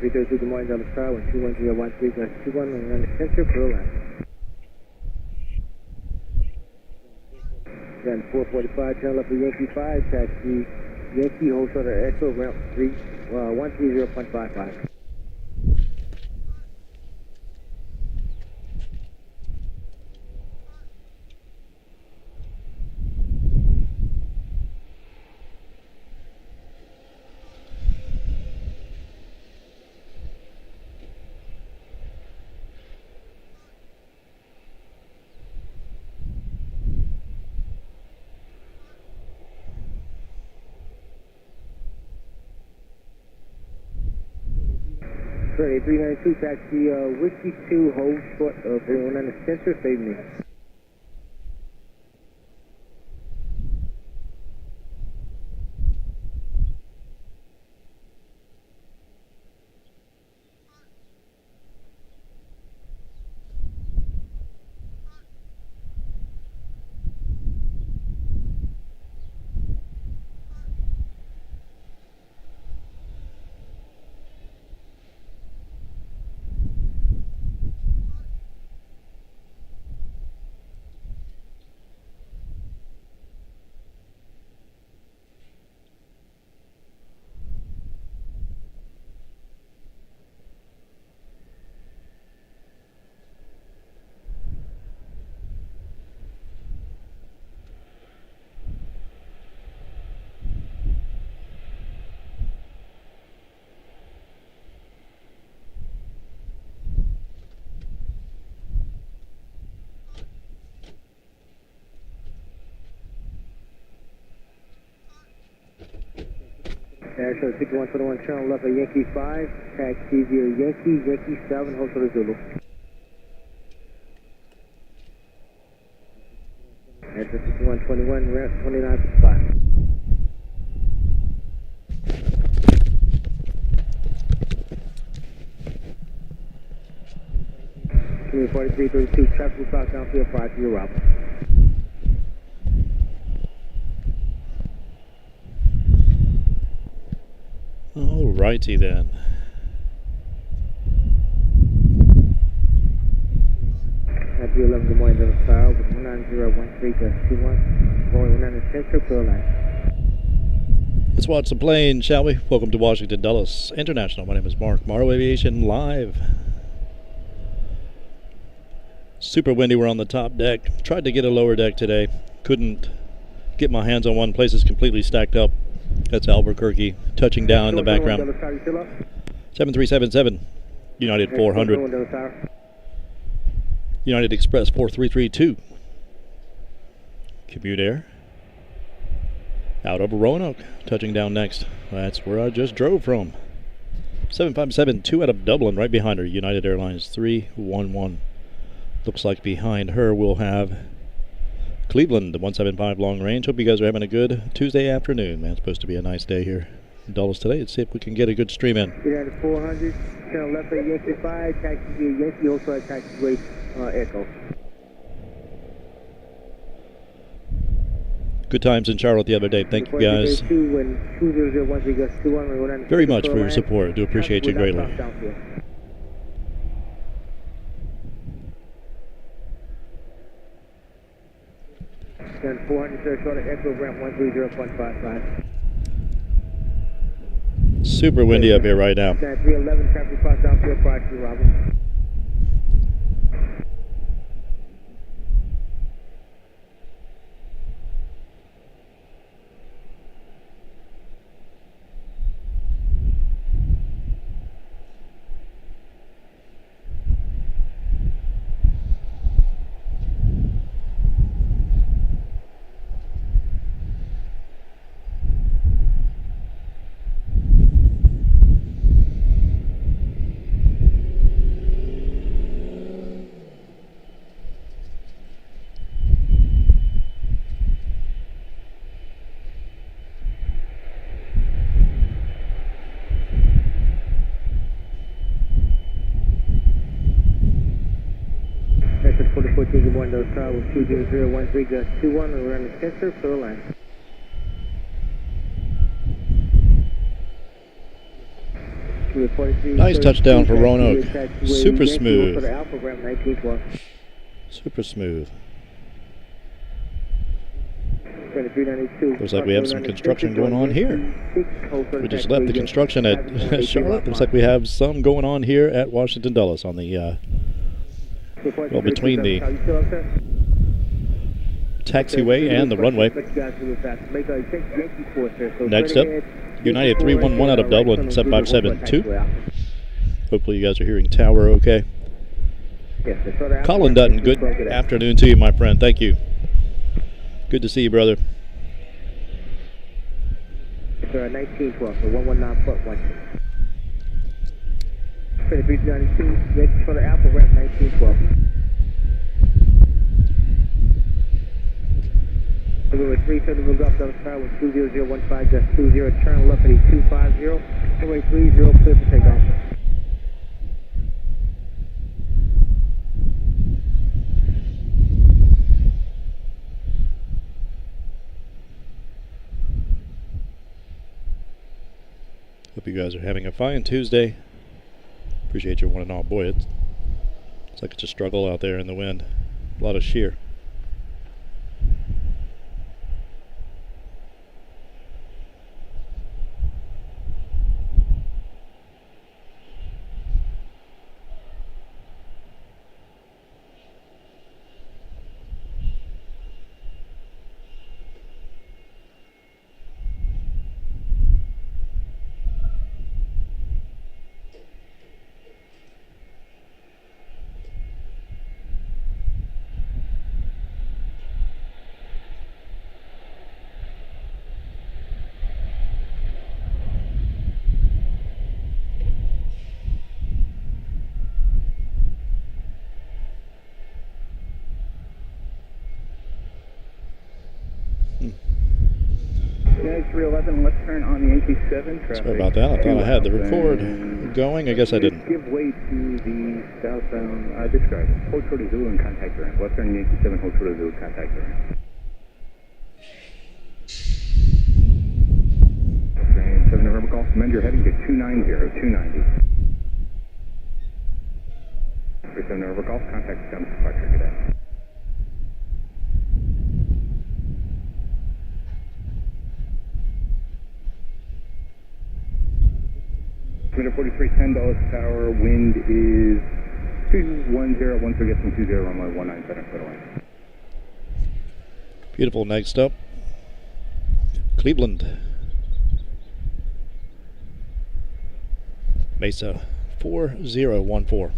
332, good morning, Delta Star, 12113, gust 21, we're on the center, clear line. Then 445, turn left for Yankee 5, taxi Yankee, hold short of Echo, ramp 130.55. Sorry, 392, taxi Whiskey 2, hold short of everyone on the center, save me. Airfield 6121, turn left at Yankee 5, taxi via Yankee 7, hold short of Zulu. Airfield 6121, ramp 29.5. Community 4332, traffic will cross downfield prior to your route. Alrighty then. Happy 11, good morning, Delta Star, with 19013, gust 21, going 190 center, clear line. Let's watch the plane, shall we? Welcome to Washington Dulles International. My name is Mark Morrow Aviation live. Super windy. We're on the top deck. Tried to get a lower deck today. Couldn't get my hands on one. Place is completely stacked up. That's Albuquerque touching down in the background. 7377, United 400. United Express 4332. Commute Air out of Roanoke, touching down next. That's where I just drove from. 7572 out of Dublin, right behind her. United Airlines 311. Looks like behind her we'll have Cleveland, 175 long range. Hope you guys are having a good Tuesday afternoon, man. It's supposed to be a nice day here in Dulles today. Let's see if we can get a good stream in. United 400, turn left at Yankee 5, taxi via Yankee, also at taxiway Echo. Good times in Charlotte the other day. Thank you guys very much for your support. Do appreciate you greatly. Then 400, sir, short of Echo, ramp 130.55. Super windy up here right now. 311, traffic cross downfield prior to arrival. Good morning, Delta Star, with 20013, gust 21, we're on the center, clear line. Nice touchdown for Roanoke. Super smooth. Super smooth. Looks like we have some construction going on here. We just left the construction at Charlotte. Looks like we have some going on here at Washington Dulles on the, well, between the taxiway and the runway. Next up, United 311 out of Dublin, 7572. Hopefully you guys are hearing tower okay. Colin Dutton, good afternoon to you, my friend. Thank you. Good to see you, brother. 1912, so 119.1. 2392, next for the Alpha Rep 1912. Number 370 Golf Delta Star with 20015, just 20, turn left at 250, runway 30, clear for takeoff. Hope you guys are having a fine Tuesday. Appreciate your one and all. Boy, it's like it's a struggle out there in the wind. A lot of shear. United 311, let's turn on the NT7 traffic. Sorry about that. I thought I had the record going. I guess I didn't. Give way to the southbound. Describe it. Hold short of Zulu and contact your end. Let's turn the NT7, hold short of Zulu, contact your end. Okay, 7 November Golf. Amend your heading to 290, 290. 7 November Golf, contact Jones Departure, good day. Minute 43, $10 power, wind is 210, once we get from 20, runway 197, clear line. Beautiful. Next up, Cleveland. Mesa 4014.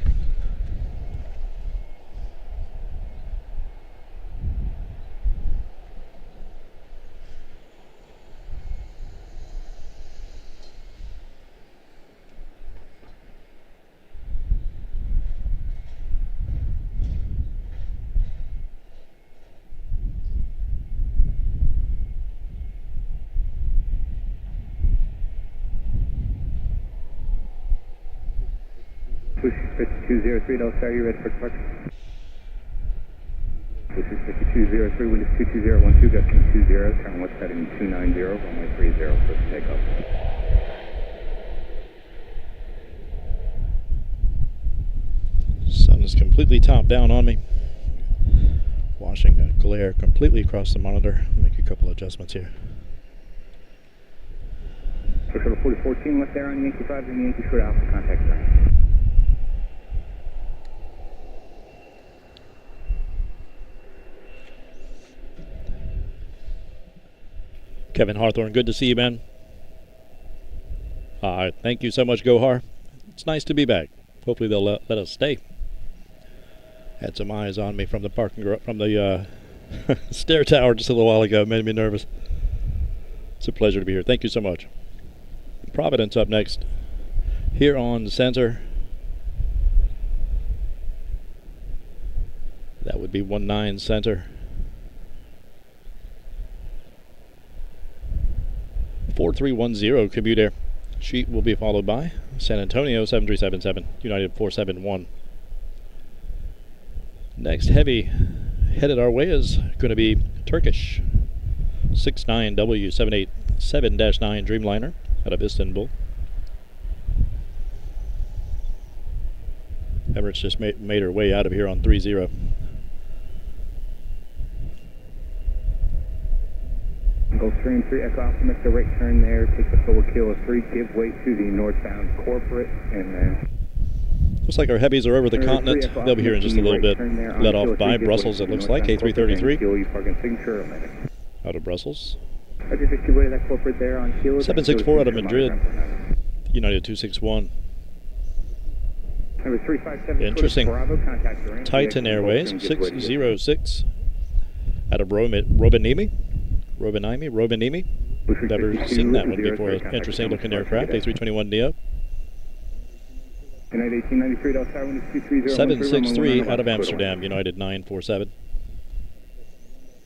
Push 5203, Delta Star, you ready for departure? Push 5203, wind is 22012, gusting 20, turn west heading 290, runway 30, push takeoff. Sun is completely top down on me, washing a glare completely across the monitor. I'll make a couple adjustments here. Push over 4014, left there on Yankee 5 and Yankee Short Alpha, contact sign. Kevin Hawthorne, good to see you, man. Thank you so much, Gohar. It's nice to be back. Hopefully they'll let us stay. Had some eyes on me from the stair tower just a little while ago. Made me nervous. It's a pleasure to be here. Thank you so much. Providence up next. Here on center. That would be 19 center. 4310 Commute Air. Sheet will be followed by San Antonio 7377, United 471. Next heavy headed our way is going to be Turkish 69W787-9 Dreamliner out of Istanbul. Emirates just made her way out of here on 3-0. Gulfstream 3 Echo Alpha, make the right turn there, take the forward kilo 3, give way to the northbound corporate, and then... Looks like our heavies are over the continent. They'll be here in just a little bit. Let off by Brussels, it looks like, A333. Out of Brussels. 764 out of Madrid. United 261. Interesting. Titan Airways, 606. Out of Rovaniemi. Never seen that one before. Interesting looking aircraft, A321neo. 763 out of Amsterdam, United 947.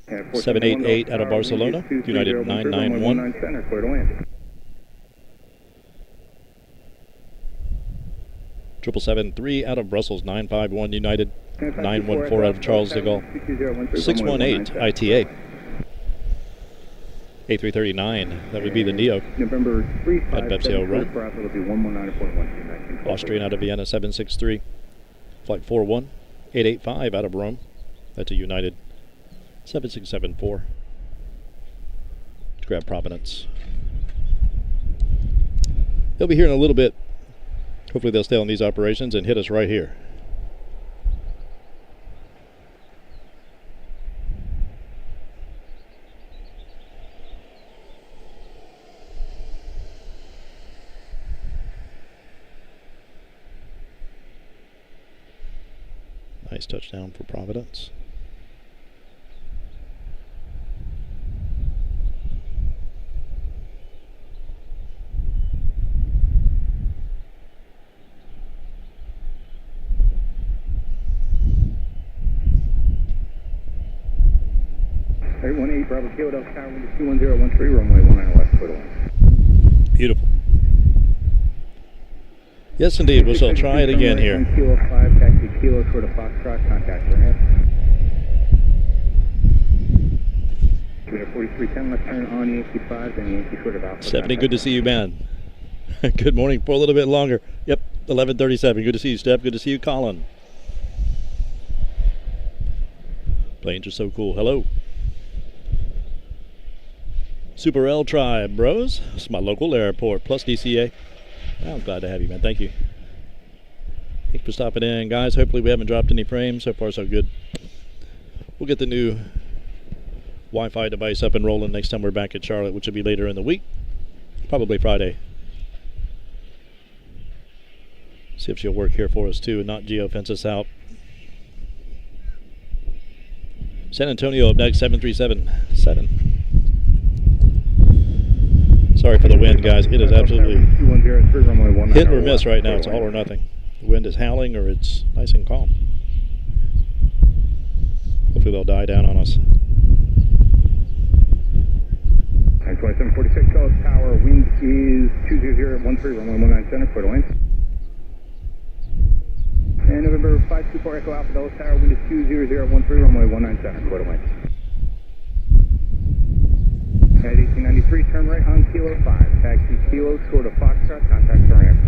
788 out of Barcelona, United 991. 773 out of Brussels, 951 United, 914 out of Charles de Gaulle. 618 ITA. A339, that would be the Neo. November 3 at Bepsio Rome. It'll be 119.1. Austrian out of Vienna, 763. Flight 41. 885 out of Rome. That's a United 7674. Let's grab Providence. They'll be here in a little bit. Hopefully they'll stay on these operations and hit us right here. Nice touchdown for Providence. Bravo Kilo Delta Tower, wind is 21013, runway 19 left, clear to land. Beautiful. Yes, indeed. We shall try it again here. Kilo 5, taxi Kilo short of Foxtrot, contact ramp. 4310, left turn on Yankee 5, then Yankee short of Alpha. 70, good to see you, man. Good morning for a little bit longer. Yep, 11:37. Good to see you, Steph. Good to see you, Colin. Planes are so cool. Hello. Super L Tribe, bros. It's my local airport, plus DCA. I'm glad to have you, man. Thank you. Thanks for stopping in, guys. Hopefully we haven't dropped any frames. So far, so good. We'll get the new Wi-Fi device up and rolling next time we're back at Charlotte, which will be later in the week. Probably Friday. See if she'll work here for us, too, and not geofence us out. San Antonio up next, 737-7. Sorry for the wind, guys. It is absolutely hit or miss right now. It's all or nothing. The wind is howling or it's nice and calm. Hopefully they'll die down on us. 2746 Charles Tower, wind is 20013, runway 19 center, clear to land. And November 524 Echo Alpha Delta Tower, wind is 20013, runway 19 center, clear to land. At 1893, turn right on Kilo 5, taxi Kilo short of Foxtrot, contact the ramp.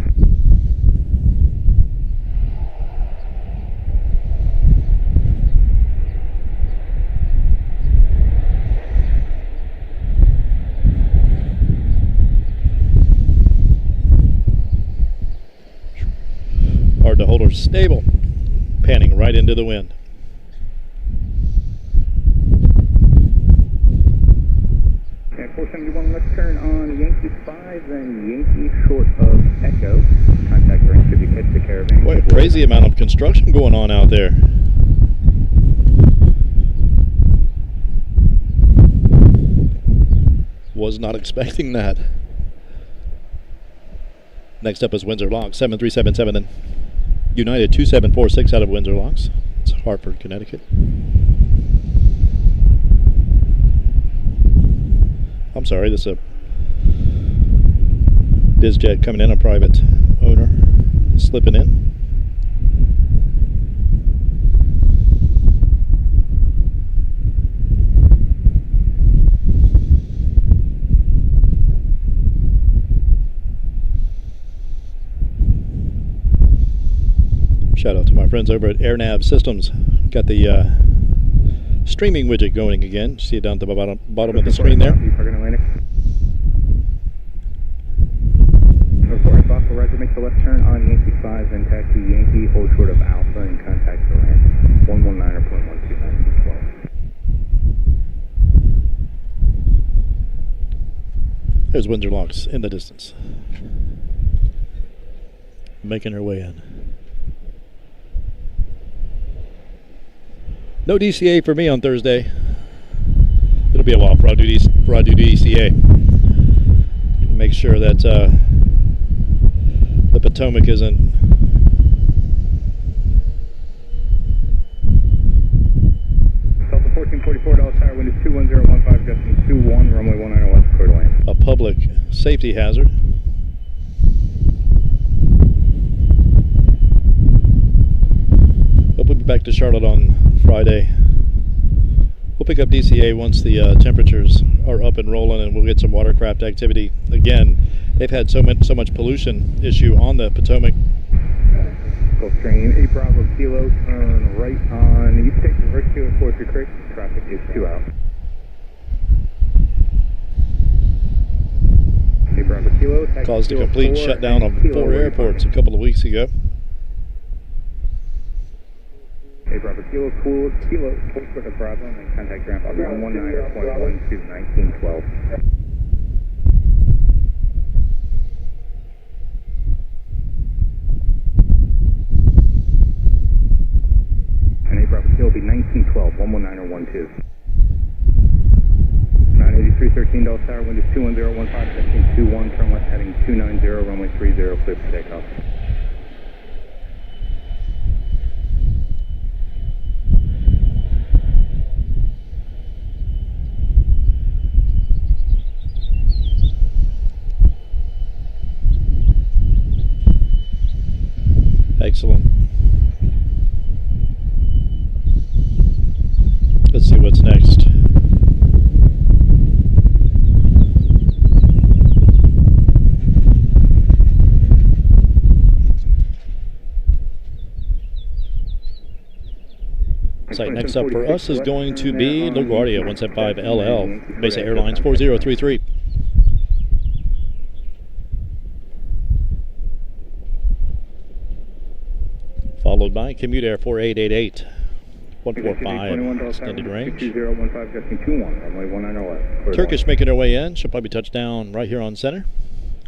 Hard to hold her stable, panning right into the wind. At 471, let's turn on Yankee 5, then Yankee short of Echo. Contact the ramp should you catch the Caravan. Boy, a crazy amount of construction going on out there. Was not expecting that. Next up is Windsor Locks, 7377 and United 2746 out of Windsor Locks. It's Hartford, Connecticut. I'm sorry, this is a BizJet coming in, a private owner slipping in. Shout out to my friends over at AirNav Systems. Got the streaming widget going again. See it down at the bottom of the screen there. Report Foster, Roger, make the left turn on Yankee 5, then taxi Yankee, hold short of Alpha and contact the land. 119 or 0.12912. There's Windsor Locks in the distance. Making her way in. No DCA for me on Thursday. It'll be a while before I do DCA. Make sure that the Potomac isn't Delta 1444, Dallas Tower, wind is 21015, gusting 21, runway 19 west, clear to land. a public safety hazard. Hope we'll be back to Charlotte on Friday. We'll pick up DCA once the temperatures are up and rolling, and we'll get some watercraft activity again. They've had so much pollution issue on the Potomac. Gulfstream 8 Bravo Kilo, turn right on East State, reverse to Forestry Creek. Traffic is 2 out. 8 Bravo Kilo. Caused a complete shutdown of 4 airports a couple of weeks ago. 8 Bravo Kilo, cooled, Kilo, full foot of Bravo, and then contact ramp on 119.12, 1912. And 8 Bravo Kilo will be 1912, 119 or 12. 983.13 Dallas Tower, wind is 21015, testing 21, turn left heading 290, runway 30, clear for takeoff. Excellent. Let's see what's next. Site next up for us is going to be LaGuardia 175 LL, Mesa Airlines 4033. Followed by Commute Air 4888, 145 extended range. 2015, gusting 21, runway 19 left. Turkish making their way in. She'll probably touch down right here on center.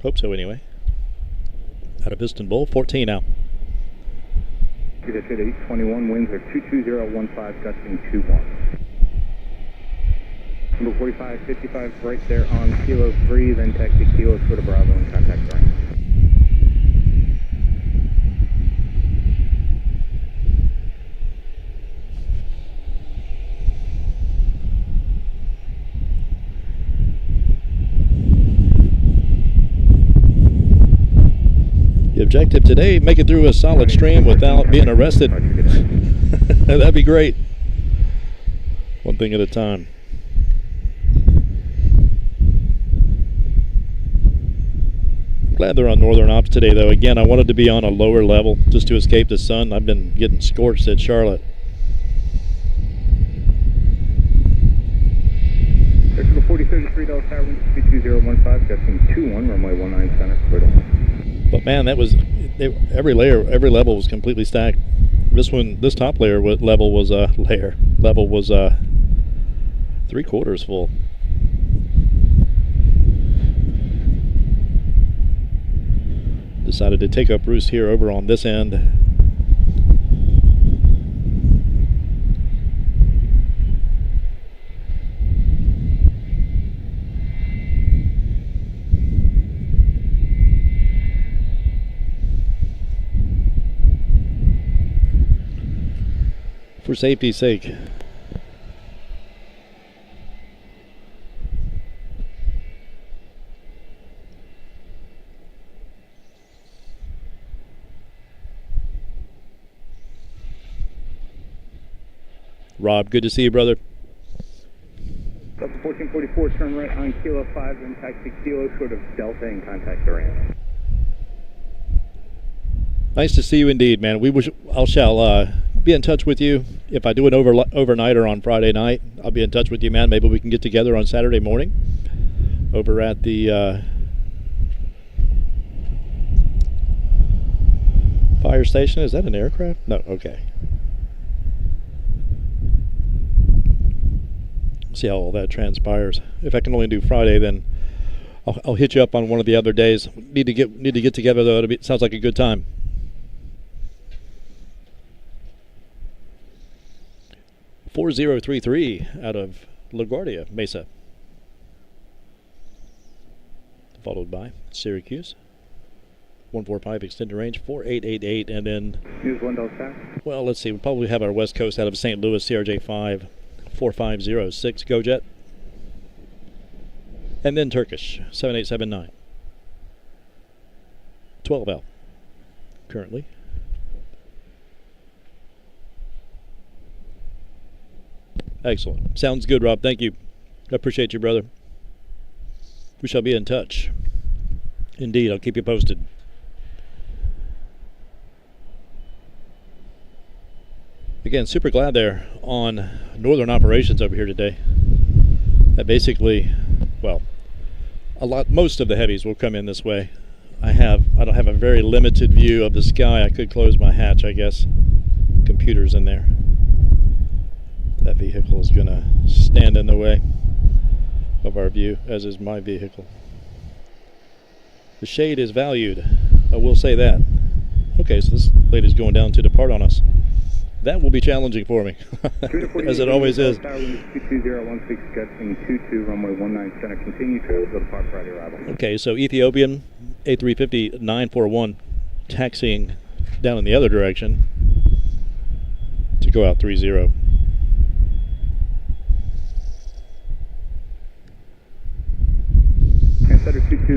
Hope so anyway. Out of Istanbul, 14 now. Good at 821, winds are 22015, gusting 21. Number 4555 right there on Kilo 3, then taxi Kilo to Bravo and contact the range. The objective today, make it through a solid stream without being arrested. That'd be great. One thing at a time. I'm glad they're on Northern Ops today, though. Again, I wanted to be on a lower level just to escape the sun. I've been getting scorched at Charlotte. Sector 4033 Dallas Tower, wind 22015, gusting 21, runway 19 center, clear to land. But man, that was every level was completely stacked. This top level was 3/4 full. Decided to take up roost here over on this end. For safety's sake. Rob, good to see you, brother. Delta 1444, turn right on Kilo 5, then taxi Kilo short of Delta and contact the ramp. Nice to see you indeed, man. I shall be in touch with you. If I do an overnighter on Friday night, I'll be in touch with you, man. Maybe we can get together on Saturday morning over at the fire station. Is that an aircraft? No, okay. See how all that transpires. If I can only do Friday, then I'll hit you up on one of the other days. Need to get together though. Sounds like a good time. $4033 out of LaGuardia Mesa, followed by Syracuse. 145 extended range, 4888, and then News 1 South. Well, let's see. We probably have our West Coast out of St. Louis, CRJ5 4506 GoJet, and then Turkish 7879 12L currently. Excellent. Sounds good, Rob. Thank you. I appreciate you, brother. We shall be in touch. Indeed, I'll keep you posted. Again, super glad they're on northern operations over here today. That basically, well, most of the heavies will come in this way. I don't have a very limited view of the sky. I could close my hatch, I guess. Computers in there. That vehicle is going to stand in the way of our view, as is my vehicle. The shade is valued. I will say that. Okay, so this lady's going down to depart on us. That will be challenging for me, as it always is. 22016, gusting 22, runway 19 center, continue travel to depart Friday arrival. Okay, so Ethiopian A350 941 taxiing down in the other direction to go out 30.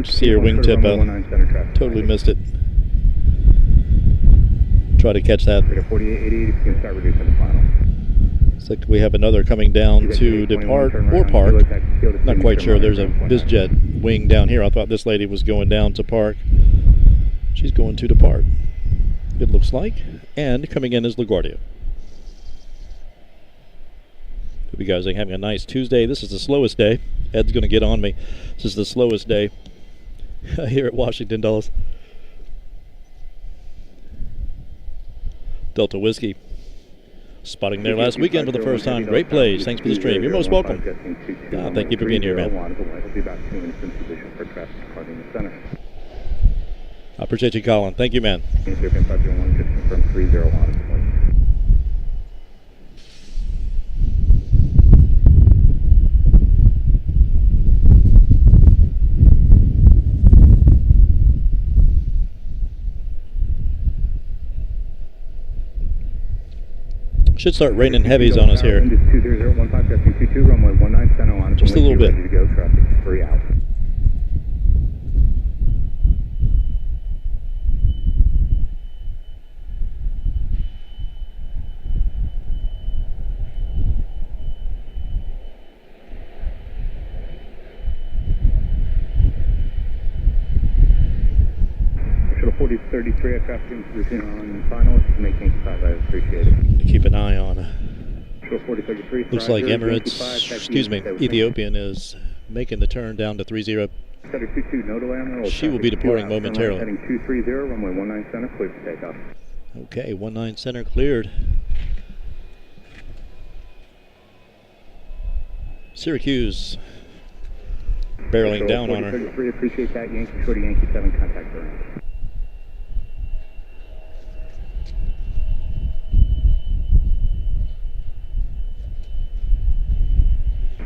See your wingtip out. Totally missed it. Try to catch that. 4888, you can start reducing the final. Looks like we have another coming down to depart or park. Not quite sure. There's a BizJet wing down here. I thought this lady was going down to park. She's going to depart, it looks like. And coming in is LaGuardia. Hope you guys are having a nice Tuesday. This is the slowest day. Ed's going to get on me. This is the slowest day here at Washington Dulles. Delta Whiskey spotting there last weekend for the first time. Great plays. Thanks for the stream. You're most welcome. Thank you for being here, man. I appreciate you calling. Thank you, man. Should start raining heavies on us here. Just a little bit. Shuttle 4033, aircraft in position on finalists, making 5, I appreciate it. To keep an eye on. Shuttle 4033. Looks like Ethiopian is making the turn down to 30. She will be departing momentarily. Heading 230, runway 19 center, cleared for takeoff. Okay, 19 center cleared. Syracuse barreling down on her. 4033, appreciate that. Yankee Shorty, Yankee 7, contact the range.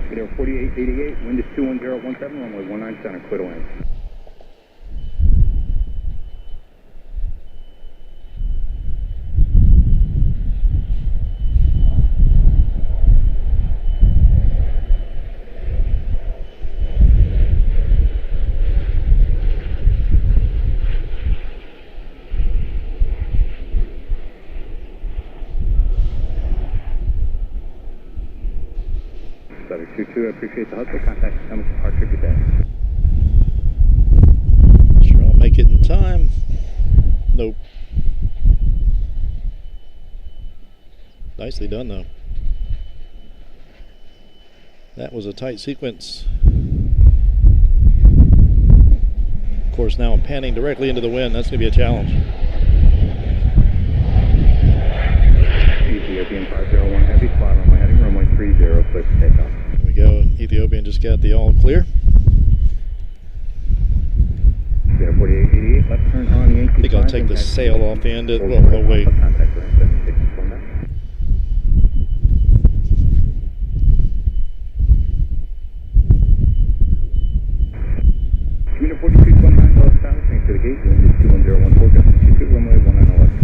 Video 4888, wind is 21017, runway 19 center, clear to land. Stutter 22, I appreciate the hustle. Contact Summit departure. Good day. Sure, I'll make it in time. Nope. Nicely done, though. That was a tight sequence. Of course, now I'm panning directly into the wind. That's going to be a challenge. Ethiopian 501 heavy, fly runway heading, runway 30, clear for takeoff. There we go. Ethiopian just got the all clear. 4888, left turn on Yankee 5. I think I'll take the sail off the end. Oh, wait. Contact range 7619. Commuter 4229, Dallas Tower, thanks to the gate, wind is 21014, gusting 22, runway 19 left.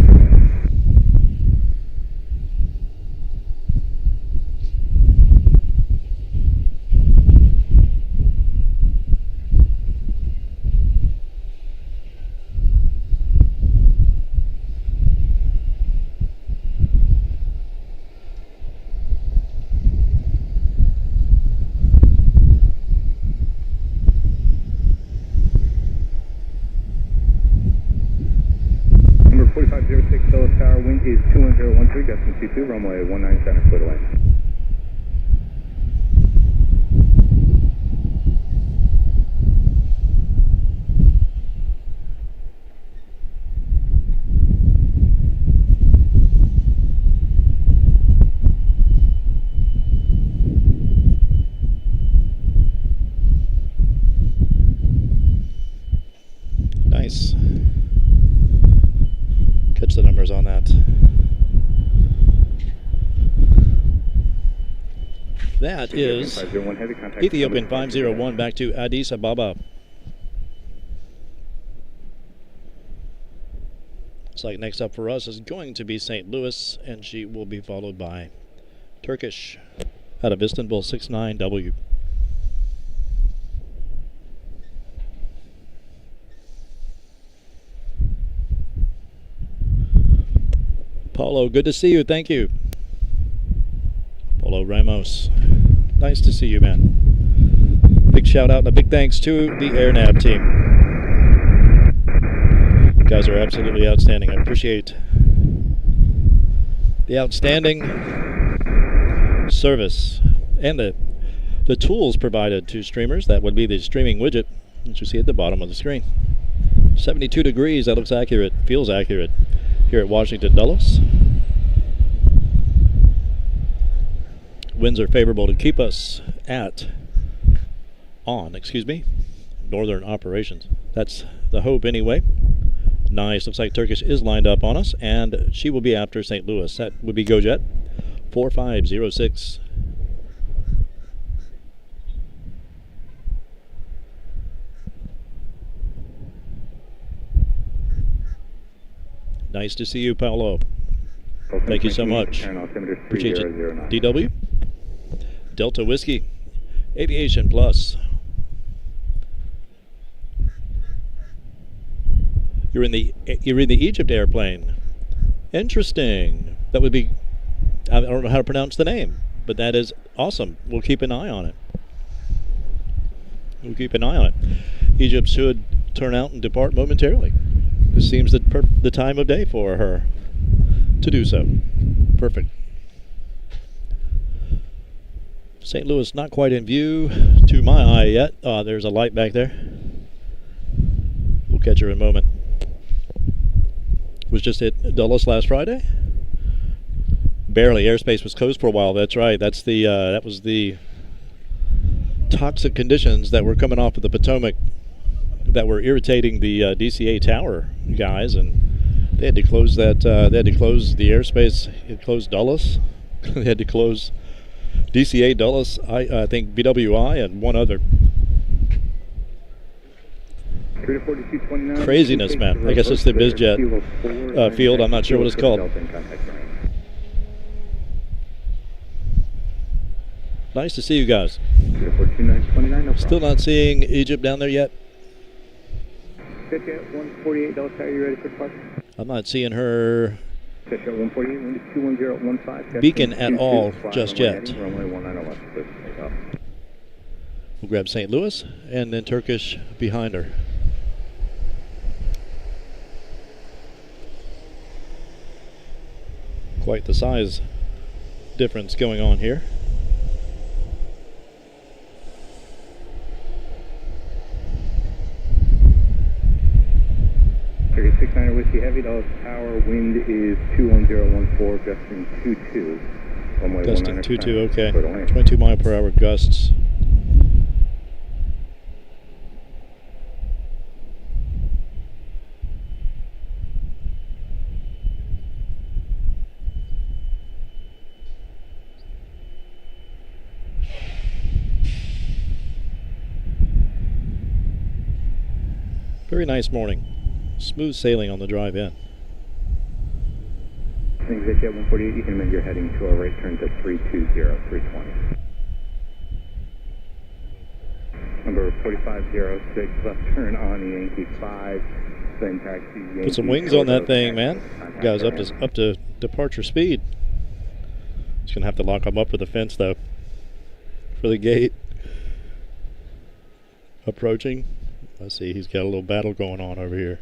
Number 4506, Dallas Tower, wind is 21013, gusting 22, runway 19 center, clear to land. Nice. Catch the numbers on that. That is Ethiopian 501 back to Addis Ababa. Looks like next up for us is going to be St. Louis, and she will be followed by Turkish out of Istanbul 69W. Paulo, good to see you. Thank you. Paulo Ramos. Nice to see you, man. Big shout out and a big thanks to the AirNav team. You guys are absolutely outstanding. I appreciate the outstanding service and the tools provided to streamers. That would be the streaming widget that you see at the bottom of the screen. 72 degrees. That looks accurate. Feels accurate. Here at Washington Dulles. Winds are favorable to keep us on northern operations. That's the hope anyway. Nice. Looks like Turkish is lined up on us, and she will be after St. Louis. That would be GoJet 4506. Nice to see you, Paolo. Thank you so much. Appreciate you. DW, Delta Whiskey, Aviation Plus. You're in the Egypt airplane. Interesting. That would be. I don't know how to pronounce the name, but that is awesome. We'll keep an eye on it. Egypt should turn out and depart momentarily. This seems the time of day for her to do so. Perfect. St. Louis not quite in view to my eye yet. There's a light back there. We'll catch her in a moment. Was just at Dulles last Friday. Barely. Airspace was closed for a while. That's right. That was the toxic conditions that were coming off of the Potomac that were irritating the DCA tower guys, and they had to close that. They had to close the airspace. It closed Dulles. They had to close DCA, Dulles, I think BWI, and one other. Craziness, man. I guess it's the BizJet field. I'm not sure what it's called. Nice to see you guys. Still not seeing Egypt down there yet. I'm not seeing her beacon at all just yet. We'll grab St. Louis and then Turkish behind her. Quite the size difference going on here. Target 69er Whiskey Heavy, Dallas Tower, wind is 21014, gusting 22. Runway Gusting 19er, 22, okay. clear to land. 22 mile per hour gusts. Very nice morning. Smooth sailing on the drive in. Exit 148, you can amend your heading to our right turn to 320, 320. Number 4506, left turn on Yankee 5, then taxi Yankee. Put some wings on that thing, man. Guys, up to departure speed. Just gonna have to lock them up for the fence though. For the gate. Approaching. Let's see, he's got a little battle going on over here.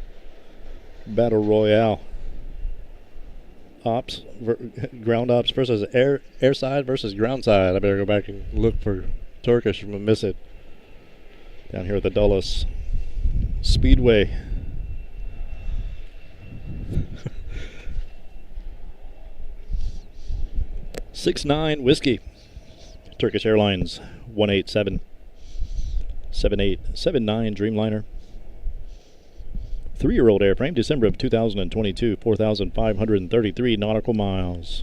Battle Royale. Ops, ground ops versus airside versus ground side. I better go back and look for Turkish. I'm gonna miss it. Down here at the Dulles Speedway. (6'9" Whiskey. Turkish Airlines 1877879 Dreamliner. 3-year-old airframe, December of 2022, 4,533 nautical miles.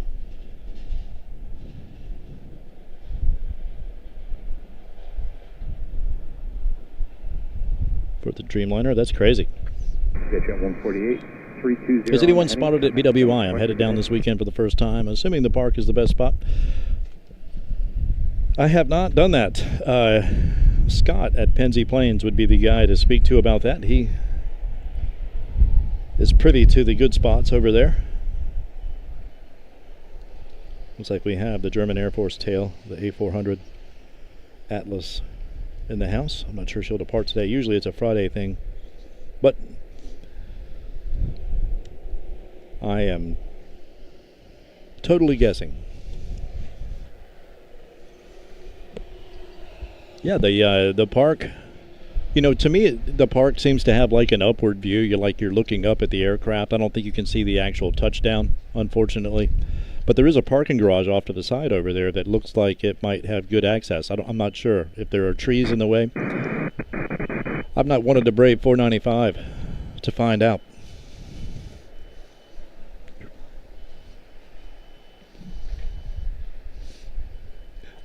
For the Dreamliner, that's crazy. Has anyone spotted at BWI? I'm headed down this weekend for the first time, assuming the park is the best spot. I have not done that. Scott at Pennsy Plains would be the guy to speak to about that. He is privy to the good spots over there. Looks like we have the German Air Force tail, the A400 Atlas in the house. I'm not sure she'll depart today. Usually it's a Friday thing, but I am totally guessing. Yeah, the park, you know, to me the park seems to have like an upward view. You're looking up at the aircraft. I don't think you can see the actual touchdown, unfortunately. But there is a parking garage off to the side over there that looks like it might have good access. I'm not sure if there are trees in the way. I've not wanted to brave 495 to find out.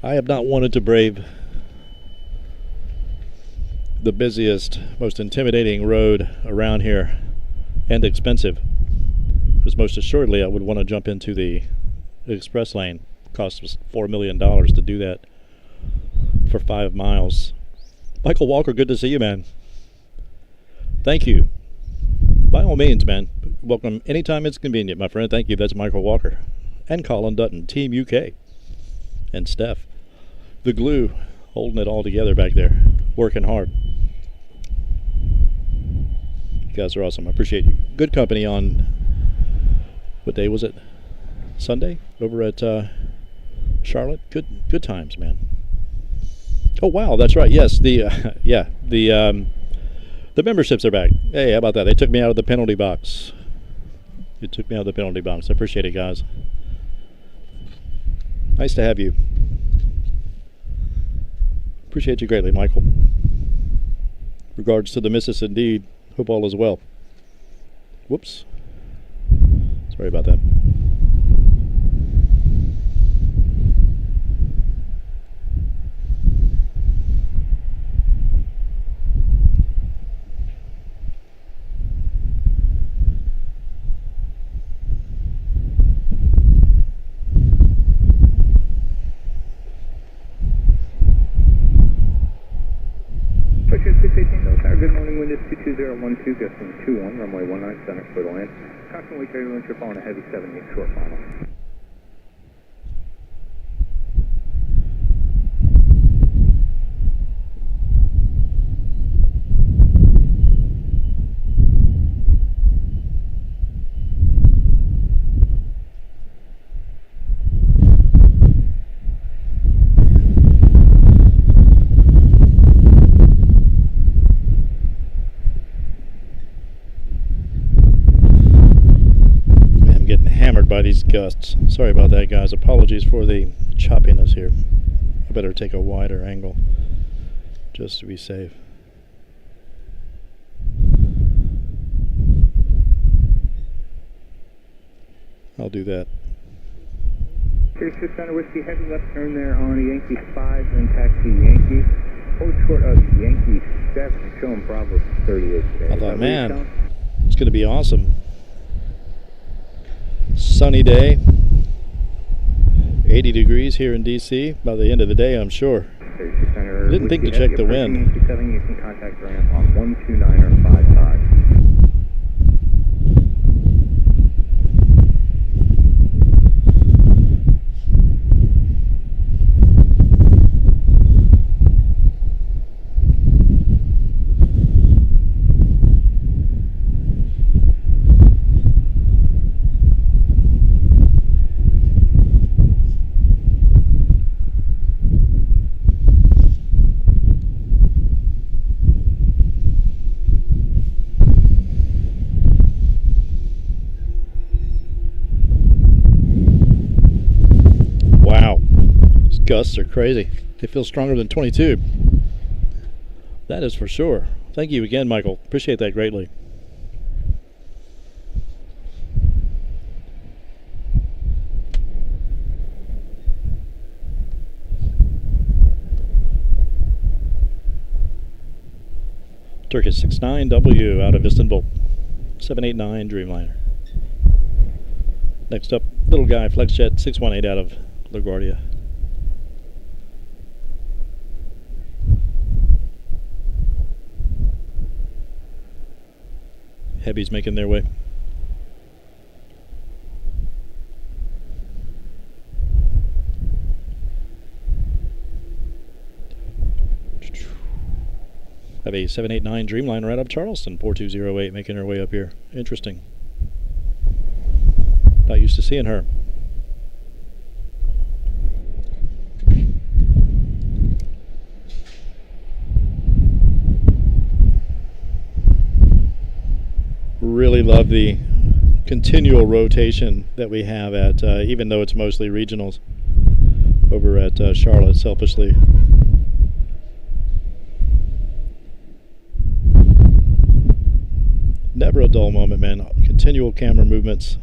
I have not wanted to brave the busiest, most intimidating road around here, and expensive, because most assuredly I would want to jump into the express lane. It costs us $4 million to do that for 5 miles. Michael Walker, good to see you, man. Thank you. By all means, man, welcome anytime it's convenient, my friend. Thank you. That's Michael Walker and Colin Dutton, Team UK, and Steph, the glue, holding it all together back there, working hard. You guys are awesome. I appreciate you. Good company on, what day was it? Sunday over at Charlotte. Good times, man. Oh wow, that's right. Yes, the memberships are back. Hey, how about that? They took me out of the penalty box. I appreciate it, guys. Nice to have you. Appreciate you greatly, Michael. Regards to the missus, indeed. Hope all is well. Whoops. Sorry about that. Good morning, wind is 22012, gusting 21, runway 19 center, clear to land. Caution weak turbulence, you're following a heavy 78 short final. hammered by these gusts. Sorry about that, guys. Apologies for the choppiness here. I better take a wider angle just to be safe. I'll do that. Sirius Center Whiskey, heavy left turn there on Yankee 5, then taxi Yankee. Hold short of Yankee 7, showing Bravo 38 today. I thought, man, it's going to be awesome. Sunny day, 80 degrees here in DC by the end of the day, I'm sure. Sirius Center Didn't think to Whiskey, check heavy the approaching wind. Yankee 7, you can contact ramp on 129 or 55. Gusts are crazy. They feel stronger than 22. That is for sure. Thank you again, Michael. Appreciate that greatly. Turkish 69W out of Istanbul. 789 Dreamliner. Next up, little guy Flexjet 618 out of LaGuardia. Heavies making their way. Have a 789 Dreamliner right up Charleston, 4208 making her way up here. Interesting. Not used to seeing her. Really love the continual rotation that we have at, even though it's mostly regionals, over at Charlotte, selfishly. Never a dull moment, man. Continual camera movements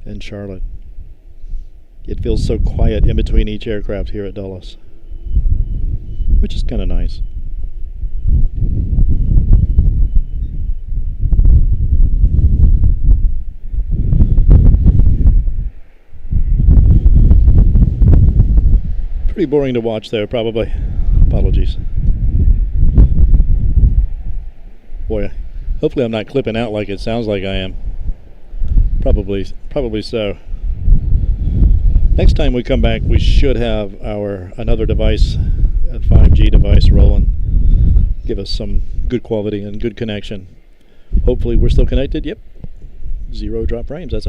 in Charlotte. It feels so quiet in between each aircraft here at Dulles, which is kind of nice. Pretty boring to watch there, probably. Apologies. Boy, hopefully I'm not clipping out like it sounds like I am. Probably so. Next time we come back, we should have another device, a 5G device rolling. Give us some good quality and good connection. Hopefully we're still connected. Yep. 0 drop frames. That's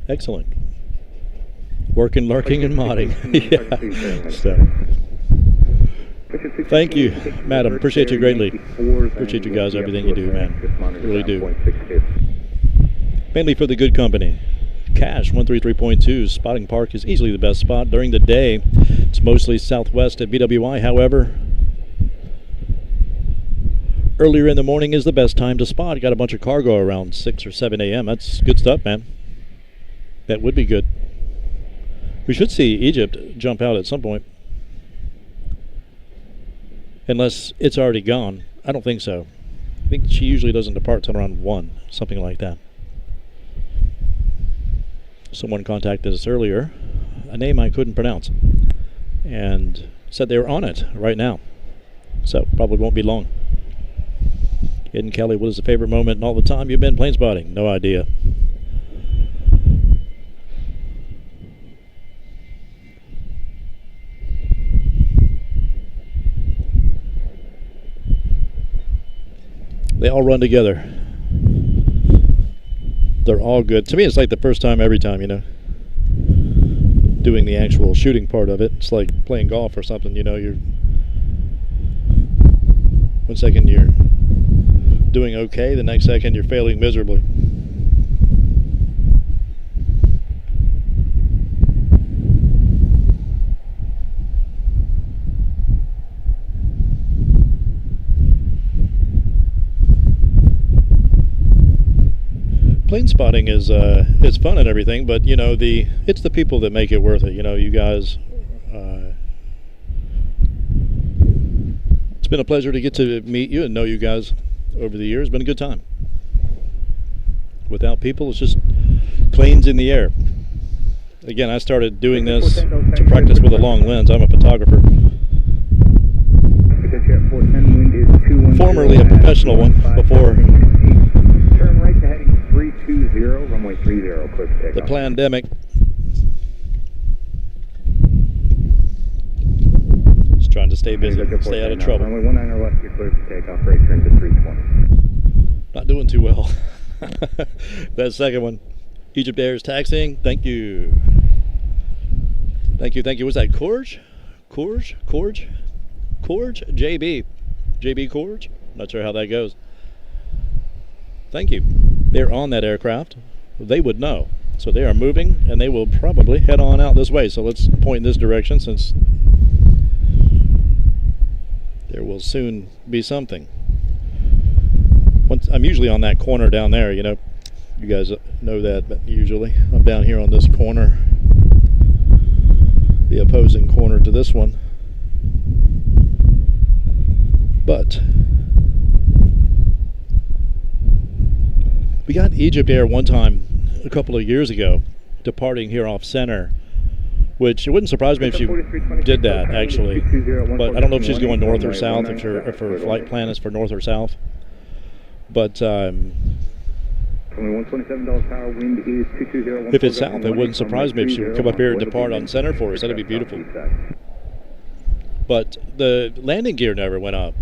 excellent. Working, lurking, and modding. Yeah. So. Thank you, madam. Appreciate you greatly. Appreciate you guys, everything you do, man. Really do. Mainly for the good company. Cash 133.2. Spotting Park is easily the best spot. During the day, it's mostly southwest at BWI. However, earlier in the morning is the best time to spot. Got a bunch of cargo around 6 or 7 a.m. That's good stuff, man. That would be good. We should see Egypt jump out at some point. Unless it's already gone. I don't think so. I think she usually doesn't depart till around 1, something like that. Someone contacted us earlier, a name I couldn't pronounce, and said they were on it right now. So, probably won't be long. Ed Kelly, what is the favorite moment in all the time you've been plane spotting? No idea. They all run together. They're all good. To me, it's like the first time every time, you know. Doing the actual shooting part of it. It's like playing golf or something, you know. You're 1 second you're doing okay, the next second you're failing miserably. Plane spotting is fun and everything, but you know it's the people that make it worth it. You know, you guys. It's been a pleasure to get to meet you and know you guys over the years. It's been a good time. Without people, it's just planes in the air. Again, I started doing this to practice with a long lens. I'm a photographer. Formerly a professional one before Turn right to heading 320, runway 30, clear for takeoff. the pandemic. Just trying to stay busy, stay out of trouble. Runway 19 left, you're clear for takeoff. Right turn to 320. Not doing too well. That second one. Egypt Air is taxiing. Thank you. Thank you, thank you. Was that Corge? Corge? JB. JB Corge? Not sure how that goes. Thank you. They're on that aircraft. They would know. So they are moving, and they will probably head on out this way. So let's point in this direction since there will soon be something. I'm usually on that corner down there, you know. You guys know that, but usually I'm down here on this corner, the opposing corner to this one. But we got Egypt Air one time a couple of years ago departing here off center, which it wouldn't surprise me if she did that actually, but I don't know if she's going north or south, if her flight plan is for north or south. But if it's south, it wouldn't surprise me if she would come up here and depart on center for us. That'd be beautiful. But the landing gear never went up.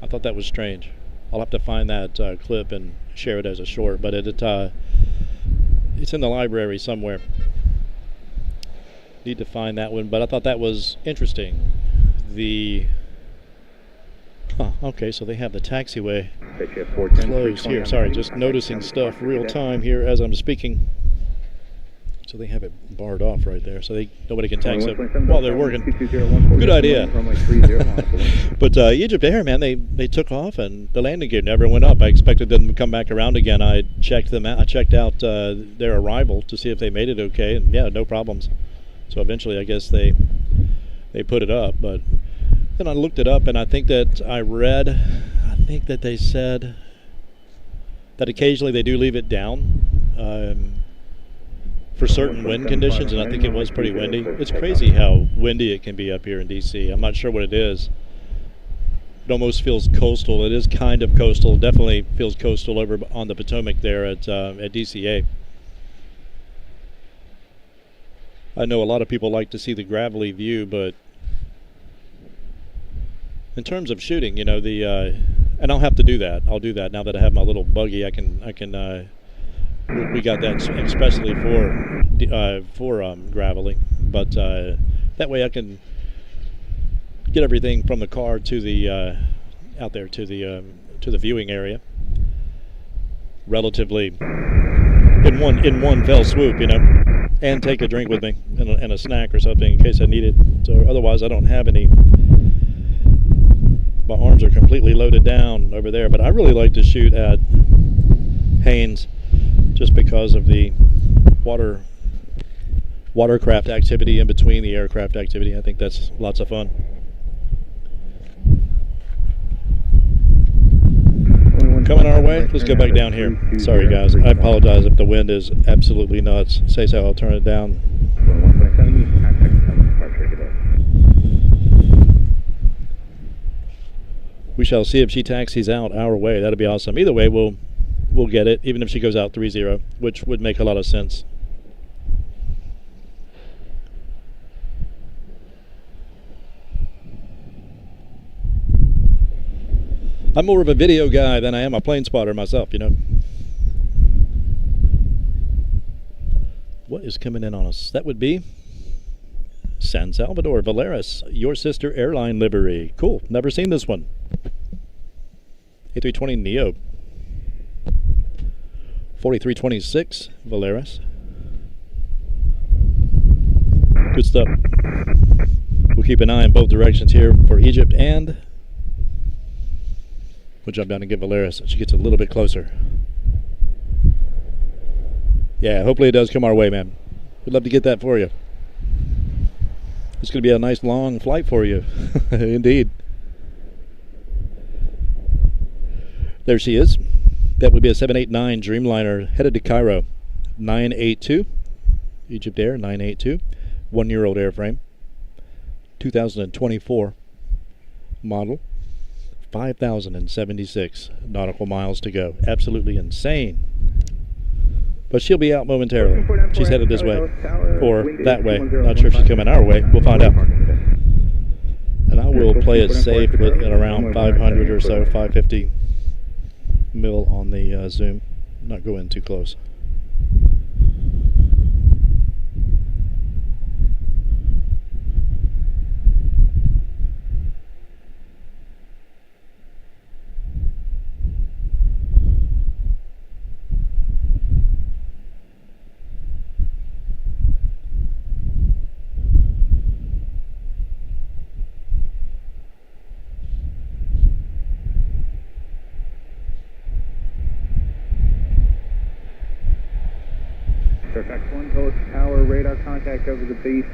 I thought that was strange. I'll have to find that clip and share it as a short, but it's in the library somewhere. Need to find that one, but I thought that was interesting. Okay, so they have the taxiway closed here. Sorry, just noticing stuff real time here as I'm speaking. So they have it barred off right there, so nobody can taxi it while they're working. Good idea. But Egypt Air, man, they took off and the landing gear never went up. I expected them to come back around again. I checked them out. I checked out their arrival to see if they made it okay, and yeah, no problems. So eventually, I guess they put it up, but. Then I looked it up, and I think that they said that occasionally they do leave it down for certain wind conditions, and I think it was pretty windy. It's crazy how windy it can be up here in D.C. I'm not sure what it is. It almost feels coastal. It is kind of coastal. Definitely feels coastal over on the Potomac there at DCA. I know a lot of people like to see the gravelly view, but in terms of shooting, you know, and I'll have to do that. I'll do that now that I have my little buggy. I can. We got that especially for graveling, but that way I can get everything from the car to the out there to the viewing area relatively in one fell swoop, you know, and take a drink with me and a snack or something in case I need it. So otherwise, I don't have any. My arms are completely loaded down over there, but I really like to shoot at Haynes just because of the watercraft activity in between the aircraft activity. I think that's lots of fun. Coming our way. Let's go back down here. Sorry guys, I apologize if the wind is absolutely nuts. Say so, I'll turn it down. We shall see if she taxis out our way. That'd be awesome. Either way, we'll get it, even if she goes out 3-0, which would make a lot of sense. I'm more of a video guy than I am a plane spotter myself, you know. What is coming in on us? That would be San Salvador, Valeris, your sister airline livery. Cool, never seen this one. A320 Neo. 4326, Valeris. Good stuff. We'll keep an eye in both directions here for Egypt, and we'll jump down and get Valeris so she gets a little bit closer. Yeah, hopefully it does come our way, man. We'd love to get that for you. It's going to be a nice long flight for you. Indeed. There she is. That would be a 789 Dreamliner headed to Cairo. 982. Egypt Air 982. 1-year-old airframe. 2024 model. 5,076 nautical miles to go. Absolutely insane. But she'll be out momentarily. She's headed this way. Or that way. Not sure if she's coming our way. We'll find out. And I will play it safe with at around 500 or so, 550 mil on the zoom. Not go in too close. Fairfax 1, Dulles Tower, radar contact over the base.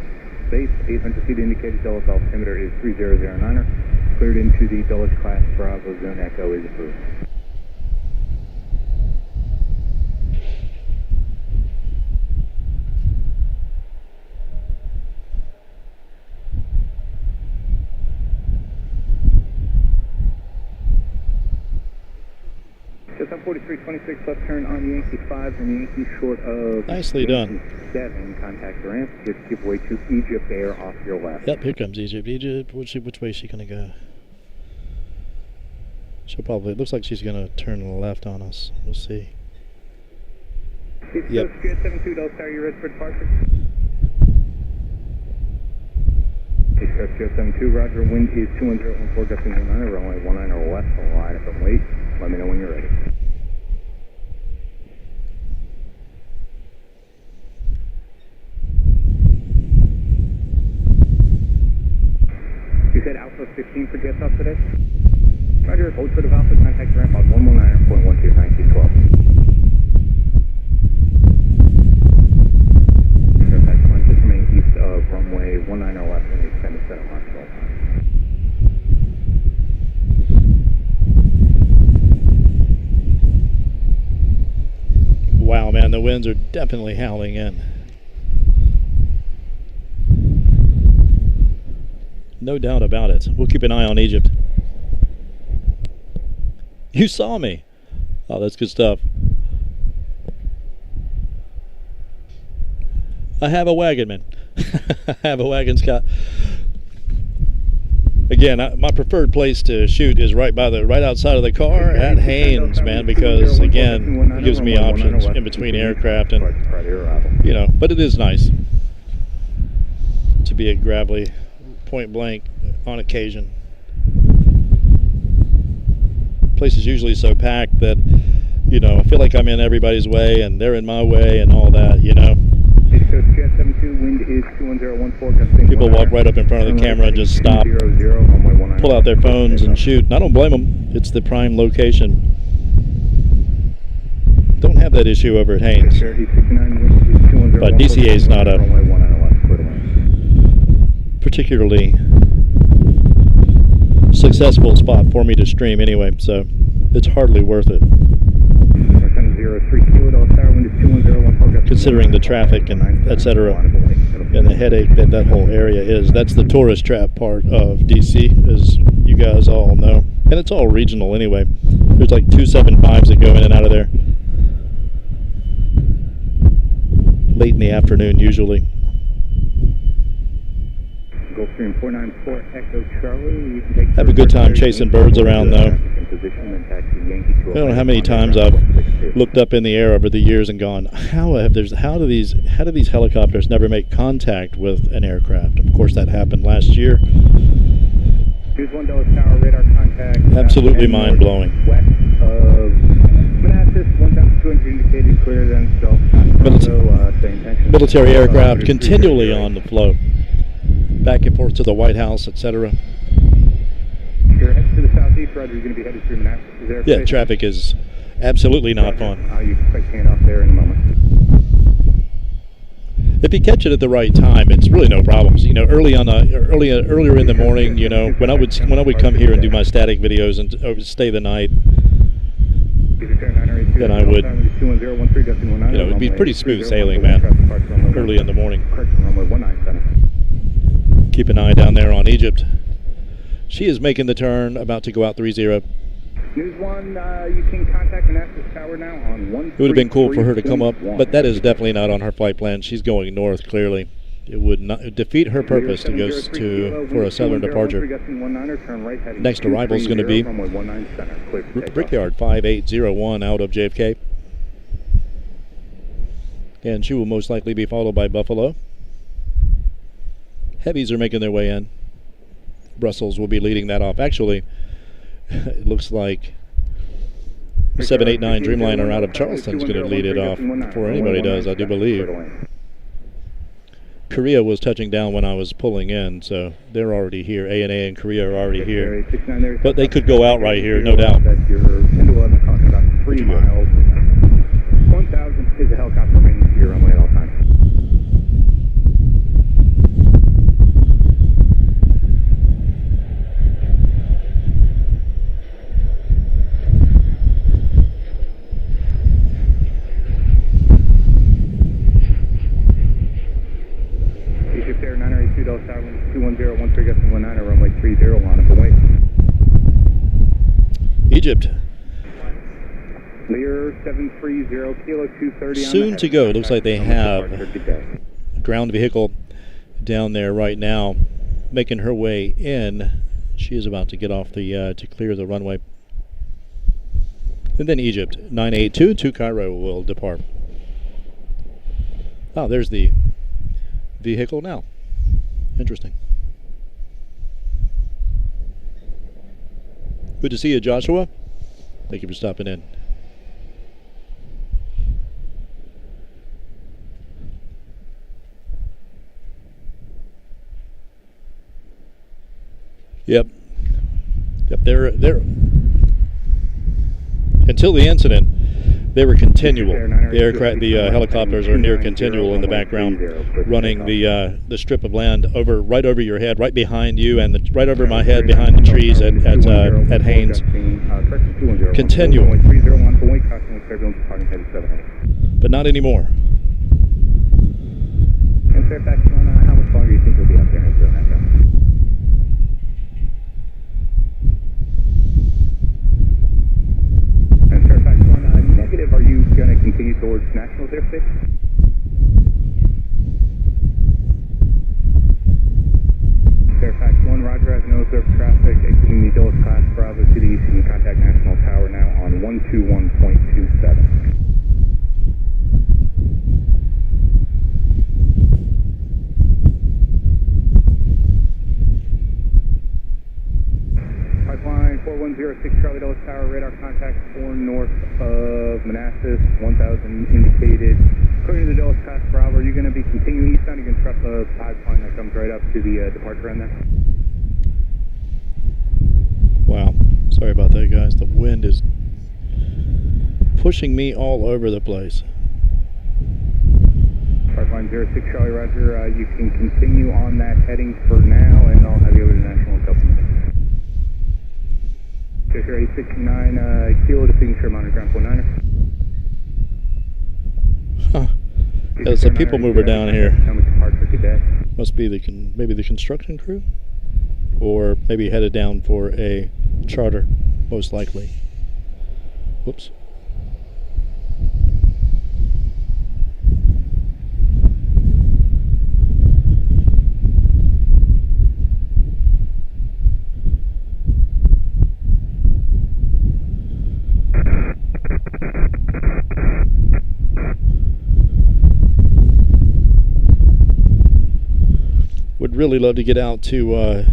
Base 800 feet indicated Dulles altimeter is 3009er. Cleared into the Dulles class Bravo zone. Echo is approved. Just on 4326, left turn on Yankee 5 and Yankee short of... Nicely done. 7, contact the ramp. Just give way to Egypt Air off your left. Yep, here comes Egypt. Egypt, which way is she going to go? She'll probably, it looks like she's going to turn left on us. We'll see. Yep. Jet 72, Dulles Tower, you ready for departure? East Coast Jet 72, roger. Wind is 21014, gusting 9, runway 19 or left. Line up and wait. Let me know when you're ready. You said Alpha 15 for jets off today? Roger, hold short of Alpha, contact ramp on 119.12, 1912. Fairfax 1, just remain east of runway 19 or left and extend the set of launch roll time. Wow, man, the winds are definitely howling in. No doubt about it. We'll keep an eye on Egypt. You saw me. Oh, that's good stuff. I have a wagon, man. I have a wagon, Scott. Again, my preferred place to shoot is right outside of the car at Haynes, man, because again, it gives me options in between aircraft and, you know, but it is nice to be at Gravely, point blank, on occasion. Place is usually so packed that, you know, I feel like I'm in everybody's way and they're in my way and all that, you know. People walk right up in front of the camera and just stop, pull out their phones and shoot. And I don't blame them. It's the prime location. Don't have that issue over at Haynes. But DCA is not a particularly successful spot for me to stream anyway, so it's hardly worth it. Considering the traffic and etc. and the headache that whole area is. That's the tourist trap part of DC, as you guys all know. And it's all regional anyway. There's like 275s that go in and out of there late in the afternoon usually. Gulfstream 494 Echo Charlie. You can take have a good time chasing birds around though. I don't know how many times I've looked up in the air over the years and gone, how do these helicopters never make contact with an aircraft? Of course, that happened last year. Here's 1 Dulles Tower, radar contact. Absolutely mind blowing. West of Manassas, 1,200 indicated clear, then Delta. Military aircraft continually on the flow, back and forth to the White House, etc. You're headed to the southeast, Roger. You're going to be headed through Manassas. Yeah, traffic is absolutely not fun. You expect handoff there in a moment. If you catch it at the right time, it's really no problems. You know, earlier in the morning, you know, when I would come here and do my static videos and stay the night, then I would, you know, it'd be pretty smooth sailing, man, early in the morning. Keep an eye down there on Egypt. She is making the turn, about to go out 3-0. News 1, you can contact Manassas Tower now on 1. It would have been cool for her to come up, but that is definitely not on her flight plan. She's going north, clearly. It would not defeat her purpose to go for a southern departure. Next arrival is going to be Brickyard 5801 out of JFK. And she will most likely be followed by Buffalo. Heavies are making their way in. Brussels will be leading that off. Actually, it looks like 789 Dreamliner out of Charleston is going to lead it off before anybody does, I do believe. Korea was touching down when I was pulling in, so they're already here. ANA and Korea are already here. But they could go out right here, no doubt. 3 miles. 1,000 is a helicopter remaining to your runway at all times. Egypt Air 982 Delta Tower 21013 Gusting 19 runway 30 line up and wait. Egypt. Lear 730 kilo 230 soon to go. It looks like they have a ground vehicle down there right now making her way in. She is about to get off the to clear the runway. And then Egypt 982 to Cairo will depart. Oh, there's the vehicle now. Interesting. Good to see you, Joshua. Thank you for stopping in. Yep. They're until the incident, they were continual. The helicopters are near continual in the background, running the strip of land right over your head, right behind you, and right over my head behind the trees at Haynes. Continual. But not anymore. And Fairfax, how much longer do you think you'll be up there until that time? And Fairfax 1, negative, are you going to continue towards Nationals airspace? Fairfax 1, roger, has no observed traffic exiting the Dulles class Bravo to the east. You can contact National Tower now on 121.27. Pipeline 4106 Charlie Dulles Tower, radar contact 4 north of Manassas, 1000 indicated. According to the Dulles class Bravo, are you going to be continuing eastbound? You're going to trust the pipeline that comes right up to the departure end there? Wow. Sorry about that, guys. The wind is pushing me all over the place. Pipeline 06 Charlie, roger. You can continue on that heading for now, and I'll have you over to National in a couple minutes. Fisher 869 kilo to signature mounted ground 49er. Huh. There's a people mover down here. Today. Must be maybe the construction crew, or maybe headed down for a charter, most likely. Whoops. Would really love to get out to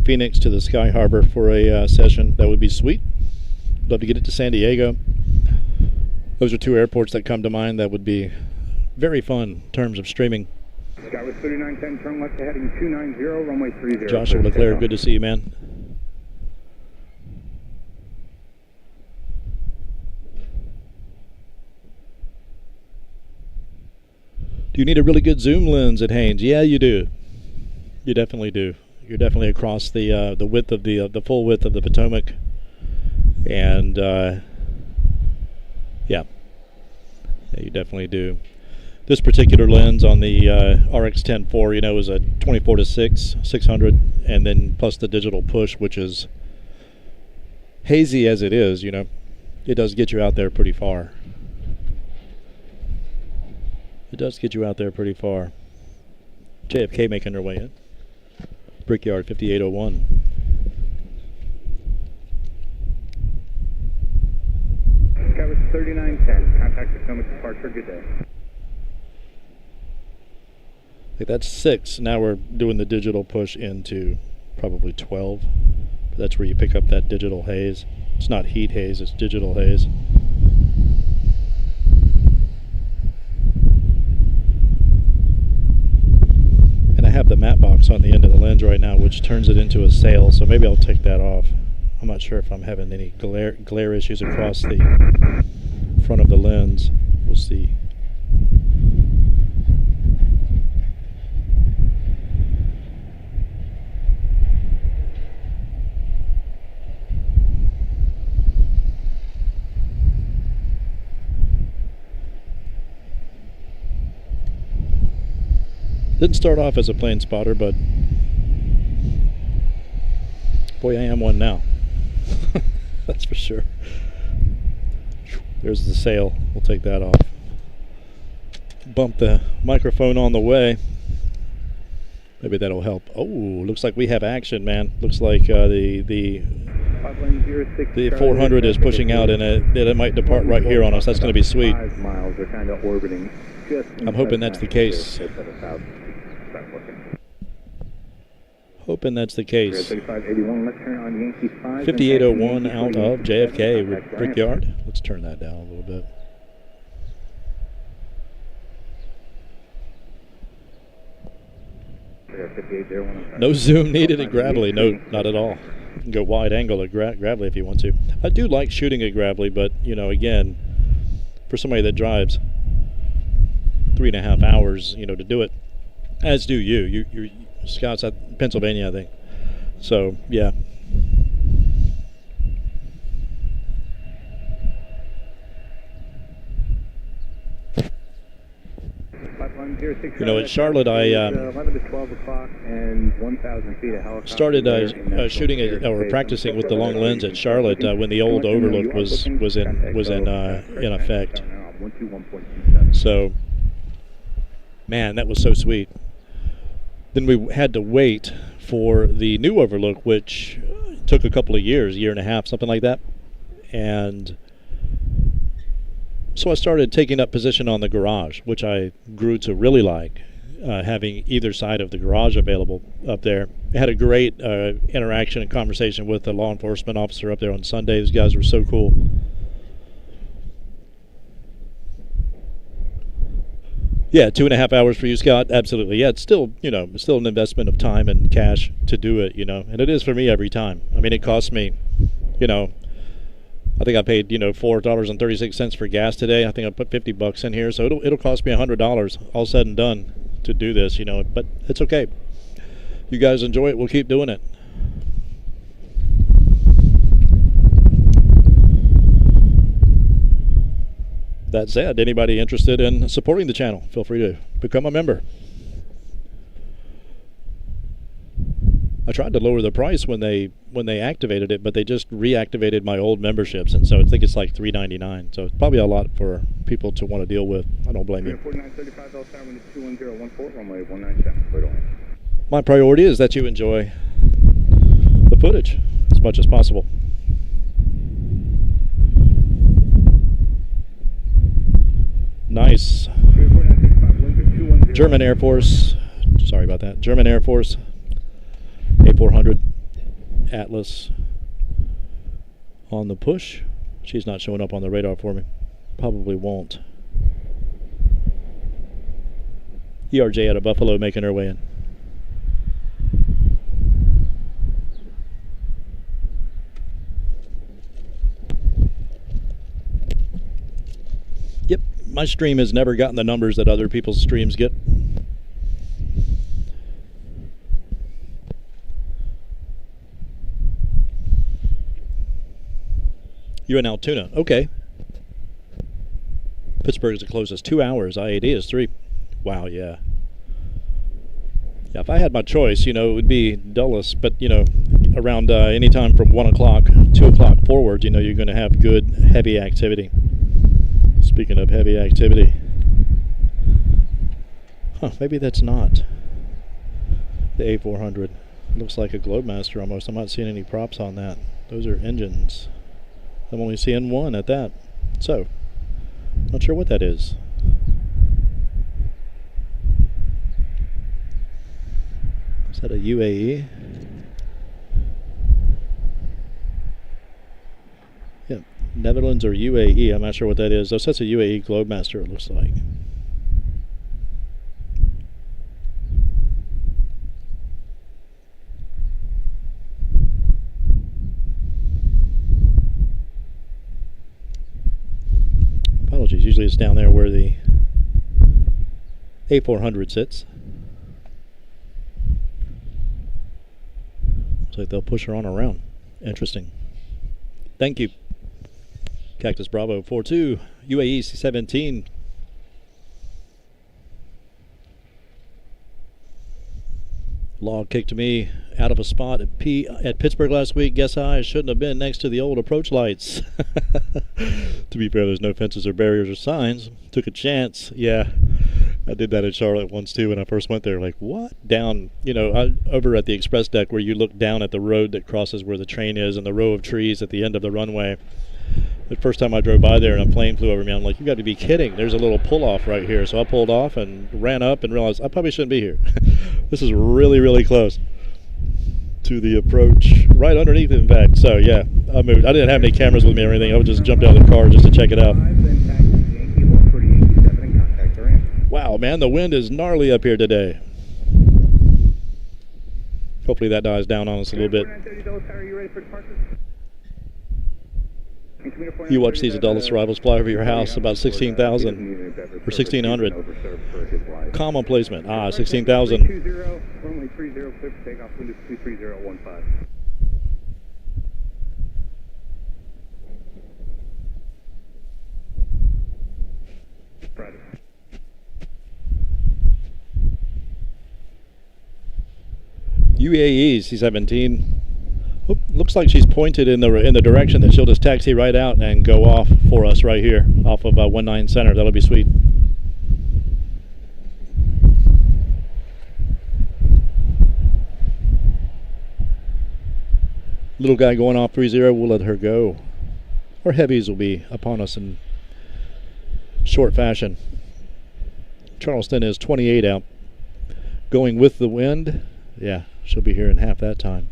Phoenix, to the Sky Harbor for a session. That would be sweet. Love to get it to San Diego. Those are two airports that come to mind that would be very fun in terms of streaming. Skyward 3910, turn left to heading 290, runway 30. Joshua Leclerc, good to see you, man. You need a really good zoom lens at Haynes. Yeah, you do. You definitely do. You're definitely across the width of the full width of the Potomac, and yeah, you definitely do. This particular lens on the RX-10-4, you know, is a 24-6 600, and then plus the digital push, which is hazy as it is. You know, it does get you out there pretty far. It does get you out there pretty far. JFK making their way in. Brickyard 5801. Coverage 3910. Contact Potomac departure. Good day. I think that's 6. Now we're doing the digital push into probably 12. That's where you pick up that digital haze. It's not heat haze, it's digital haze. And I have the matte box on the end of the lens right now, which turns it into a sail, so maybe I'll take that off. I'm not sure if I'm having any glare issues across the front of the lens. We'll see. Didn't start off as a plane spotter, but boy, I am one now. That's for sure. There's the sail. We'll take that off. Bump the microphone on the way. Maybe that'll help. Oh, looks like we have action, man. Looks like the 400 is pushing out, and it might depart right here on us. That's going to be sweet. 5 miles. They're kind of orbiting just. I'm hoping that's the case. Hoping that's the case. 5801 out of JFK with Brickyard. Let's turn that down a little bit. No zoom needed at Gravely. No, not at all. You can go wide angle at Gravely if you want to. I do like shooting at Gravely, but, you know, again, for somebody that drives 3.5 hours, you know, to do it, as do you. You're Scouts at Pennsylvania, I think. So, yeah. You know, at Charlotte, I 11 to 12 o'clock and 1,000 feet of helicopter started shooting or practicing with the long lens at Charlotte when the old Overlook was in effect. So, man, that was so sweet. Then we had to wait for the new Overlook, which took a couple of years, 1.5 years, something like that. And so I started taking up position on the garage, which I grew to really like, having either side of the garage available up there. I had a great interaction and conversation with the law enforcement officer up there on Sunday. Those guys were so cool. Yeah, 2.5 hours for you, Scott. Absolutely. Yeah, it's still, you know, still an investment of time and cash to do it, you know, and it is for me every time. I mean, it costs me, you know, I think I paid, you know, $4.36 for gas today. I think I put $50 in here, so it'll cost me $100 all said and done to do this, you know, but it's okay. You guys enjoy it. We'll keep doing it. That said, anybody interested in supporting the channel, feel free to become a member. I tried to lower the price when they activated it, but they just reactivated my old memberships, and so I think it's like $3.99. So it's probably a lot for people to want to deal with. I don't blame you. My priority is that you enjoy the footage as much as possible. Nice. German Air Force, sorry about that. German Air Force, A400 Atlas on the push. She's not showing up on the radar for me. Probably won't. ERJ out of Buffalo making her way in. My stream has never gotten the numbers that other people's streams get. You're in Altoona. Okay. Pittsburgh is the closest. 2 hours. IAD is 3. Wow, yeah. Yeah, if I had my choice, it would be Dulles, but, around any time from 1 o'clock, 2 o'clock forward, you're going to have good, heavy activity. Speaking of heavy activity. Maybe that's not the A400. Looks like a Globemaster almost. I'm not seeing any props on that. Those are engines. I'm only seeing one at that. So, not sure what that is. Is that a UAE? Yeah, Netherlands or UAE. I'm not sure what that is. That's a UAE Globemaster, it looks like. Apologies. Usually it's down there where the A400 sits. Looks like they'll push her on around. Interesting. Thank you. Cactus Bravo 42, UAE C-17. Log kicked me out of a spot at Pittsburgh last week. Guess I shouldn't have been next to the old approach lights. To be fair, there's no fences or barriers or signs. Took a chance. Yeah, I did that in Charlotte once too when I first went there. Like, what? Down, over at the express deck where you look down at the road that crosses where the train is and the row of trees at the end of the runway. The first time I drove by there and a plane flew over me, I'm like, you got to be kidding. There's a little pull-off right here. So I pulled off and ran up and realized I probably shouldn't be here. This is really, really close to the approach. Right underneath it, in fact. So, yeah, I moved. I didn't have any cameras with me or anything. I just jumped out of the car just to check it out. Wow, man, the wind is gnarly up here today. Hopefully that dies down on us a little bit. You watch these Dulles arrivals fly over your house, about 16,000 or 1,600. Common placement, 16,000. Runway 30, clear for takeoff, windows 23015. Friday. UAE C-17. Oh, looks like she's pointed in the direction that she'll just taxi right out and go off for us right here off of 19 Center. That'll be sweet. Little guy going off 3-0, we'll let her go. Our heavies will be upon us in short fashion. Charleston is 28 out. Going with the wind, yeah, she'll be here in half that time.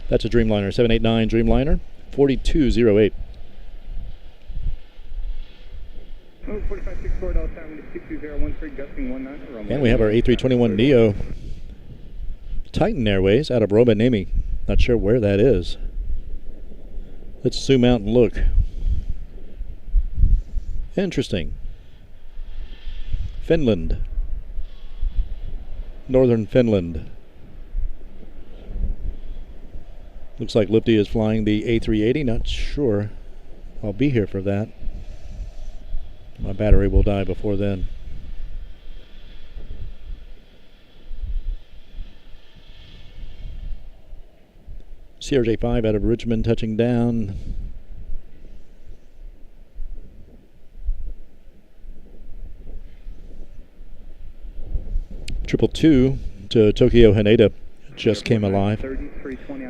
That's a Dreamliner, 789 Dreamliner, 4208. 4564 time, 62013, gusting 19. And we have our A321neo Titan Airways out of Rovaniemi. Not sure where that is. Let's zoom out and look. Interesting. Finland. Northern Finland. Looks like Lifty is flying the A380. Not sure I'll be here for that. My battery will die before then. CRJ5 out of Richmond touching down. Triple two to Tokyo Haneda just came alive.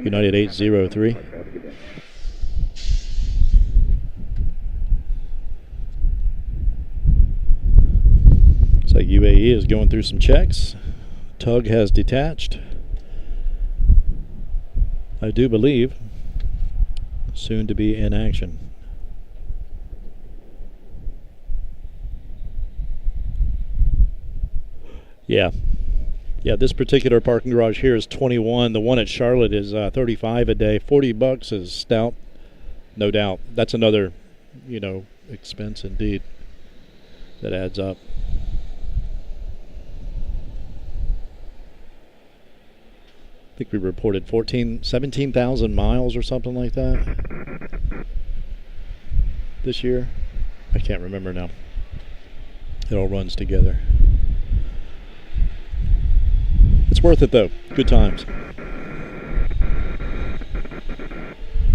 United 803. Looks like UAE is going through some checks. Tug has detached. I do believe soon to be in action. Yeah, this particular parking garage here is 21. The one at Charlotte is 35 a day. $40 is stout. no doubt. That's another, expense indeed that adds up. I think we reported 17,000 miles or something like that this year. I can't remember now. It all runs together. It's worth it though. Good times.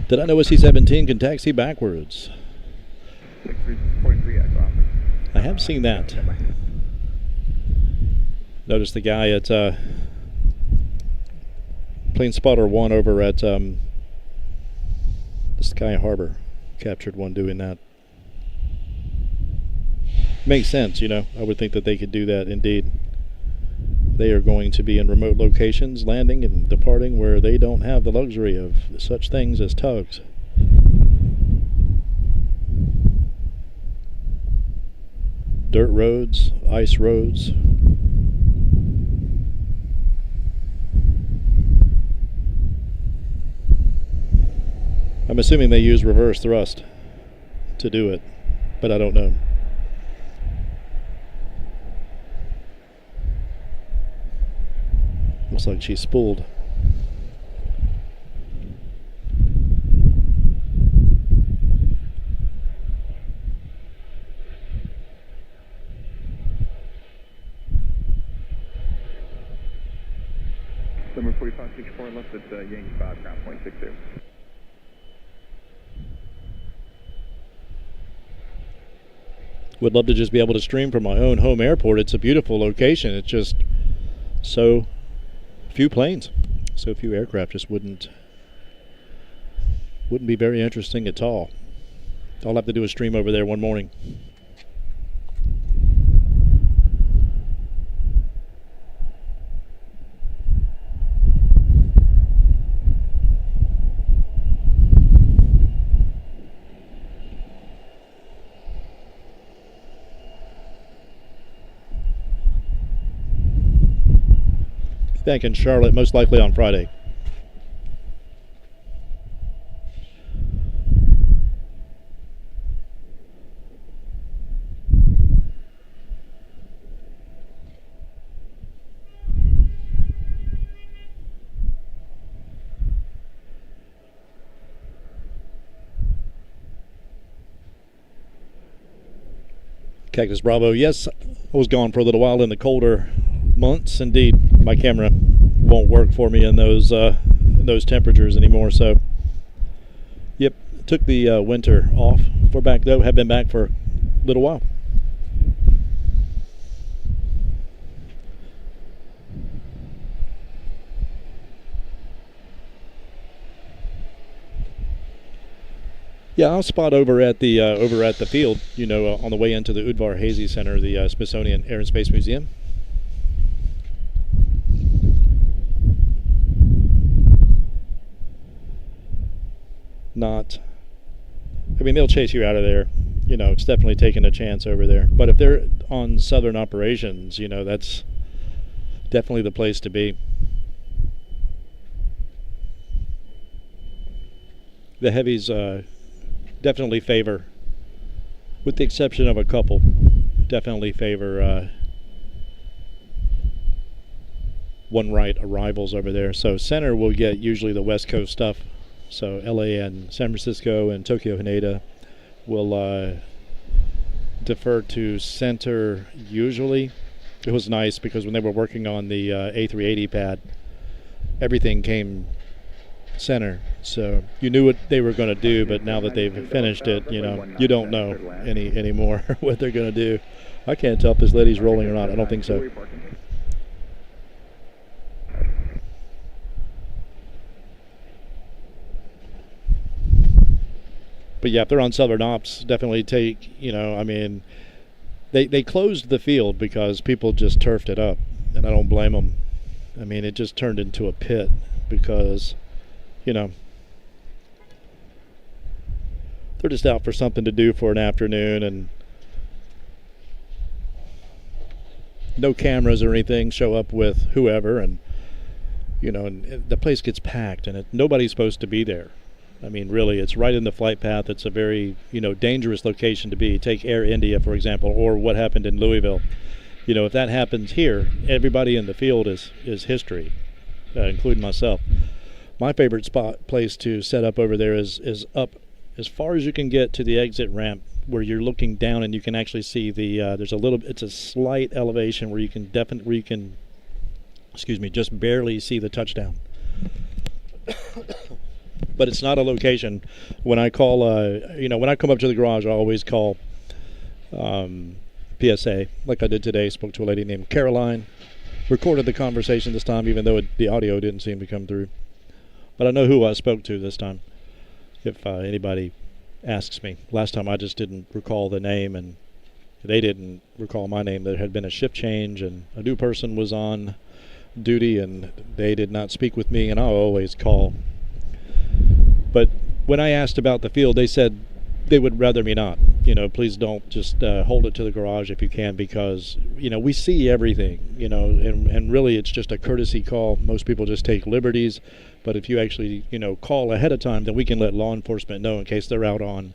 Did I know a C-17 can taxi backwards? 6.3 aircraft. I have seen that. Noticed the guy at Plane Spotter 1 over at the Sky Harbor captured one doing that. Makes sense, I would think that they could do that indeed. They are going to be in remote locations, landing and departing where they don't have the luxury of such things as tugs. Dirt roads, ice roads. I'm assuming they use reverse thrust to do it, but I don't know. Looks like she's spooled. Number 4564 left at Yankee 5, ground point 60. Would love to just be able to stream from my own home airport. It's a beautiful location. It's just so few planes, so few aircraft. Just wouldn't be very interesting at all. I'll have to do a stream over there one morning. Back in Charlotte, most likely on Friday. Cactus Bravo, yes, I was gone for a little while in the colder months. Indeed, my camera won't work for me in those temperatures anymore. So, yep, took the winter off. We're back though. Have been back for a little while. Yeah, I'll spot over at the field. On the way into the Udvar Hazy Center, the Smithsonian Air and Space Museum. They'll chase you out of there. It's definitely taking a chance over there. But if they're on southern operations, that's definitely the place to be. The heavies definitely favor, with the exception of a couple, definitely favor one right arrivals over there. So center will get usually the West Coast stuff. So LA and San Francisco and Tokyo Haneda will defer to center usually. It was nice because when they were working on the A380 pad, everything came center. So you knew what they were going to do, but now that they've finished it, you don't know anymore what they're going to do. I can't tell if this lady's rolling or not. I don't think so. But yeah, if they're on southern ops, definitely take, they closed the field because people just turfed it up, and I don't blame them. It just turned into a pit because, they're just out for something to do for an afternoon, and no cameras or anything, show up with whoever, and, and the place gets packed, and nobody's supposed to be there. I mean, really, it's right in the flight path. It's a very, dangerous location to be. Take Air India, for example, or what happened in Louisville. If that happens here, everybody in the field is history, including myself. My favorite place to set up over there is up as far as you can get to the exit ramp, where you're looking down and you can actually see the it's a slight elevation where you can just barely see the touchdown. But it's not a location. When I call, when I come up to the garage, I always call PSA, like I did today. Spoke to a lady named Caroline, recorded the conversation this time, even though the audio didn't seem to come through. But I know who I spoke to this time, if anybody asks me. Last time I just didn't recall the name, and they didn't recall my name. There had been a shift change, and a new person was on duty, and they did not speak with me, and I'll always call. But when I asked about the field, they said they would rather me not. Please don't, just hold it to the garage if you can, because we see everything, and really it's just a courtesy call. Most people just take liberties, but if you actually call ahead of time, then we can let law enforcement know in case they're out on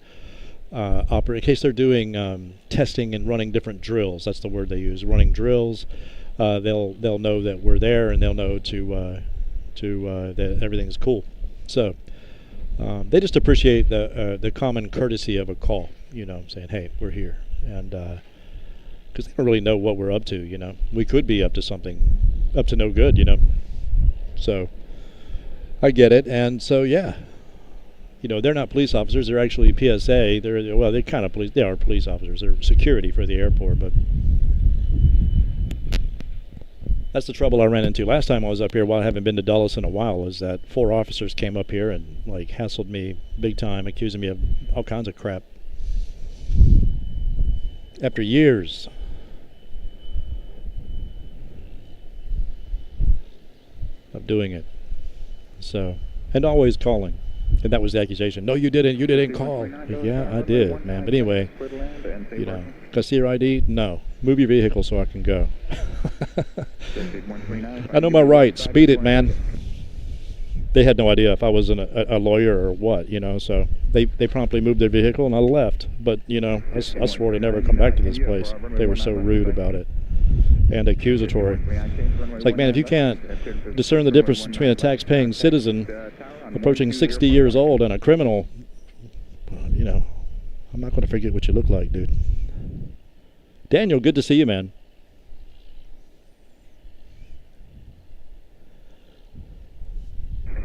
in case they're doing testing and running different drills. That's the word they use, running drills. They'll know that we're there, and they'll know that everything's cool. So they just appreciate the common courtesy of a call, saying, hey, we're here. And because they don't really know what we're up to, we could be up to something, up to no good, So I get it. And so, yeah, they're not police officers. They're actually PSA. They're kind of police. They are police officers. They're security for the airport, but that's the trouble I ran into last time I was up here. While I haven't been to Dulles in a while, is that 4 officers came up here and hassled me big time, accusing me of all kinds of crap. After years. Of doing it. So, and always calling. And that was the accusation. No, you didn't call. Yeah, I did, man. But anyway, can I see your ID? No. Move your vehicle so I can go. I know my rights. Speed it, man. They had no idea if I was a lawyer or what, so they promptly moved their vehicle and I left. But, I swore to never come back to this place. They were so rude about it and accusatory. It's like, man, if you can't discern the difference between a tax-paying citizen approaching 60 years old and a criminal, I'm not going to forget what you look like, dude. Daniel, good to see you, man.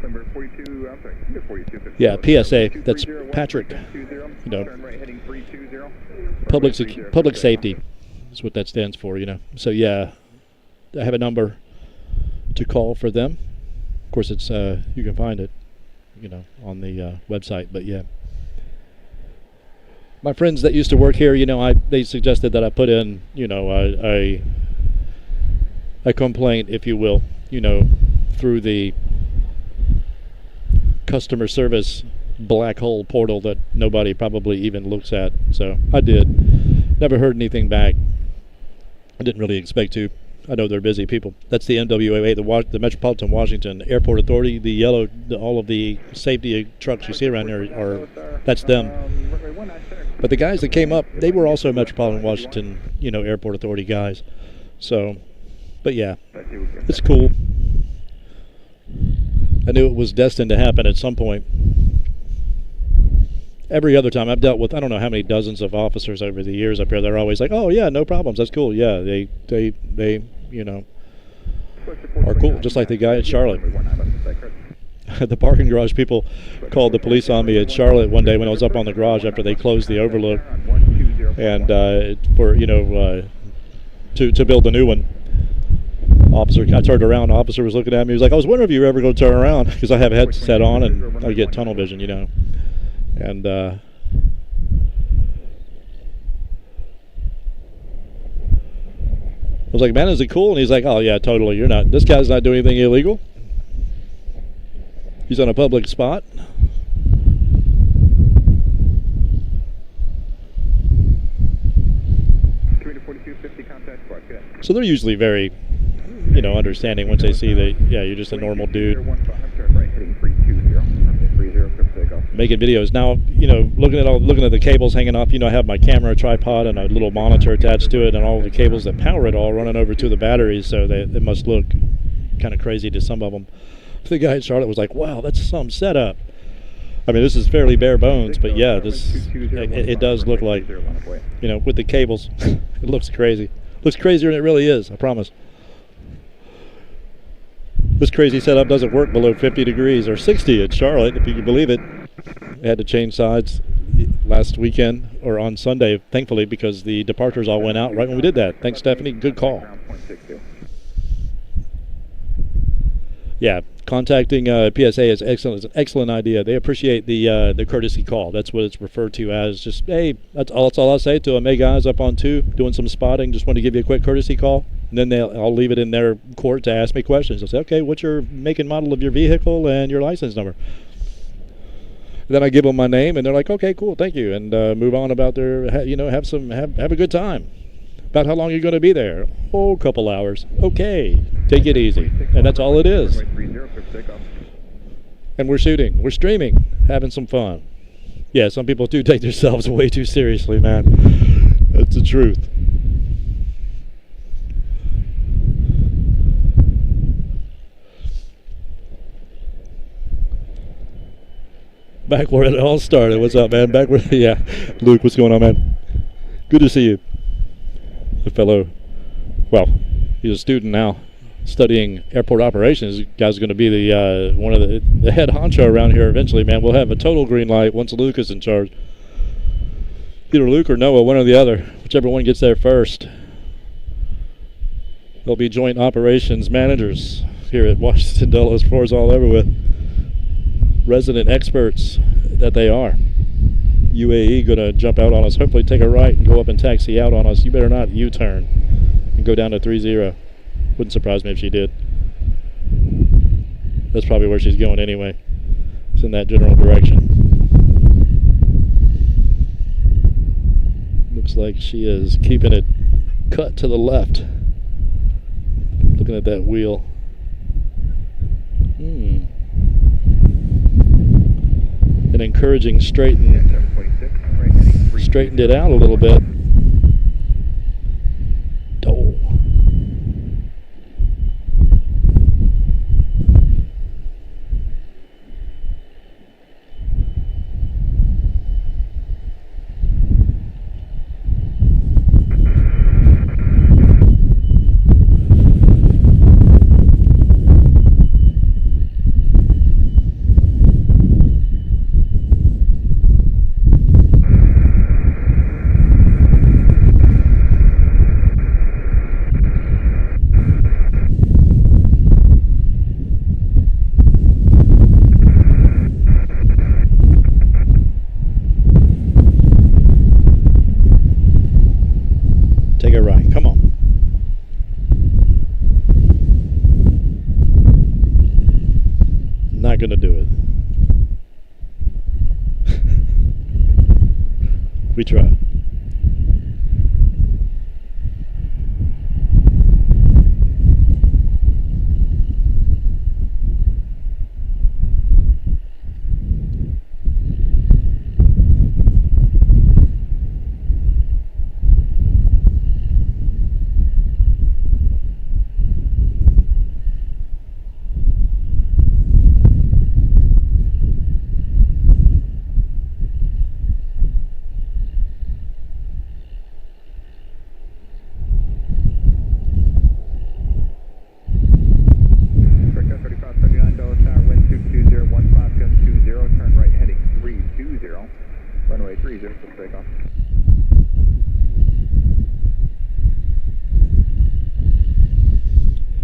Number 42, I'm sorry, number 42. Yeah, PSA. That's Patrick. Public safety is what that stands for, So, yeah, I have a number to call for them. Of course, it's you can find it, on the website. But, yeah. My friends that used to work here, they suggested that I put in, a complaint, if you will, through the customer service black hole portal that nobody probably even looks at. So I did. Never heard anything back. I didn't really expect to. I know they're busy people. That's the MWA, the Metropolitan Washington Airport Authority. The yellow, all of the safety trucks you see around there that's them. But the guys that came up, they were also Metropolitan Washington, Airport Authority guys. So, but yeah, it's cool. I knew it was destined to happen at some point. Every other time I've dealt with, I don't know how many dozens of officers over the years up here, they're always like, oh yeah, no problems, that's cool. Yeah, they are cool, just like the guy at Charlotte. The parking garage people called the police on me at Charlotte one day when I was up on the garage after they closed the overlook, and to build the new one. I turned around, the officer was looking at me, he was like, I was wondering if you were ever going to turn around, because I have a headset on and I get tunnel vision, and I was like, man, is it cool? And he's like, oh yeah, totally, this guy's not doing anything illegal. He's on a public spot. So they're usually very, understanding once they see that, yeah, you're just a normal dude. making videos. Now, you know, looking at the cables hanging off, you know, I have my camera tripod and a little monitor attached to it, and all the cables that power it all running over to the batteries, so they must look kind of crazy to some of them. The guy at Charlotte was like, wow, that's some setup. I mean, this is fairly bare bones, but yeah, it does look like, you know, with the cables, it looks crazy. Looks crazier than it really is, I promise. This crazy setup doesn't work below 50 degrees or 60 at Charlotte, if you can believe it. I had to change sides last weekend, or on Sunday, thankfully, because the departures all went out right when we did that. Thanks, Stephanie. Good call. Yeah, contacting PSA is excellent. It's an excellent idea. They appreciate the courtesy call. That's what it's referred to as. Just, hey, that's all I'll say to them. Hey, guys, up on 2, doing some spotting. Just want to give you a quick courtesy call. And then I'll leave it in their court to ask me questions. They'll say, okay, what's your make and model of your vehicle and your license number? And then I give them my name, and they're like, okay, cool, thank you, and move on about their, you know, have a good time. About how long are you going to be there? Oh, a couple hours. Okay, take it easy. And that's all it is. And we're shooting. We're streaming. Having some fun. Yeah, some people do take themselves way too seriously, man. That's the truth. Back where it all started. What's up, man? Back where, yeah. Luke, what's going on, man? Good to see you. A fellow, well, he's a student now, studying airport operations. This guy's going to be the one of the head honcho around here eventually, man. We'll have a total green light once Luke is in charge. Either Luke or Noah, one or the other, whichever one gets there first. They'll be joint operations managers here at Washington Dulles before it's all over with. Resident experts that they are. UAE going to jump out on us, hopefully take a right and go up and taxi out on us. You better not U-turn and go down to 30. Wouldn't surprise me if she did. That's probably where she's going anyway. It's in that general direction. Looks like she is keeping it cut to the left. Looking at that wheel. And encouraging straightened it out a little bit. Oh. Gonna do it. We tried.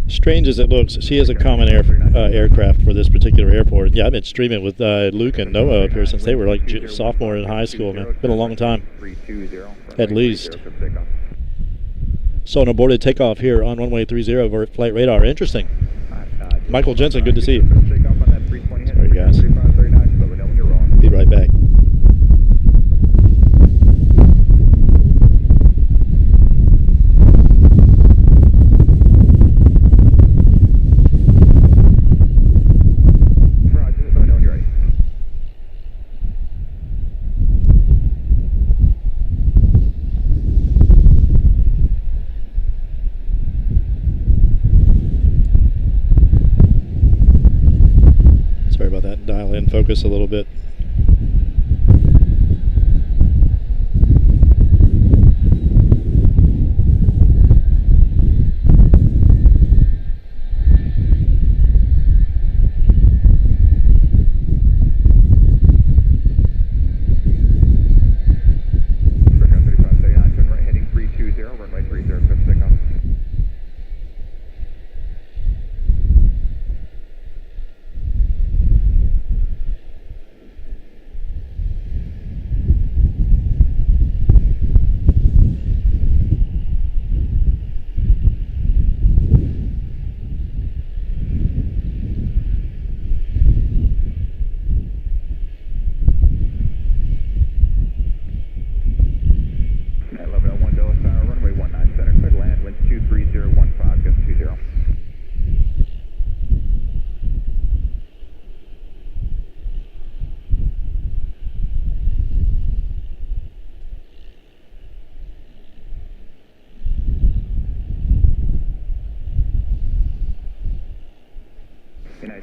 Strange as it looks, she is a common aircraft for this particular airport. Yeah, I've been streaming with Luke and Noah up here since they were like sophomore in high school, man. Been a long time, at least. So an aborted takeoff here on runway 30 over flight radar. Interesting. Michael Jensen, good to see you. Sorry, guys. Be right back. focus a little bit.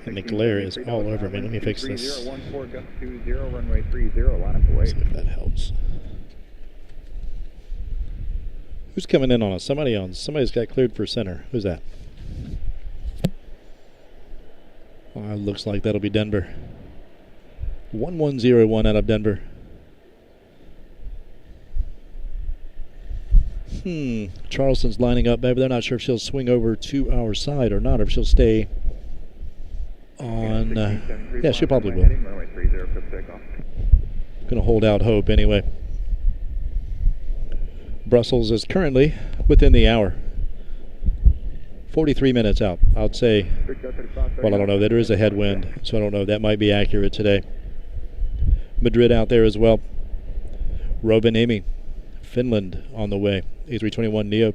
The glare is all over me. Let me fix this. See if that helps. Who's coming in on us? Somebody's got cleared for center. Who's that? Looks like that'll be Denver. 1101 out of Denver. Charleston's lining up. Maybe they're not sure if she'll swing over to our side or not, or if she'll stay on. Yeah, she probably will. Gonna hold out hope anyway. Brussels is currently within the hour. 43 minutes out. I would say, well, I don't know. There is a headwind, so I don't know. That might be accurate today. Madrid out there as well. Rovaniemi, Finland on the way. A321 Neo.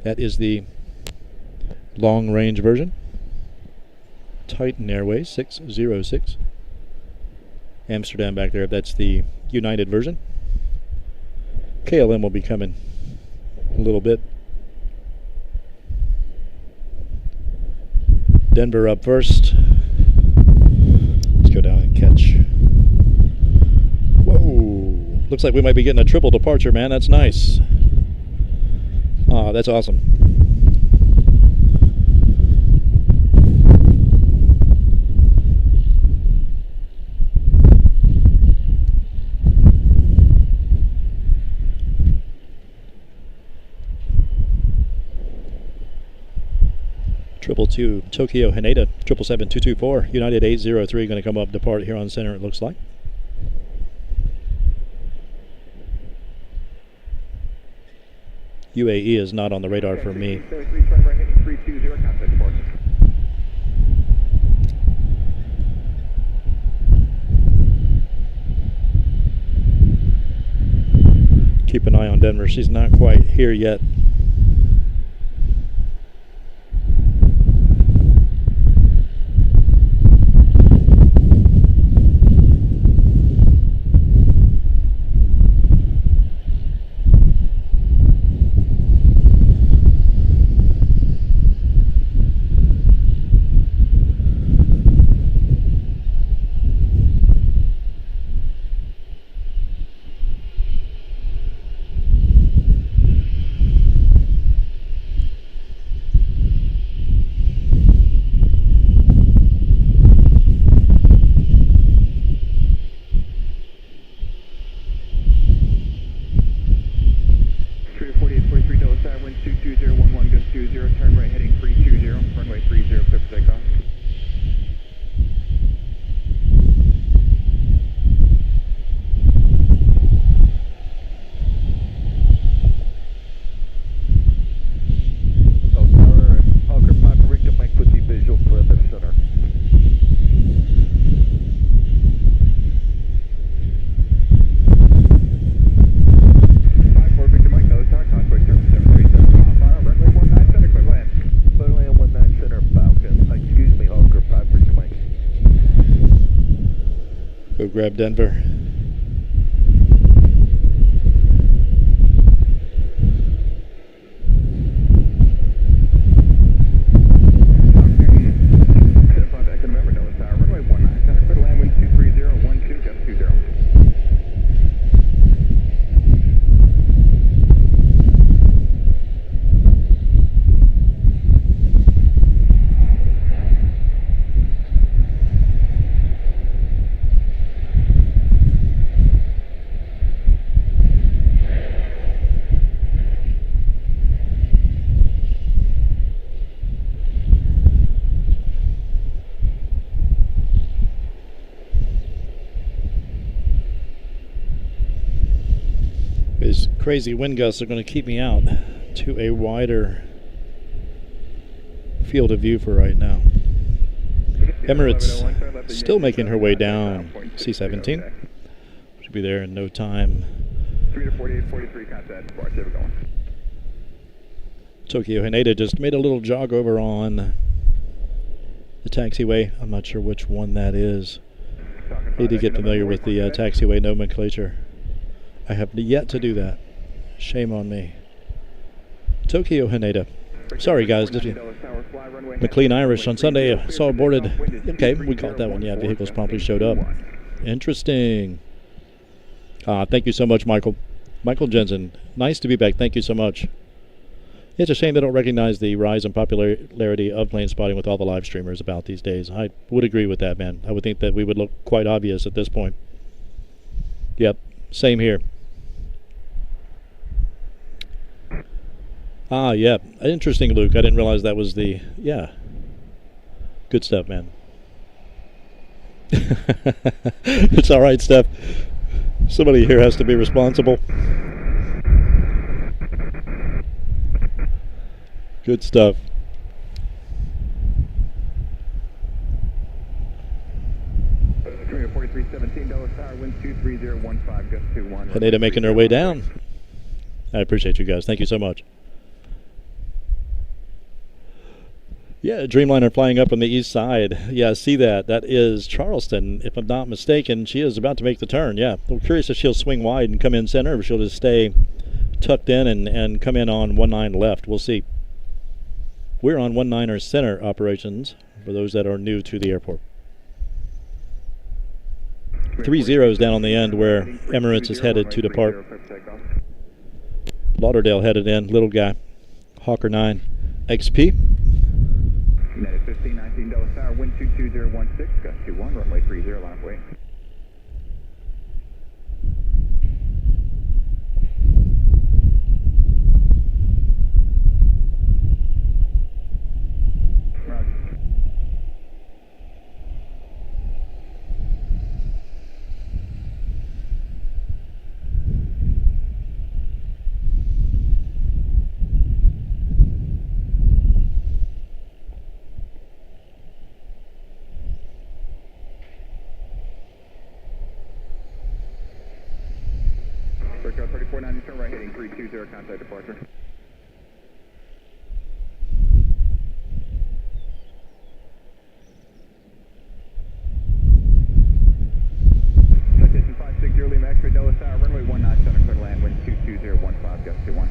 That is the long-range version. Titan Airways 606. Amsterdam back there. That's the United version. KLM will be coming a little bit. Denver up first. Let's go down and catch. Whoa! Looks like we might be getting a triple departure, man. That's nice. That's awesome. Triple two Tokyo Haneda 777-224 United 803 going to come up depart here on center. It looks like. UAE is not on the radar for me. Keep an eye on Denver. She's not quite here yet. Grab Denver. crazy wind gusts are going to keep me out to a wider field of view for right now. Emirates still making her way down C-17. Should be there in no time. 3 to 48, 43, contact, departure, we're going. Tokyo Haneda just made a little jog over on the taxiway. I'm not sure which one that is. Need to get familiar with the taxiway nomenclature. I have yet to do that. Shame on me. Tokyo Haneda. Sorry guys, McLean Irish on Sunday saw boarded. Okay, we caught that one. Yeah, vehicles promptly showed up. Interesting. Thank you so much, Michael. Michael Jensen. Nice to be back. Thank you so much. It's a shame they don't recognize the rise in popularity of plane spotting with all the live streamers about these days. I would agree with that, man. I would think that we would look quite obvious at this point. Yep, same here. Yeah. Interesting, Luke. I didn't realize that was the... Yeah. Good stuff, man. It's all right, Steph. Somebody here has to be responsible. Good stuff. Haneda making their way down. I appreciate you guys. Thank you so much. Yeah, Dreamliner flying up on the east side. Yeah, I see that. That is Charleston, if I'm not mistaken. She is about to make the turn. Yeah, I'm curious if she'll swing wide and come in center, or if she'll just stay tucked in and come in on 19 left. We'll see. We're on 19er center operations for those that are new to the airport. 3 zeros down on the end where Emirates is headed to depart. Lauderdale headed in, little guy. Hawker 9 XP. United 15, 19 Dallas Tower, wind 22016, gust 21, runway 30, line of way. Breakout 3490, turn right heading 320, contact departure. Citation 560 Lima X-ray Dallas Tower, runway 19 center, clear land, wind 22015, gust 21.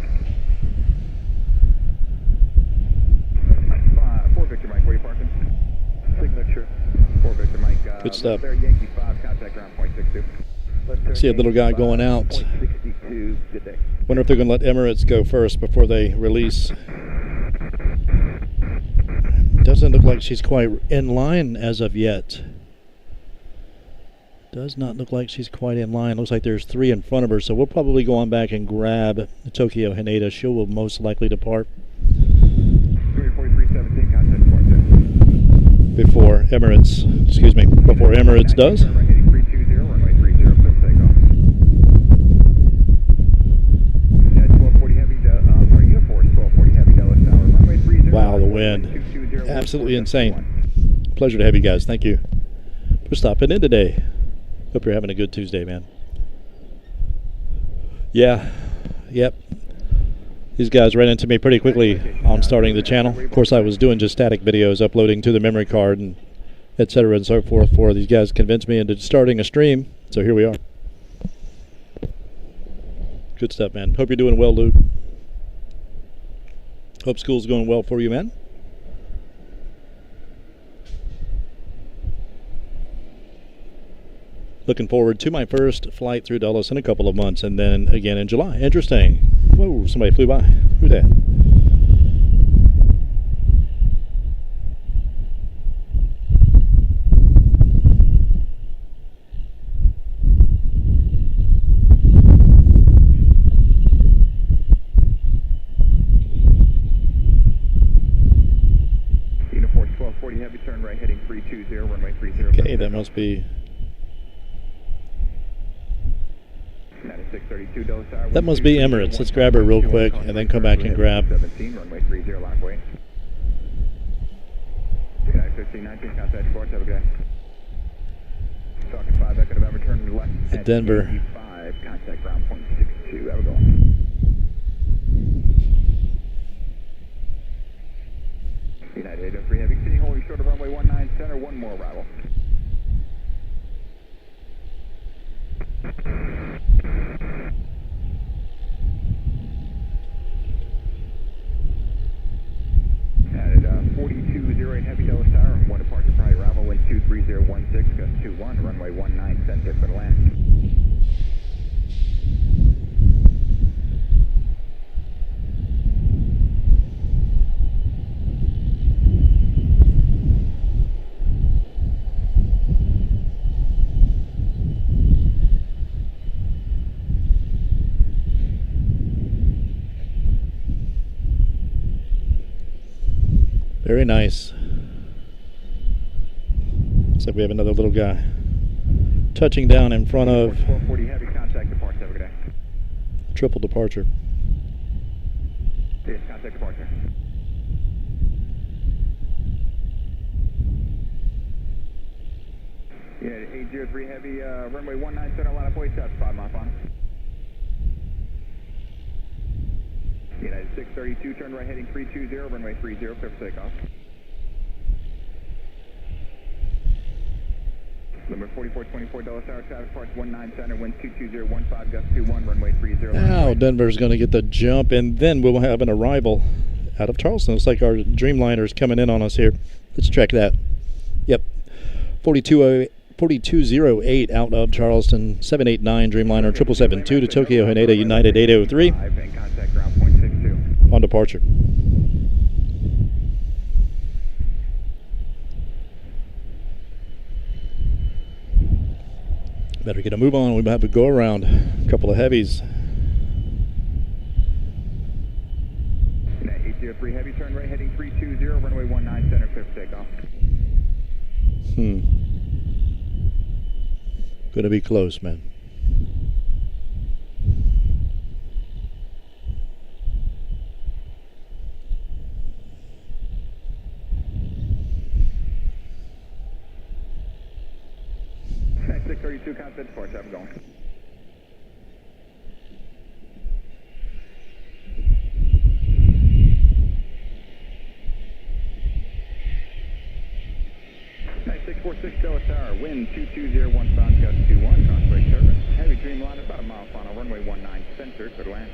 4 Victor Mike, where are you parking? Signature. 4 Victor Mike. Good stuff. There, Yankee 5, contact ground point 62. See a little guy going out. Wonder if they're going to let Emirates go first before they release. Doesn't look like she's quite in line as of yet. Does not look like she's quite in line. Looks like there's 3 in front of her, so we'll probably go on back and grab Tokyo Haneda. She will most likely depart before Emirates, before Emirates does. Wow, the wind. Absolutely insane. Pleasure to have you guys. Thank you for stopping in today. Hope you're having a good Tuesday, man. Yeah. Yep. These guys ran into me pretty quickly on starting the channel. Of course, I was doing just static videos, uploading to the memory card, and etc. and so forth. For these guys convinced me into starting a stream. So here we are. Good stuff, man. Hope you're doing well, Luke. Hope school's going well for you, man. Looking forward to my first flight through Dulles in a couple of months, and then again in July. Interesting. Whoa, somebody flew by. Who that? Uniform 1240 heavy, turn right heading 320, runway 30. Okay, that must be... 9632 That must be Emirates. Let's grab her real quick and then come back and grab. 17, runway 30, line away. United 1519, contact departure, have a good day. Talking 5 Echo November, turn left at Denver. 85, contact ground point 62, have a good one. United 803 Heavy, continue holding short of runway 19 center, one more arrival. At 4208 Heavy Dallas Tower, one departure prior arrival, wind 23016, gust 21, runway 19 center for the land. Very nice. Looks like we have another little guy touching down in front of 440 Heavy, contact departure, have a good day. triple departure. Yes, contact departure. Yeah, 803 Heavy, runway 19 center, line up, way south, 5 miles on. United 632, turn right heading 320, runway 30, clear for takeoff. Number 4424 Dallas Tower, traffic parts 19 center, wind 22015, gust 21, runway 30. Now Denver's going to get the jump, and then we'll have an arrival out of Charleston. Looks like our Dreamliner is coming in on us here. Let's check that. Yep, 4208 out of Charleston, 789 Dreamliner, 7772 to Tokyo Haneda United 803 on departure. Better get a move on. We have a go around. A couple of heavies. 803 Heavy, turn right heading 320, runway 19 center, clear for takeoff. Gonna be close, man. Next 632, contact departure, have a going. Nice 646 Dallas Tower, wind 22015, gust 21, cross brake turbine. Heavy Dreamliner, about a mile final, runway 19 center, clear to land.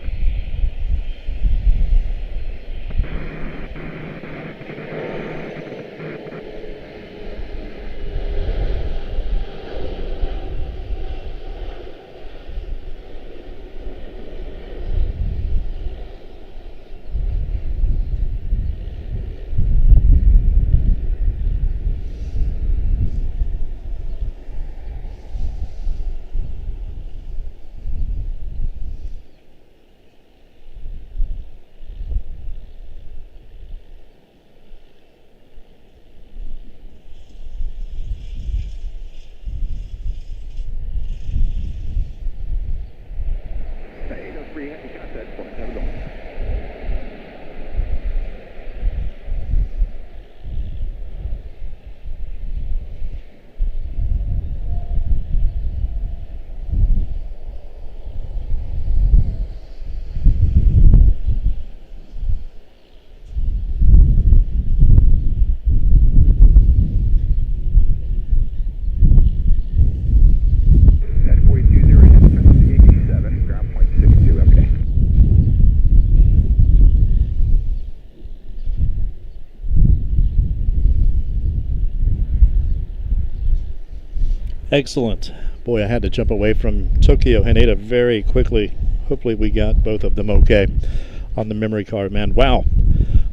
Excellent. Boy, I had to jump away from Tokyo Haneda very quickly. Hopefully we got both of them okay on the memory card, man. Wow,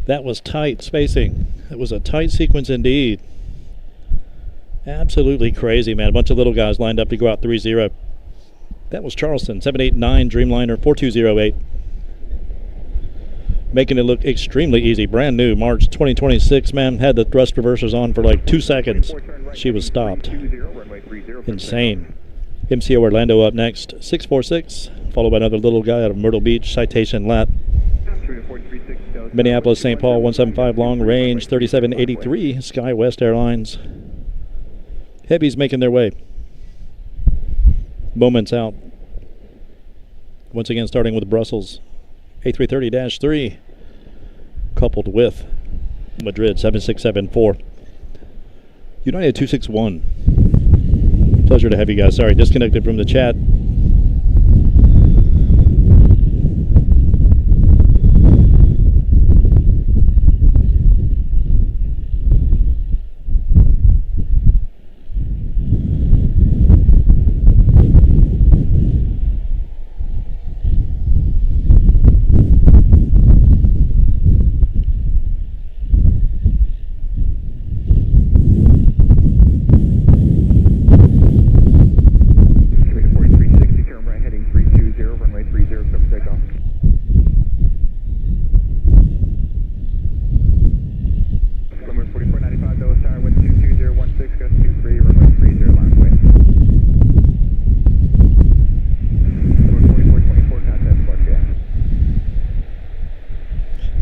that was tight spacing. It was a tight sequence indeed. Absolutely crazy, man. A bunch of little guys lined up to go out 3-0. That was Charleston, 789 Dreamliner, 4208. Making it look extremely easy. Brand new, March 2026, man. Had the thrust reversers on for like 2 seconds. She was stopped. Insane. MCO Orlando up next. 646 followed by another little guy out of Myrtle Beach, citation lat. Minneapolis, St. Paul, 175 long range, 3783, SkyWest Airlines. Heavies making their way. Moments out. Once again, starting with Brussels, A330-3, coupled with Madrid, 7674. United 261. Pleasure to have you guys. Sorry, disconnected from the chat.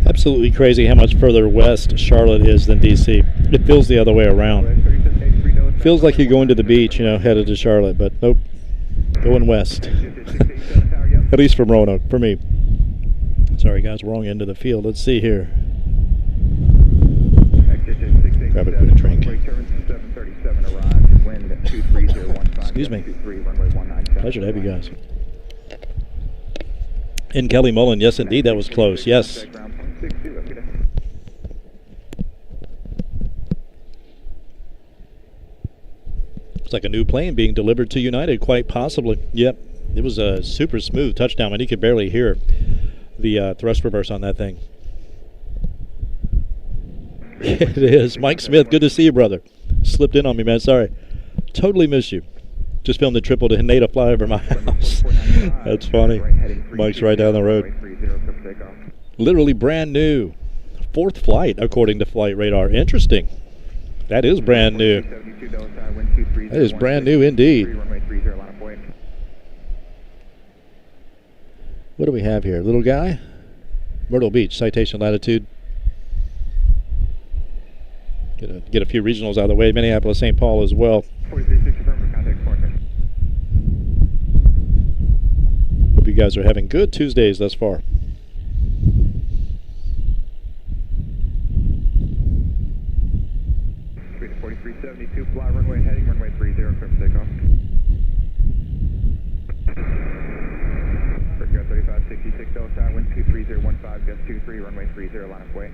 Absolutely crazy how much further west Charlotte is than DC. It feels the other way around. Feels like you're going to the beach, headed to Charlotte, but nope, going west. At least from Roanoke, for me. Sorry guys, wrong end of the field. Let's see here. Grab a quick drink. Excuse me. Pleasure to have you guys. In Kelly Mullen, yes indeed, that was close, yes. It's like a new plane being delivered to United, quite possibly. Yep, it was a super smooth touchdown, and you could barely hear the thrust reverse on that thing. It is. Mike Smith, good to see you, brother. Slipped in on me, man, sorry. Totally missed you. Just filmed the triple to Nada fly over my house. That's funny. Mike's right down the road. Literally brand new. 4th flight, according to Flight Radar. Interesting. That is brand new. That is brand new indeed. What do we have here? Little guy? Myrtle Beach, citation latitude. Get a few regionals out of the way. Minneapolis, St. Paul as well. Hope you guys are having good Tuesdays thus far. Fly runway heading, runway 30, clear takeoff. Circa 3566 Delta, wind 23015, gust 23, runway 30, line of way.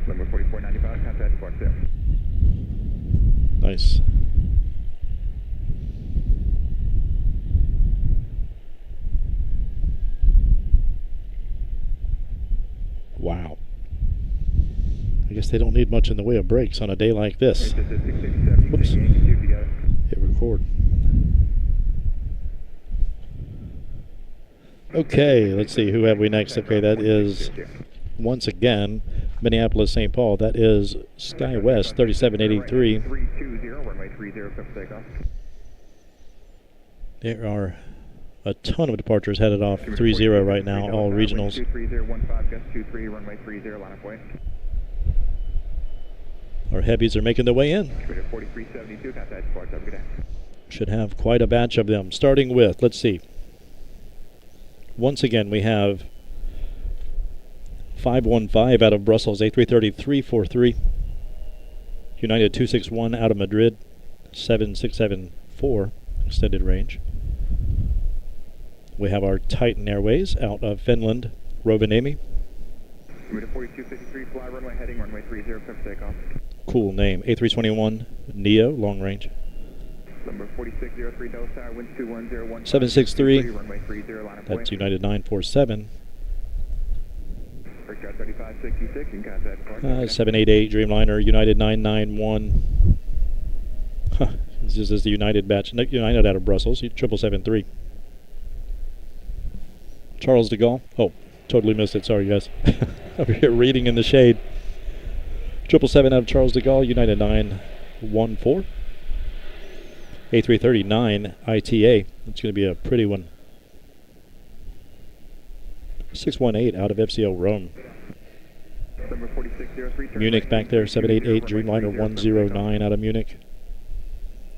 Number 4495, contact depart there. Nice. Wow. I guess they don't need much in the way of brakes on a day like this. Whoops. Hit record. Okay, let's see. Who have we next? Okay, that is, once again, Minneapolis, St. Paul. That is SkyWest 3783. There are a ton of departures headed off 30 right now, all regionals. Our heavies are making their way in. Should have quite a batch of them. Starting with, let's see. Once again, we have 515 out of Brussels, A330-343. United 261 out of Madrid, 7674, extended range. We have our Titan Airways out of Finland, Rovaniemi. 4253, fly runway heading, runway 30, clear takeoff. Cool name. A321 Neo, long range. Number 4603 Delta, wind 21015. 763. Runway 30, line of That's United 947. 3566 in contact. 788 Dreamliner, United 991. This is the United batch. United out of Brussels, 7773. Charles de Gaulle. Oh, totally missed it. Sorry, guys. Over here reading in the shade. 777 out of Charles de Gaulle, United 914. A339 ITA. It's going to be a pretty one. 618 out of FCO Rome. Munich back there, 788 Dreamliner 109 out of Munich.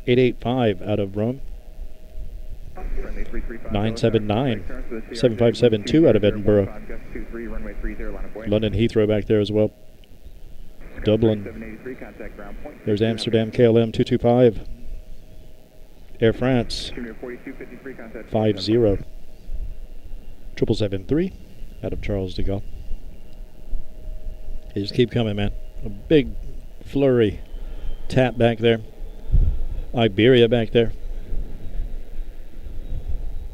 885 out of Rome. 979 7572 out of Edinburgh. London Heathrow back there as well. Dublin. There's Amsterdam KLM 225. Air France 50. 773 out of Charles de Gaulle. They just keep coming, man. A big flurry. Tap back there. Iberia back there.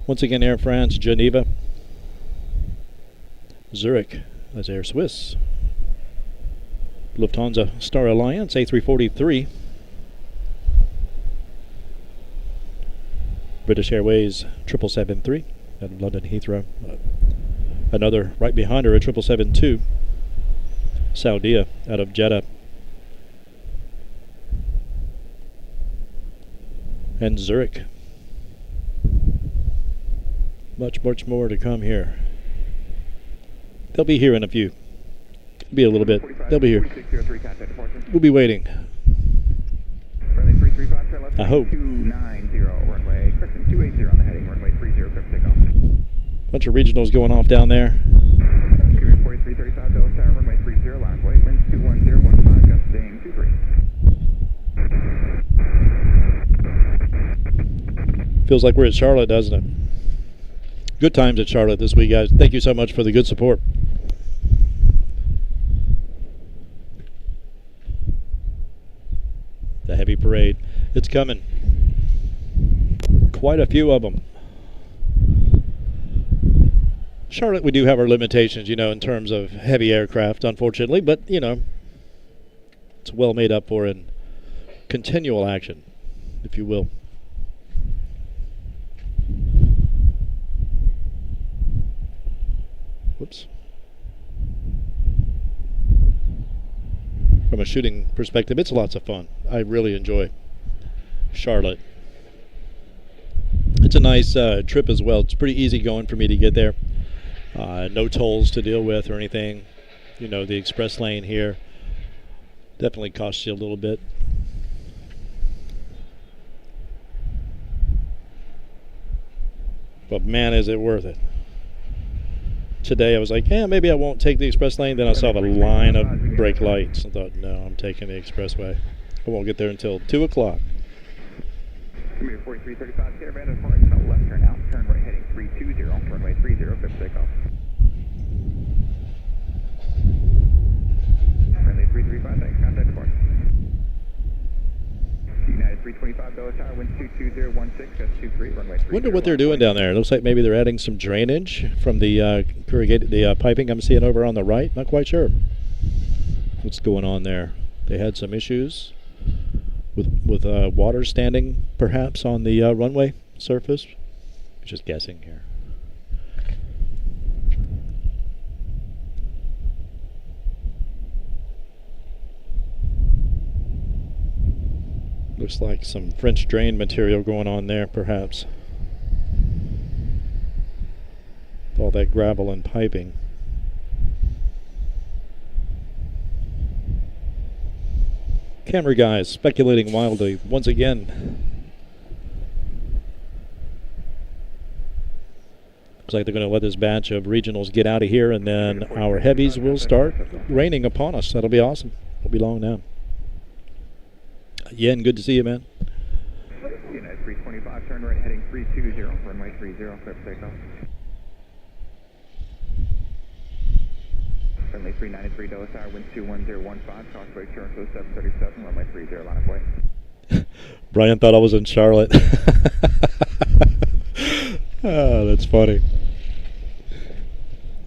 Once again, Air France, Geneva. Zurich, that's Air Swiss. Lufthansa Star Alliance, A343. British Airways, 773 out of London Heathrow. Another right behind her, a 772. Saudia out of Jeddah. And Zurich. Much more to come here. They'll be here in a few. Be a little bit. They'll be here. We'll be waiting. I hope. Bunch of regionals going off down there. Feels like we're at Charlotte, doesn't it? Good times at Charlotte this week, guys. Thank you so much for the good support. The heavy parade. It's coming. Quite a few of them. Charlotte, we do have our limitations, in terms of heavy aircraft, unfortunately, but, it's well made up for in continual action, if you will. Whoops. From a shooting perspective, it's lots of fun. I really enjoy Charlotte. It's a nice trip as well. It's pretty easy going for me to get there. No tolls to deal with or anything. The express lane here definitely costs you a little bit. But man, is it worth it. Today I was like, maybe I won't take the express lane. Then I saw the line of brake lights. I thought, no, I'm taking the expressway. I won't get there until 2 o'clock. 4335 Caravan is marked on the left turn out. Turn right heading 320, runway 30, fifth takeoff. Friendly 335, thanks, contact departure. United 325 Bella Tower, wind 22016, that's 23, runway 30. Wonder what they're doing down there. It looks like maybe they're adding some drainage from the corrugated, piping I'm seeing over on the right. Not quite sure what's going on there. They had some issues with water standing perhaps on the runway surface. Just guessing here. Looks like some French drain material going on there, perhaps. All that gravel and piping. Camera guys speculating wildly once again. Looks like they're going to let this batch of regionals get out of here, and then our heavies will start raining upon us. That'll be awesome. Won't be long now. Yen, good to see you, man. United 325, turn right heading 320, runway 30, clear for takeoff. Friendly 393 Dallas Tower, wind 21015, crossway turn so 737, runway 30, line of way. Brian thought I was in Charlotte. Oh, that's funny.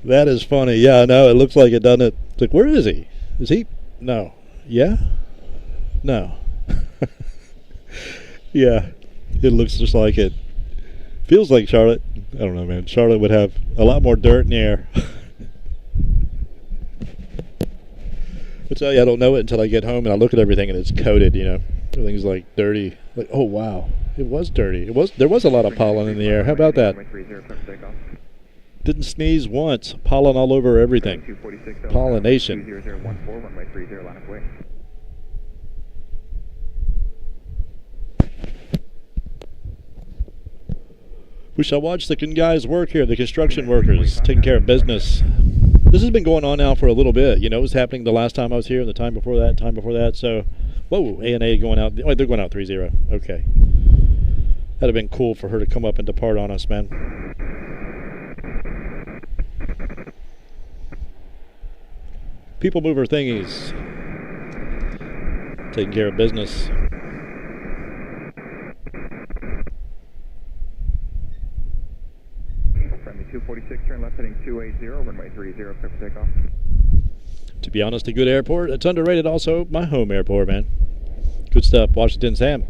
That is funny. Yeah, I know. It looks like it, doesn't it? It's like, where is he? Is he? No. Yeah? No. Yeah, it looks just like it. Feels like Charlotte. I don't know, man. Charlotte would have a lot more dirt in the air. I tell you, I don't know it until I get home and I look at everything and it's coated, Everything's like dirty. Like, oh, wow. It was dirty. There was a lot of pollen in the air. How about that? Didn't sneeze once. Pollen all over everything. Pollination. We shall watch the guys work here, the construction workers, taking care of business. This has been going on now for a little bit. You know, it was happening the last time I was here and the time before that, So, whoa, A&A going out. Oh, they're going out 3-0. Okay. That'd have been cool for her to come up and depart on us, man. People mover thingies. Taking care of business. Friendly 246, turn left heading 280, runway 30, clear for takeoff. To be honest, a good airport. It's underrated also. My home airport, man. Good stuff. Washington, Sam.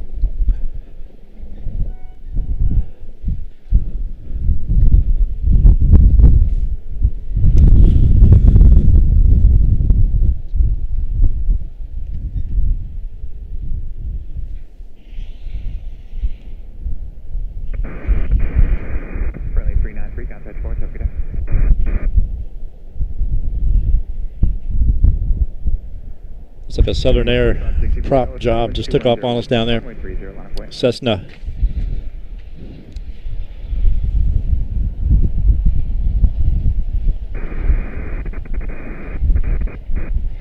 It's like a Southern Air prop job just took off on us down there. Cessna.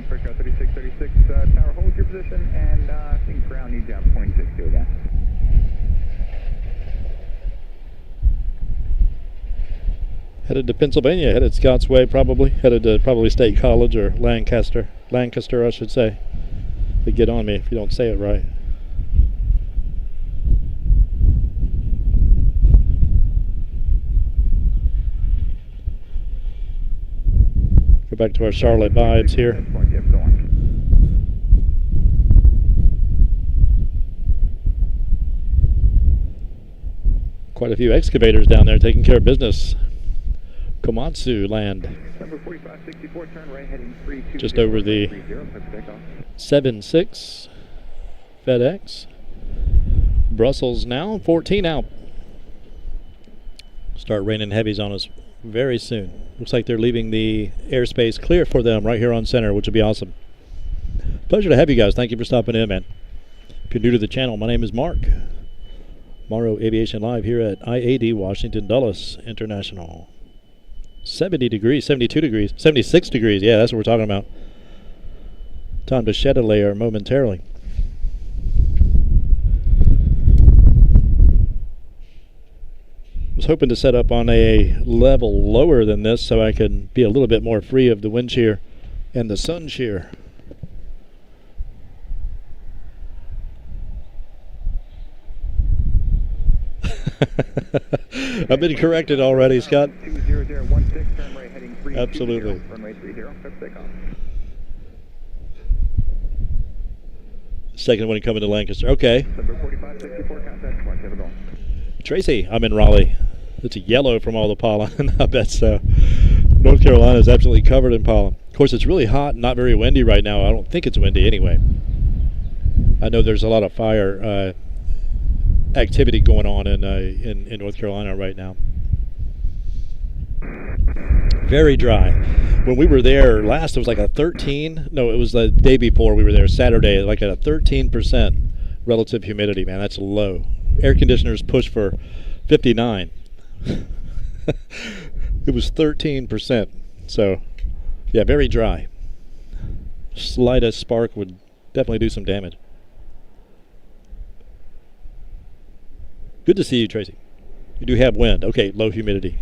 First 3636, tower, hold your position, and I think ground needs down 0.62 again. Headed to Pennsylvania, headed Scott's Way probably. Headed to probably State College or Lancaster. Lancaster, I should say. They get on me if you don't say it right. Go back to our Charlotte vibes here. Quite a few excavators down there taking care of business. Komatsu land. Just over the 7-6 FedEx. Brussels now, 14 out. Start raining heavies on us very soon. Looks like they're leaving the airspace clear for them right here on center, which would be awesome. Pleasure to have you guys. Thank you for stopping in, man. If you're new to the channel, my name is Mark. Morrow Aviation Live here at IAD Washington Dulles International. 70 degrees, 72 degrees, 76 degrees. Yeah, that's what we're talking about. Time to shed a layer momentarily. Was hoping to set up on a level lower than this so I could be a little bit more free of the wind shear and the sun shear. I've been corrected already, Scott. 20016, turn right heading 320, Absolutely. runway 30, clear for takeoff. Second one coming to Lancaster. Okay. Number 4564, contact point, have a go. Tracy, I'm in Raleigh. It's a yellow from all the pollen. I bet so. North Carolina is absolutely covered in pollen. Of course, it's really hot and not very windy right now. I don't think it's windy anyway. I know there's a lot of fire activity going on in North Carolina right now. Very dry. When we were there last, it was like a 13. No, it was the day before we were there, Saturday, like at a 13% relative humidity. Man, that's low. Air conditioners push for 59. It was 13%. So, yeah, very dry. Slightest spark would definitely do some damage. Good to see you, Tracy. You do have wind. Okay, low humidity.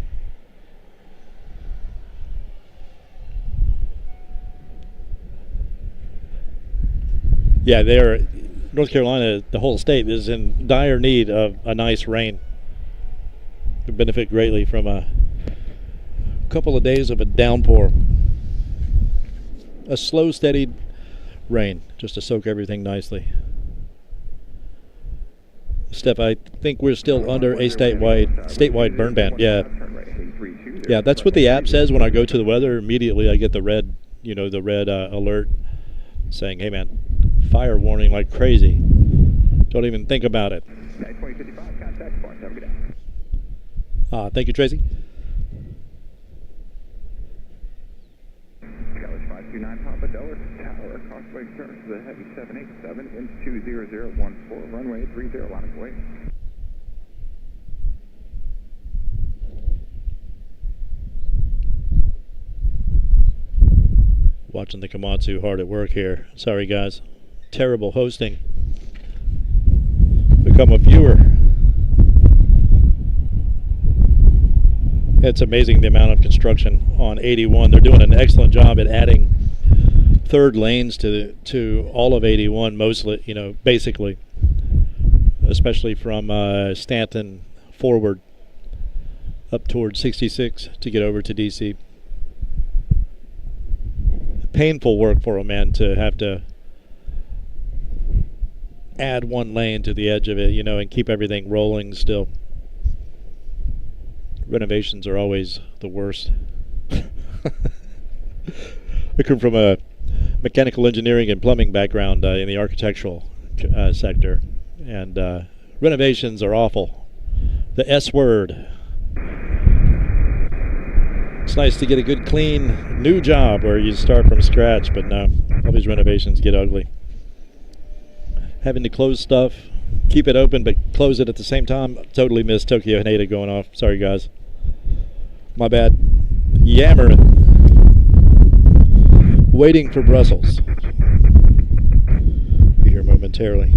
Yeah, North Carolina, the whole state is in dire need of a nice rain. Could benefit greatly from a couple of days of a downpour. A slow, steady rain, just to soak everything nicely. Steph, I think we're still under a statewide burn ban. Yeah. Yeah, that's what the app says when I go to the weather. Immediately I get the red, alert saying, hey man, fire warning like crazy. Don't even think about it. Thank you, Tracy. Dallas 529 Papa Dallas Tower, crossway turn to the heavy 787, winds 20014, runway 30, line of way. Watching the Komatsu hard at work here. Sorry, guys. Terrible hosting. Become a viewer. It's amazing the amount of construction on 81. They're doing an excellent job at adding third lanes to all of 81, mostly, basically, especially from Stanton forward up towards 66 to get over to DC. Painful work for a man to have to add one lane to the edge of it, and keep everything rolling still. Renovations are always the worst. I come from a mechanical engineering and plumbing background in the architectural sector, and renovations are awful. The S word. It's nice to get a good, clean, new job where you start from scratch, but no, all these renovations get ugly. Having to close stuff, keep it open, but close it at the same time. Totally missed Tokyo Haneda going off. Sorry, guys. My bad. Yammering. Waiting for Brussels. Be here momentarily.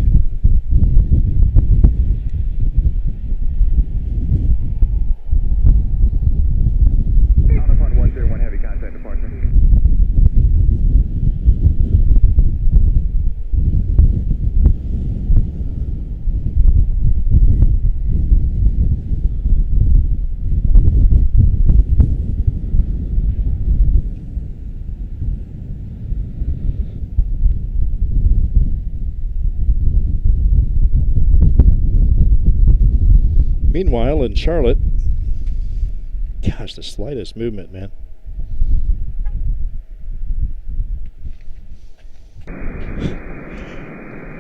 Meanwhile, in Charlotte, gosh, the slightest movement, man.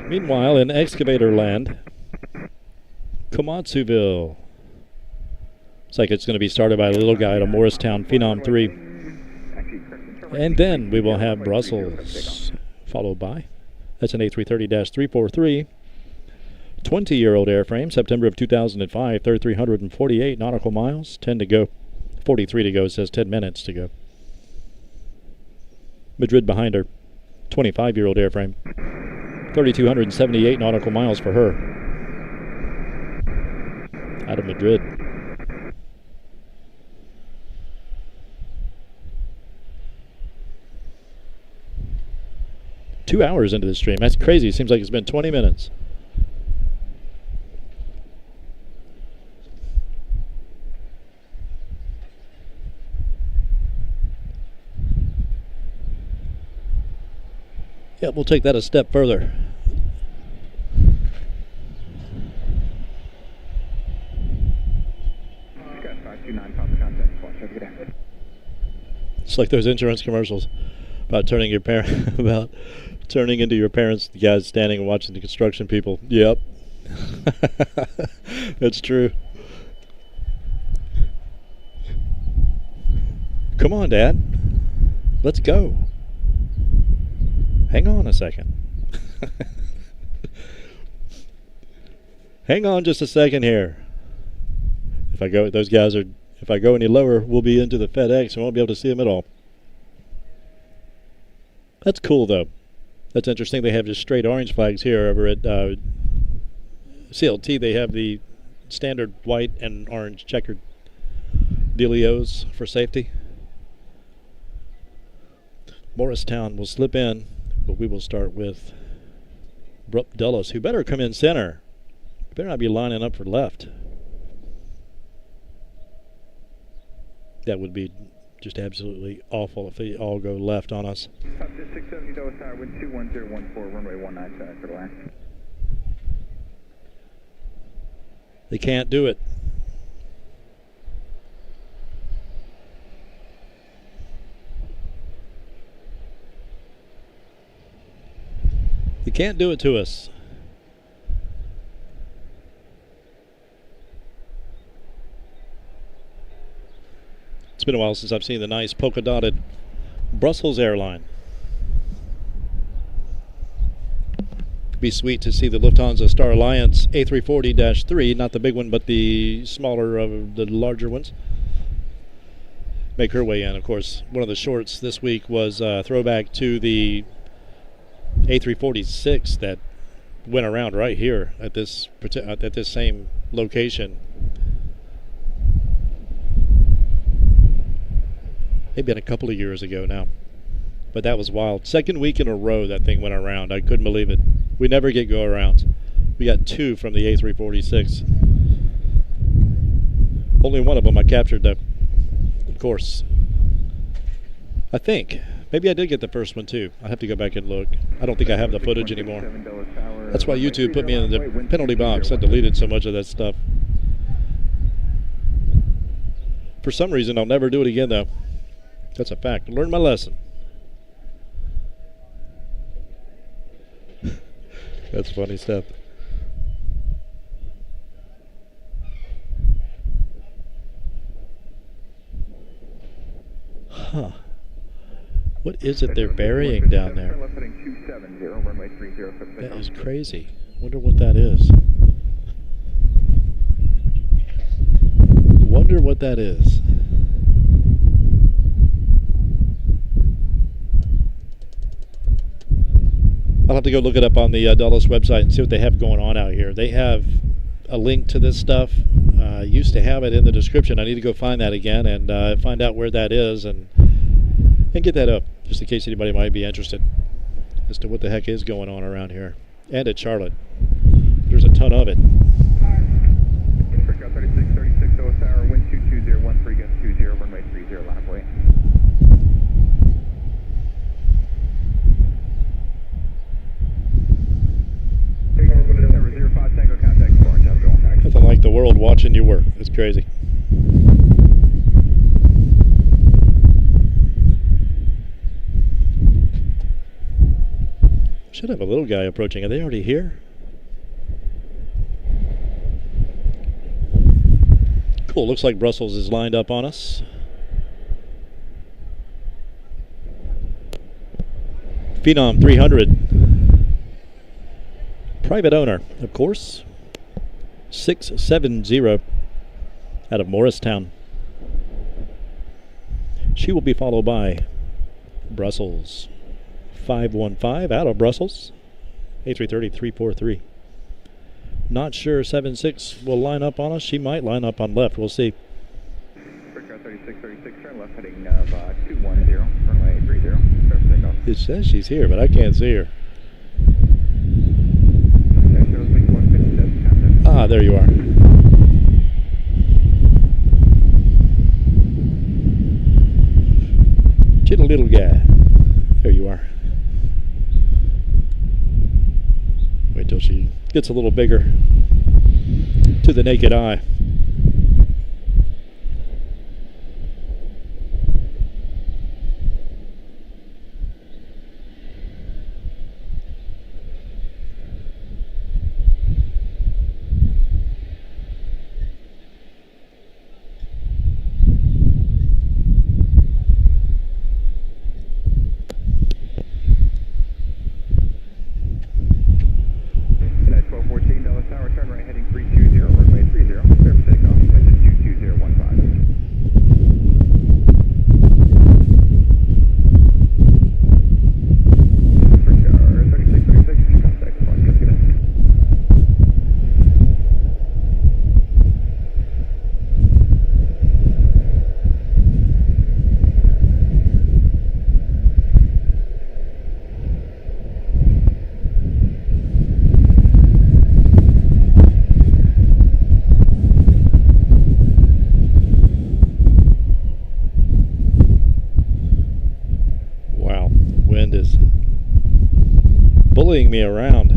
Meanwhile, in excavator land, Komatsuville. Looks like it's going to be started by a little guy at a Morristown Phenom 3. And then we will have Brussels, followed by, that's an A330-343. 20-year-old airframe, September of 2005, 3,348 nautical miles, 10 to go, 43 to go, it says 10 minutes to go. Madrid behind her, 25-year-old airframe, 3,278 nautical miles for her. Out of Madrid. Two hours into the stream, that's crazy, seems like it's been 20 minutes. Yeah, we'll take that a step further. It's like those insurance commercials about turning your about turning into your parents. The guys standing and watching the construction people. Yep, that's true. Come on, Dad. Let's go. Hang on a second. Hang on just a second here. If I go any lower, we'll be into the FedEx and won't be able to see them at all. That's cool, though. That's interesting. They have just straight orange flags here. Over at CLT, they have the standard white and orange checkered dealios for safety. Morristown will slip in, but we will start with Brupp Dulles, who better come in center. Better not be lining up for left. That would be just absolutely awful if they all go left on us. Up to 670 Dulles Tower, wind 21014, runway 19 for the line. They can't do it. They can't do it to us. It's been a while since I've seen the nice polka dotted Brussels airline. Be sweet to see the Lufthansa Star Alliance A340-3, not the big one, but the smaller of the larger ones, make her way in. Of course, one of the shorts this week was a throwback to the A346 that went around right here at this same location. Maybe been a couple of years ago now, but that was wild. Second week in a row that thing went around. I couldn't believe it. We never get go-arounds. We got 2 from the A346. Only one of them I captured, though. Of course. I think. Maybe I did get the first one, too. I have to go back and look. I don't think I have the footage anymore. That's why YouTube put me in the penalty box. I deleted so much of that stuff. For some reason, I'll never do it again, though. That's a fact. I learned my lesson. That's funny stuff. Huh. What is it they're burying down there? That is crazy. Wonder what that is. Wonder what that is. I'll have to go look it up on the Dulles website and see what they have going on out here. They have a link to this stuff. Used to have it in the description. I need to go find that again and find out where that is and get that up, just in case anybody might be interested as to what the heck is going on around here. And at Charlotte. There's a ton of it. Freak out 36, OSR, wind 220, 13, gust 20, runway 30, lap way. Nothing like the world watching you work. It's crazy. Should have a little guy approaching. Are they already here? Cool. Looks like Brussels is lined up on us. Phenom 300. Private owner, of course. 670 out of Morristown. She will be followed by Brussels 515 out of Brussels. A330 343. Not sure 76 will line up on us. She might line up on left. We'll see. 36, turn left heading 210, runway 30. It says she's here, but I can't see her. Ah, there you are. Chittle little guy. There you are. Wait till she gets a little bigger to the naked eye. Bullying me around.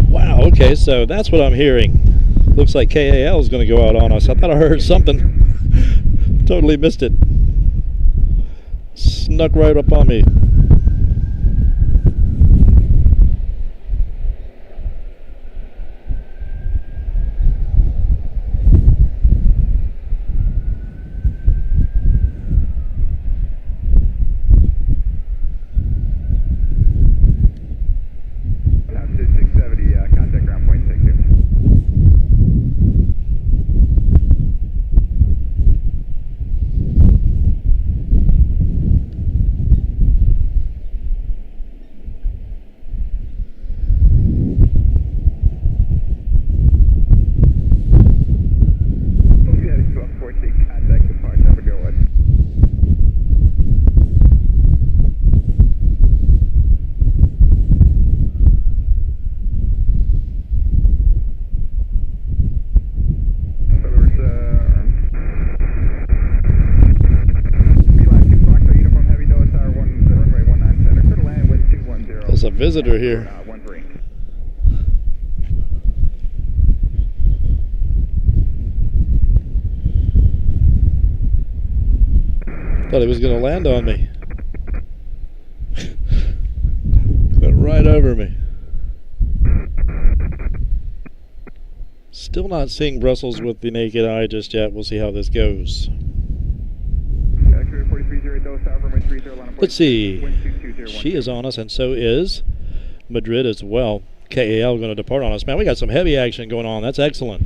Wow, okay, so that's what I'm hearing. Looks like KAL is going to go out on us. I thought I heard something. Totally missed it. Snuck right up on me. visitor here. 13. Thought he was going to land on me. Went right over me. Still not seeing Brussels with the naked eye just yet. We'll see how this goes. Let's see. She is on us, and so is Madrid as well. KAL going to depart on us. Man, we got some heavy action going on. That's excellent.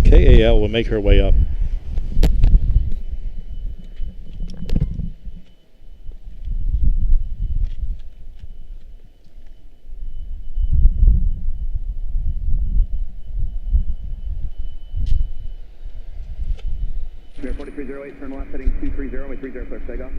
KAL will make her way up. Air 4308, turn left heading 230, with 30 clear takeoff.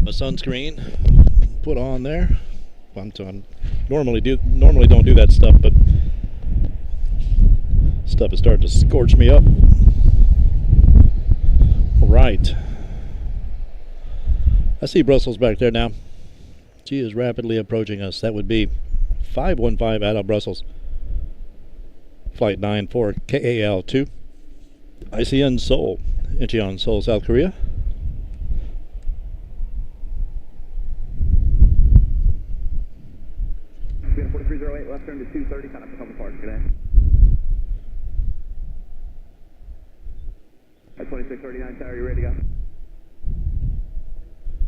Sunscreen put on there. Normally don't do that stuff, but stuff is starting to scorch me up. Right. I see Brussels back there now. She is rapidly approaching us. That would be 515 out of Brussels. Flight 94 KAL2. ICN Seoul. Incheon, Seoul, South Korea. Left turn to 230, kind of become apart today. At 2639, tower, you ready to go?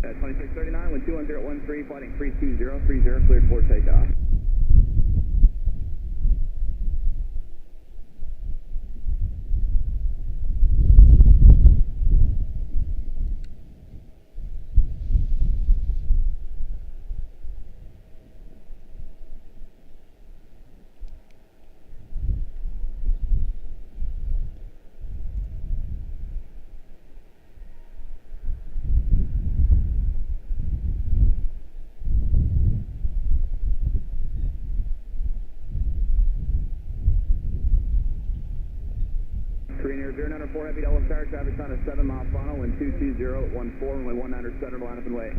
At 2639, wind 21013, flighting 32030, cleared for takeoff. Korean Air 094 Heavy Delta Tower, traffic on a 7-mile funnel, wind 22014, runway 19 center, line up and wait.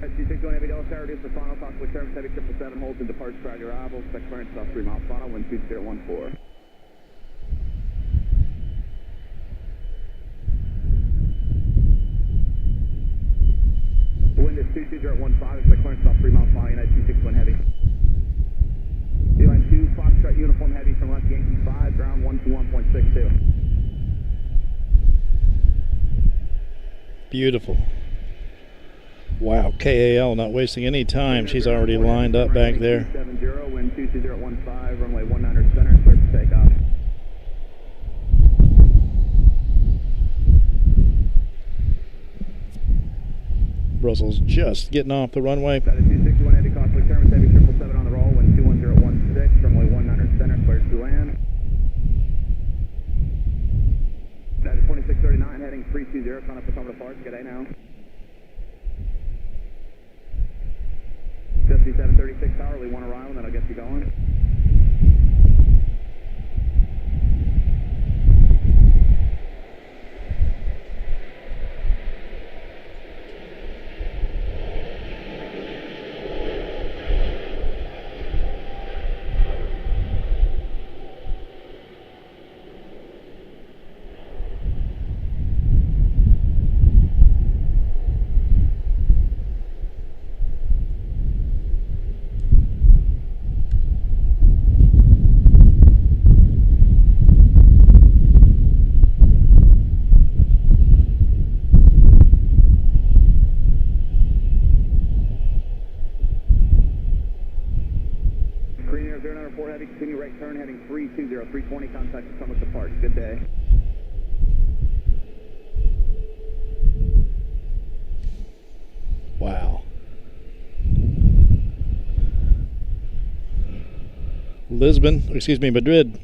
SG61 Heavy Delta Tower, reduce the funnel, possibly service heavy 777, holds and departs prior to arrival, expect clearance off 3-mile funnel, wind 2014. Wind is 22015, expect clearance off 3-mile funnel, United 261 Heavy. Line 2, Foxtrot Uniform Heavy from left Yankee 5, ground 121.62. Beautiful. Wow, KAL not wasting any time. She's already lined up back there. 70, wind 22015, runway 19 center, clear for takeoff. Brussels just getting off the runway. That is 261 Heavy, costly service heavy 777 on the roll, wind 21016, runway 19 center, clear to land. That is 2639, heading 320, coming up to some of the parts. G'day now. 5736 tower, we want to arrive, and then I'll get you going. right turn heading 320, 320, contact the summit depart. Good day. Wow. Madrid.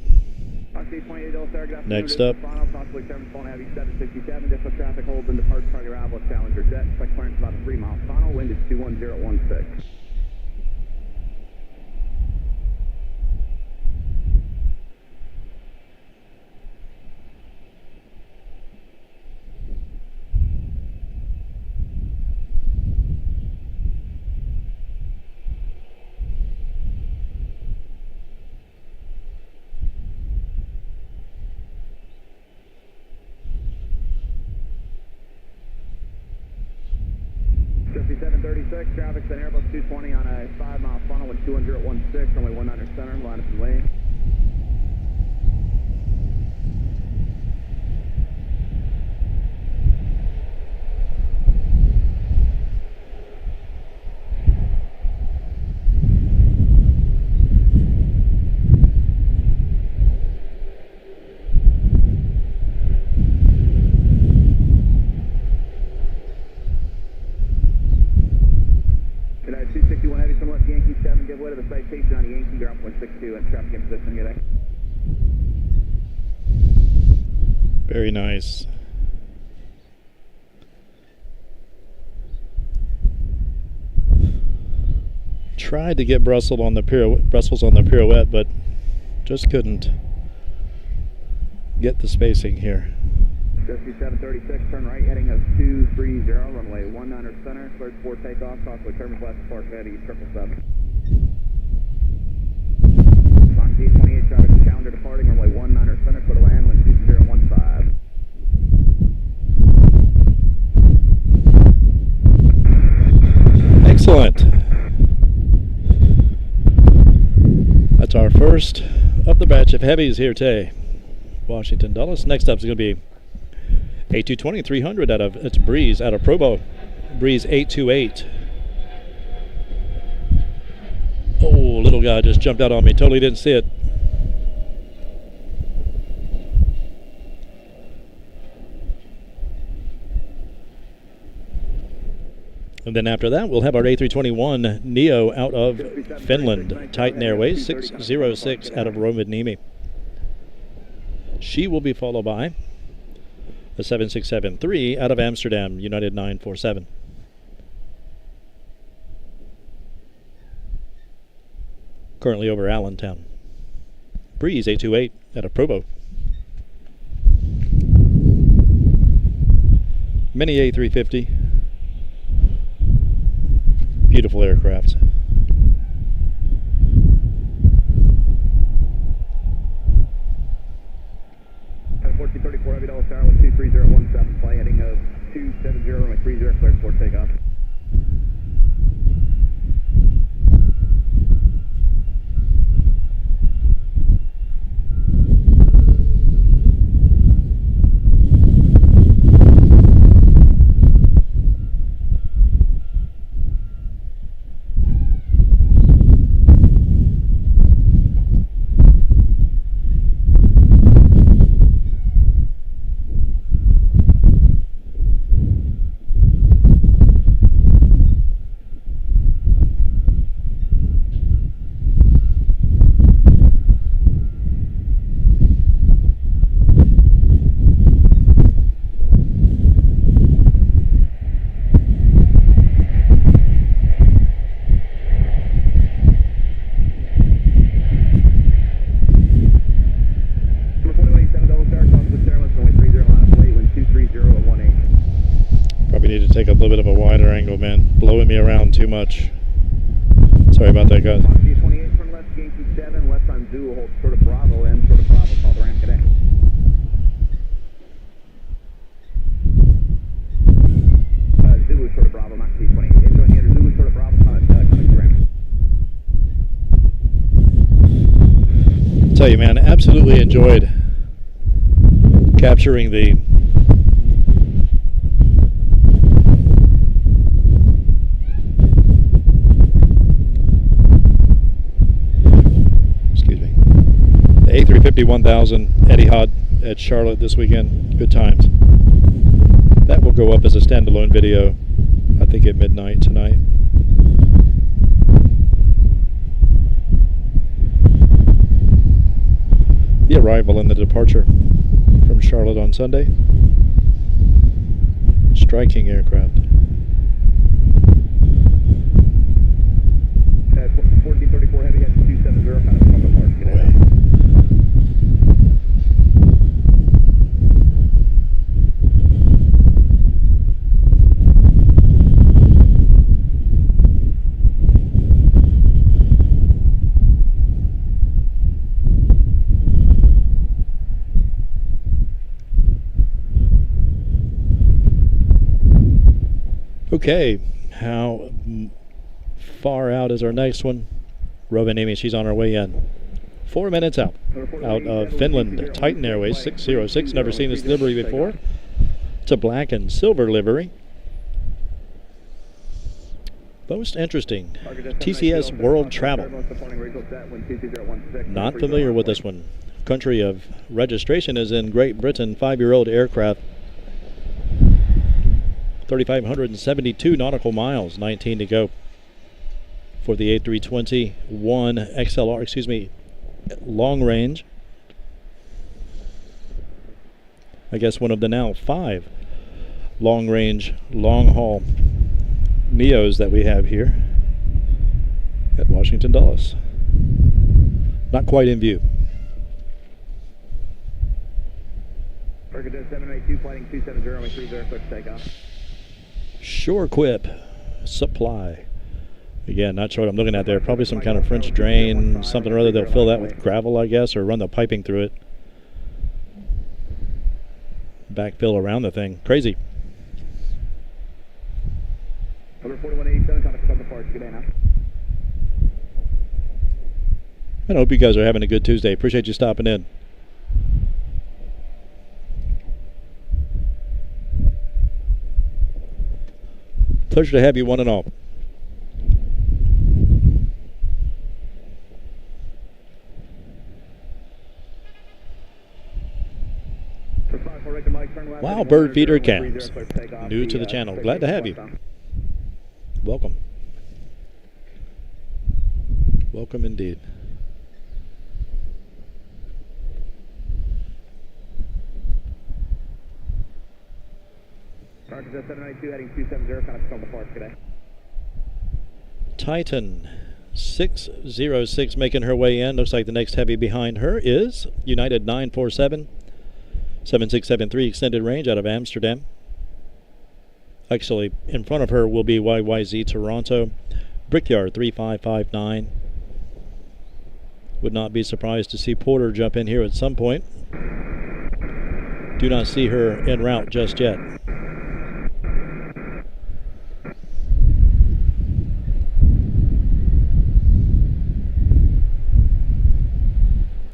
Next up. Possibly 7 heavy 767. Additional traffic holds and departs target arrival at Challenger Jet. Expect clearance about a 3 mile funnel. Wind is 21016. Jersey 736, traffic's an Airbus 220 on a 5 mile funnel with 21016, runway 19 center, line up and lane. United 261 heavy, from left Yankee 7, give way to the citation on the Yankee, ground 162 and traffic in position, good day. Very nice. Tried to get Brussels on the pirouette, but just couldn't get the spacing here. Jersey 736, turn right, heading of 230, runway 19 center, cleared for takeoff, possibly turbulence left Park Heavy 777. Fox 828, traffic to Challenger departing, runway 19 center, clear to land, wind 2015. Excellent. That's our first of the batch of heavies here today. Washington Dulles. Next up is going to be A220 300 it's Breeze out of Provo. Breeze 828. Oh, little guy just jumped out on me. Totally didn't see it. And then after that, we'll have our A321 Neo out of Finland. Titan Airways 606 out of Rovaniemi. She will be followed by the 7673 out of Amsterdam, United 947. Currently over Allentown. Breeze 828 out of Provo. Mini A350. Beautiful aircraft. At 1434 heavy Dulles Tower with 23017, fly heading of 270, runway 30, cleared for takeoff. Need to take a little bit of a wider angle, man. Blowing me around too much. Sorry about that, guys. 28 from left, Yankee 7, left on Zoo, hold short of Bravo, and short of Bravo, call the ramp today. Zulu short of Bravo, Mach 28. Enjoying the other Zulu short of Bravo, coming to ramp. I'll tell you, man, absolutely enjoyed capturing the A350 1000 Etihad at Charlotte this weekend. Good times. That will go up as a standalone video, I think at midnight tonight. The arrival and the departure from Charlotte on Sunday. Striking aircraft. 1434 heavy at 270, kind of from the park. Get out. Okay, how far out is our next one? Rovan Amy, she's on her way in. 4 minutes out of Finland. Titan Airways 606. Never seen this livery before. It's a black and silver livery. Most interesting. TCS World Travel. Not familiar with this one. Country of registration is in Great Britain. 5-year-old aircraft. 3,572 nautical miles, 19 to go for the A321 XLR, long range. I guess one of the now 5 long range, long haul NEOs that we have here at Washington Dulles. Not quite in view. Arkansas 782, flighting 270, 30, clear for takeoff. Sure Quip Supply. Again, not sure what I'm looking at there. Probably some kind of French drain, something or other. They'll fill that with gravel, I guess, or run the piping through it. Backfill around the thing. Crazy. Number 4187, contact from the park. Good day now. I hope you guys are having a good Tuesday. Appreciate you stopping in. Pleasure to have you one and all. Wow, bird feeder cams. New to the channel. Glad to have you. Welcome. Welcome indeed. Arkansas 792, heading 270, contact from the park. Good day. Titan 606 making her way in. Looks like the next heavy behind her is United 947. 7673 extended range out of Amsterdam. Actually, in front of her will be YYZ Toronto. Brickyard 3559. Would not be surprised to see Porter jump in here at some point. Do not see her en route just yet.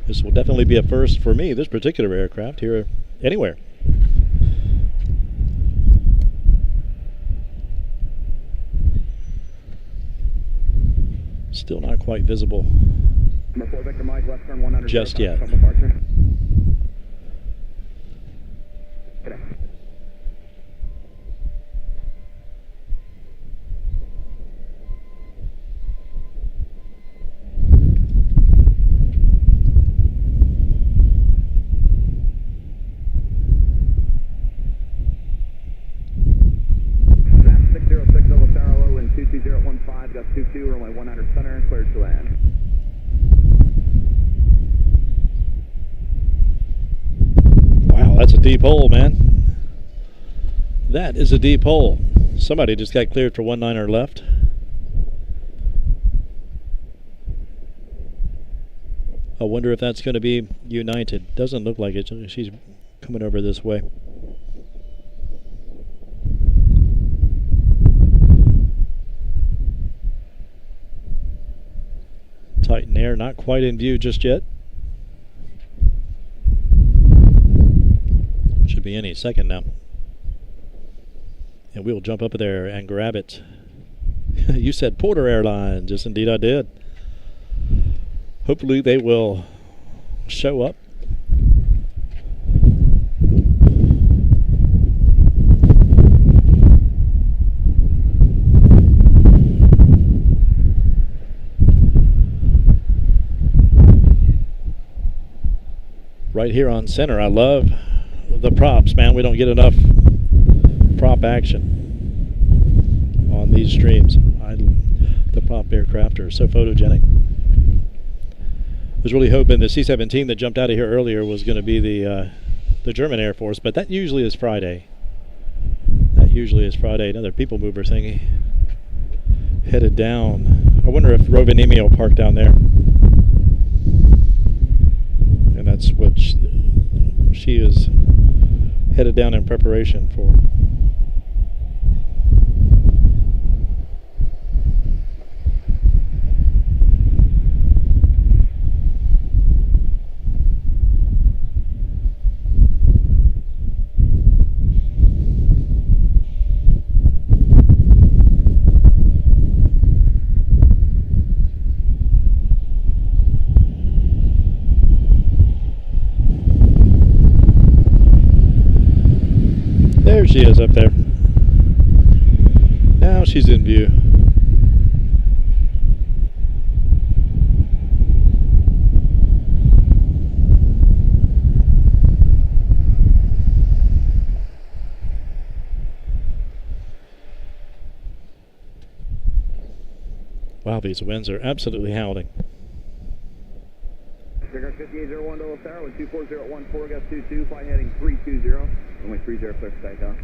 This will definitely be a first for me, this particular aircraft here anywhere. Still not quite visible Number 4, Victor Mike, left turn 100. just yet. From departure. Good day. Got 22, runway 100 center, and cleared to land. Wow, that's a deep hole, man. That is a deep hole. Somebody just got cleared for 19er left. I wonder if that's going to be United. Doesn't look like it. She's coming over this way. Titan Air not quite in view just yet. Should be any second now. And we'll jump up there and grab it. You said Porter Airlines. Yes, indeed I did. Hopefully they will show up. Right here on center. I love the props, man. We don't get enough prop action on these streams. The prop aircraft are so photogenic. I was really hoping the C-17 that jumped out of here earlier was going to be the German Air Force, but that usually is Friday. Another people mover thingy headed down. I wonder if Rovaniemi will park down there. And that's what she is headed down in preparation for. There she is up there. Now she's in view. Wow, these winds are absolutely howling. Figure 5801 Dulles Tower, 124.014, got 22, flight heading 320, runway 30, clear for takeoff.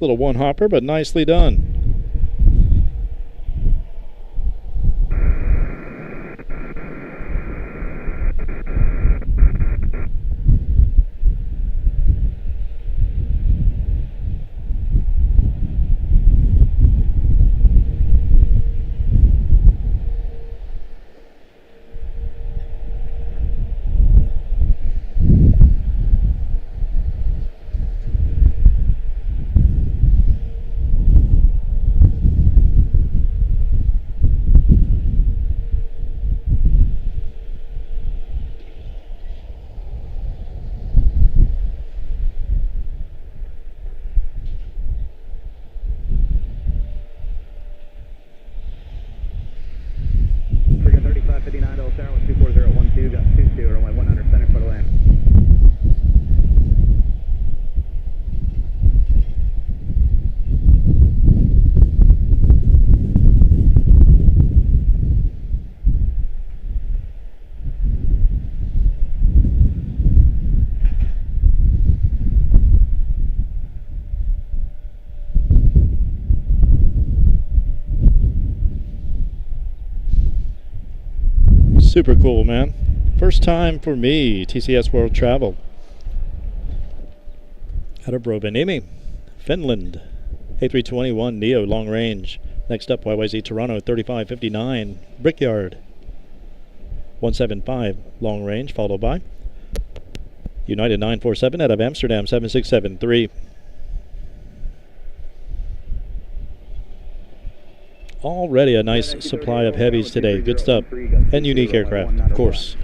Little one hopper, but nicely done. Super cool, man. First time for me, TCS World Travel. Out of Rovaniemi, Finland. A321 Neo long range. Next up, YYZ Toronto 3559 Brickyard. 175 long range, followed by United 947 out of Amsterdam 7673. Already a nice supply of heavies today. Good stuff. And unique aircraft, of course.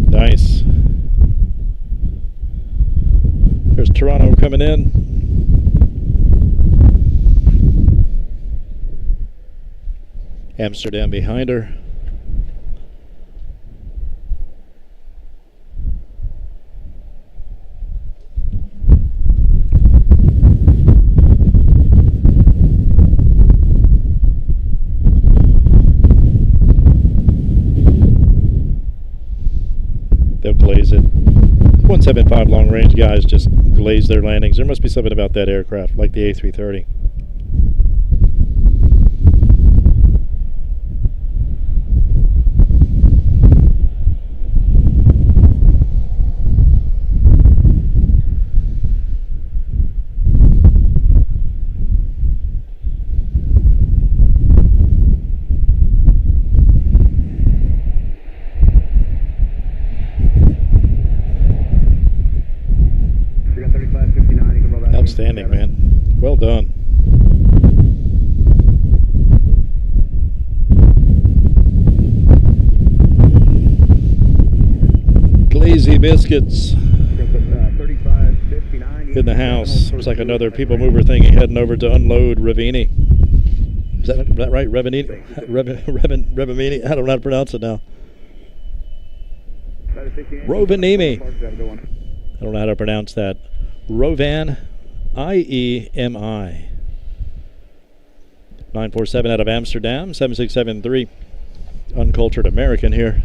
Nice. There's Toronto coming in. Amsterdam behind her. They'll glaze it. 175 long range guys just glaze their landings. There must be something about that aircraft, like the A330. Outstanding, man. Well done. Glazy biscuits in the house. Looks like another people mover thingy heading over to unload Ravini. Is that right? Ravini? Ravini? I don't know how to pronounce it now. Rovaniemi. I don't know how to pronounce that. Rovan. IEMI. 947 out of Amsterdam, 7673. Uncultured American here.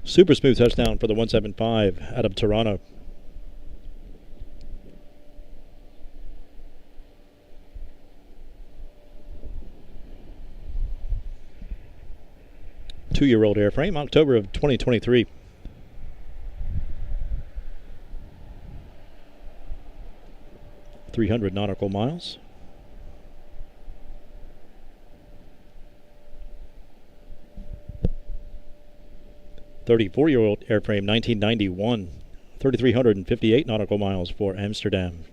Super smooth touchdown for the 175 out of Toronto. Two-year-old airframe, October of 2023. .300 nautical miles. .34-year-old airframe, 1991. 3,358 nautical miles for Amsterdam.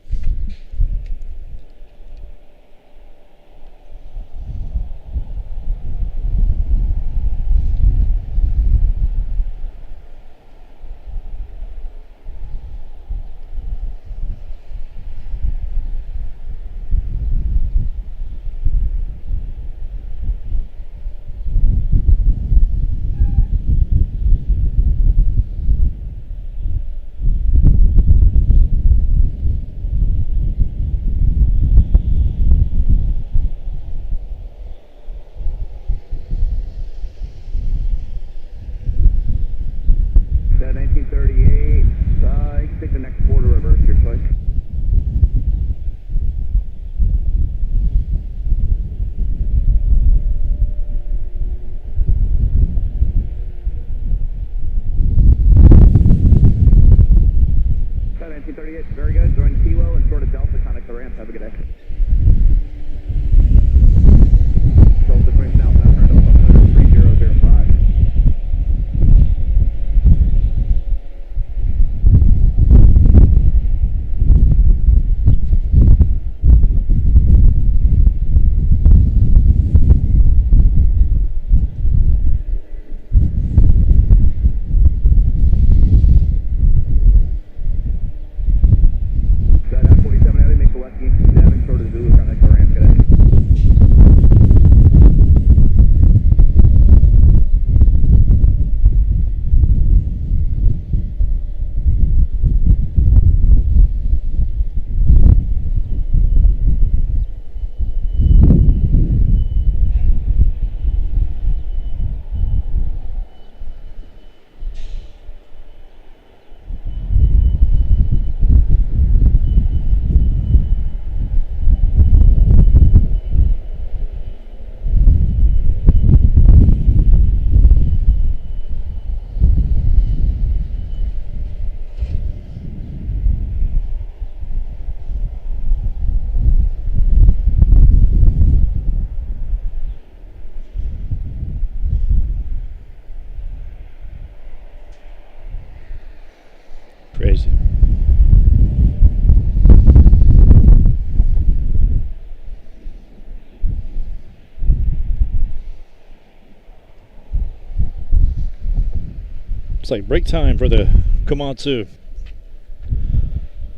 Looks like break time for the Komatsu.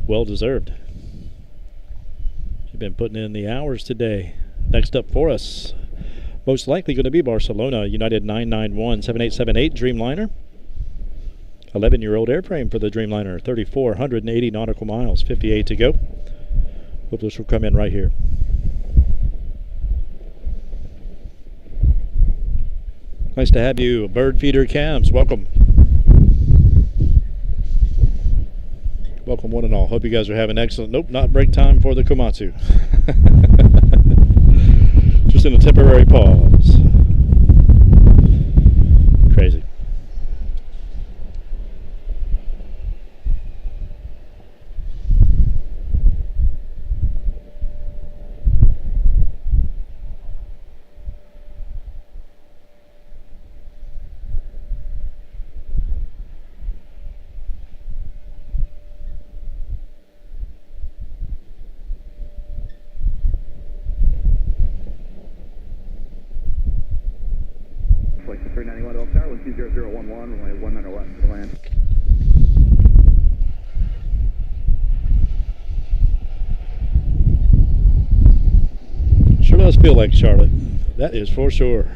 Well deserved. You've been putting in the hours today. Next up for us, most likely going to be Barcelona, United 991 7878 Dreamliner. 11-year-old airframe for the Dreamliner, 3,480 nautical miles, 58 to go. Hope this will come in right here. Nice to have you, Bird Feeder Cams. Welcome. Welcome one and all. Hope you guys are having excellent. Nope, not break time for the Komatsu. Just in a temporary pause. Crazy. Flight 391 Oak Tower, 12011, runway 19 left to land. Sure does feel like Charlotte. That is for sure.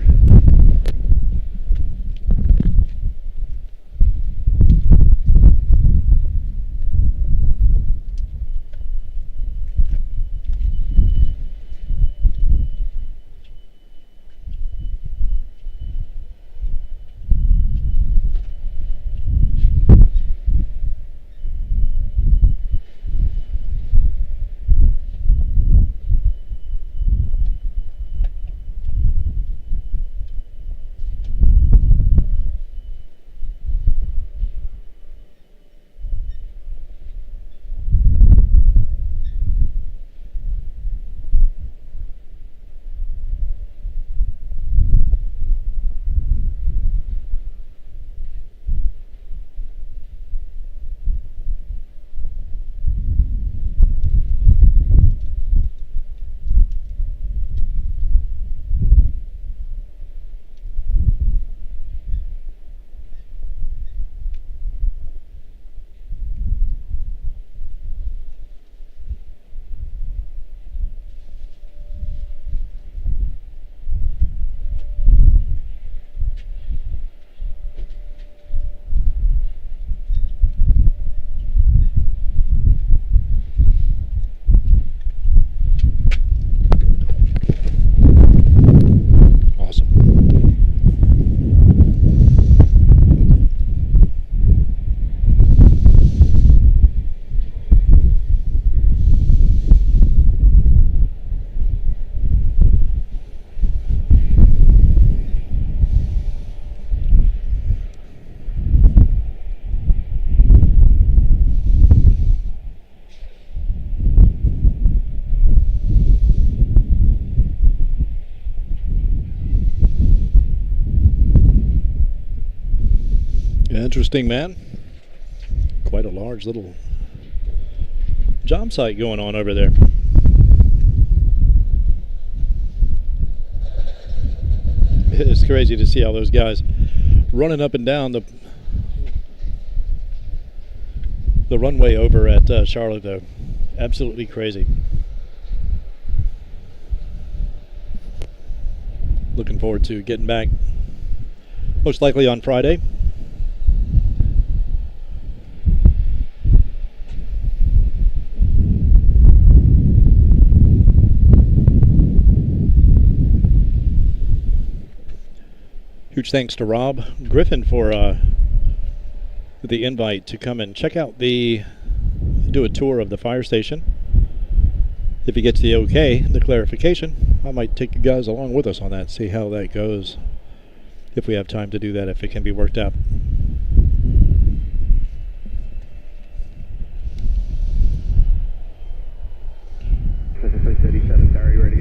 Interesting, man. Quite a large little job site going on over there. It's crazy to see all those guys running up and down the runway over at Charlotte, though. Absolutely crazy. Looking forward to getting back, most likely on Friday. Huge thanks to Rob Griffin for the invite to come and check out do a tour of the fire station. If he gets the okay, the clarification, I might take you guys along with us on that, see how that goes. If we have time to do that, if it can be worked out.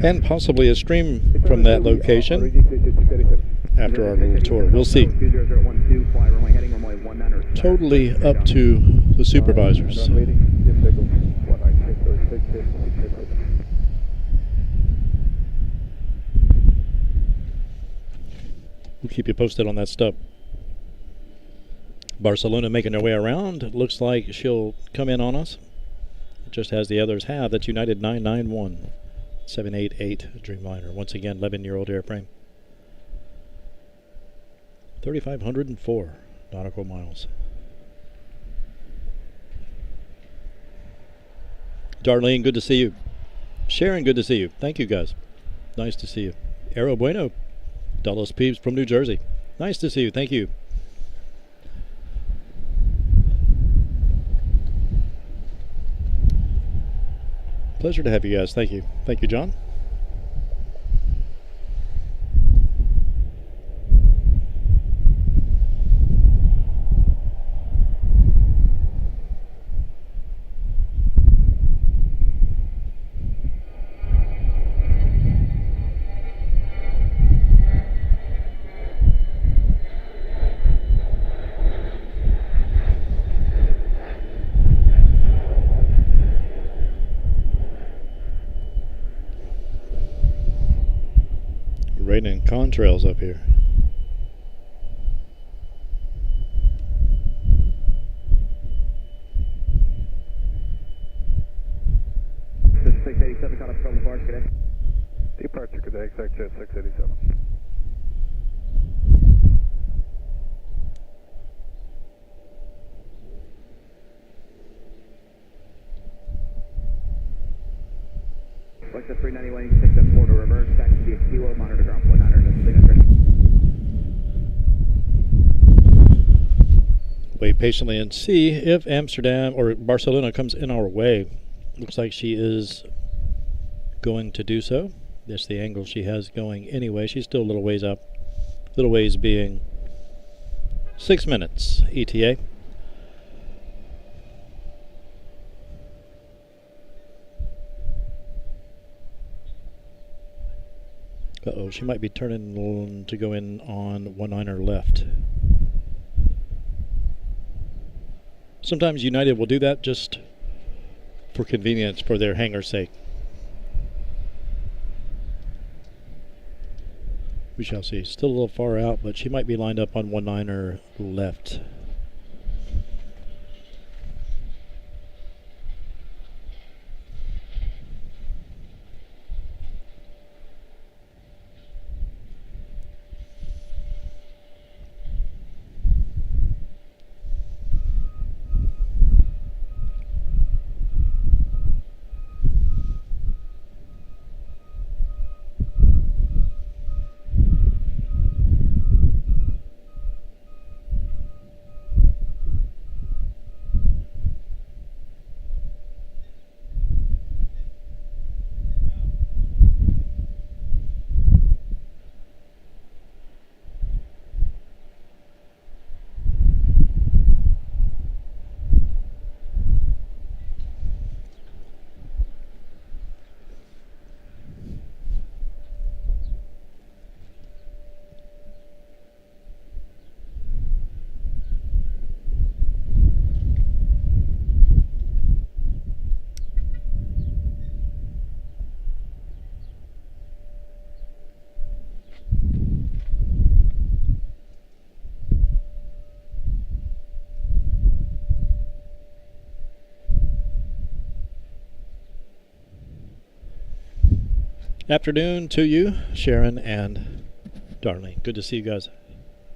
And possibly a stream from that location after our little tour. We'll see. Totally up to the supervisors. We'll keep you posted on that stuff. Barcelona making their way around. It looks like she'll come in on us, just as the others have. That's United 991 788 Dreamliner. Once again, 11-year-old airframe. 3,504 nautical miles. Darlene, good to see you. Sharon, good to see you. Thank you, guys. Nice to see you. Aero Bueno. Dulles Peeps from New Jersey. Nice to see you. Thank you. Pleasure to have you guys. Thank you. Thank you, John. Raining contrails up here. This is 687 caught up from the bar today. Departure today, exact jet 687. Flight 391, you can take that 4 to reverse, back to the kilo, monitor ground 19er, Wait patiently and see if Amsterdam or Barcelona comes in our way. Looks like she is going to do so. That's the angle she has going anyway. She's still a little ways up. Little ways being 6 minutes ETA. Uh-oh, she might be turning to go in on 19er left. Sometimes United will do that just for convenience, for their hangar's sake. We shall see. Still a little far out, but she might be lined up on 19er left. Afternoon to you, Sharon and Darlene. Good to see you guys.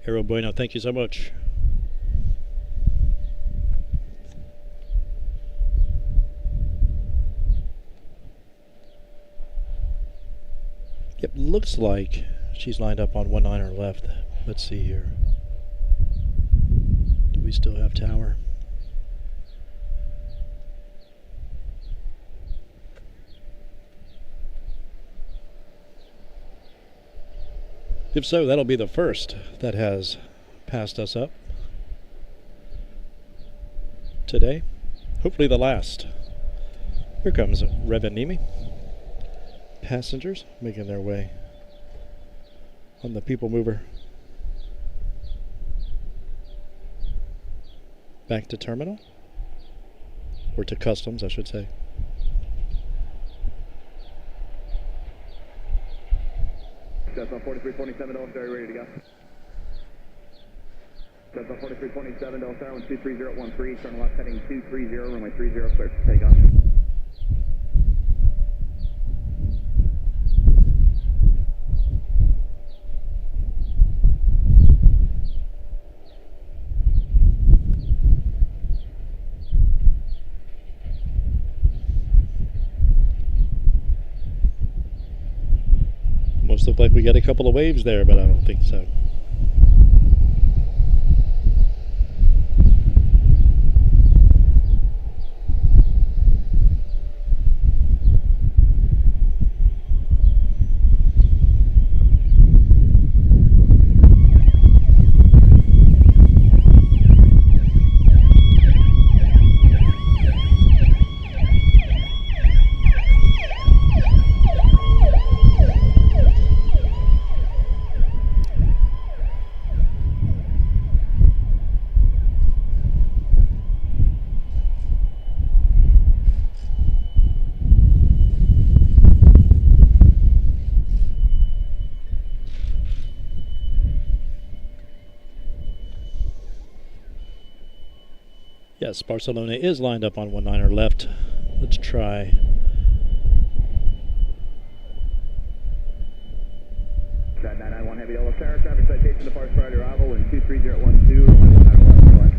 Aero Bueno, thank you so much. Yep, looks like she's lined up on 19er left. Let's see here. Do we still have tower? If so, that'll be the first that has passed us up today. Hopefully the last. Here comes Reagan National. Passengers making their way on the people mover back to terminal, or to customs, I should say. That's on 4327, very ready to go. Delta 4327, Delta Tower 23013, turn left heading 230, runway 30, clear for takeoff. Almost looked like we got a couple of waves there, but I don't think so. Yes, Barcelona is lined up on 19er left. Let's try. That 991 heavy yellow tower, traffic citation departs prior to arrival in 23012, runway 19 left.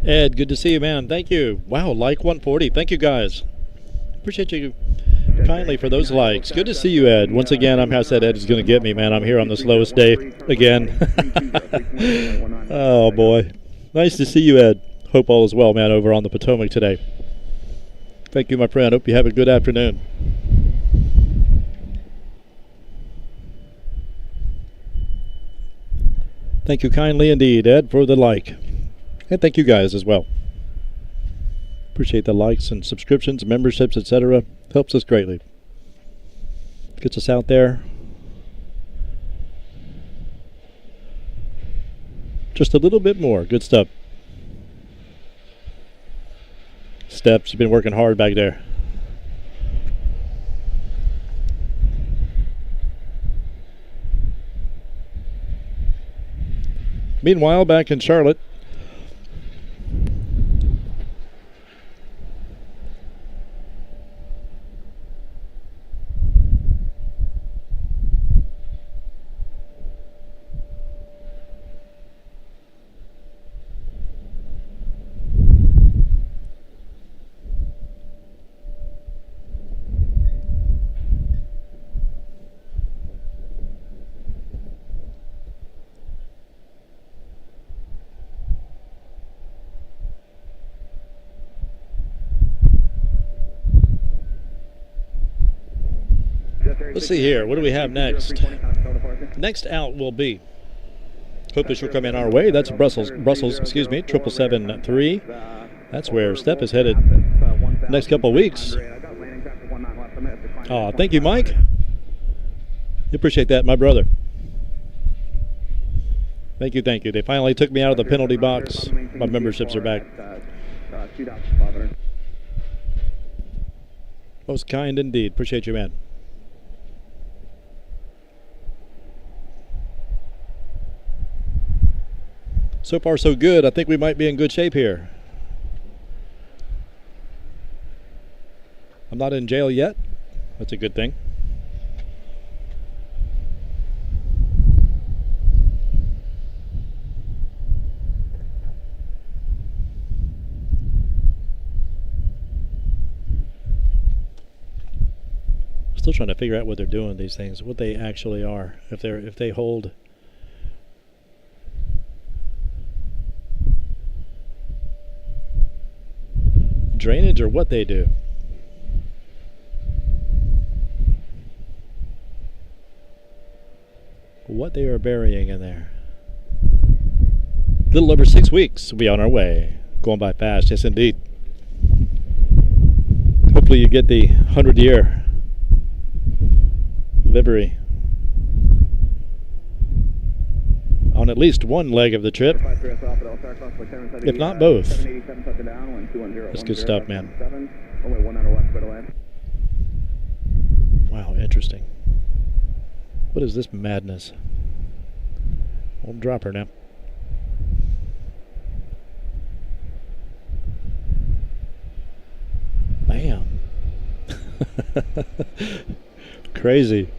Ed, good to see you, man. Thank you. Wow, like 140. Thank you, guys. Appreciate you kindly for those likes. Good to see you, Ed. Once again, I said Ed is going to get me, man. I'm here on the slowest day again. Oh, boy. Nice to see you, Ed. Hope all is well, man, over on the Potomac today. Thank you, my friend. Hope you have a good afternoon. Thank you kindly indeed, Ed, for the like. And thank you guys as well. Appreciate the likes and subscriptions, memberships, etc. Helps us greatly. Gets us out there. Just a little bit more. Good stuff. Steps, you've been working hard back there. Meanwhile, back in Charlotte, let's see here. What do we have next? Next out will be, hope this will come in our way. That's Brussels, excuse me, 777-3. That's where Steph is headed next couple of weeks. Oh, thank you, Mike. Appreciate that, my brother. Thank you, thank you. They finally took me out of the penalty box. My memberships are back. Most kind indeed. Appreciate you, man. So far, so good. I think we might be in good shape here. I'm not in jail yet. That's a good thing. Still trying to figure out what they're doing, these things, what they actually are. If they hold drainage or what they do. What they are burying in there. Little over 6 weeks, we'll be on our way. Going by fast, yes indeed. Hopefully you get the 100-year livery on at least one leg of the trip, if not both. That's good stuff, man. Wow, interesting. What is this madness? We'll drop her now. Bam. Crazy.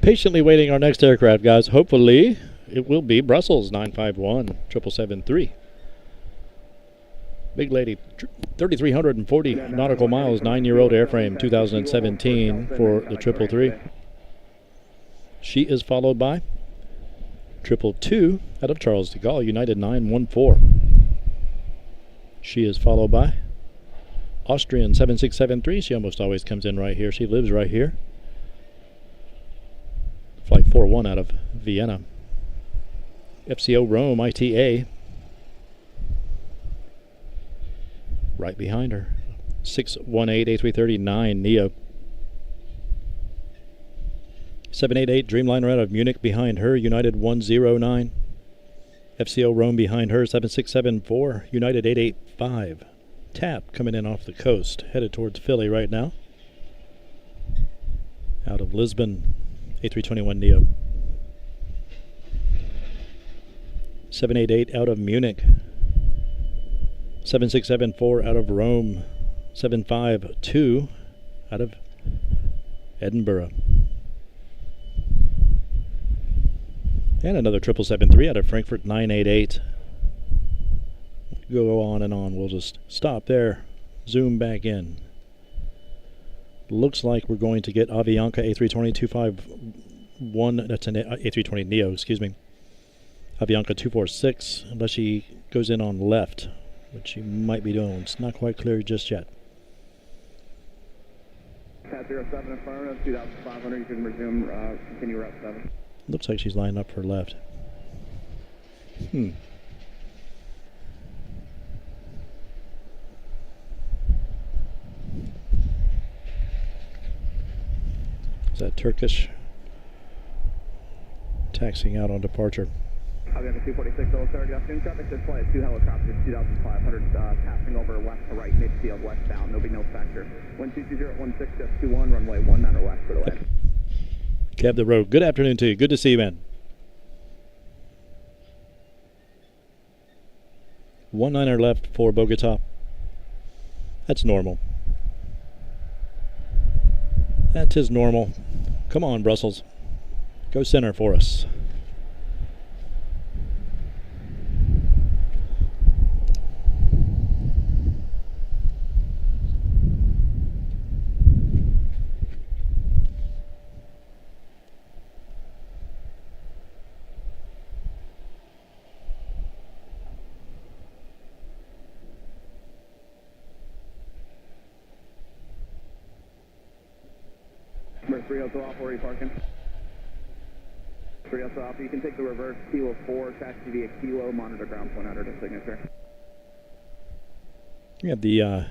Patiently waiting our next aircraft, guys. Hopefully it will be Brussels 951 773. Big lady, 3,340 nautical miles, 9-year-old airframe, 2017 for the 333. She is followed by 222 out of Charles de Gaulle, United 914. She is followed by Austrian 7673. She almost always comes in right here. She lives right here. Flight 41 out of Vienna. FCO Rome ITA. Right behind her. 618 A330-9 Neo. 788 Dreamliner out of Munich behind her. United 109. FCO Rome behind her. 7674 United 885. TAP coming in off the coast. Headed towards Philly right now. Out of Lisbon. A321 Neo. 788 out of Munich. 7674 out of Rome. 752 out of Edinburgh. And another 773 out of Frankfurt 988. Go on and on. We'll just stop there. Zoom back in. Looks like we're going to get Avianca A320-251. That's an A320 Neo, excuse me. Avianca 246, unless she goes in on left, which she might be doing. It's not quite clear just yet. Pat 07 affirmative, 2,500. You can resume, continue route 7. Looks like she's lining up for left. Is that Turkish? Taxiing out on departure. Avianca 246, sir. Good afternoon. Traffic this flight, 2 helicopters, 2,500, passing over west to right, midfield, westbound. There'll be no factor. 122.016, runway 19 west for the land. Cab the road. Good afternoon to you. Good to see you, man. 19 left for Bogota. That's normal. That is normal. Come on, Brussels. Go center for us. Number 3 off, where are you parking? 3 off, you can take the reverse Kilo 4, taxi via Kilo, monitor ground point under the signature. We have the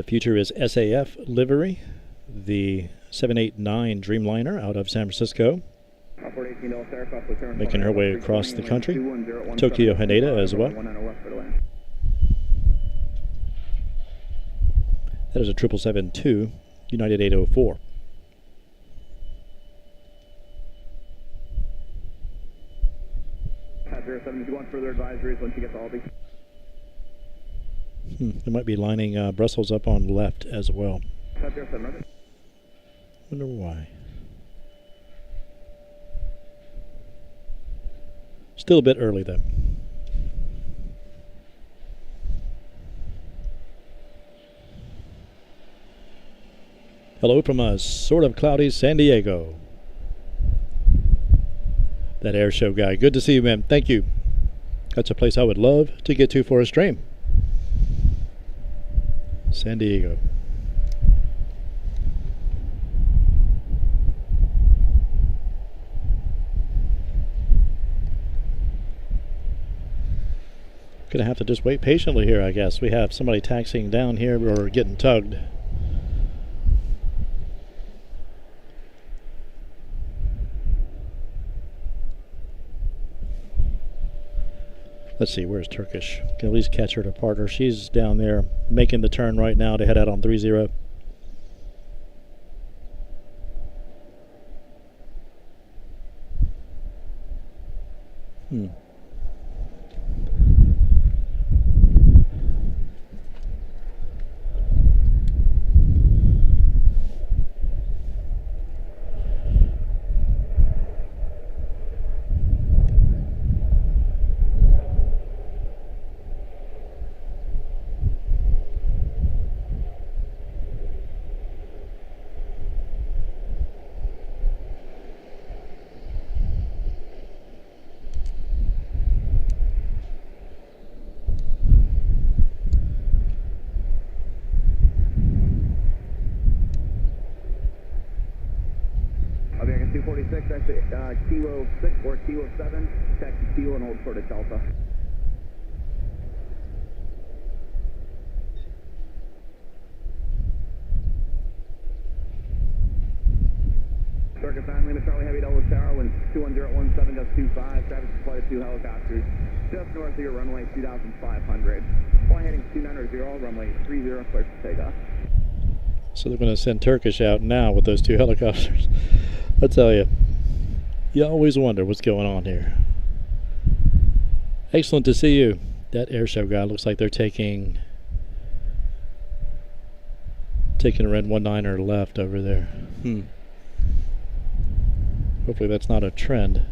future is SAF livery, the 789 Dreamliner out of San Francisco, making her way across the country. Tokyo Haneda as well. That is a 777-2, United 804. Passenger 721, further advisories once you get to Albany. They might be lining Brussels up on left as well. Passenger 700. Wonder why. Still a bit early though. Hello from a sort of cloudy San Diego. That air show guy. Good to see you, man. Thank you. That's a place I would love to get to for a stream. San Diego. Gonna have to just wait patiently here, I guess. We have somebody taxiing down here or getting tugged. Let's see, where's Turkish? Can at least catch her to partner. She's down there making the turn right now to head out on 30. Aviation 246, that's Kilo 6 or Kilo 7, taxi Kilo and hold for the Delta. Circuit 9, Lima Charlie Heavy Double Tower, wind 21017.25, traffic supply to 2 helicopters, just north of your runway 2500. Fly heading 290, runway 30, clear for takeoff. So they're going to send Turkish out now with those 2 helicopters. I tell you, you always wonder what's going on here. Excellent to see you. That air show guy looks like they're taking a red 19er left over there. Hopefully that's not a trend.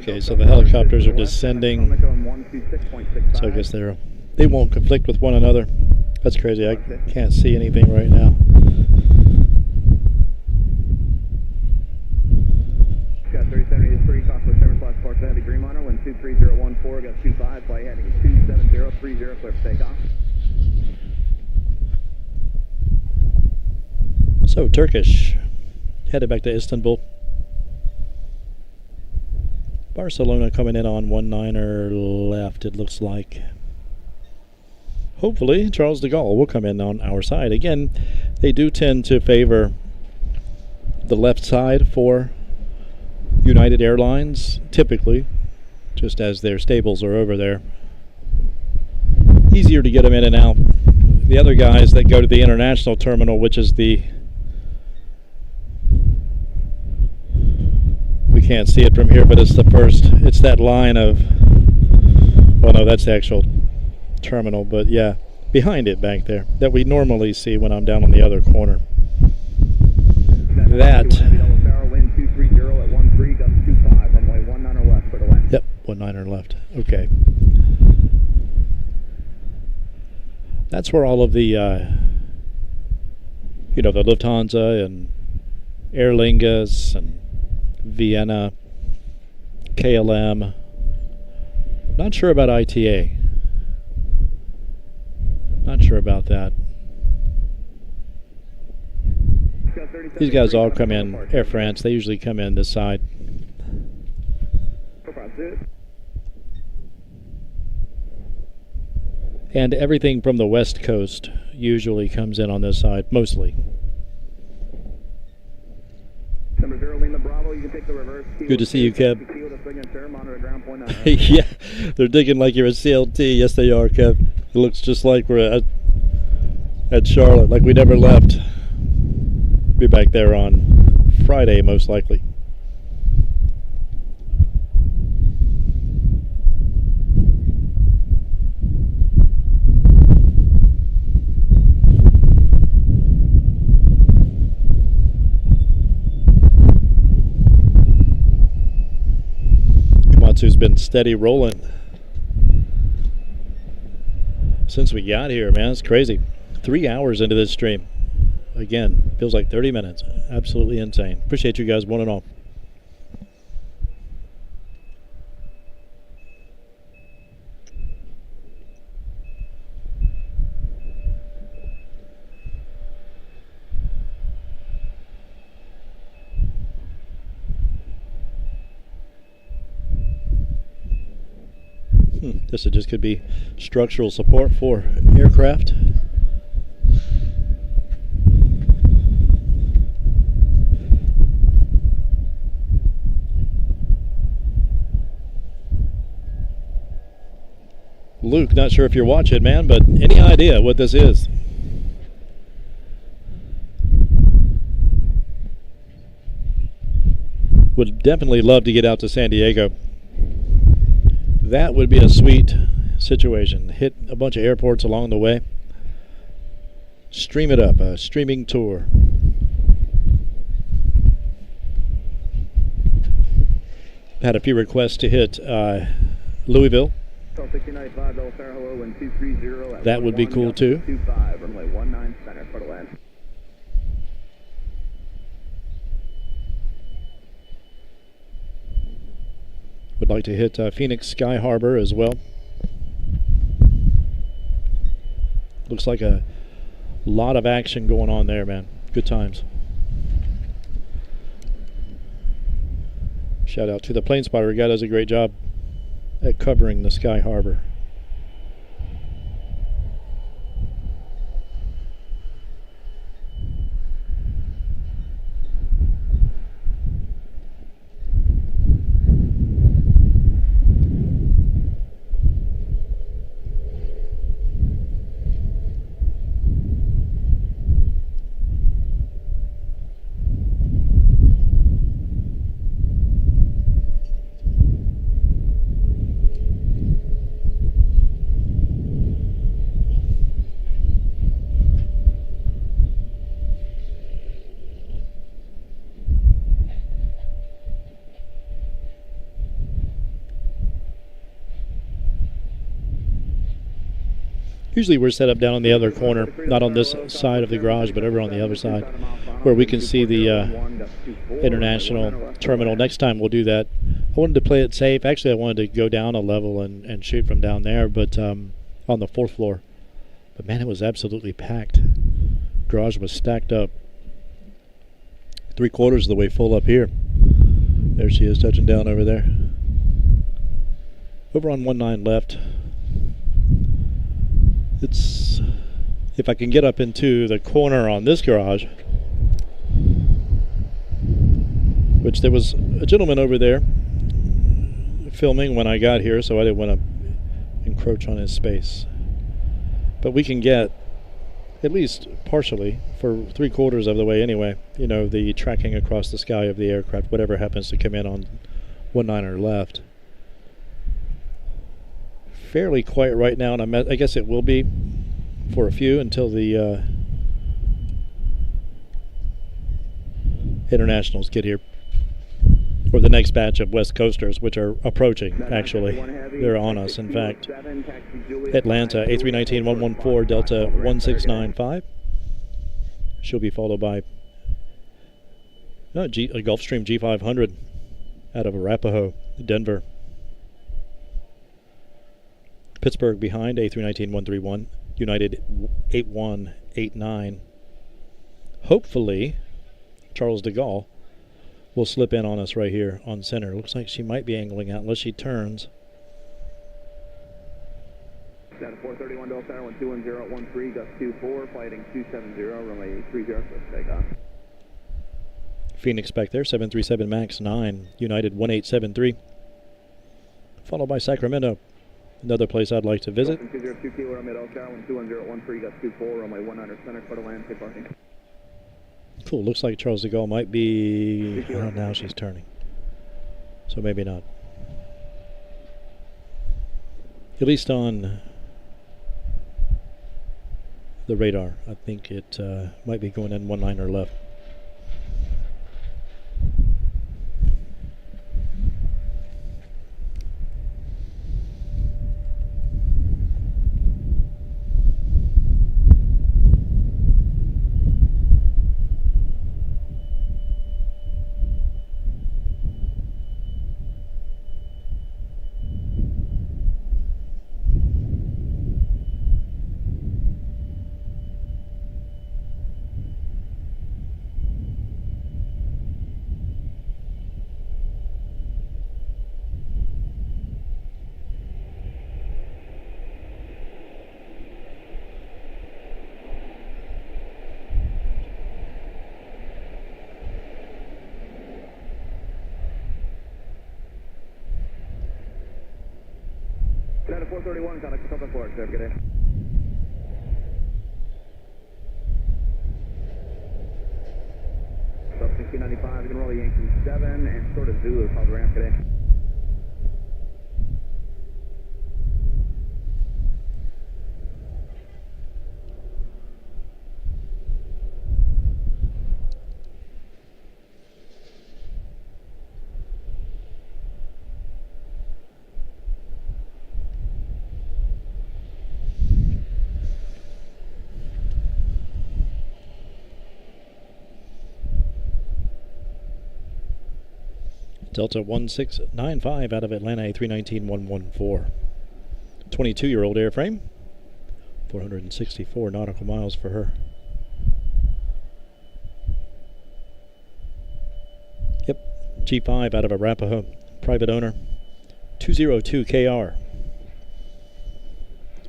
Okay, so the helicopters are descending, so I guess they won't conflict with one another. That's crazy. I can't see anything right now. Got 3073, cost with 7 plus parts heavy Dream Runner, wind 23014, got 25, fly heading 27030, clear for takeoff. So Turkish headed back to Istanbul. Barcelona coming in on 19er left, it looks like. Hopefully, Charles de Gaulle will come in on our side. Again, they do tend to favor the left side for United Airlines, typically, just as their stables are over there. Easier to get them in and out. The other guys that go to the international terminal, which is the... we can't see it from here, but it's the first, it's that line of... well, no, that's the actual terminal, but yeah, behind it back there, that we normally see when I'm down on the other corner. That... yep, 19er left. Okay. That's where all of the, you know, the Lufthansa and Aer Lingus and Vienna, KLM. Not sure about ITA. Not sure about that. These guys all come in Air France. They usually come in this side. And everything from the West Coast usually comes in on this side, mostly. Good to see you, Kev. Yeah, they're digging like you're a CLT. Yes, they are, Kev. It looks just like we're at Charlotte, like we never left. Be back there on Friday, most likely. Who's been steady rolling since we got here, man. It's crazy. 3 hours into this stream. Again, feels like 30 minutes. Absolutely insane. Appreciate you guys, one and all. This just could be structural support for aircraft. Luke, not sure if you're watching, man, but any idea what this is? Would definitely love to get out to San Diego. That would be a sweet situation. Hit a bunch of airports along the way. Stream it up, a streaming tour. Had a few requests to hit Louisville. That would be cool too. Would like to hit Phoenix Sky Harbor as well. Looks like a lot of action going on there, man. Good times. Shout out to the plane spotter. Guy does a great job at covering the Sky Harbor. Usually we're set up down on the other corner, not on this side of the garage, but over on the other side, where we can see the international terminal. Next time we'll do that. I wanted to play it safe. Actually, I wanted to go down a level and shoot from down there, but on the 4th floor. But man, it was absolutely packed. Garage was stacked up. 3/4 of the way full up here. There she is, touching down over there. Over on 19 left. It's, if I can get up into the corner on this garage, which there was a gentleman over there filming when I got here, so I didn't want to encroach on his space. But we can get, at least partially, for 3/4 of the way anyway, you know, the tracking across the sky of the aircraft, whatever happens to come in on 19 left. Fairly quiet right now, and I guess it will be for a few until the internationals get here, or the next batch of West Coasters, which are approaching, actually. They're on us, in fact. Atlanta, A319-114, Delta 1695. She'll be followed by a Gulfstream G500 out of Arapahoe, Denver. Pittsburgh behind, A319-131, United 8189. Hopefully, Charles de Gaulle will slip in on us right here on center. Looks like she might be angling out unless she turns. Down to 431 Delta Tower, 121-013, gust 24, flighting 270, runway 30, let's take off. Phoenix back there, 737 MAX 9, United 1873. Followed by Sacramento, another place I'd like to visit. 202 Kilo, runway Delta Tower, 120-13, gust 24, runway 100 center, quarter land, take parking. Cool, looks like Charles de Gaulle might be, oh, now she's turning. So maybe not. At least on the radar, I think it might be going in 19 left. Down to 431, contact the Southern Florida, good day. Sub 1695, you can roll the Yankee 7 and sort of Zulu, call the ramp, good day. Delta 1695 out of Atlanta, A319-114. 22-year-old airframe. 464 nautical miles for her. Yep, G5 out of Arapahoe. Private owner. 202 KR.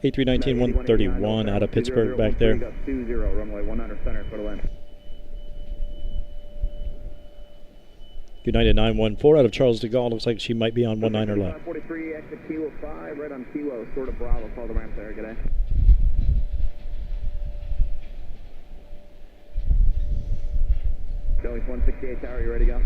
A319-131 out of Pittsburgh back there. 20, runway 100 center, quarter land. United 914 out of Charles de Gaulle. Looks like she might be on 19 left. 43, exit Kilo 5, right on Kilo, sort of Bravo, call the ramp there, good day. Delhi 168 tower, you ready to go?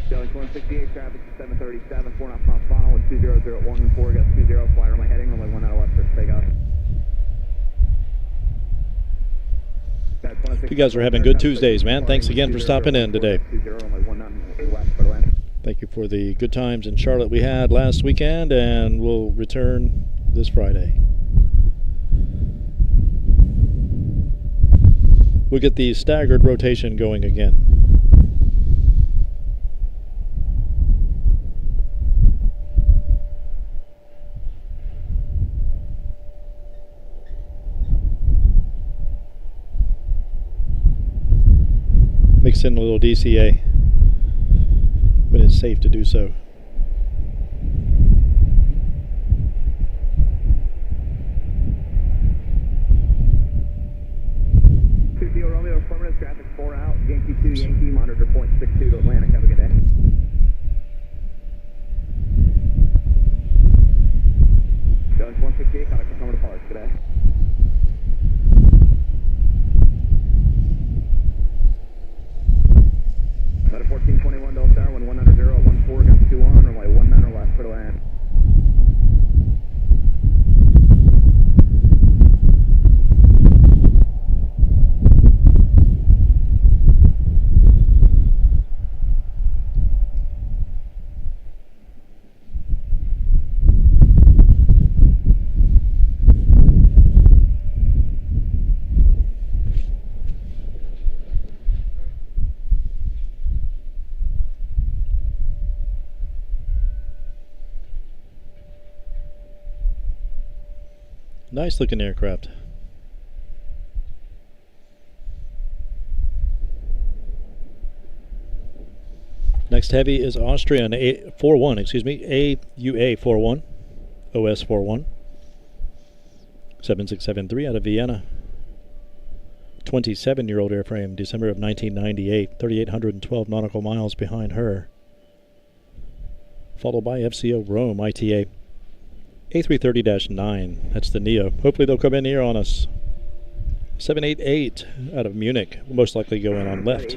Delhi 168 traffic 737, 4 knots mile final with 20014, got 20, fly runway heading, runway 1 out of left for takeoff. You guys are having good Tuesdays, man. Thanks again for stopping in today. Thank you for the good times in Charlotte we had last weekend, and we'll return this Friday. We'll get the staggered rotation going again. Mix in a little DCA when it's safe to do so. 2 Yankee, monitor point 62 to Atlantic. Have a good day. Jones 158, contact confirmed to Park. Good day. About 1421 Dulles Tower, 1100 at 14, gets 2 on, runway 19 left, clear to land. Nice looking aircraft. Next heavy is Austrian A41, excuse me, AUA41, OS41, 7673 out of Vienna. 27-year-old airframe, December of 1998, 3,812 nautical miles behind her. Followed by FCO Rome, ITA. A330-9, that's the Neo. Hopefully they'll come in here on us. 788 out of Munich, will most likely go in on left.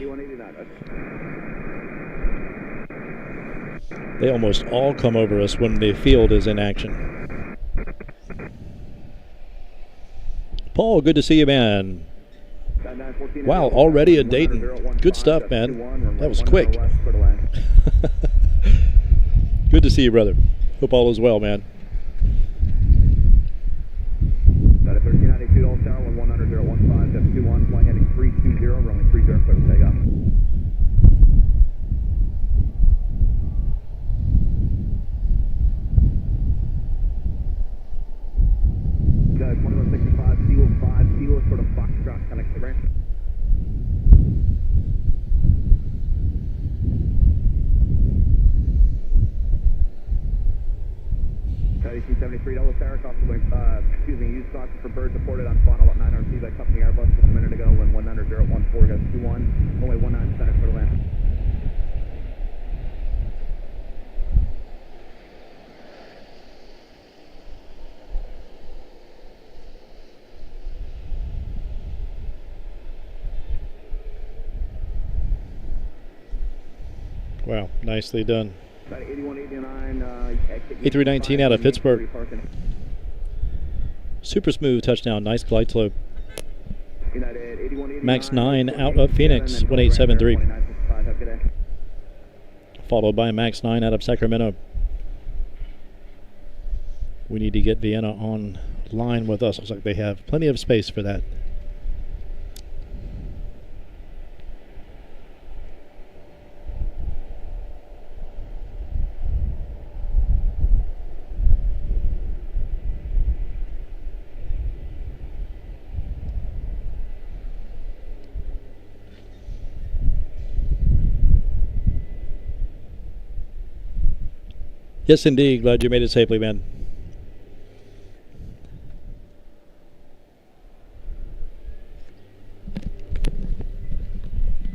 They almost all come over us when the field is in action. Good to see you, man. Wow, already in Dayton. Good stuff, man. That was quick. Good to see you, brother. Hope all is well, man. 1392 Dulles Tower, 1100 015, that's 21, flying heading 320, runway 30, clear for takeoff. Got 2165, Seawolf 5, Seawolf sort of Foxtrot, connect the ramp. AC-73 Dulles Tower, cost of used boxes for birds reported on final about 900 feet by company Airbus just a minute ago when 100 014 goes 21, runway 19 center for the land. Wow, nicely done. About 8189, A319 out of Pittsburgh. Super smooth touchdown, nice glide slope. Max 9 out of Phoenix, 1873. Followed by Max 9 out of Sacramento. We need to get Vienna on line with us. Looks like they have plenty of space for that. Yes, indeed. Glad you made it safely, man.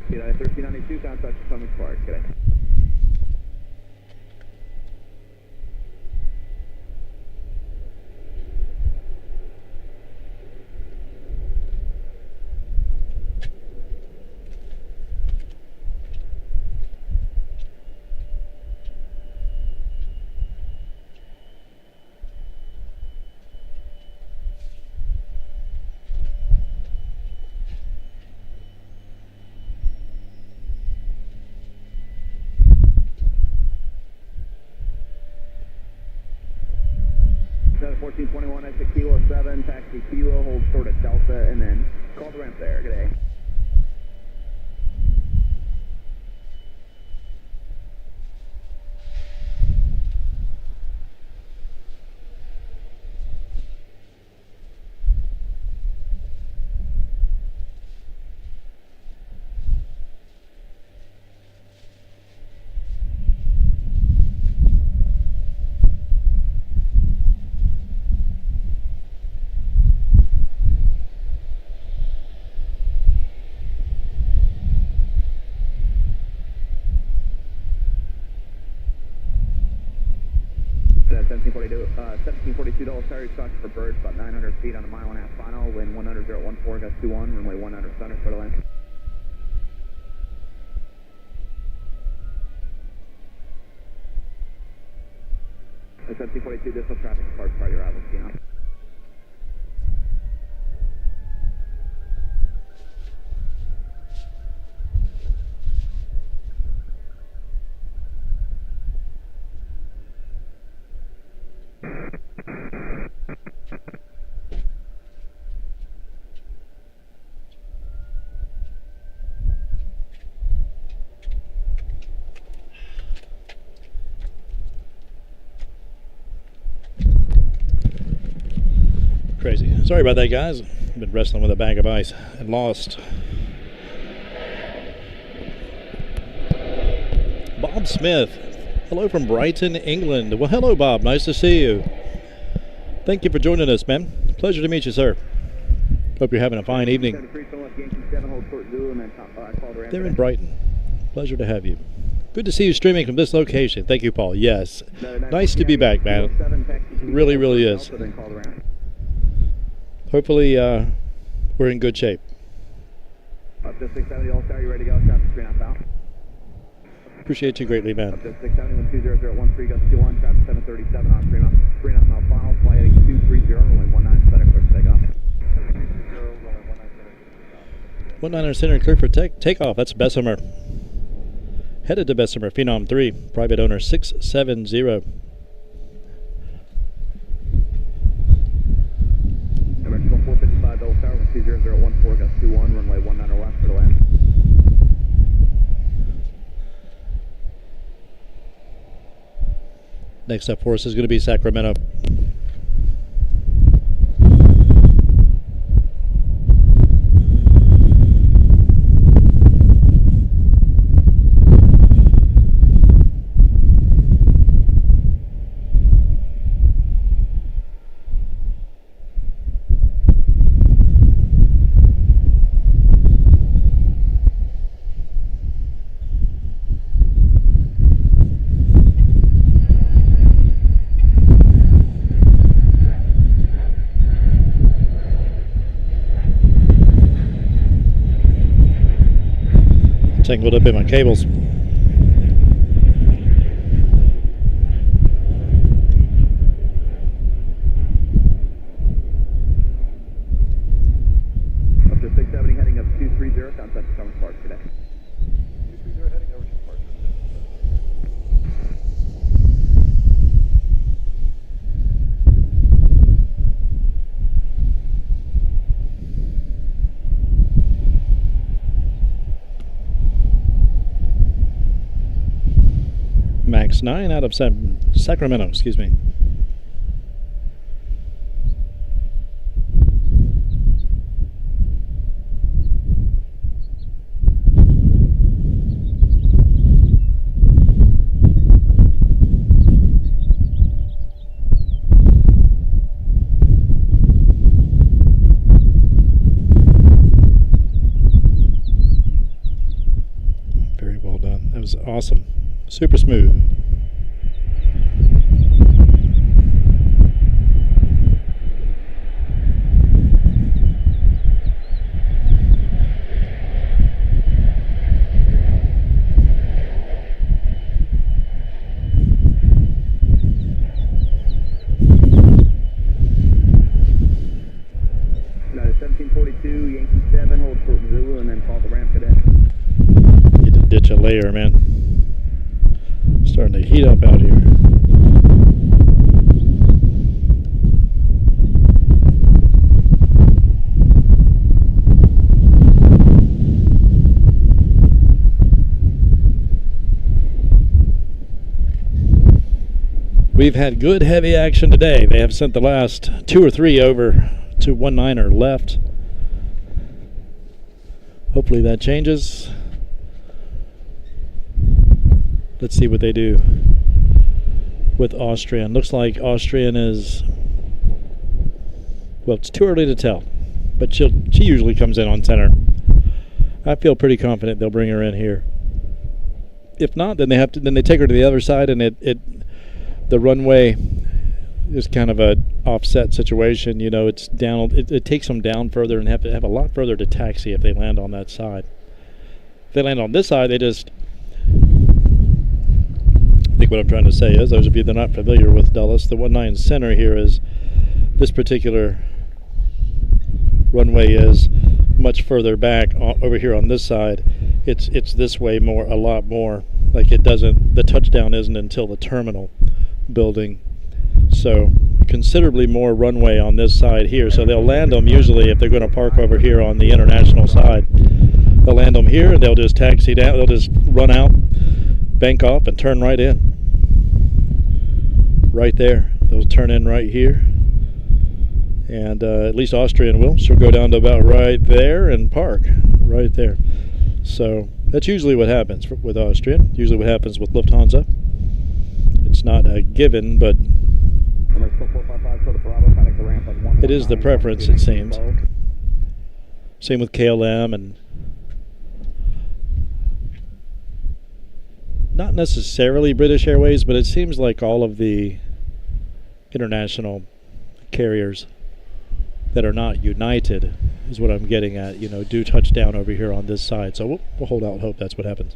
United 1392, contact Cummings Park. Good day. Another 1421, exit Kilo 7, taxi Kilo, hold short at Delta, and then call the ramp there. Good day. 1742 Dulles Tower, stock for birds, about 900 feet on a mile and a half final, wind 100.014, gust 21, runway 19 center, for the land. 1742, additional traffic departs prior to your arrival, ski on. Crazy. Sorry about that, guys. I've been wrestling with a bag of ice and lost. Bob Smith. Hello from Brighton, England. Well, hello, Bob. Nice to see you. Thank you for joining us, man. Pleasure to meet you, sir. Hope you're having a fine evening. They're in Brighton. Pleasure to have you. Good to see you streaming from this location. Thank you, Paul. Yes. Nice to be back, man. It really, really is. Hopefully, we're in good shape. Up to 670 All-Star, you ready to go? Traffic 3.5 out. Appreciate you greatly, man. Up to 670, 20013, gust 21, traffic 737 on 3.5 mile final, flight heading 230, runway 19 center, clear for takeoff. 19 center, clear for takeoff. That's Bessemer. Headed to Bessemer, Phenom 3, private owner 670. Dimensional 455 Dulles Tower, 20014, gust 21, runway 19 left for the land. Next up for us is going to be Sacramento. Tangled up in my cables. Up to 670, heading up 230, contact the Summer Park today. 230, heading over to Park. Max 9 out of Sacramento, excuse me. Very well done. That was awesome. Super smooth. Now 1742, Yankee 7, hold short Zulu, and then follow the ramp cadet. Need to ditch a layer, man. Starting to heat up out here. We've had good heavy action today. They have sent the last 2 or 3 over to 19er left. Hopefully that changes. Let's see what they do with Austrian. Looks like Austrian is, well, it's too early to tell, but she usually comes in on center. I feel pretty confident they'll bring her in here. If not, then they take her to the other side, and the runway is kind of a offset situation. You know, it's down. It takes them down further and have a lot further to taxi if they land on that side. If they land on this side, they just. I think what I'm trying to say is, those of you that are not familiar with Dulles, the 19 center here is this particular runway is much further back over here on this side. It's this way a lot more. Like it doesn't. The touchdown isn't until the terminal building. So considerably more runway on this side here. So they'll land them usually if they're going to park over here on the international side. They'll land them here and they'll just taxi down. They'll just run out, bank off, and turn right in. Right there. They'll turn in right here. And at least Austrian will. She'll go down to about right there and park right there. So that's usually what happens with Austrian. Usually what happens with Lufthansa. It's not a given, but it is the preference, it seems. Same with KLM, and not necessarily British Airways, but it seems like all of the international carriers that are not United is what I'm getting at, you know, do touchdown over here on this side. So we'll hold out hope that's what happens.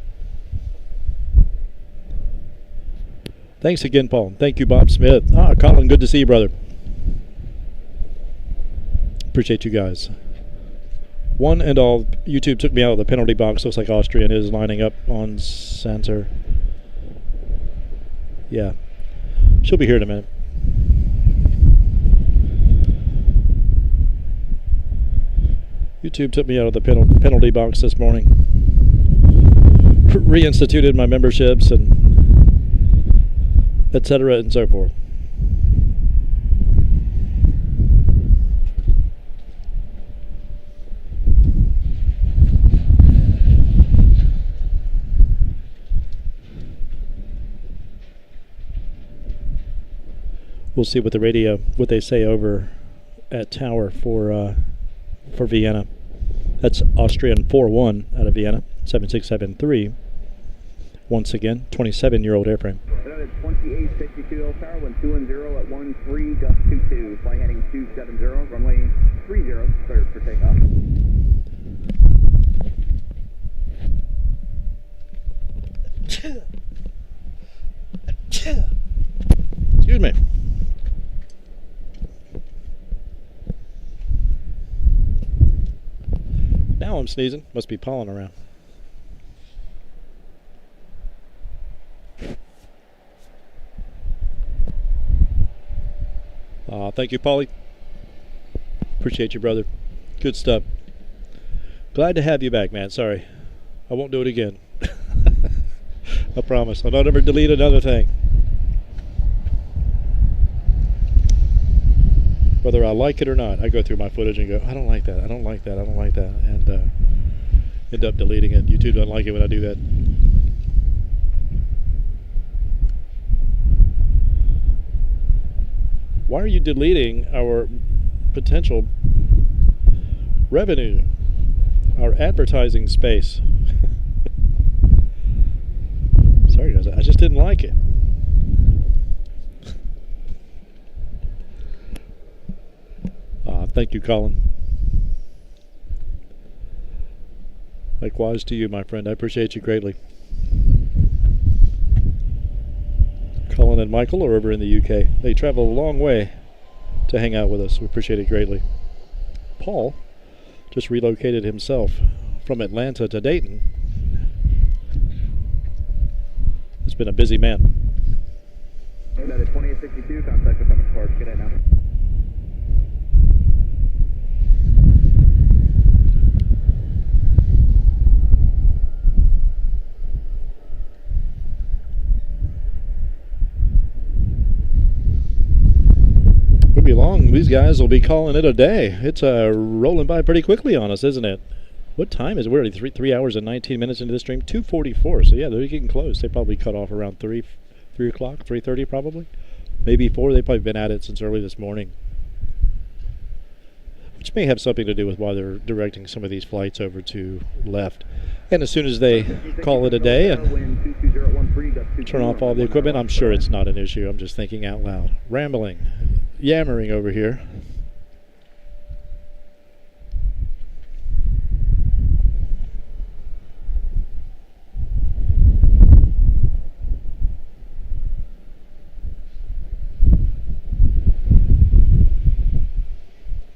Thanks again, Paul. Thank you, Bob Smith. Colin, good to see you, brother. Appreciate you guys. One and all, YouTube took me out of the penalty box. Looks like Austrian is lining up on center. Yeah. She'll be here in a minute. YouTube took me out of the penalty box this morning. Reinstituted my memberships and etc. and so forth. We'll see what what they say over at Tower for Vienna. That's Austrian 41 out of Vienna, 7673. Once again, 27-year-old airframe. 2862 L Tower, 1210 at 13, gust 22, flight heading 270, runway 30, cleared for takeoff. Excuse me. Now I'm sneezing. Must be pollen around. Thank you, Paulie. Appreciate you, brother. Good stuff. Glad to have you back, man. Sorry. I won't do it again. I promise. I'll not ever delete another thing. Whether I like it or not, I go through my footage and go, I don't like that, I don't like that, I don't like that, and end up deleting it. YouTube doesn't like it when I do that. Why are you deleting our potential revenue, our advertising space? Sorry guys, I just didn't like it. Thank you, Colin. Likewise to you, my friend. I appreciate you greatly. Colin and Michael are over in the UK. They travel a long way to hang out with us. We appreciate it greatly. Paul just relocated himself from Atlanta to Dayton. It's been a busy man. That is 2862, contact with Thomas Park. Good night now. Be long. These guys will be calling it a day. It's rolling by pretty quickly on us, isn't it? What time is it? We're already 3 hours and 19 minutes into the stream. 2:44. So yeah, they're getting close. They probably cut off around 3 o'clock, 3:30 probably, maybe 4. They've probably been at it since early this morning, which may have something to do with why they're directing some of these flights over to left. And as soon as they call it a day and turn off all the equipment. I'm sure it's not an issue. I'm just thinking out loud. Rambling, yammering over here.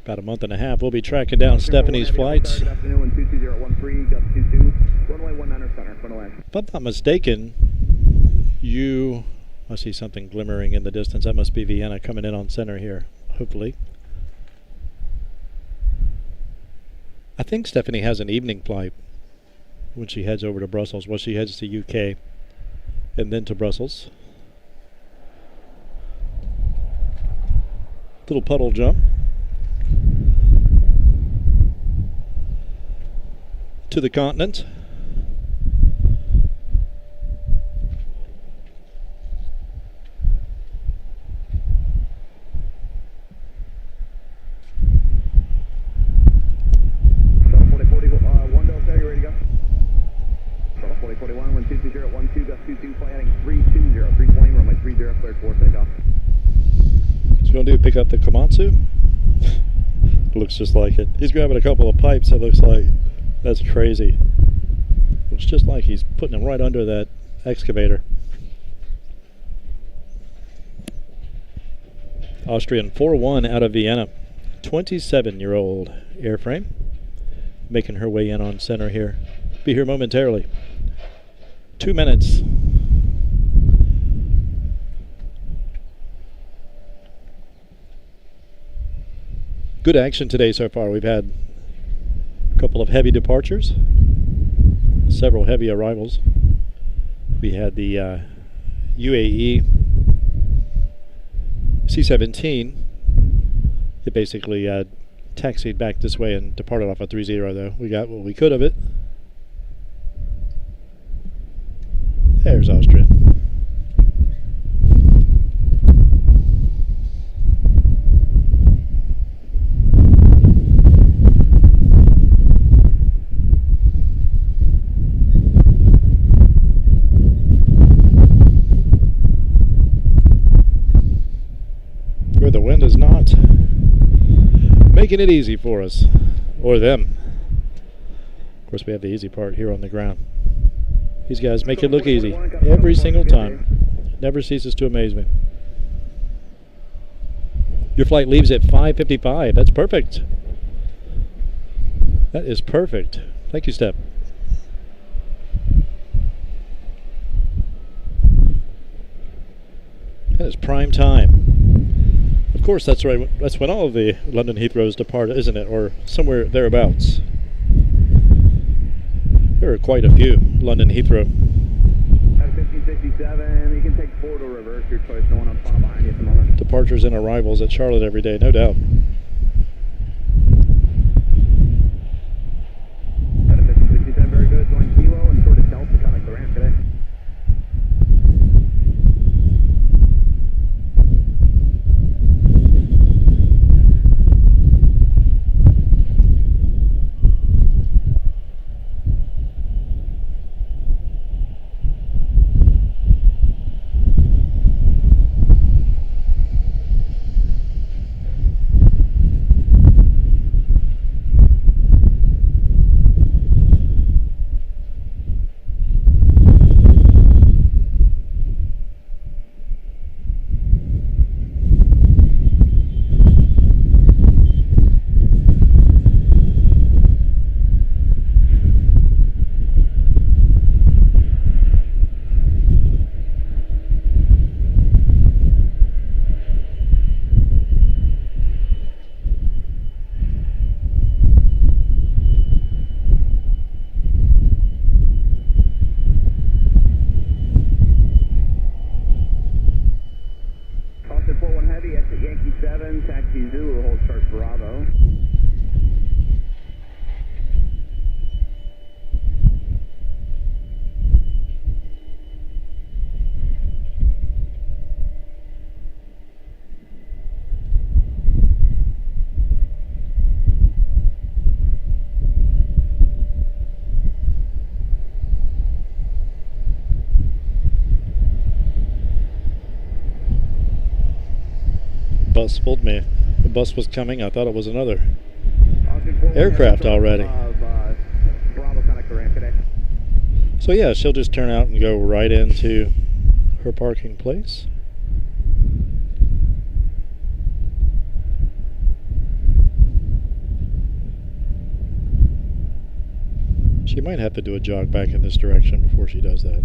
About a month and a half, we'll be tracking down Stephanie's flights. Good afternoon, 22013, gust 22, runway 19 center, front of line. If I'm not mistaken, I see something glimmering in the distance. That must be Vienna coming in on center here, hopefully. I think Stephanie has an evening flight when she heads over to Brussels. Well, she heads to UK and then to Brussels. Little puddle jump to the continent. Pick up the Komatsu. Looks just like it. He's grabbing a couple of pipes. It looks like that's crazy. Looks just like he's putting them right under that excavator. Austrian 4-1 out of Vienna. 27-year-old airframe making her way in on center here. Be here momentarily. 2 minutes. Good action today so far. We've had a couple of heavy departures, several heavy arrivals. We had the UAE C-17. It basically taxied back this way and departed off a 3-0 though. We got what we could of it. There's Austrian. The wind is not making it easy for us, or them. Of course, we have the easy part here on the ground. These guys make it look easy every single time. Never ceases to amaze me. Your flight leaves at 5:55. That's perfect. That is perfect. Thank you, Steph. That is prime time. Of course, that's right. That's when all of the London Heathrows depart, isn't it? Or somewhere thereabouts. There are quite a few London Heathrow. At 1567, you can take forward or reverse, your choice. No one on front or behind you at the moment. Departures and arrivals at Charlotte every day, no doubt. At 1567, very good. Going kilo and sort of delta coming the ramp today. bus fooled me. The bus was coming. I thought it was another aircraft already. Bravo connect the ramp today. So yeah, she'll just turn out and go right into her parking place. She might have to do a jog back in this direction before she does that.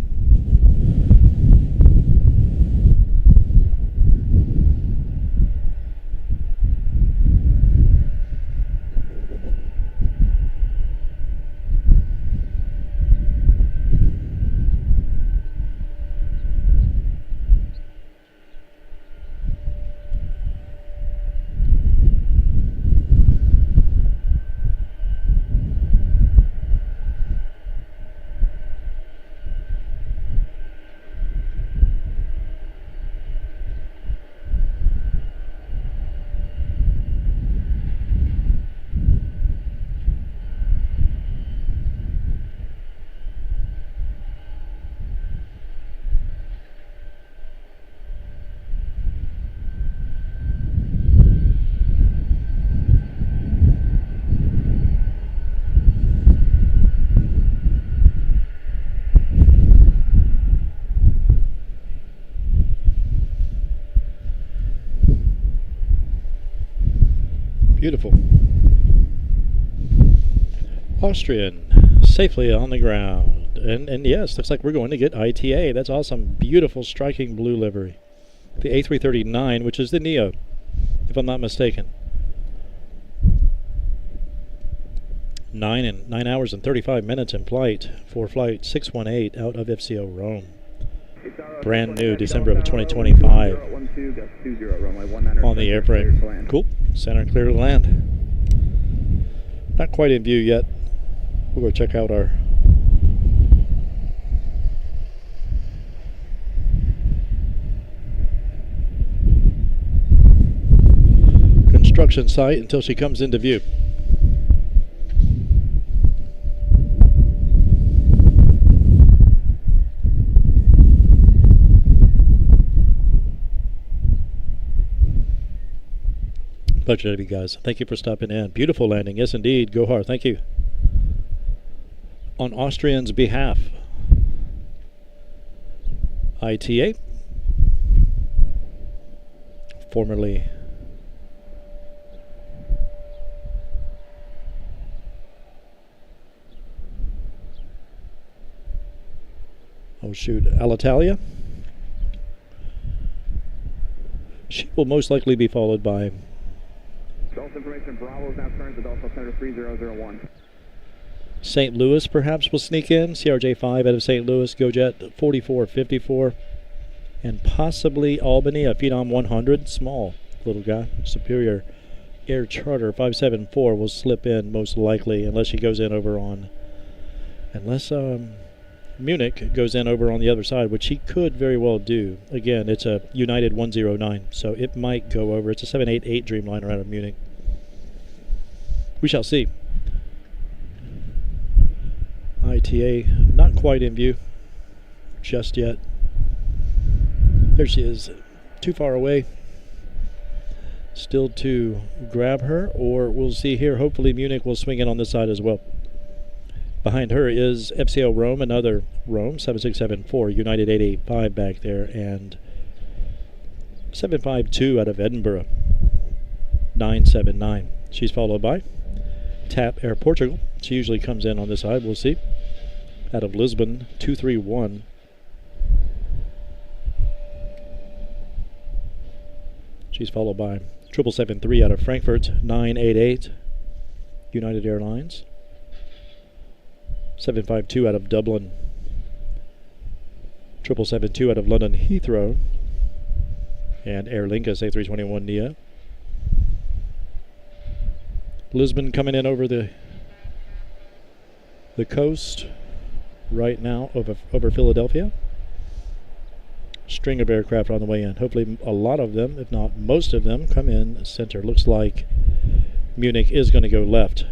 Beautiful. Austrian, safely on the ground. And yes, looks like we're going to get ITA. That's awesome. Beautiful, striking blue livery. The A339, which is the Neo, if I'm not mistaken. 9 hours and 35 minutes in flight for flight 618 out of FCO Rome. Brand new, December of 2025. On the airframe. Cool. Center clear to land. Not quite in view yet. We'll go check out our construction site until she comes into view. Pleasure to have you guys. Thank you for stopping in. Beautiful landing. Yes, indeed. Go hard. Thank you. On Austrian's behalf, ITA, formerly Alitalia. She will most likely be followed by Delta information, Bravo is now current to Delta Center 3001. St. Louis perhaps will sneak in. CRJ5 out of St. Louis, GoJet 4454. And possibly Albany, a Phenom 100, small little guy. Superior Air Charter 574 will slip in most likely, unless she goes in over on, unless Munich goes in over on the other side, which he could very well do. Again, it's a United 109, so it might go over. It's a 788 Dreamliner out of Munich. We shall see. ITA not quite in view just yet. There she is, too far away. Still to grab her, or we'll see here. Hopefully Munich will swing in on this side as well. Behind her is FCO Rome, another Rome, 7674, United 885 back there, and 752 out of Edinburgh, 979. She's followed by TAP Air Portugal. She usually comes in on this side, we'll see. Out of Lisbon, 231. She's followed by 773 out of Frankfurt, 988, United Airlines. 752 out of Dublin, 772 out of London Heathrow, and Aer Lingus A321neo. Lisbon coming in over the coast right now over Philadelphia. String of aircraft on the way in. Hopefully a lot of them, if not most of them, come in center. Looks like Munich is going to go left.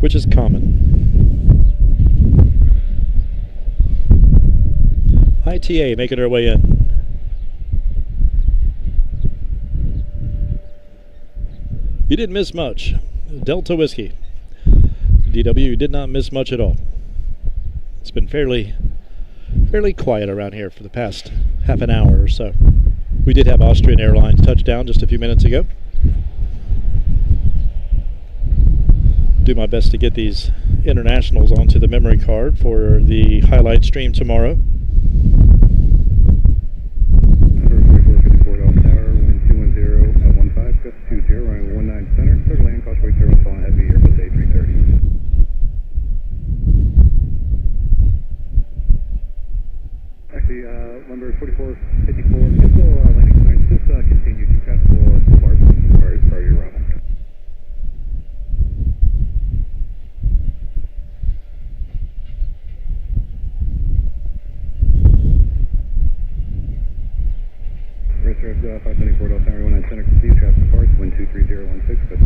which is common. ITA making their way in. You didn't miss much. Delta Whiskey. DW did not miss much at all. It's been fairly quiet around here for the past half an hour or so. We did have Austrian Airlines touchdown just a few minutes ago. Do my best to get these internationals onto the memory card for the highlight stream tomorrow. Number 4454 Delta Tower, 1210 at 15, gust 20, runway 19 center, clear to land, crossway 0, falling heavy, Airbus A330. Actually, number 4454, physical landing clearance, just continue to pass full bar for your arrival. Rest 574 Delta Tower, 19 center, continue, traffic departs, wind 23016, gust 1.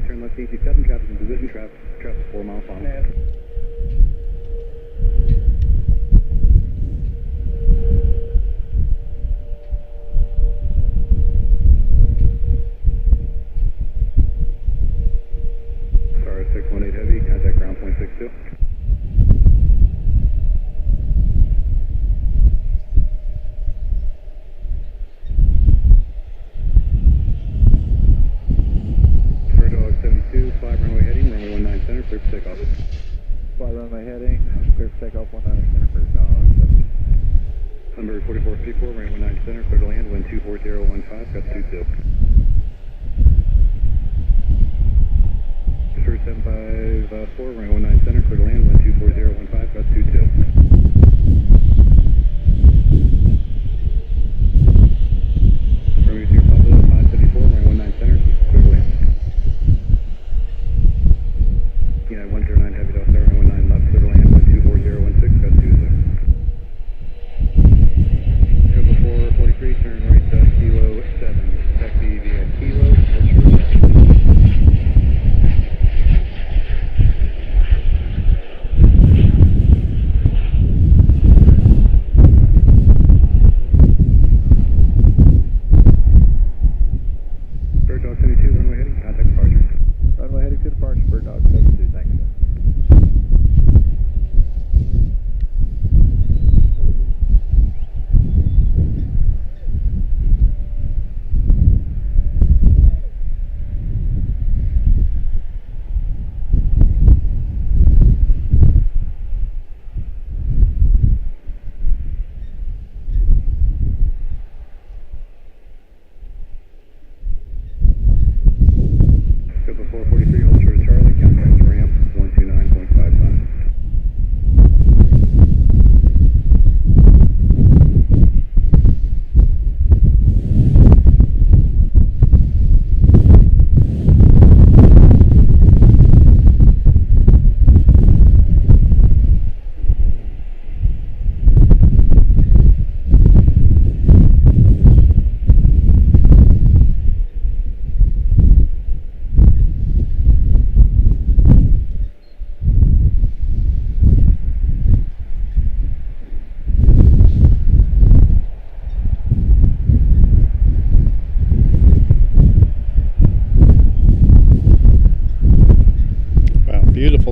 Turn left 87, traffic in position, traffic 4 miles long. Star 618 heavy, contact ground point 62. Fly runway heading, runway 19 center, clear for takeoff. Fly runway heading, clear for takeoff, 19 center for takeoff. Number 4454, runway 19 center, clear to land, wind 24015, gust 22. Destroyer 754, runway 19 center, clear to land, wind 24015, gust 22. Runway 574, runway 19 center, clear to land. United 109 heavy Delta Tower, 19 left, clear to land, wind 24016, gust 26. 443, turn right, kilo 7, taxi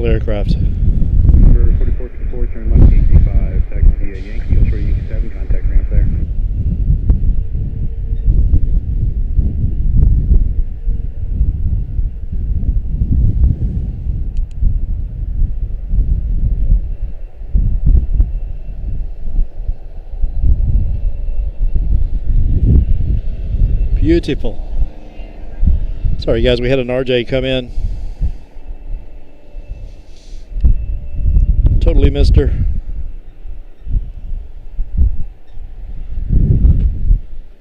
aircraft. Number 4454, turn left, Yankee 5, taxi Yankee, I'll show you Yankee 7, contact ramp there. Beautiful. Sorry guys, we had an RJ come in. Totally missed her.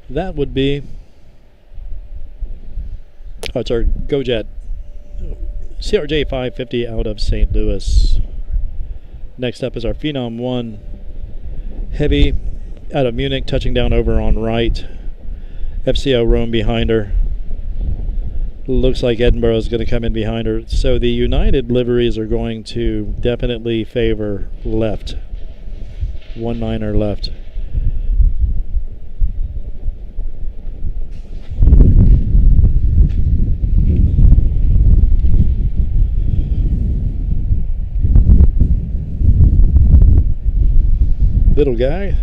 That would be, oh, it's our GoJet CRJ 550 out of St. Louis. Next up is our Phenom 1 Heavy out of Munich, touching down over on right. FCO Rome behind her. Looks like Edinburgh is going to come in behind her. So the United liveries are going to definitely favor left. 19er left. Little guy.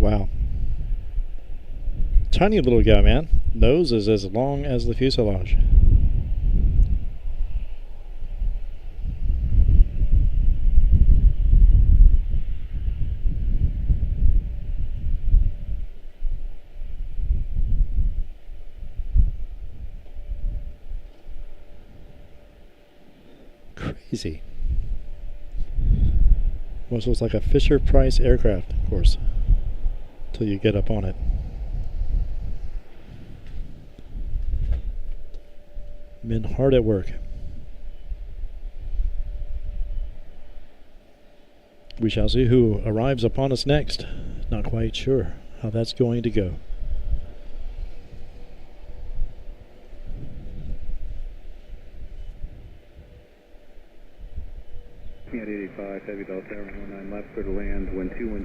Wow. Tiny little guy, man. Nose is as long as the fuselage. Crazy. Almost looks like a Fisher-Price aircraft, of course, till you get up on it. Men hard at work. We shall see who arrives upon us next. Not quite sure how that's going to go.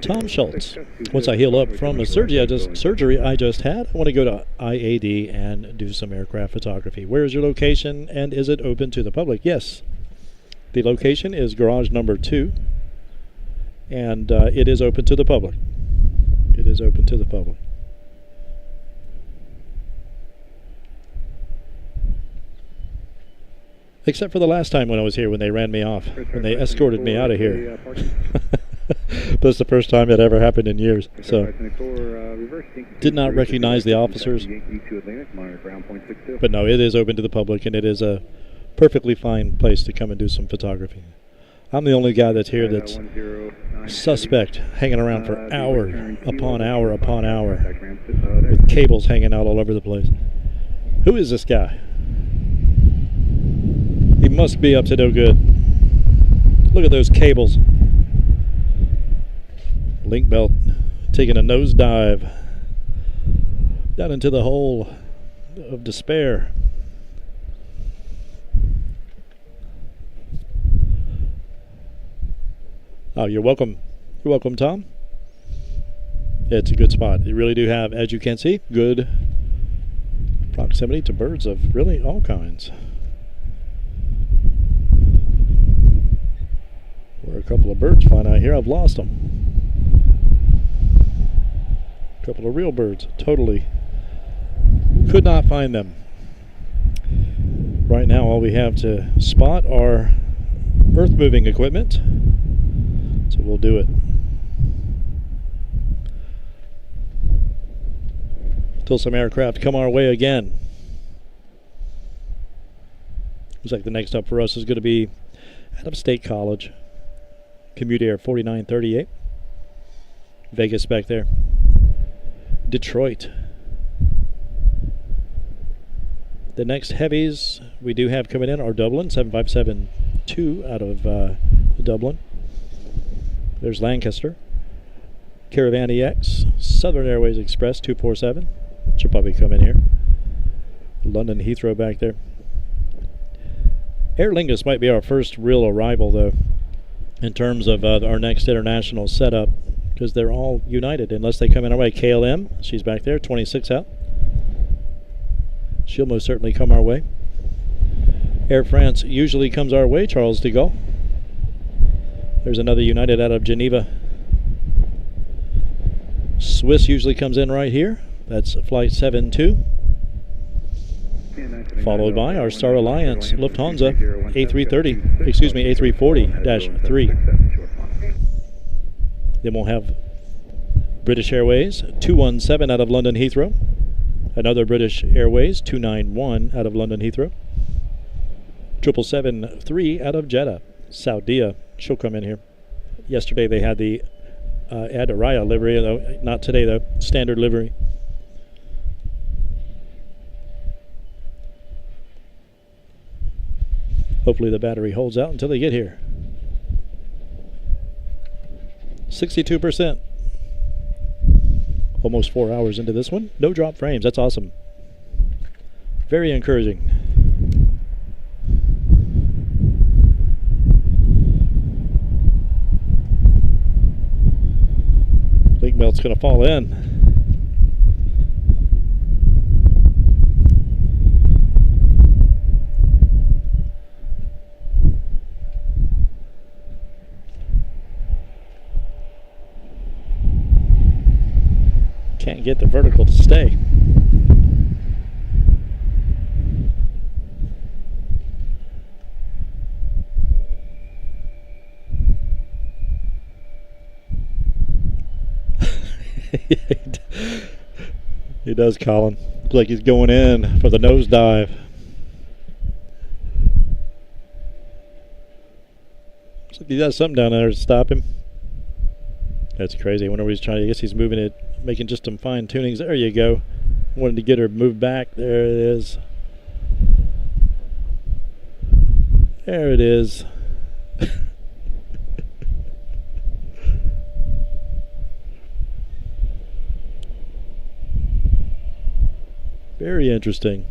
Tom Schultz. Once I heal up from the surgery I just had, I want to go to IAD and do some aircraft photography. Where is your location, and is it open to the public? Yes. The location is garage number 2, and it is open to the public. It is open to the public. Except for the last time when I was here, when they ran me off, when they escorted me out of here. That's the first time it ever happened in years. So, did not recognize the officers. But no, it is open to the public, and it is a perfectly fine place to come and do some photography. I'm the only guy that's here that's suspect, hanging around for hour upon hour upon hour, with cables hanging out all over the place. Who is this guy? He must be up to no good. Look at those cables. Link belt taking a nosedive down into the hole of despair. Oh, you're welcome. You're welcome, Tom. Yeah, it's a good spot. You really do have, as you can see, good proximity to birds of really all kinds. Where a couple of birds flying out here, I've lost them. A couple of real birds, totally could not find them. Right now all we have to spot are earth moving equipment, so we'll do it. Till some aircraft come our way again. Looks like the next up for us is going to be out of State College. Commute Air 4938. Vegas back there. Detroit. The next heavies we do have coming in are Dublin, 7572 out of Dublin. There's Lancaster. Caravan EX. Southern Airways Express 247. Should probably come in here. London Heathrow back there. Aer Lingus might be our first real arrival, though, in terms of our next international setup, because they're all United, unless they come in our way. KLM, she's back there, 26 out. She'll most certainly come our way. Air France usually comes our way, Charles de Gaulle. There's another United out of Geneva. Swiss usually comes in right here. That's flight 72. Followed by our Star Alliance Lufthansa A340-3. Then we'll have British Airways 217 out of London Heathrow. Another British Airways 291 out of London Heathrow. 777-3 out of Jeddah. Saudia, she'll come in here. Yesterday they had the Adaraya livery, though not today though. Standard livery. Hopefully the battery holds out until they get here. 62%. Almost 4 hours into this one. No drop frames. That's awesome. Very encouraging. Link belt's going to fall in. Can't get the vertical to stay. He does, Colin. Looks like he's going in for the nosedive. Looks like he does something down there to stop him. That's crazy. I wonder what he's trying to. I guess he's moving it, making just some fine tunings. There you go. Wanted to get her moved back. There it is. There it is. Very interesting.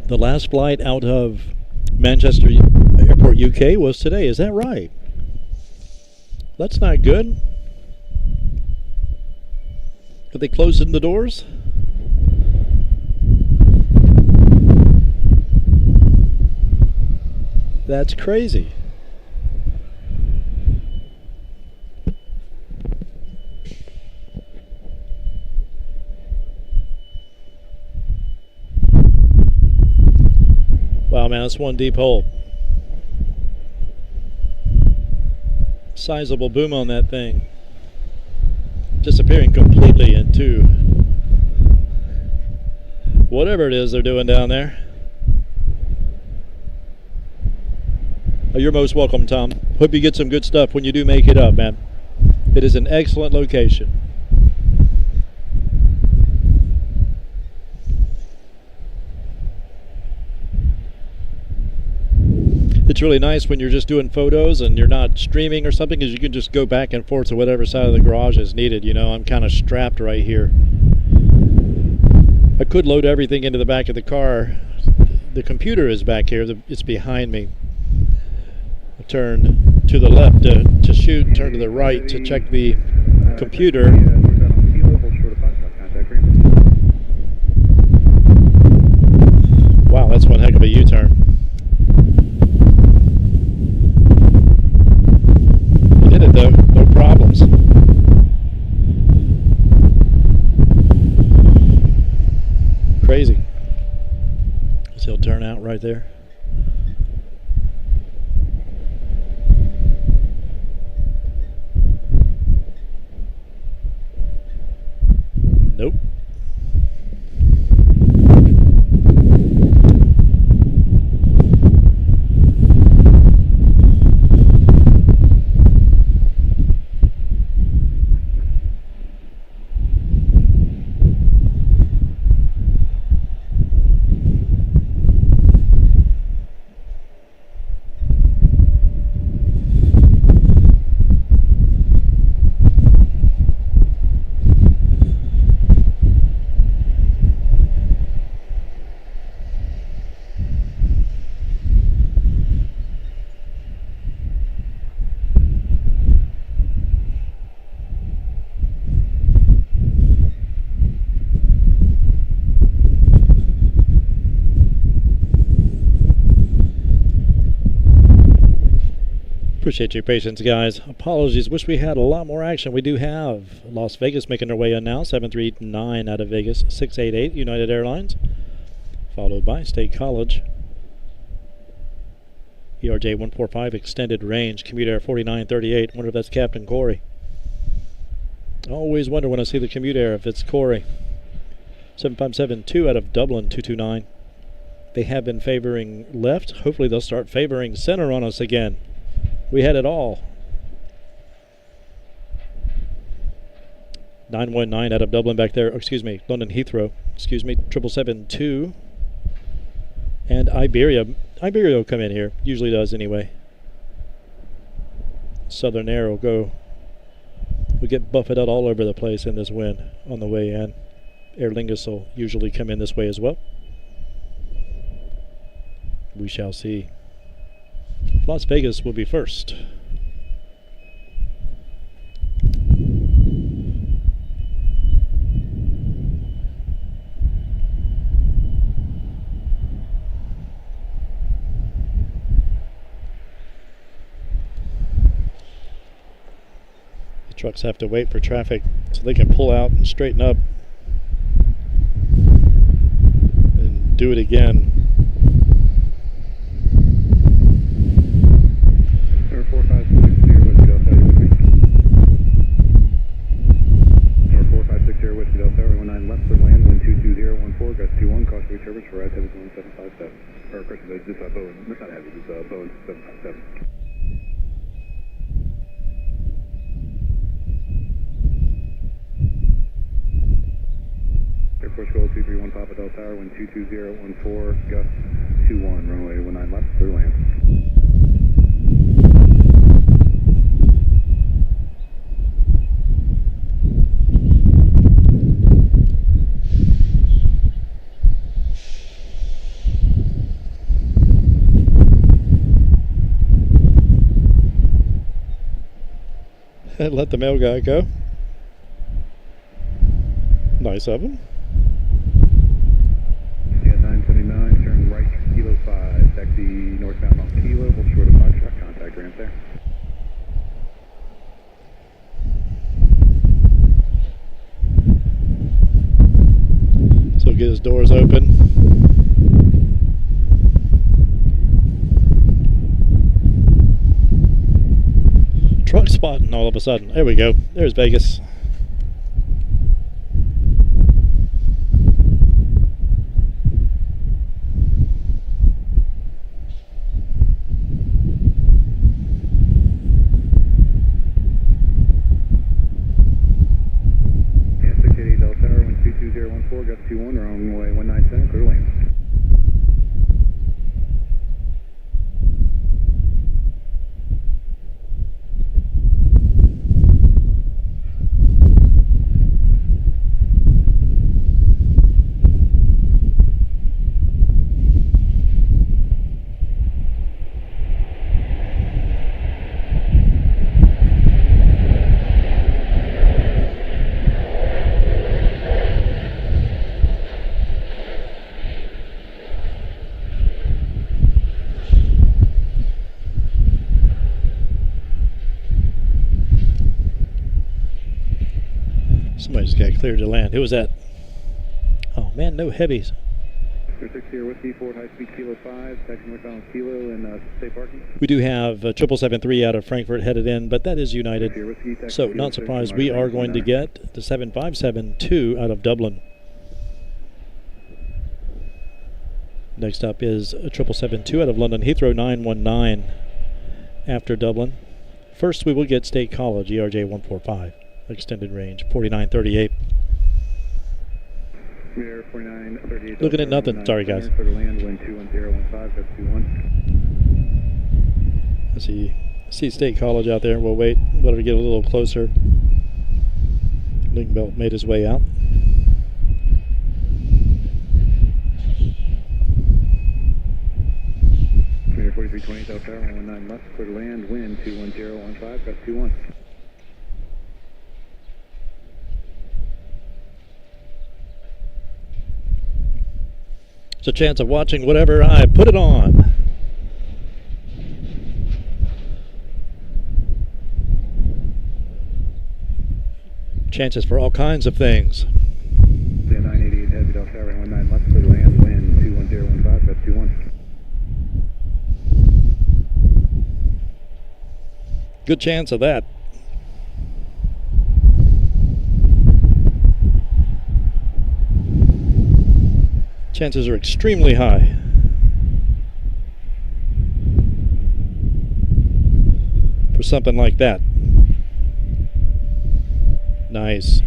The last flight out of Manchester Airport, UK was today. Is that right? That's not good. Have they closed in the doors? That's crazy. Wow, man, that's one deep hole. Sizable boom on that thing. Disappearing completely into whatever it is they're doing down there. Oh, you're most welcome, Tom. Hope you get some good stuff when you do make it up, man. It is an excellent location. It's really nice when you're just doing photos and you're not streaming or something, because you can just go back and forth to whatever side of the garage is needed. You know, I'm kind of strapped right here. I could load everything into the back of the car. The computer is back here. It's behind me. I turn to the left to shoot, turn to the right to check the computer. Wow, that's one heck of a U-turn. You did it though, no problems. right there. Nope. Appreciate your patience, guys. Apologies. Wish we had a lot more action. We do have Las Vegas making their way in now. 739 out of Vegas. 688 United Airlines. Followed by State College. ERJ 145 extended range. Commute Air 4938. Wonder if that's Captain Corey. Always wonder when I see the Commute Air if it's Corey. 7572 out of Dublin 229. They have been favoring left. Hopefully they'll start favoring center on us again. We had it all. 919 out of Dublin back there. Excuse me, London Heathrow. Excuse me, 772. And Iberia. Iberia will come in here. Usually does anyway. Southern Air will go. We get buffeted out all over the place in this wind on the way in. Aer Lingus will usually come in this way as well. We shall see. Las Vegas will be first. The trucks have to wait for traffic so they can pull out and straighten up and do it again. 2-1, for ride heavy 1757. Or, of course, this is Boeing. It's not heavy, it's Boeing 757. Air Force Gold 231 Papa Del Tower, wind 22014, gust 21, runway 19 left, clear land. Let the mail guy go. Nice of him. Yeah, 979, turn right, Kilo 5, taxi northbound on Kilo, hold short of 5 truck, contact ramp there. So get his doors open. Truck spotting all of a sudden. There we go. There's Vegas. Yeah, 688 Del Tower, wind 22014, gust 21, runway 19 center, clear land. Somebody's got cleared to land. Who was that? Oh man, no heavies. Sierra Whiskey, Ford High Speed Kilo 5, taxi McDonald Kilo in safe parking. We do have 773 out of Frankfurt headed in, but that is United. Sierra Whiskey, taxi So, Kilo not 6, surprised, we are going to get the 757-2 out of Dublin. Next up is 777-2 out of London Heathrow 919 after Dublin. First, we will get State College, ERJ 145, extended range, 4938. Air 4938. Looking at nothing. Sorry, guys. For the land, wind 21015, that's 21. I see State College out there. We'll wait, let her get a little closer. Link Belt made his way out. Air 4320, Delta Tower, 119 left, clear to land, wind 21015, that's 21. It's a chance of watching whatever I put it on. Chances for all kinds of things. 988 heavy Delta Tower, 19 left, clear to land, wind 21015, that's 21. Good chance of that. Chances are extremely high. For something like that. Nice.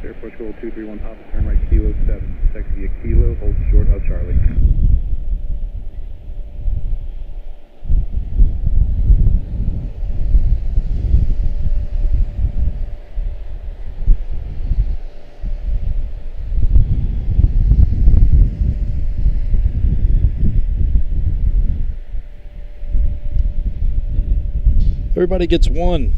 Airport Control 231 Papa, turn right Kilo 7, taxi a Kilo, hold short of Charlie. Everybody gets one.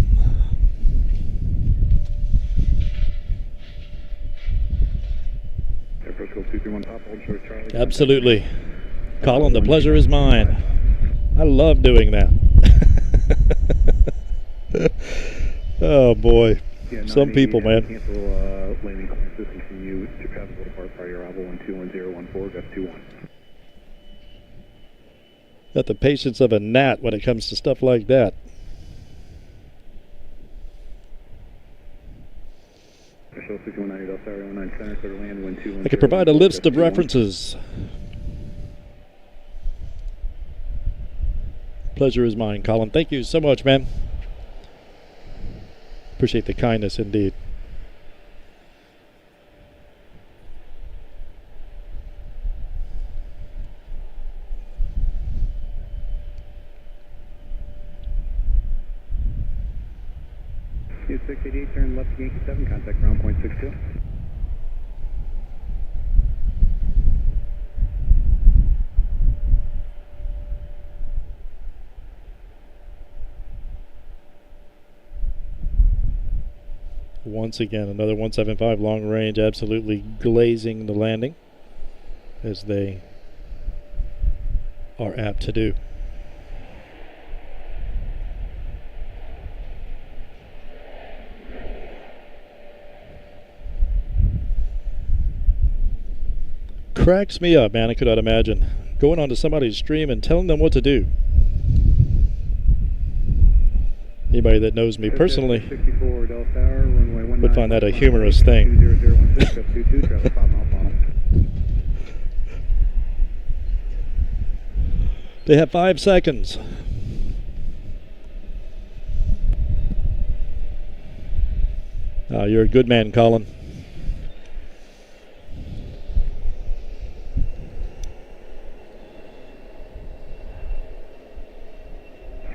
Airport Control 231 Papa, hold short of Charlie. Absolutely. Colin, the pleasure is mine. I love doing that. Oh boy. Yeah, Some people, man. Cancel landing clearance system from you to travel to depart prior arrival 121014, that's 21. Got the patience of a gnat when it comes to stuff like that. I could provide a list of references. Pleasure is mine, Colin. Thank you so much, man. Appreciate the kindness indeed. It's 688, turn left to Yankee 7, contact ground point 62. Once again, another 175 long range, absolutely glazing the landing, as they are apt to do. Cracks me up, man. I could not imagine going onto somebody's stream and telling them what to do. Anybody that knows me personally would find that a humorous thing. They have 5 seconds. You're a good man, Colin.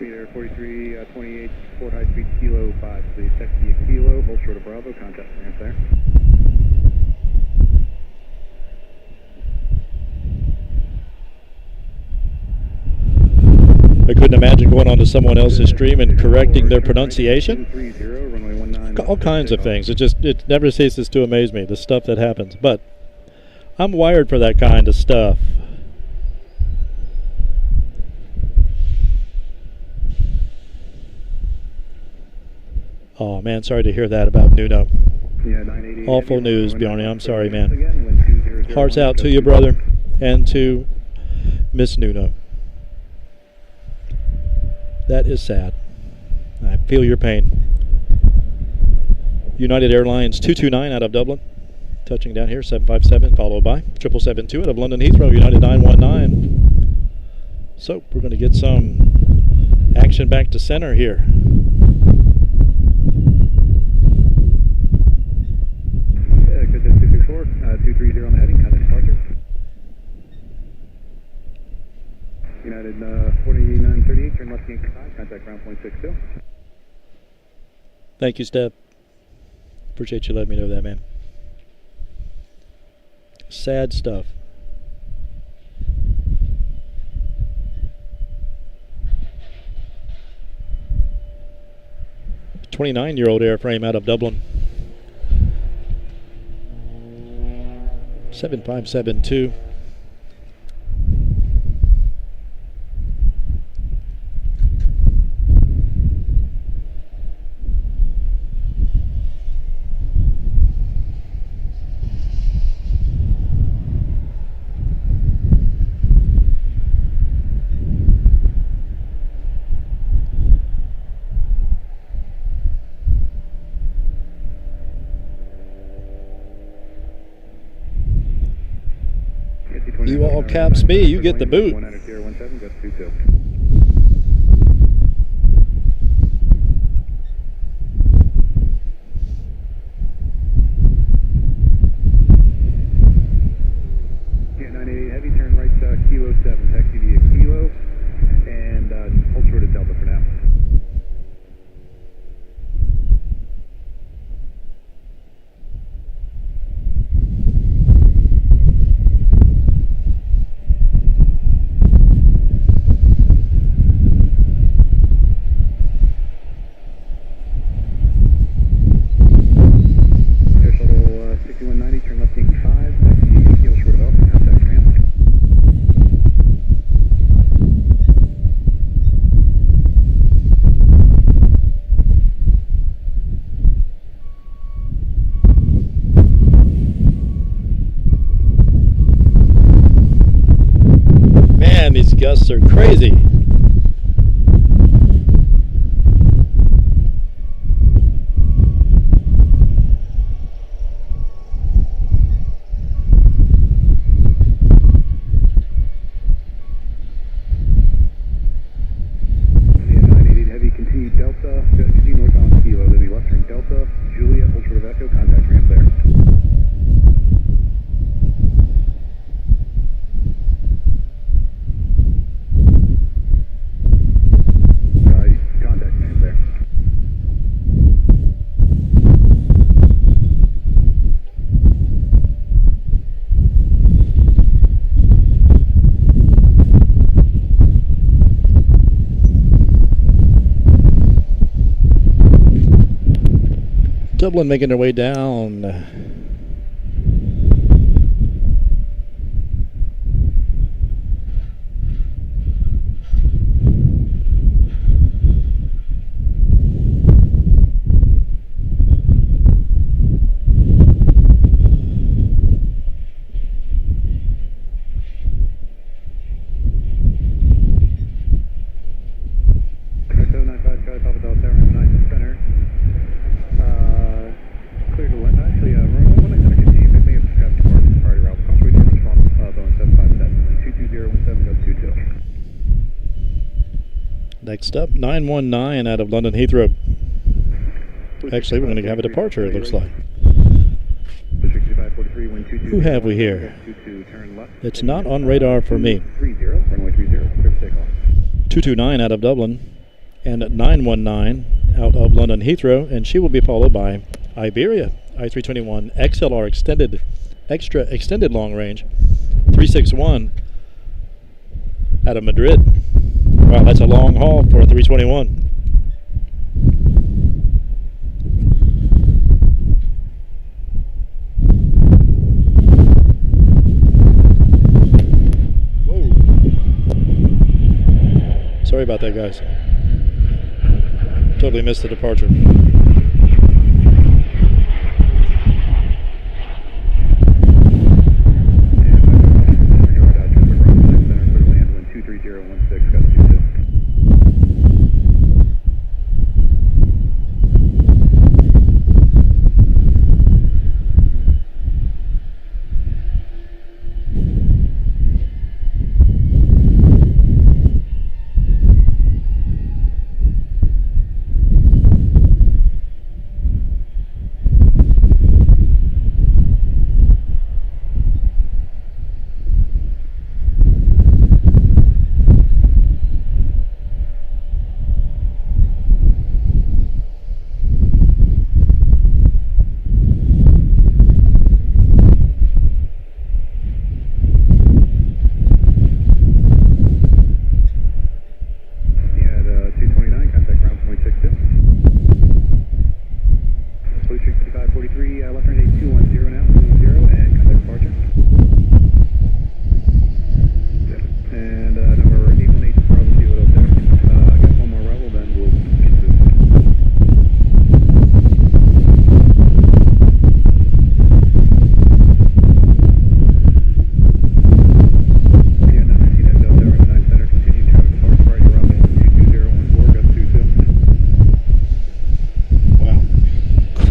Air 4328, Fort High Speed Kilo 5, please taxi a Kilo, hold short of Bravo, contact ramp there. I couldn't imagine going onto someone else's stream and correcting their pronunciation. All kinds of things. It never ceases to amaze me, the stuff that happens. But I'm wired for that kind of stuff. Oh, man, sorry to hear that about Nuno. Yeah, 980. Awful news, Bjarne. I'm sorry, man. Again, wind 2001. Hearts out to you, brother, and to Miss Nuno. That is sad. I feel your pain. United Airlines 229 out of Dublin. Touching down here, 757, followed by 7772 out of London Heathrow, United 919. So we're going to get some action back to center here. Yeah, good, 264, 230 on the heading, kind of departure. United 4938, turn left Yankee 5, contact ground point 62. Thank you, Steph. Appreciate you letting me know that, man. Sad stuff. A 29-year-old airframe out of Dublin. 7572. You all caps me, you get the boot. Yeah, 988 heavy, turn right kilo 7, taxi via kilo, and hold short of Delta for now. Man, these gusts are crazy. Dublin making their way down. Next up, 919 out of London Heathrow. Actually, we're going to have a departure, it looks like. Who have we here? It's not on radar for me. 229 out of Dublin and 919 out of London Heathrow, and she will be followed by Iberia I-321 XLR extra extended long range 361 out of Madrid. Wow, that's a long haul for a 321. Whoa. Sorry about that, guys. Totally missed the departure.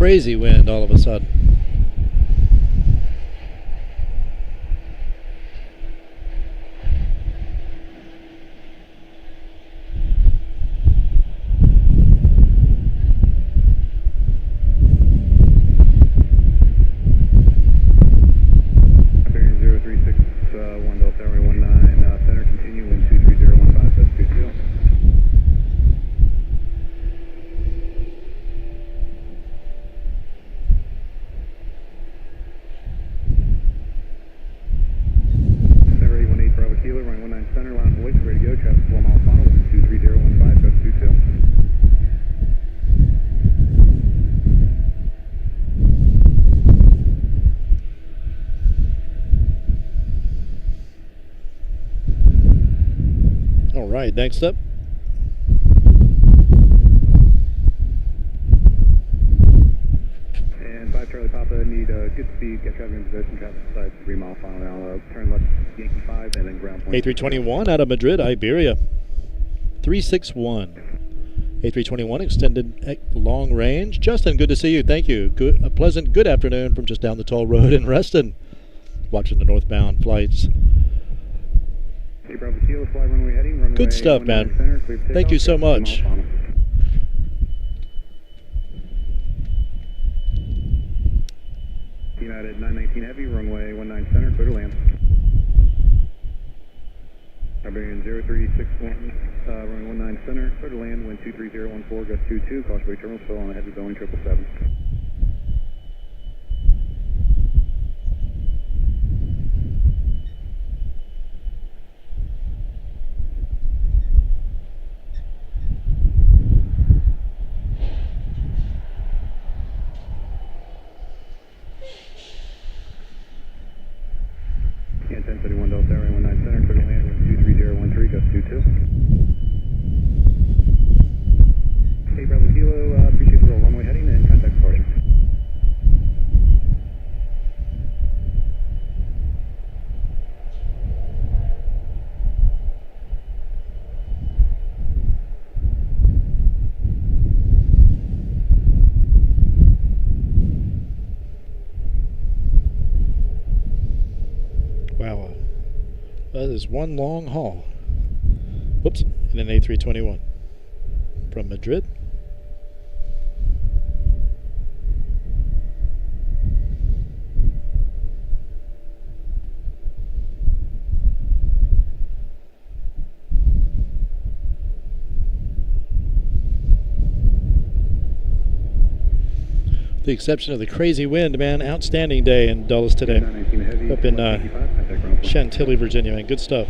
crazy wind all of a sudden. All right, next up. And 5 Charlie Papa, need good speed, get traffic in position, traffic inside 3 mile final now, turn left Yankee 5 and then ground point. A321 out of Madrid, Iberia. 361. A321 extended long range. Justin, good to see you. Thank you. A pleasant good afternoon from just down the toll road in Reston. Watching the northbound flights. Hey, Bravo Kilo, fly runway heading. Runway good stuff, man. Center, thank you so much. United 919 Heavy, runway 19 center, clear to land. Barbarian 0361, runway 19 center, clear to land, wind 23014, gust 22, Causeway Terminal, still on a heavy Boeing 777. And 1031 Delta Airway 19 center, clear to land, wind 23013, gust 22. Hey, Bravo Kilo, appreciate the roll, runway heading and contact departure. Wow, that is one long haul. Whoops, in an A321 from Madrid. With the exception of the crazy wind, man, outstanding day in Dulles today. Up in Chantilly, Virginia, man. Good stuff.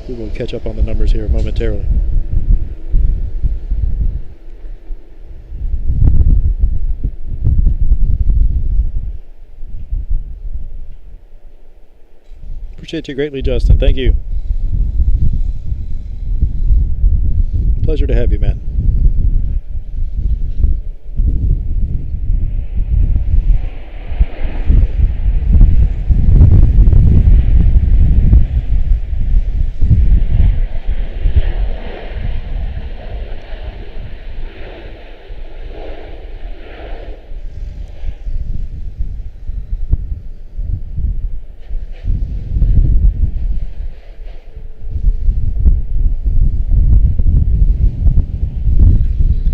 We will catch up on the numbers here momentarily. Appreciate you greatly, Justin. Thank you. Pleasure to have you, man.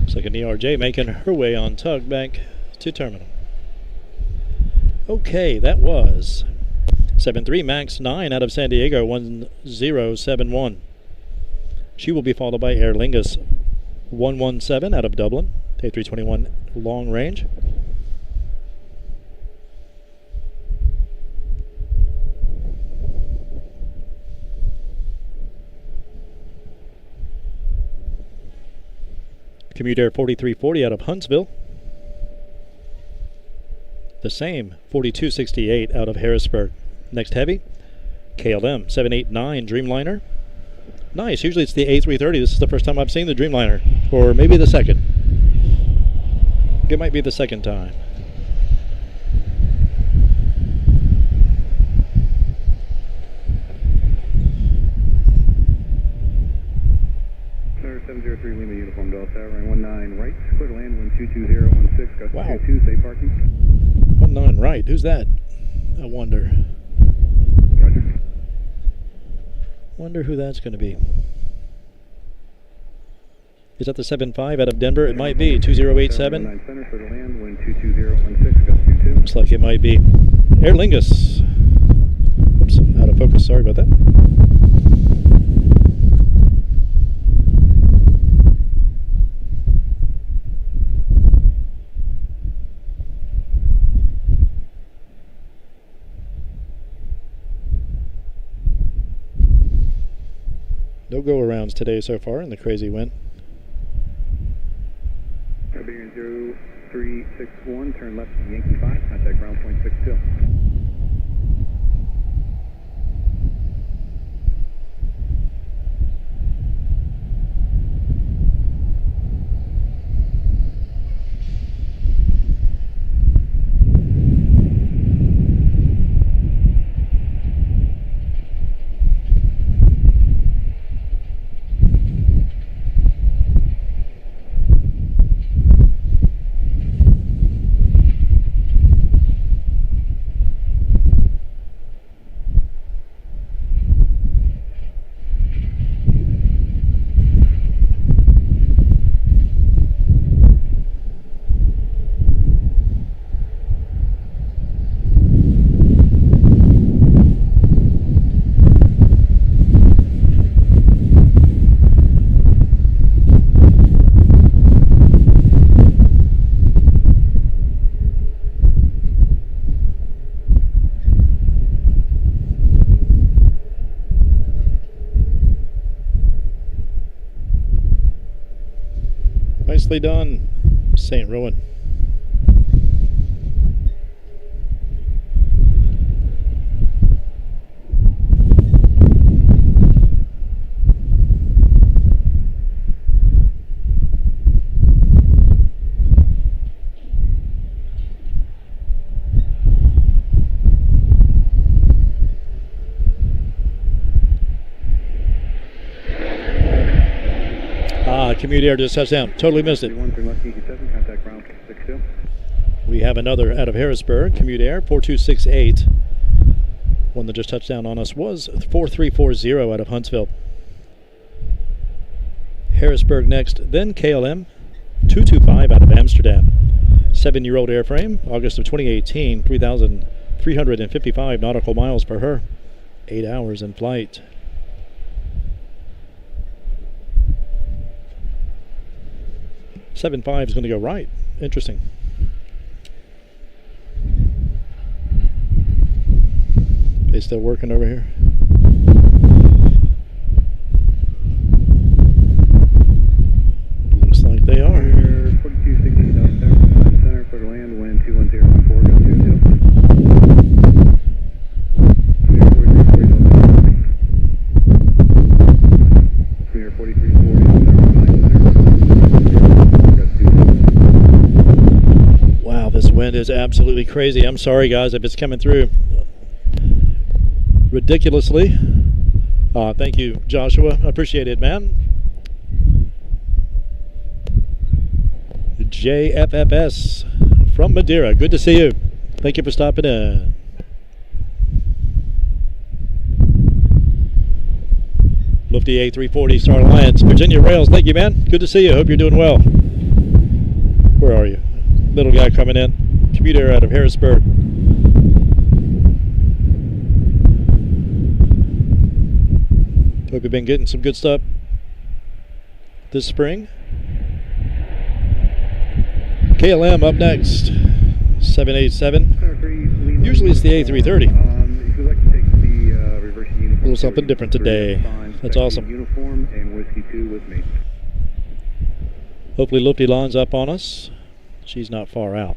Looks like an ERJ making her way on tug back to terminal. Okay, that was 73 Max 9 out of San Diego, 1071. She will be followed by Aer Lingus 117 out of Dublin, A321 long range. Commute Air 4340 out of Huntsville. The same 4268 out of Harrisburg. Next heavy, KLM 789 Dreamliner. Nice, usually it's the A330. This is the first time I've seen the Dreamliner, or maybe the second. It might be the second time. Center 703 Lima Uniform. 22016, gust Wow. 22, safe parking. 19 right. Who's that? I wonder. Roger. Wonder who that's going to be. Is that the 7-5 out of Denver? It might be. 2087. 9 center for the land, wind 22016, gust 22. Looks like it might be. Aer Lingus. Oops, out of focus. Sorry about that. No go-arounds today so far in the crazy wind. Bearing 0361, turn left to Yankee 5, contact ground point 62. Nicely done, St. Rowan. Commute Air just touched down. Totally missed it. We have another out of Harrisburg. Commute Air 4268. One that just touched down on us was 4340 out of Huntsville. Harrisburg next, then KLM 225 out of Amsterdam. 7-year-old airframe, August of 2018, 3,355 nautical miles per her. 8 hours in flight. is going to go right. Interesting. They still working over here? Looks like they are. 4260 South center for the land, wind 21014, go 22. Wow, this wind is absolutely crazy. I'm sorry, guys, if it's coming through ridiculously. Thank you, Joshua. I appreciate it, man. JFFS from Madeira. Good to see you. Thank you for stopping in. Lufty A340 Star Alliance. Virginia Rails. Thank you, man. Good to see you. Hope you're doing well. Where are you? Little guy coming in. Commute Air out of Harrisburg. Hope you've been getting some good stuff this spring. KLM up next, 787. Usually it's the A330. If you'd like to take the reverse uniform, A little something different today. That's awesome. Uniform and whiskey 2 with me. Hopefully Lufty lines up on us. She's not far out.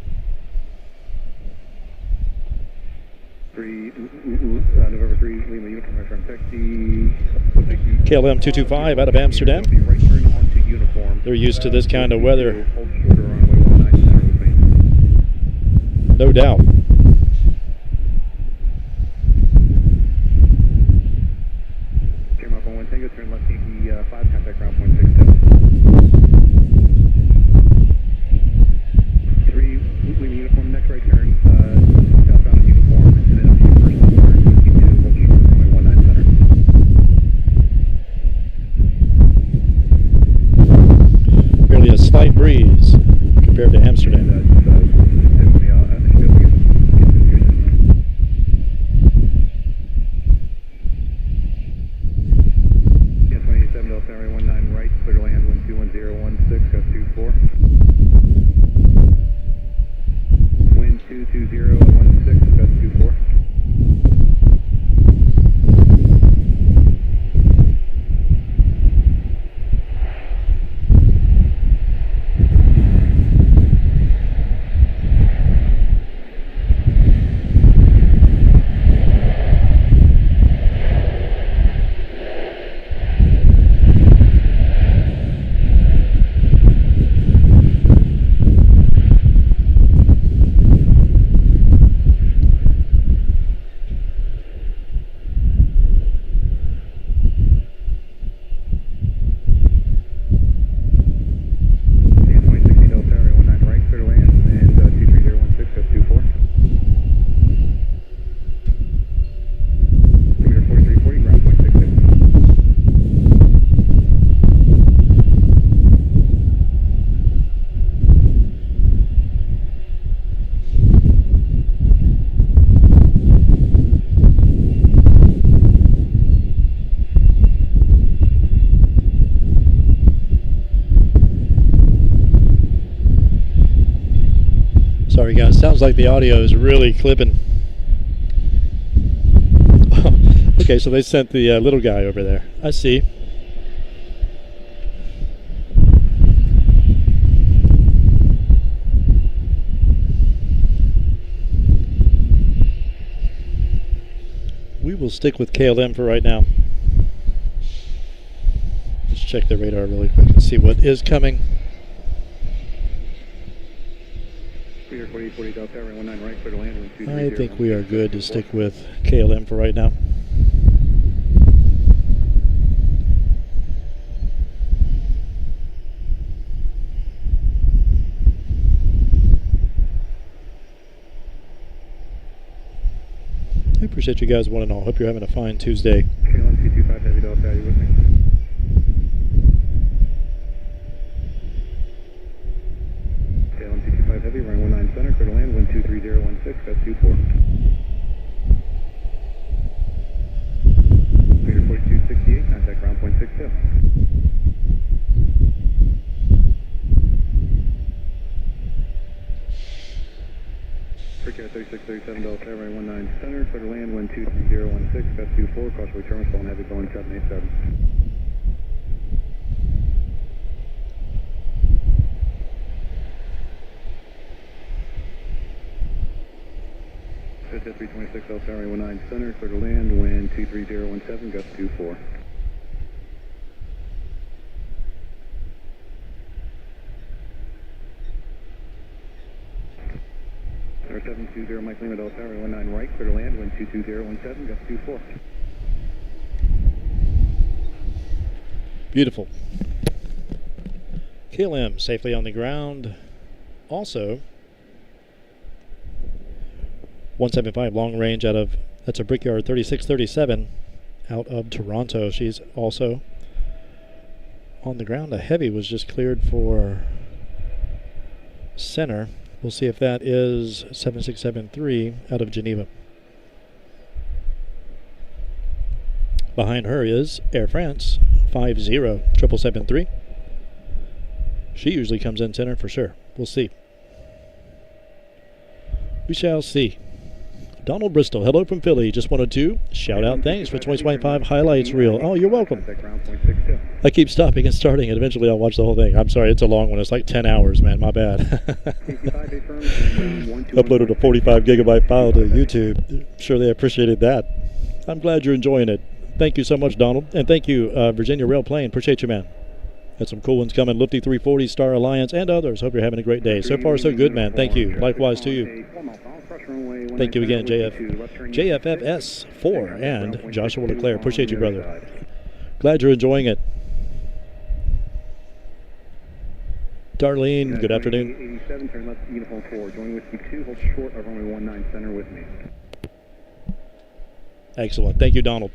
November 3, Lima uniform, from taxi. KLM 225 out of Amsterdam. They're used to this kind of weather. No doubt. Turn up on 1 Tango, turn left Yankee 5, contact ground point 62. to Amsterdam. Right, clear to land, wind 21016, gust 24. Wind 22016, gust 24. Sorry guys, sounds like the audio is really clipping. Okay, so they sent the little guy over there. I see. We will stick with KLM for right now. Let's check the radar really quick and see what is coming. I think we are good to stick with KLM for right now. I appreciate you guys one and all. Hope you're having a fine Tuesday. KLM 225 Heavy Delta, are you with me? KLM 225 Heavy, runway 19 center, clear to land, wind 23016, gust 24. Meter 4268, contact ground point 62. Freakout 3637 Delta, runway 19 center, clear to land, wind 23016, gust 24, crossway terminal, phone heavy, Boeing 787. 326 Delta Tower 19 center, clear to land, wind 23017, gust 24. Tower 720 Mike Lima Delta Tower 19 right, clear to land, wind 22017, gust 24. Beautiful. KLM safely on the ground. Also, 175 long range out of, that's a Brickyard 3637 out of Toronto. She's also on the ground. A heavy was just cleared for center. We'll see if that is 7673 out of Geneva. Behind her is Air France 50773. She usually comes in center for sure. We'll see. We shall see. Donald Bristol, hello from Philly. Just wanted to shout out thanks for 2025 highlights reel. Oh, you're welcome. I keep stopping and starting, and eventually I'll watch the whole thing. I'm sorry, it's a long one. It's like 10 hours, man. My bad. Uploaded a 45 gigabyte file to YouTube. I'm sure they appreciated that. I'm glad you're enjoying it. Thank you so much, Donald. And thank you, Virginia Rail Plane. Appreciate you, man. Got some cool ones coming. Lifty 340, Star Alliance, and others. Hope you're having a great day. So far, so good, man. Thank you. Likewise to you. Thank you again, JFFS4 and Joshua Leclerc. Appreciate you, brother. Glad you're enjoying it. Darlene, good afternoon. 87, turn left, uniform 4. Join whiskey 2, hold short of runway 19 center with me. Excellent. Thank you, Donald.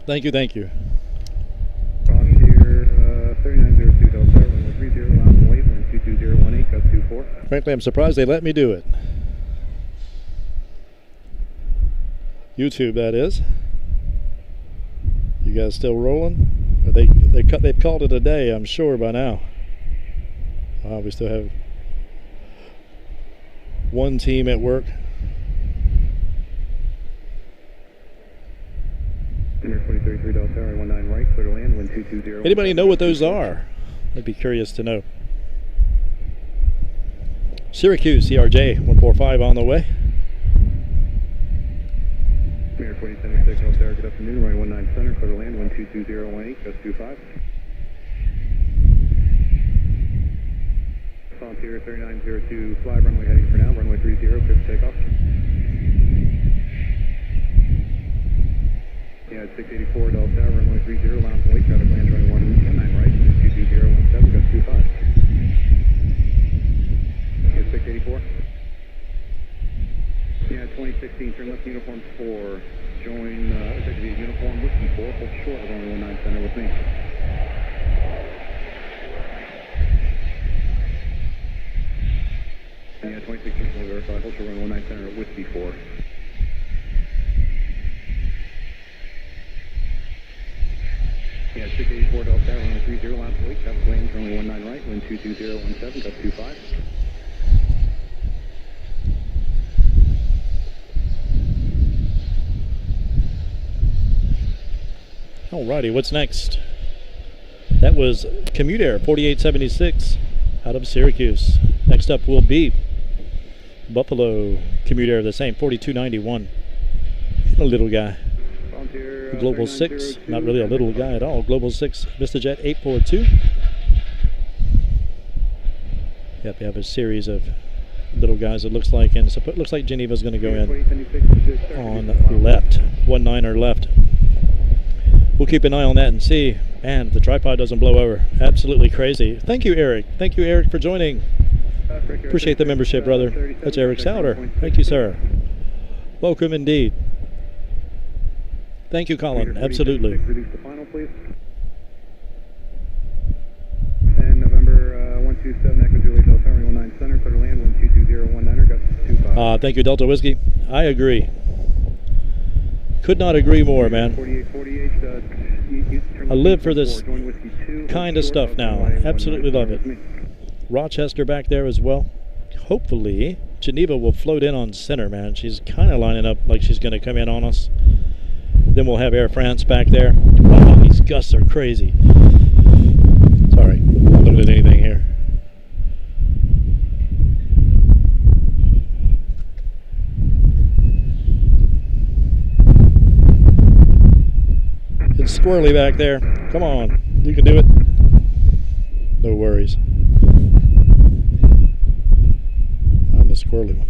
Thank you, thank you. Ross here, 3902 Delta, runway 30, loud and wait, wind 22016, 22018, gust 24. Frankly, I'm surprised they let me do it. YouTube, that is. You guys still rolling? Or they've called it a day, I'm sure, by now. We still have one team at work. Center 2033 Delta Tower, 19 right, clear to land, wind 220. Anybody know what those are? I'd be curious to know. Syracuse, CRJ 145 on the way. Mirror 2076 Delta Tower, good afternoon, runway 19 center, clear to land, wind 22018, gust 25. Volunteer 3902, fly runway heading for now, runway 30, clear for takeoff. Yeah, 684 Delta Tower, runway 30, allowance and weight, traffic lands runway 19 right, 22017, gust 25. Yeah, 684. Yeah, 2016, turn left uniform 4, join, effectively uniform whiskey 4, hold short of runway 19 center with me. Yeah, 2016, fully verified, hold short runway 19 center at whiskey 4. Yeah, 684 Delta Tower, runway 30, allowance and weight, traffic lands runway 19 right, wind 22017, gust 25. Alrighty, what's next? That was Commute Air 4876 out of Syracuse. Next up will be Buffalo Commute Air, the same 4291. A little guy. Global 6, not really a little guy at all. Global 6, VistaJet 842. Yep, you have a series of little guys, it looks like, and so it looks like Geneva's going to go in on left, 19er left. We'll keep an eye on that and see. Man, if the tripod doesn't blow over. Absolutely crazy. Thank you, Eric. Thank you, Eric, for joining. Appreciate the membership, brother. That's Eric Souter. Thank you, sir. Welcome indeed. Thank you, Colin. Absolutely. Reduce the final, please. And November 127, Echo Juliet Delta Tower, 19 center, clear to land, wind 22019, gust 25. Thank you, Delta Whiskey. I agree. Could not agree more, man. 48, I live for this kind of stuff now. Absolutely love it. Rochester back there as well. Hopefully, Geneva will float in on center, man. She's kind of lining up like she's going to come in on us. Then we'll have Air France back there. Wow, these gusts are crazy. Sorry, I'm not looking at anything here. It's squirrely back there. Come on, you can do it. No worries. I'm the squirrely one.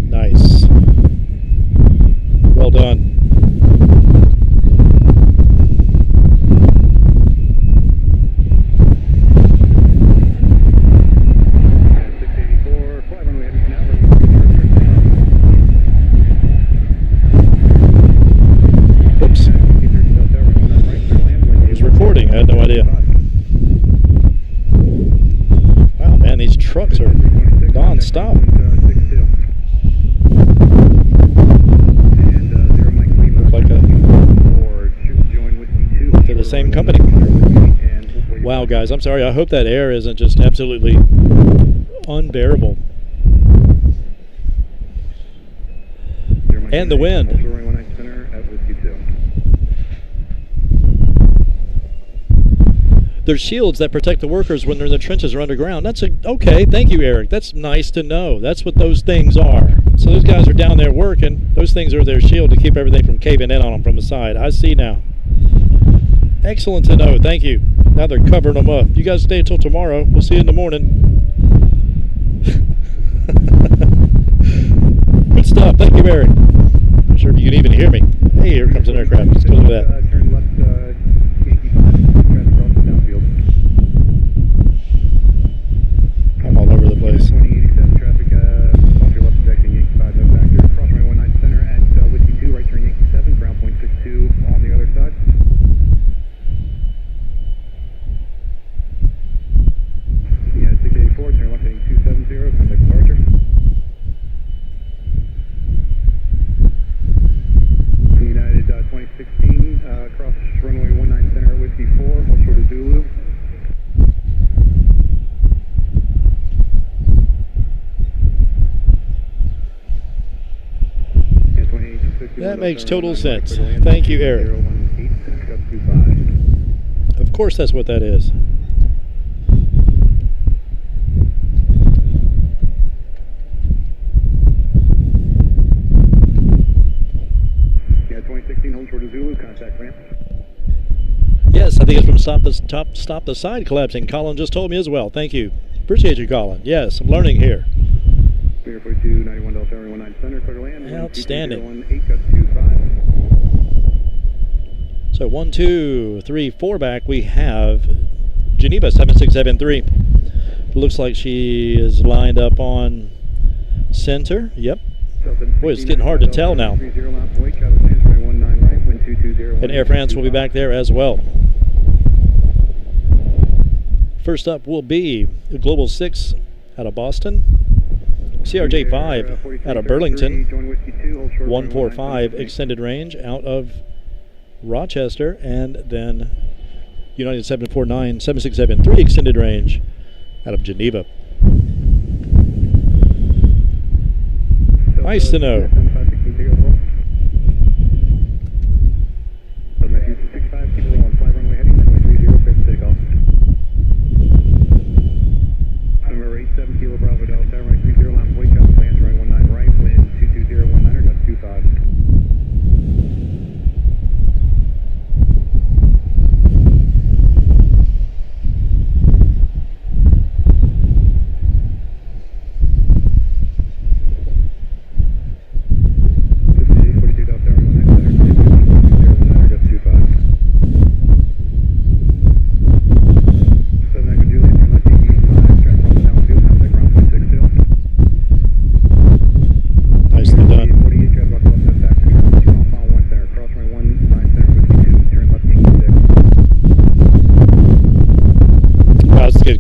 Nice. Well done. Oops. It was recording. I had no idea. Wow, man, these trucks are non-stop. They're the same company. Wow, guys, I'm sorry. I hope that air isn't just absolutely unbearable. And the wind. There's shields that protect the workers when they're in the trenches or underground. That's okay. Thank you, Eric. That's nice to know. That's what those things are. So those guys are down there working. Those things are their shield to keep everything from caving in on them from the side. I see now. Excellent to know. Thank you. Now they're covering them up. You guys stay until tomorrow. We'll see you in the morning. Good stuff. Thank you, Eric. Not sure if you can even hear me. Hey, here comes an aircraft. Let's go to that. Turn left, Yankee 5, across the downfield. I'm all over the place. 2087 traffic, off your left projection, Yankee 5, no factor. Cross runway 19 center at Whiskey 2, right turn Yankee 7, ground point 62 on the other side. That makes total sense. Thank you, Eric. Of course that's what that is. Yeah, 2016 home short of Zulu, contact ramp. Yes, I think it's from Stop the Side collapsing. Colin just told me as well. Thank you. Appreciate you, Colin. Yes, I'm learning here. Spirit 42, 91 Delta 19 center, clear to land. Outstanding. 18, gust 25. So 1, 2, 3, 4 back. We have Geneva 7673. Looks like she is lined up on center. Yep. Boy, it's getting hard to tell now. And Air France will be back there as well. First up will be Global 6 out of Boston. CRJ 5 out of Burlington. 145 extended range out of Rochester. And then United 749 7673 extended range out of Geneva. Nice to know. Number 87 Kilo Bravo Delta, right 30 line wake up, lands right 19 right, wind 22019, gust 25.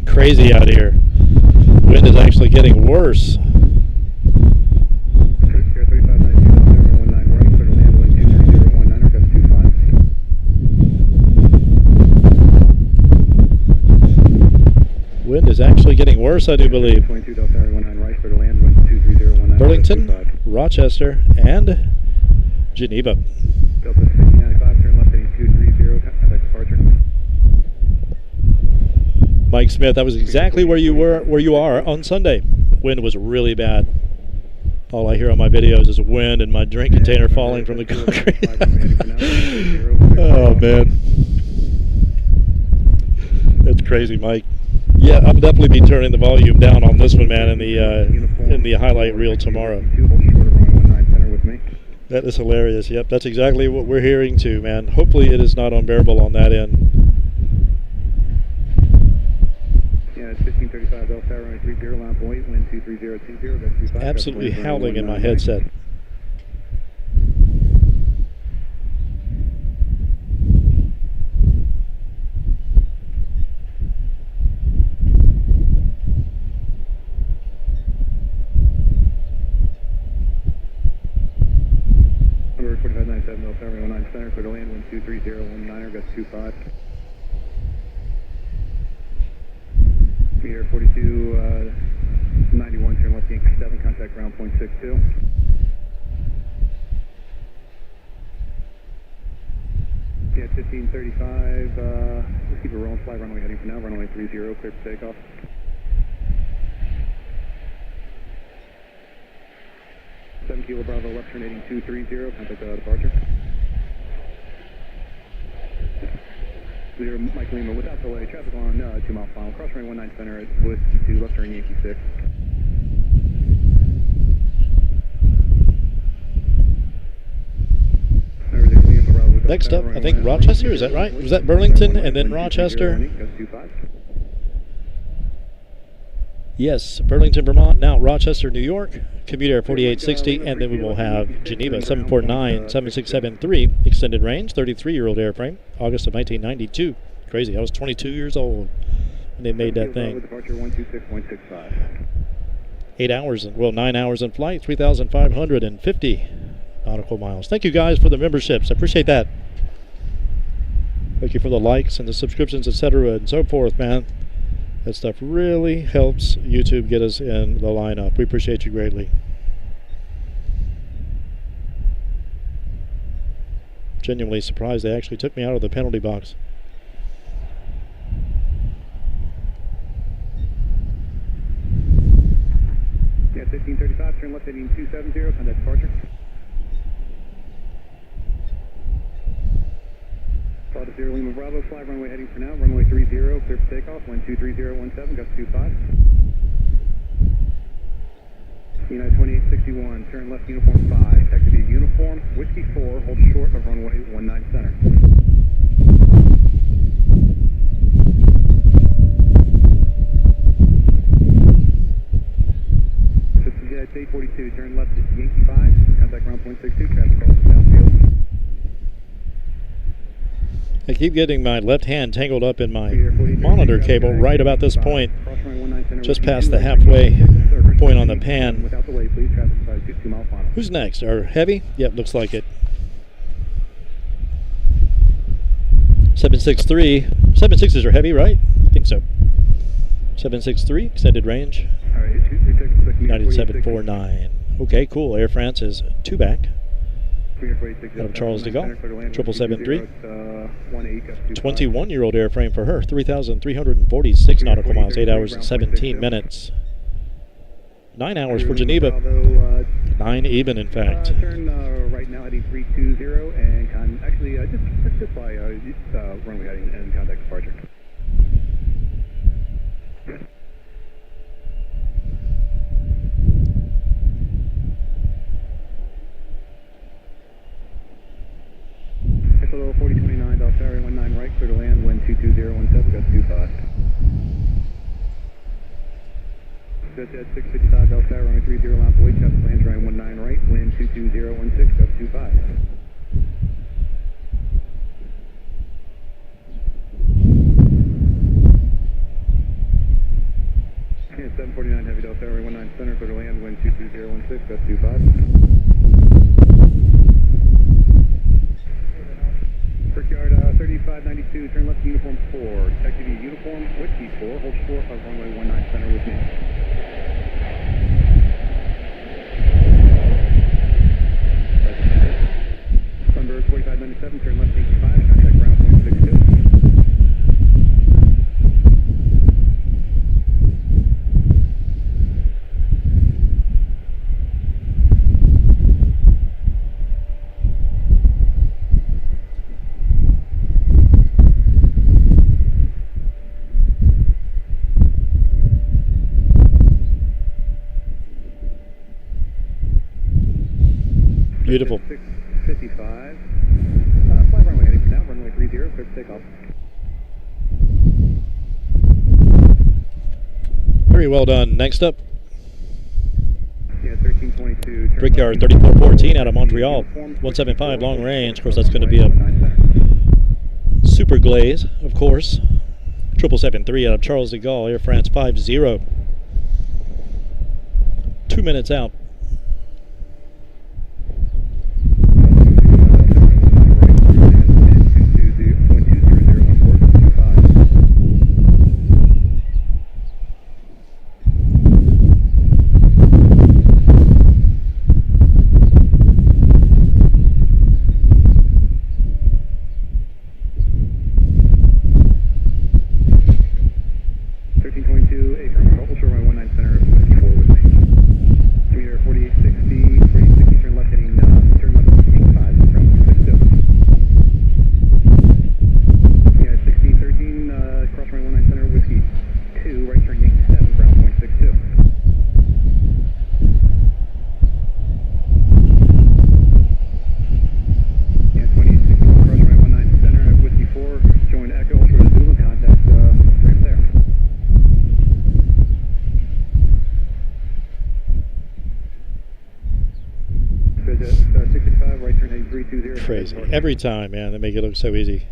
Crazy out here. Wind is actually getting worse. Wind is actually getting worse, I do believe. Burlington, Rochester, and Geneva. Mike Smith, that was exactly where you are on Sunday. Wind was really bad. All I hear on my videos is wind and my drink container falling from the concrete. Oh man, that's crazy, Mike. Yeah, I'll definitely be turning the volume down on this one, man, in the highlight reel tomorrow. That is hilarious. Yep, that's exactly what we're hearing too, man. Hopefully it is not unbearable on that end. Yeah, it's 1535 Delta Tower, runway 30, line point, wind 23020, gust 25. Absolutely howling in my headset. Number 4597 Delta Tower, 19 center, clear to land, wind 23019, gust 25. Air 42, 91, turn left Yankee 7, contact ground point 62. Yeah, 1535, let's keep it rolling, fly runway heading for now, runway 30, clear for takeoff. Seven Kilo Bravo, left turn heading 230, contact departure. Leader Mike Lima, without delay, traffic on 2 mile final, cross runway 19 center at Woods 2, left turn Yankee 6. Next up, I think Rochester, is that right? Was that Burlington and then Rochester? Yes, Burlington, Vermont, now Rochester, New York, Commuter 4860, and then we will have Geneva 749 7673, extended range, 33-year-old airframe, August of 1992. Crazy, I was 22 years old when they made that thing. 8 hours, well, 9 hours in flight, 3,550 nautical miles. Thank you guys for the memberships. I appreciate that. Thank you for the likes and the subscriptions, etc. and so forth, man. That stuff really helps YouTube get us in the lineup. We appreciate you greatly. genuinely surprised they actually took me out of the penalty box. Yeah, 1535, turn left heading 270, contact departure. Flight of 0 Lima Bravo, fly runway heading for now, runway 30, clear for takeoff, wind 23017, gust 25. United 2861, turn left uniform 5, taxi to uniform, whiskey 4, hold short of runway 19 center. System Jet 842, turn left at Yankee 5, contact ground point 62, traffic calls downfield. I keep getting my left hand tangled up in my monitor cable right about this point, just past the halfway point on the pan. Who's next? Our heavy? Yep, looks like it. 763. 76s are heavy, right? I think so. 763, extended range. United 749. Okay, Cool. Air France is 2 back. Out of Charles de Gaulle, 773. 21-year-old airframe for her, 3,346 nautical miles, 8 hours and 17 minutes. 9 hours for Geneva. 9 even, in fact. Turn right now heading 320 and actually just by runway heading and contact departure. Echo 4029, Delta Ferry 19 right, clear to land, wind 22017, gust 25. Jet 655, Delta Ferry runway 30, lap away, chest lands runway 19 right, wind 22016, gust 25. Yeah, 749, heavy Delta Ferry 19 center, clear to land, wind 22016, gust 25. Brickyard 3592, turn left uniform 4, taxi to uniform, whiskey 4, hold short of runway 19 center with me. Sunbird 4597, turn left 85, contact ground point 62. Beautiful. 655. Fly runway heading for now, runway 30, clear for takeoff. Very well done. Next up, Yeah, 1322. Brickyard 3414 out of Montreal. 175 long range. Of course, that's going to be a super glaze, of course. 773 out of Charles de Gaulle, Air France 50. 2 minutes out. Crazy. Every time, man, they make it look so easy.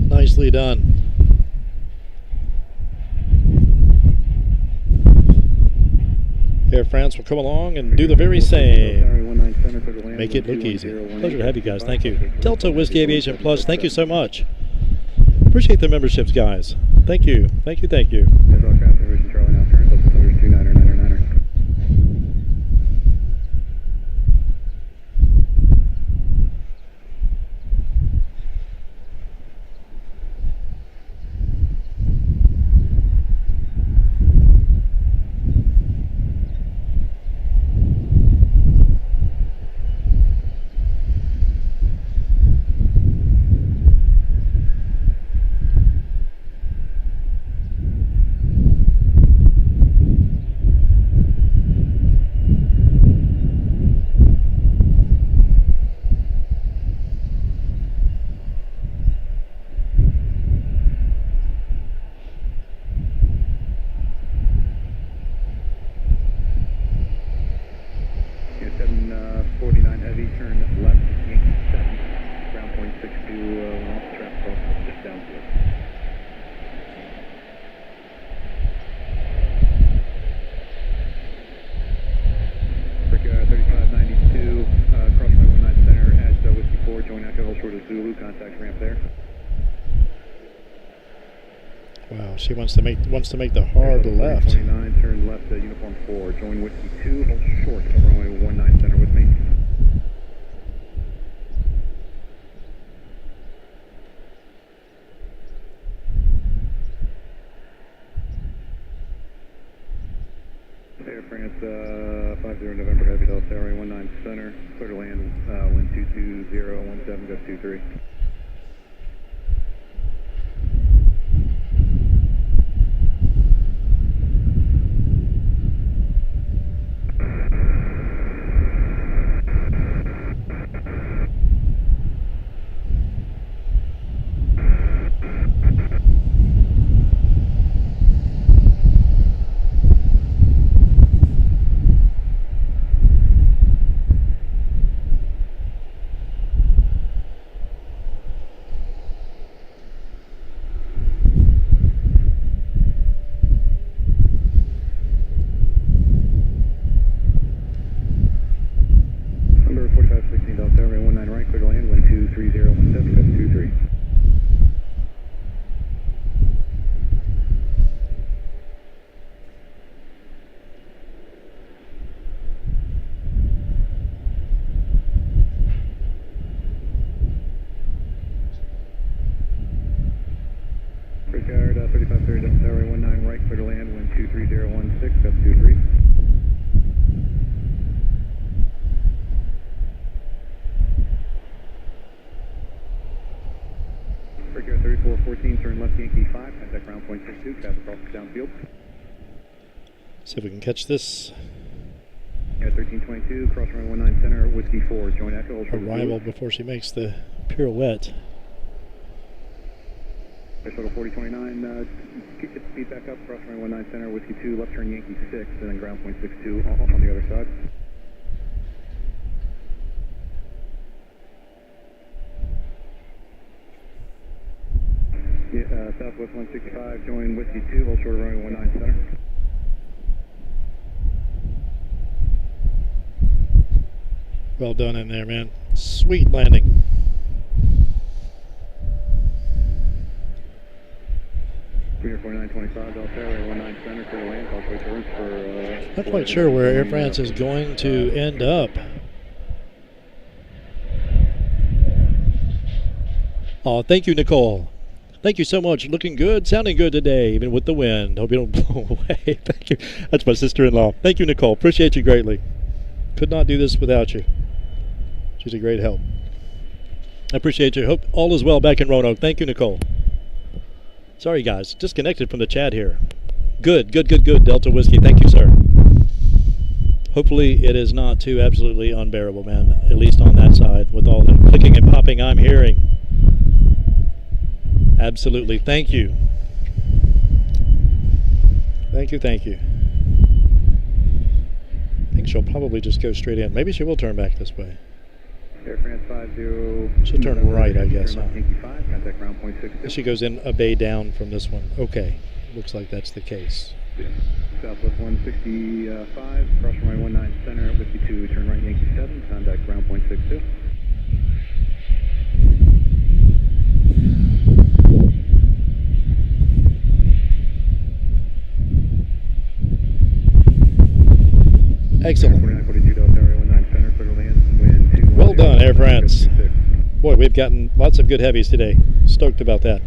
Nicely done. Air France will come along and do the very same. Make it look easy. Pleasure to have you guys. Thank you. Delta Whiskey Aviation Plus, thank you so much. Appreciate the memberships, guys. Thank you. Thank you. Thank you. Wow, she wants to make the hard left. 29, turn left to uniform 4, join whiskey 2, hold short over runway 19 center with me. Air France 50 November Heavy Delta Airway 19 center, clear to land, wind 22017, gust 23. See if we can catch this. Yeah, 1322, cross runway 19 center, whiskey 4, join echo. Arrival before she makes the pirouette. Total 4029, keep the speed back up, cross runway 19 center, whiskey 2, left turn Yankee 6, and then ground point 62 on the other side. Yeah, Southwest 165, join whiskey 2, hold short runway 19 center. Well done in there, man. Sweet landing. Not quite sure where Air France is going to end up. Oh, thank you, Nicole. Thank you so much. Looking good, sounding good today, even with the wind. Hope you don't blow away. Thank you. That's my sister-in-law. Thank you, Nicole. Appreciate you greatly. Could not do this without you. She's a great help. I appreciate you. Hope all is well back in Roanoke. Thank you, Nicole. Sorry, guys. Disconnected from the chat here. Good. Delta Whiskey. Thank you, sir. Hopefully it is not too absolutely unbearable, man. At least on that side with all the clicking and popping I'm hearing. Absolutely. Thank you. Thank you. I think she'll probably just go straight in. Maybe she will turn back this way. Air France 50. She'll turn right, I guess. Huh? Contact ground point 6. She goes in a bay down from this one. Okay. Looks like that's the case. Southwest 165, cross runway 19 center, Whiskey 2, turn right Yankee 7, contact ground point 62. Excellent. 4942 Delta Area 19 center, clear to land, wind 210. Well done, Air France. Boy, we've gotten lots of good heavies today. Stoked about that.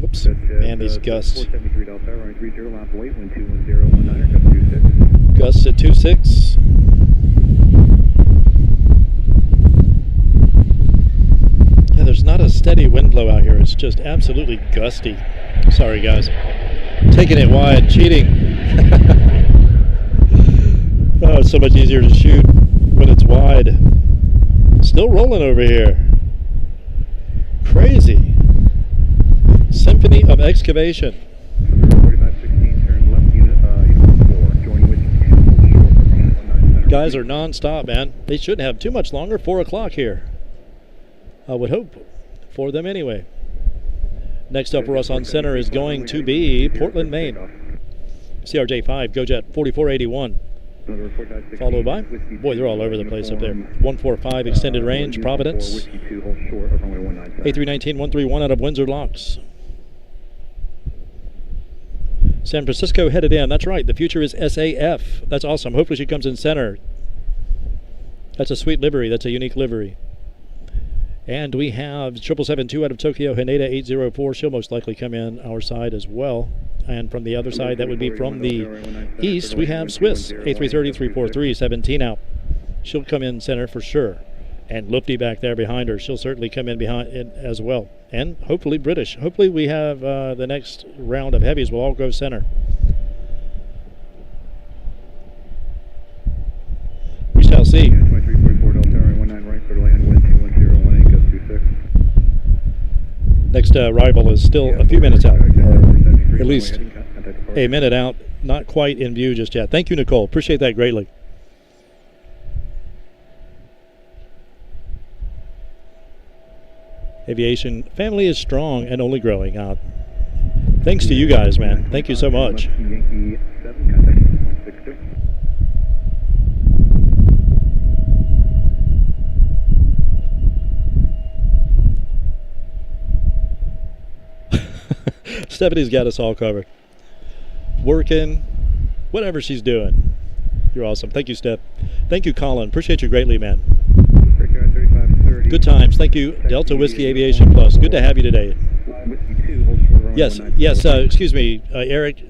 Oops, man, these gusts. 473 Delta, runway 30, lap weight, wind 21019, gust 26. Gusts at 26. Yeah, there's not a steady wind blow out here. It's just absolutely gusty. Sorry, guys. Taking it wide, cheating. Oh, it's so much easier to shoot when it's wide. Still rolling over here. Crazy. Symphony of excavation. 4516, turn left unit 4, join with 2, Guys are non-stop, man. They shouldn't have too much longer. 4 o'clock here. I would hope for them anyway. Next up for us on center is going to be Portland, Maine. CRJ5, GoJet 4481. Followed by, boy, they're all over the place up there. 145 extended range, Providence. A319 131 out of Windsor Locks. San Francisco headed in. That's right. The future is SAF. That's awesome. Hopefully she comes in center. That's a sweet livery. That's a unique livery. And we have 7772 out of Tokyo, Haneda 804. She'll most likely come in our side as well. And from the other side, that would be from the east, we have Swiss A330 343, 17 out. She'll come in center for sure. And Lufty back there behind her. She'll certainly come in behind it as well. And hopefully British. Hopefully we have the next round of heavies will all go center. We shall see. Next arrival is still a few minutes out, or at least a minute out. Not quite in view just yet. Thank you, Nicole. Appreciate that greatly. Aviation family is strong and only growing out. Thanks to you guys, man. Thank you so much. Stephanie's got us all covered. Working, whatever she's doing. You're awesome. Thank you, Steph. Thank you, Colin. Appreciate you greatly, man. Good times. Thank you, Delta Whiskey Aviation Plus. Good to have you today. Yes, excuse me, Eric.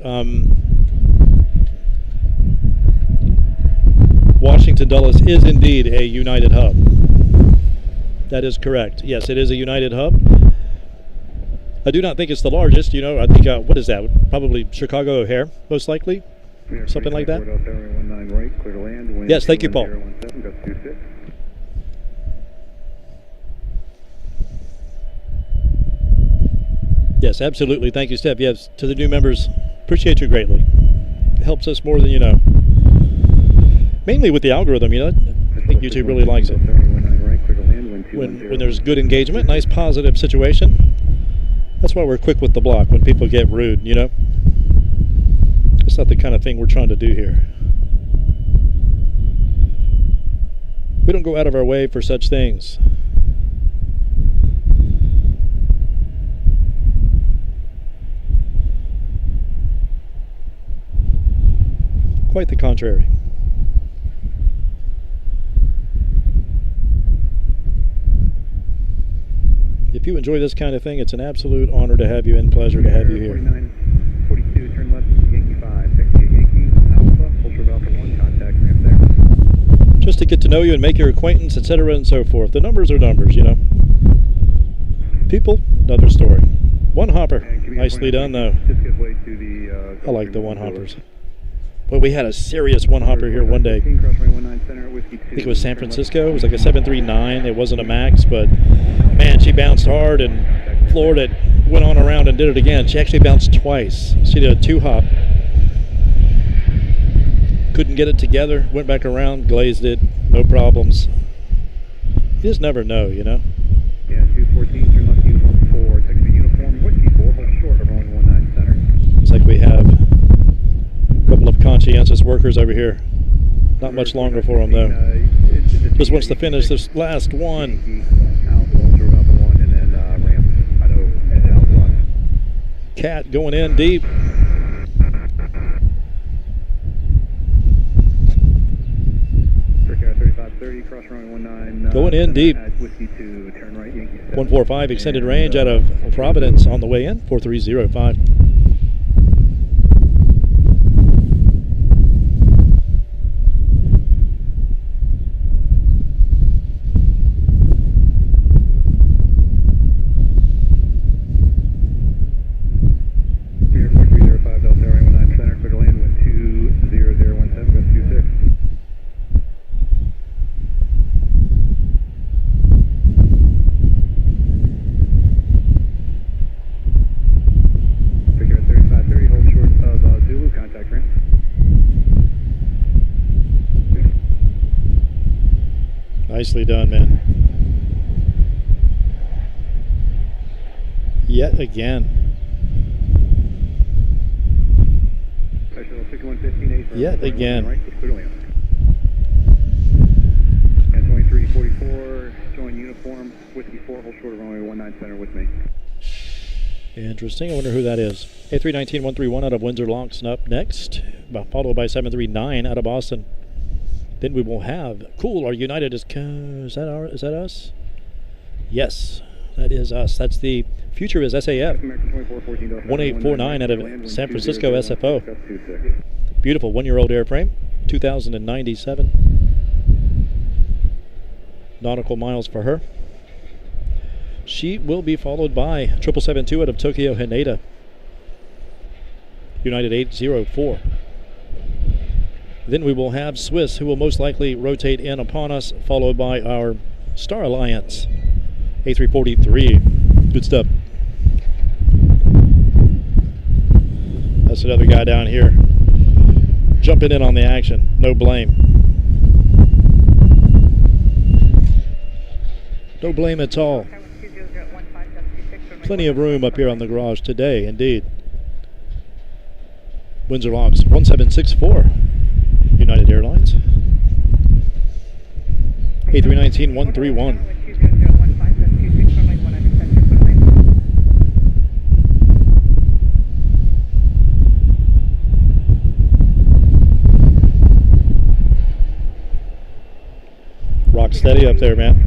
Washington Dulles is indeed a United hub. That is correct. Yes, it is a United hub. I do not think it's the largest. You know, I think, what is that? Probably Chicago O'Hare, most likely. Something like that. Yes, thank you, Paul. Yes, absolutely. Thank you, Steph. Yes, to the new members, appreciate you greatly. It helps us more than you know. Mainly with the algorithm, you know. I think YouTube really likes it. When there's good engagement, nice positive situation. That's why we're quick with the block when people get rude, you know. It's not the kind of thing we're trying to do here. We don't go out of our way for such things. Quite the contrary. If you enjoy this kind of thing, it's an absolute honor to have you and pleasure to have you here. 4942, turn left, Yankee 5, taxi Yankee, Alpha, Ultra Alpha 1, contact ramp there. Just to get to know you and make your acquaintance, etc. and so forth. The numbers are numbers, you know. People, another story. One hopper, nicely done though. I like the one hoppers. Well, we had a serious one hopper here one day. I think it was San Francisco. It was like a 739. It wasn't a max, but man, she bounced hard and floored it. Went on around and did it again. She actually bounced twice. She did a 2-hop. Couldn't get it together. Went back around, glazed it. No problems. You just never know, you know? Yeah, 214, turn left uniform 4, take the uniform, whiskey 4, hold short of runway 19 center. Looks like we have a couple of conscientious workers over here. Not much longer for them, though. Just wants to finish this last one. Cat going in deep. Going in deep. 145 extended range out of Providence on the way in. 4305. Nicely done, man. Yet again. Yet again. And 2344, join uniform, whiskey 4, hold short of runway 19 center with me. Interesting. I wonder who that is. A319-131 out of Windsor Locks up next, followed by 739 out of Boston. Then we will have cool. Our United is that us? Yes, that is us. That's the future is SAF. 1849 out of San Francisco SFO. Beautiful 1-year-old airframe, 2097 nautical miles for her. She will be followed by 7772 out of Tokyo Haneda. United 804. Then we will have Swiss, who will most likely rotate in upon us, followed by our Star Alliance, A343. Good stuff. That's another guy down here jumping in on the action. No blame. No blame at all. Plenty of room up here on the garage today, indeed. Windsor Locks 1764. United Airlines. A319-131. Rock steady up there, man.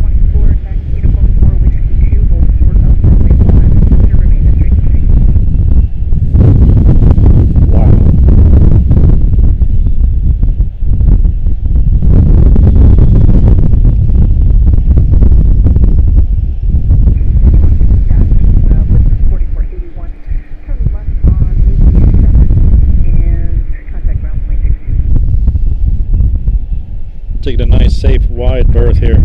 Taking a nice, safe, wide berth here.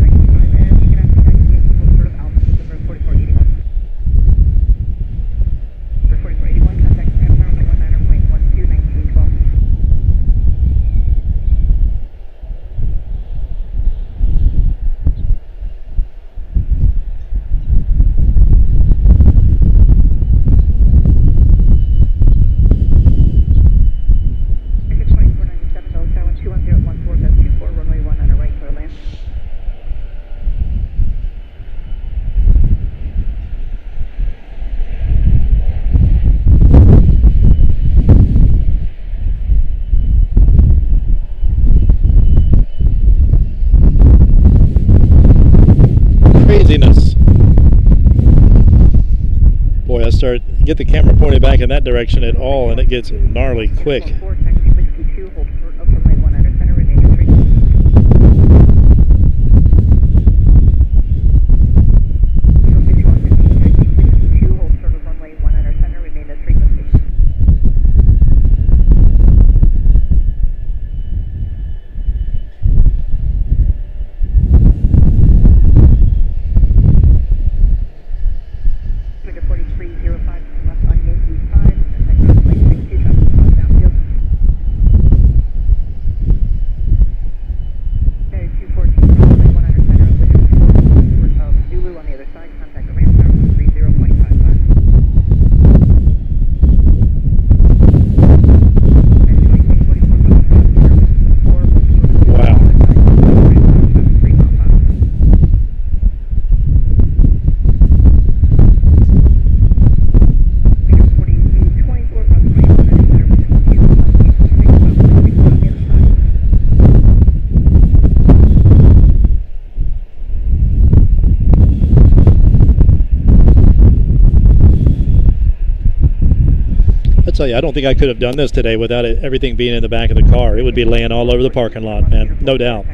Craziness. Boy, I get the camera pointed back in that direction at all, and it gets gnarly quick. tell you, I don't think I could have done this today without everything being in the back of the car. It would be laying all over the parking lot, man, no doubt.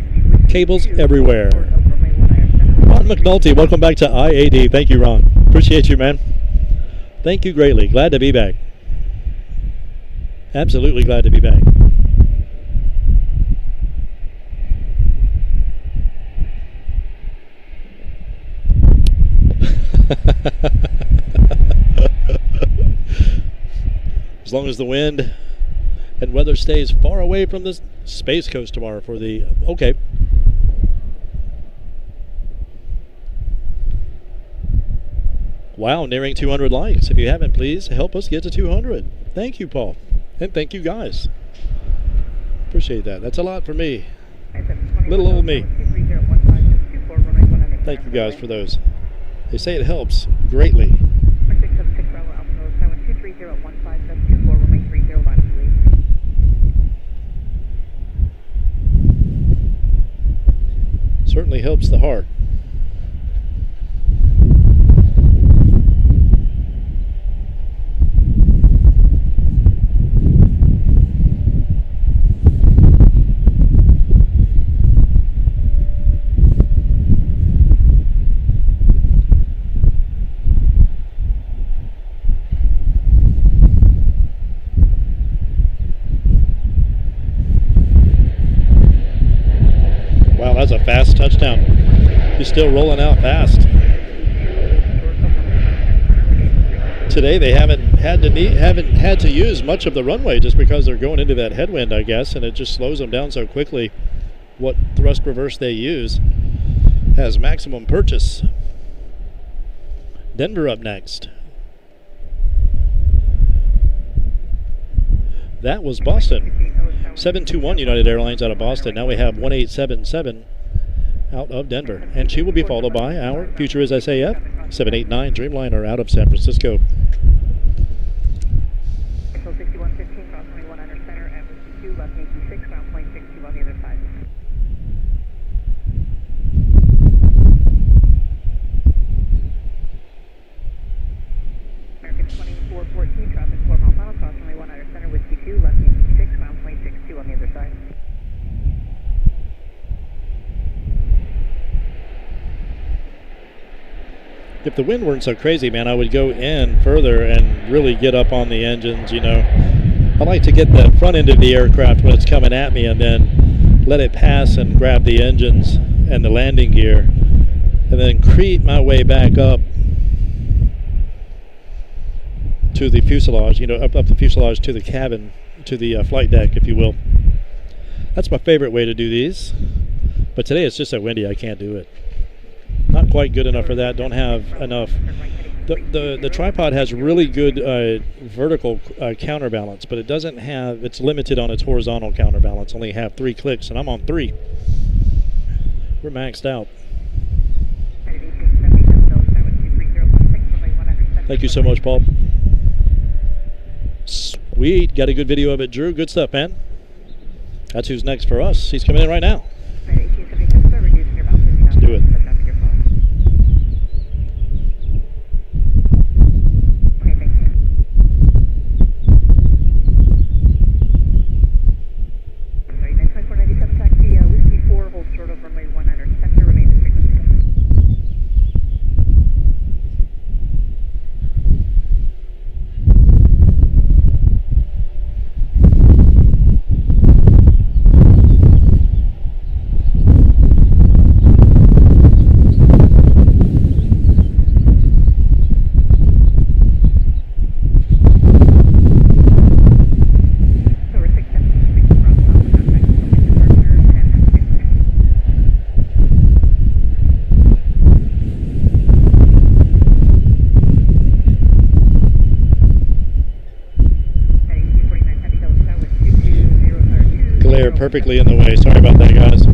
Cables everywhere. Ron McNulty, welcome back to IAD. Thank you, Ron. Appreciate you, man. Thank you greatly. Glad to be back. Absolutely glad to be back. As long as the wind and weather stays far away from the Space Coast tomorrow for the... Okay. Wow, nearing 200 likes. If you haven't, please help us get to 200. Thank you, Paul. And thank you, guys. Appreciate that. That's a lot for me. Little old me. Thank you, guys, for those. They say it helps greatly. Certainly helps the heart. That's a fast touchdown. He's still rolling out fast. Today they haven't had to use much of the runway just because they're going into that headwind, I guess, and it just slows them down so quickly. What thrust reverse they use has maximum purchase. Denver up next. That was Boston. 721 United Airlines out of Boston. Now we have 1877 out of Denver. And she will be followed by our Future is SAF 789 Dreamliner out of San Francisco. American 2414, traffic 4 mile final, cross runway 100 center, whiskey 2, left Yankee 6, ground plane 62 on the other side. If the wind weren't so crazy, man, I would go in further and really get up on the engines, you know. I like to get the front end of the aircraft when it's coming at me and then let it pass and grab the engines and the landing gear and then creep my way back up to the fuselage, you know, up the fuselage to the cabin, to the flight deck, if you will. That's my favorite way to do these. But today it's just so windy, I can't do it. Not quite good enough for that. Don't have enough. The tripod has really good vertical counterbalance, but it doesn't have. It's limited on its horizontal counterbalance. Only have 3 clicks, and I'm on 3. We're maxed out. Thank you so much, Paul. Sweet. Got a good video of it, Drew. Good stuff, man. That's who's next for us. He's coming in right now. Let's do it. Perfectly in the way. Sorry about that, guys.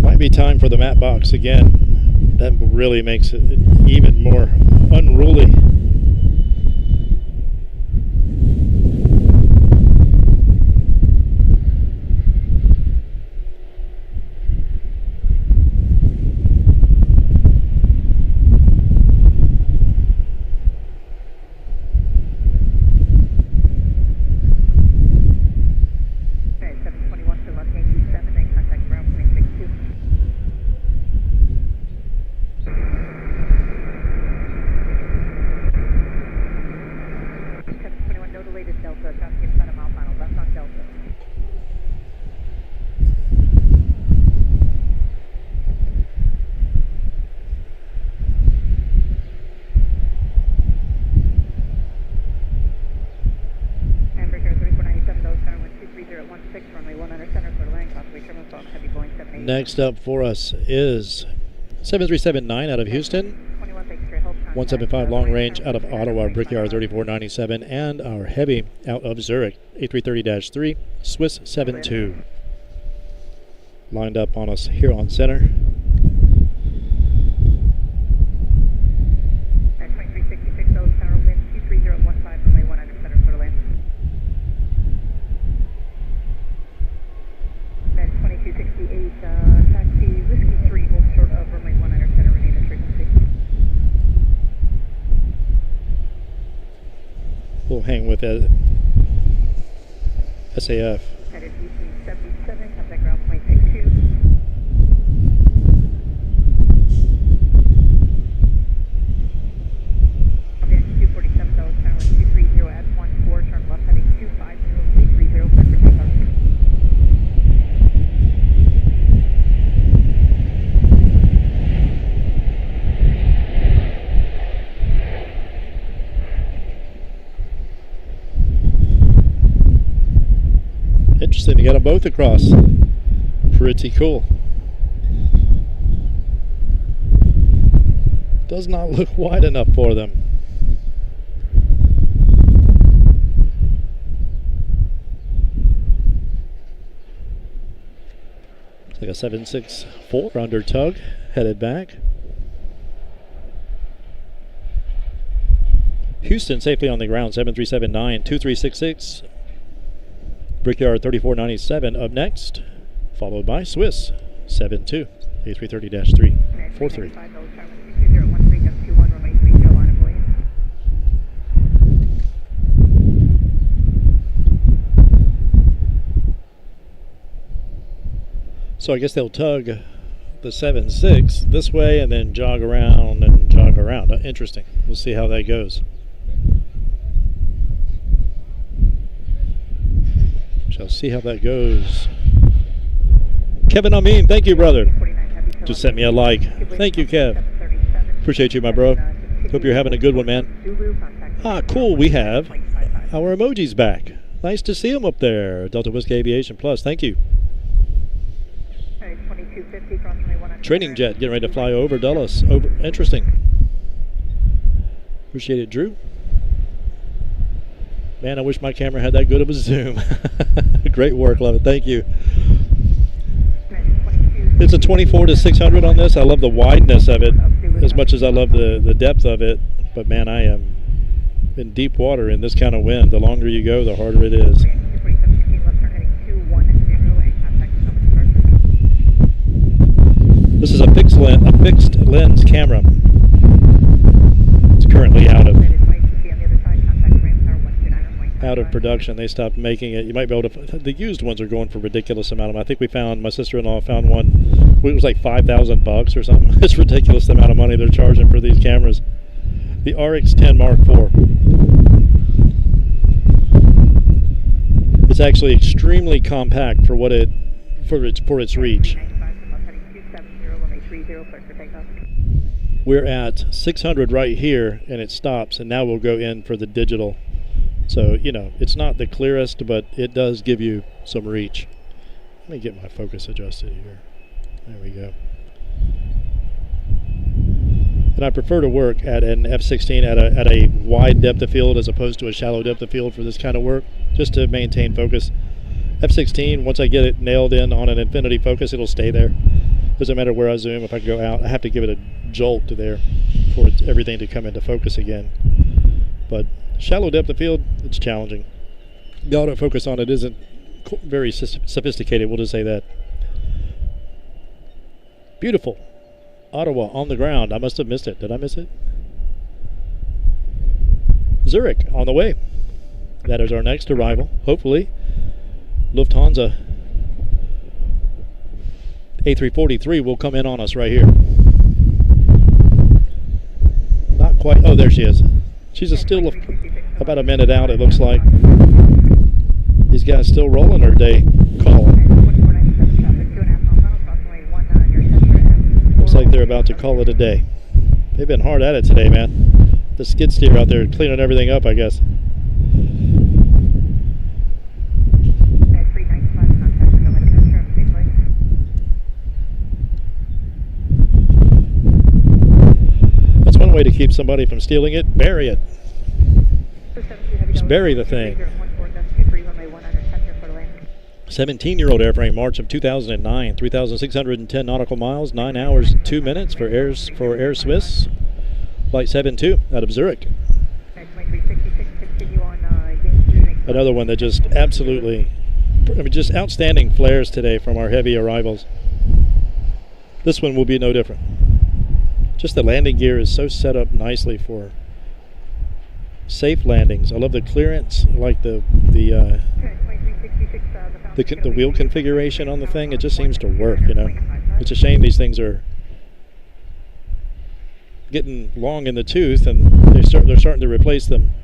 Might be time for the matte box again. That really makes it even more unruly. 16, runway 19 center, clear to land, crossway terminal, phone, heavy Boeing 78. Next up for us is 7379 out of Houston, 21, thanks for your help. 175 long range out of Ottawa, Brickyard 3497, and our heavy out of Zurich, A330-3, Swiss 72. Lined up on us here on center. 2366, tower wind 23015, runway 19 center, clear to land. 2268, taxi Whiskey 3, hold short of runway 19 center, remain at frequency. We'll hang with it. SAF. Headed Houston 77, contact ground point 62. Aviation 247, tower 230 at 14, turn left heading 250, 330, clear for takeoff. Interesting to get them both across. Pretty cool. Does not look wide enough for them. It's like a 764 under tug, headed back. Houston safely on the ground, 7379, 2366. Brickyard 3497 up next, followed by Swiss 72, A330-3, 43. So I guess they'll tug the 7.6 this way and then jog around and jog around. Interesting. We'll see how that goes. Shall see how that goes. Kevin Amin, thank you, brother. Just sent me a like. Thank you, Kev. Appreciate you, my bro. Hope you're having a good one, man. Ah, cool. We have our emojis back. Nice to see them up there. Delta Whiskey Aviation Plus. Thank you. Training jet getting ready to fly over Dulles. Over. Interesting. Appreciate it, Drew. Man, I wish my camera had that good of a zoom. Great work, love it. Thank you. It's a 24-600 on this. I love the wideness of it as much as I love the depth of it. But man, I am in deep water in this kind of wind. The longer you go, the harder it is. This is a fixed lens camera. It's currently out of production. They stopped making it. You might be able to. The used ones are going for a ridiculous amount of money. I think we found, my sister-in-law found one. It was like $5,000 or something. It's ridiculous the amount of money they're charging for these cameras. The RX-10 Mark IV. It's actually extremely compact for what for its reach. We're at 600 right here, and it stops, and now we'll go in for the digital. So, you know, it's not the clearest, but it does give you some reach. Let me get my focus adjusted here. There we go. And I prefer to work at an F-16 at a wide depth of field as opposed to a shallow depth of field for this kind of work, just to maintain focus. F-16, once I get it nailed in on an infinity focus, it'll stay there. Doesn't matter where I zoom. If I go out, I have to give it a jolt to there for everything to come into focus again. But shallow depth of field, it's challenging. The autofocus on it isn't very sophisticated, we'll just say that. Beautiful. Ottawa on the ground. I must have missed it. Did I miss it? Zurich on the way. That is our next arrival. Hopefully, Lufthansa A343 will come in on us right here. Not quite. Oh, there she is. She's still about a minute out, it looks like. These guys still rolling her day call. Looks like they're about to call it a day. They've been hard at it today, man. The skid steer out there cleaning everything up, I guess. way to keep somebody from stealing it, bury it. Just bury the thing. 17-year-old airframe, March of 2009, 3,610 nautical miles, 9 hours, 2 minutes for Air Swiss. Flight 72 out of Zurich. Another one that just absolutely, just outstanding flares today from our heavy arrivals. This one will be no different. Just the landing gear is so set up nicely for safe landings. I love the clearance. I like the wheel configuration on the thing. It just seems to work, you know. It's a shame these things are getting long in the tooth, and they're starting to replace them.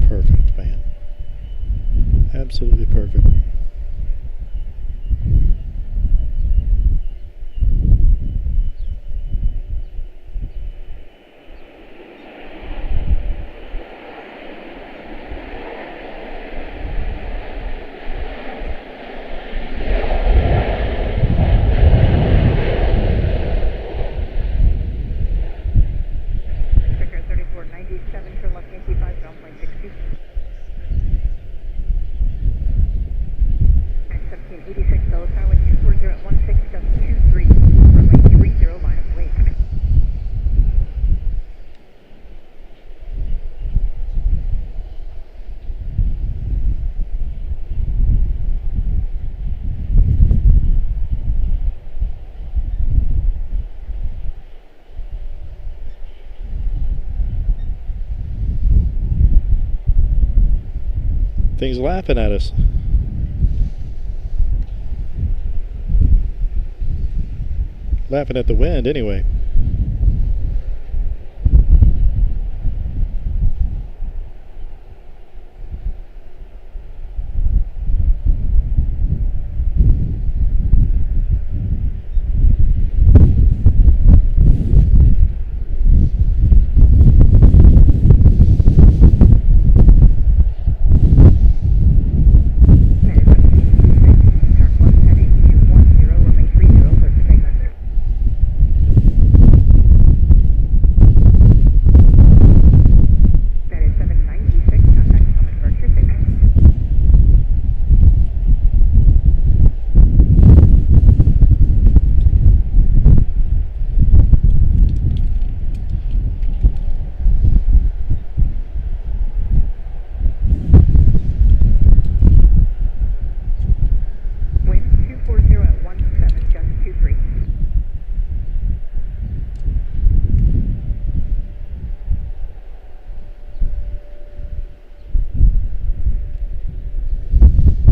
Perfect, man. Absolutely perfect. Things laughing at us. Laughing at the wind anyway.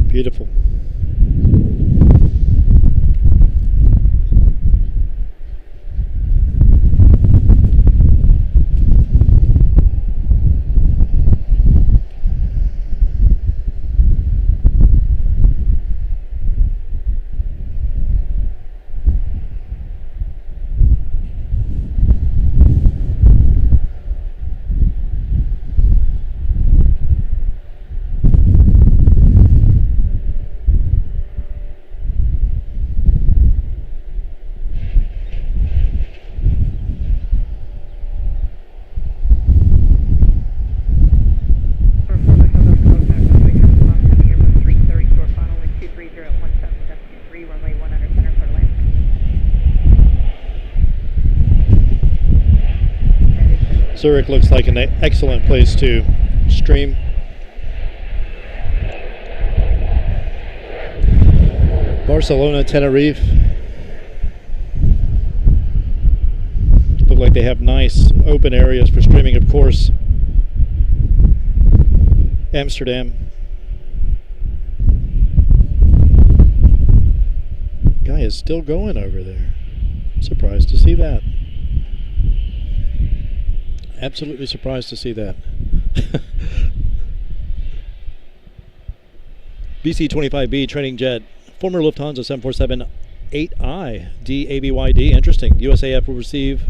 Beautiful. Zurich looks like an excellent place to stream. Barcelona, Tenerife. Look like they have nice open areas for streaming, of course. Amsterdam. Guy is still going over there. Surprised to see that. Absolutely surprised to see that. BC-25B training jet, former Lufthansa 747-8I DABYD. Interesting. USAF will receive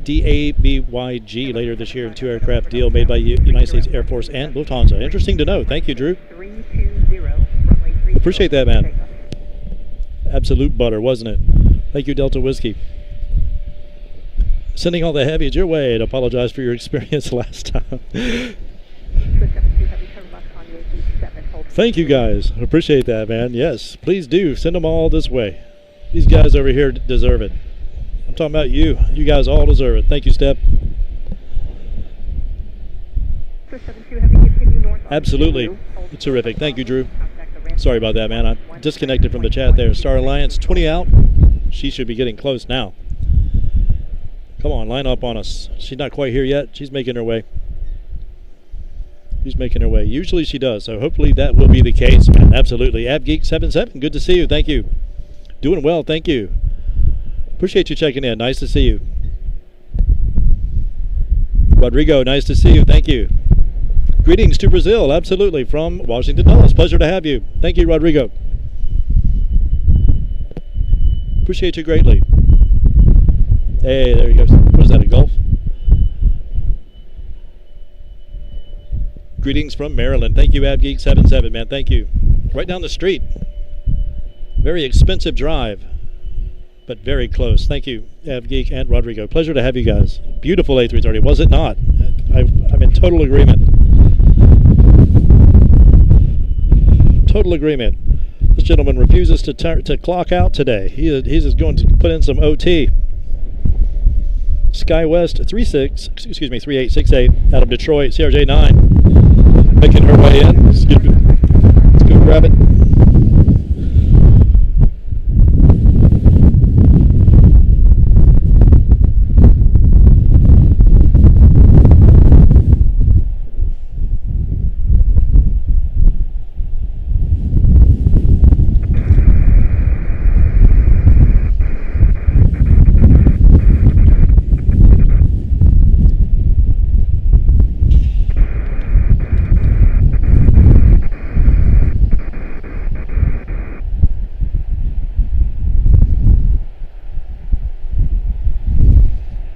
DABYG later this year in 2 aircraft deal made by United States Air Force and Lufthansa. Interesting to know. Thank you, Drew. Appreciate that, man. Absolute butter, wasn't it? Thank you, Delta Whiskey. Sending all the heavies your way to apologize for your experience last time. Thank you, guys. Appreciate that, man. Yes, please do. Send them all this way. These guys over here deserve it. I'm talking about you. You guys all deserve it. Thank you, Step. Absolutely. Terrific. Thank you, Drew. Sorry about that, man. I disconnected from the chat there. Star Alliance, 20 out. She should be getting close now. Come on, line up on us. She's not quite here yet. She's making her way. She's making her way. Usually she does, so hopefully that will be the case, man. Absolutely. AbGeek77, good to see you. Thank you. Doing well, thank you. Appreciate you checking in. Nice to see you. Rodrigo, nice to see you. Thank you. Greetings to Brazil, absolutely, from Washington Dulles. Pleasure to have you. Thank you, Rodrigo. Appreciate you greatly. Hey, there you go. What is that, a Gulf? Greetings from Maryland. Thank you, AbGeek77, man. Thank you. Right down the street. Very expensive drive, but very close. Thank you, AbGeek and Rodrigo. Pleasure to have you guys. Beautiful A330, was it not? I'm in total agreement. Total agreement. This gentleman refuses to clock out today. He's just going to put in some OT. SkyWest 3868 out of Detroit, CRJ9, making her way in. Let's go grab it.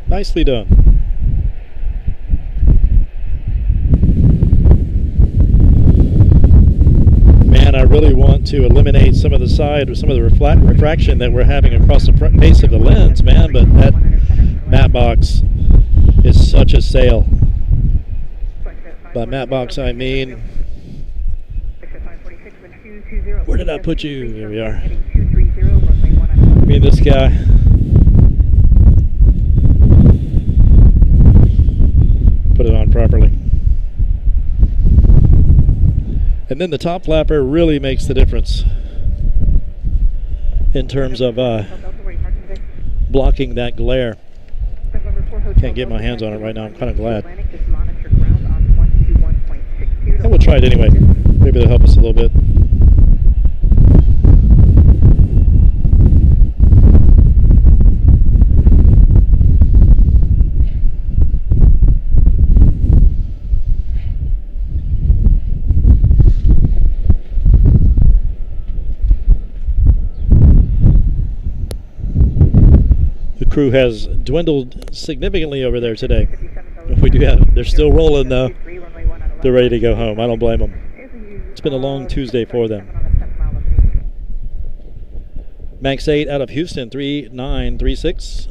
Nicely done. Man, I really want to eliminate some of the side or some of the refraction that we're having across the front base of the lens, man, but that matte box is such a sail. By matte box, I mean, where did I put you? There we are. Me and this guy. Put it on properly. And then the top flapper really makes the difference in terms of blocking that glare. Can't get my hands on it right now. I'm kind of glad. And we'll try it anyway. Maybe it'll help us a little bit. Crew has dwindled significantly over there today. We do have, they're still rolling though. They're ready to go home. I don't blame them. It's been a long Tuesday for them. Max 8 out of Houston, 3936,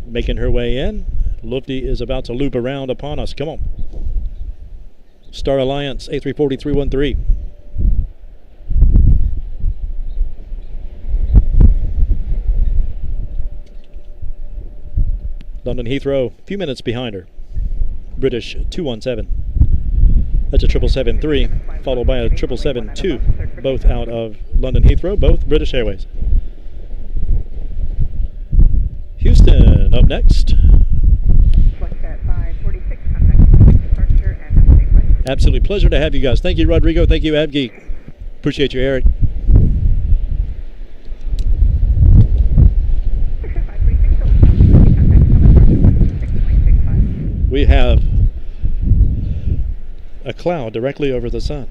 making her way in. Lufty is about to loop around upon us. Come on. Star Alliance, A340-313. London Heathrow, a few minutes behind her. British 217. That's a 777-3, followed by a 777-2, both out of London Heathrow, both British Airways. Houston up next. Absolutely pleasure to have you guys. Thank you, Rodrigo. Thank you, AvGeek. Appreciate you, Eric. We have a cloud directly over the sun,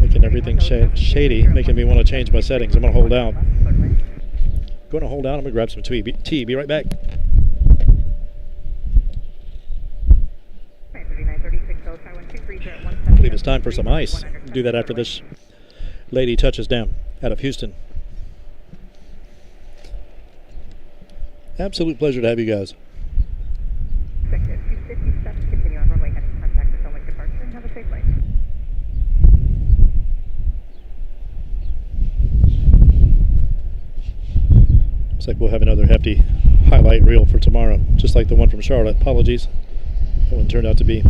making everything shady, making me want to change my settings. I'm going to hold out. Going to hold out. I'm going to grab some tea. Be right back. I believe it's time for some ice. Do that after this lady touches down out of Houston. Absolute pleasure to have you guys. Continue on runway heading contact for Selma departure and have a safe flight. Looks like we'll have another hefty highlight reel for tomorrow, just like the one from Charlotte. Apologies. That one turned out to be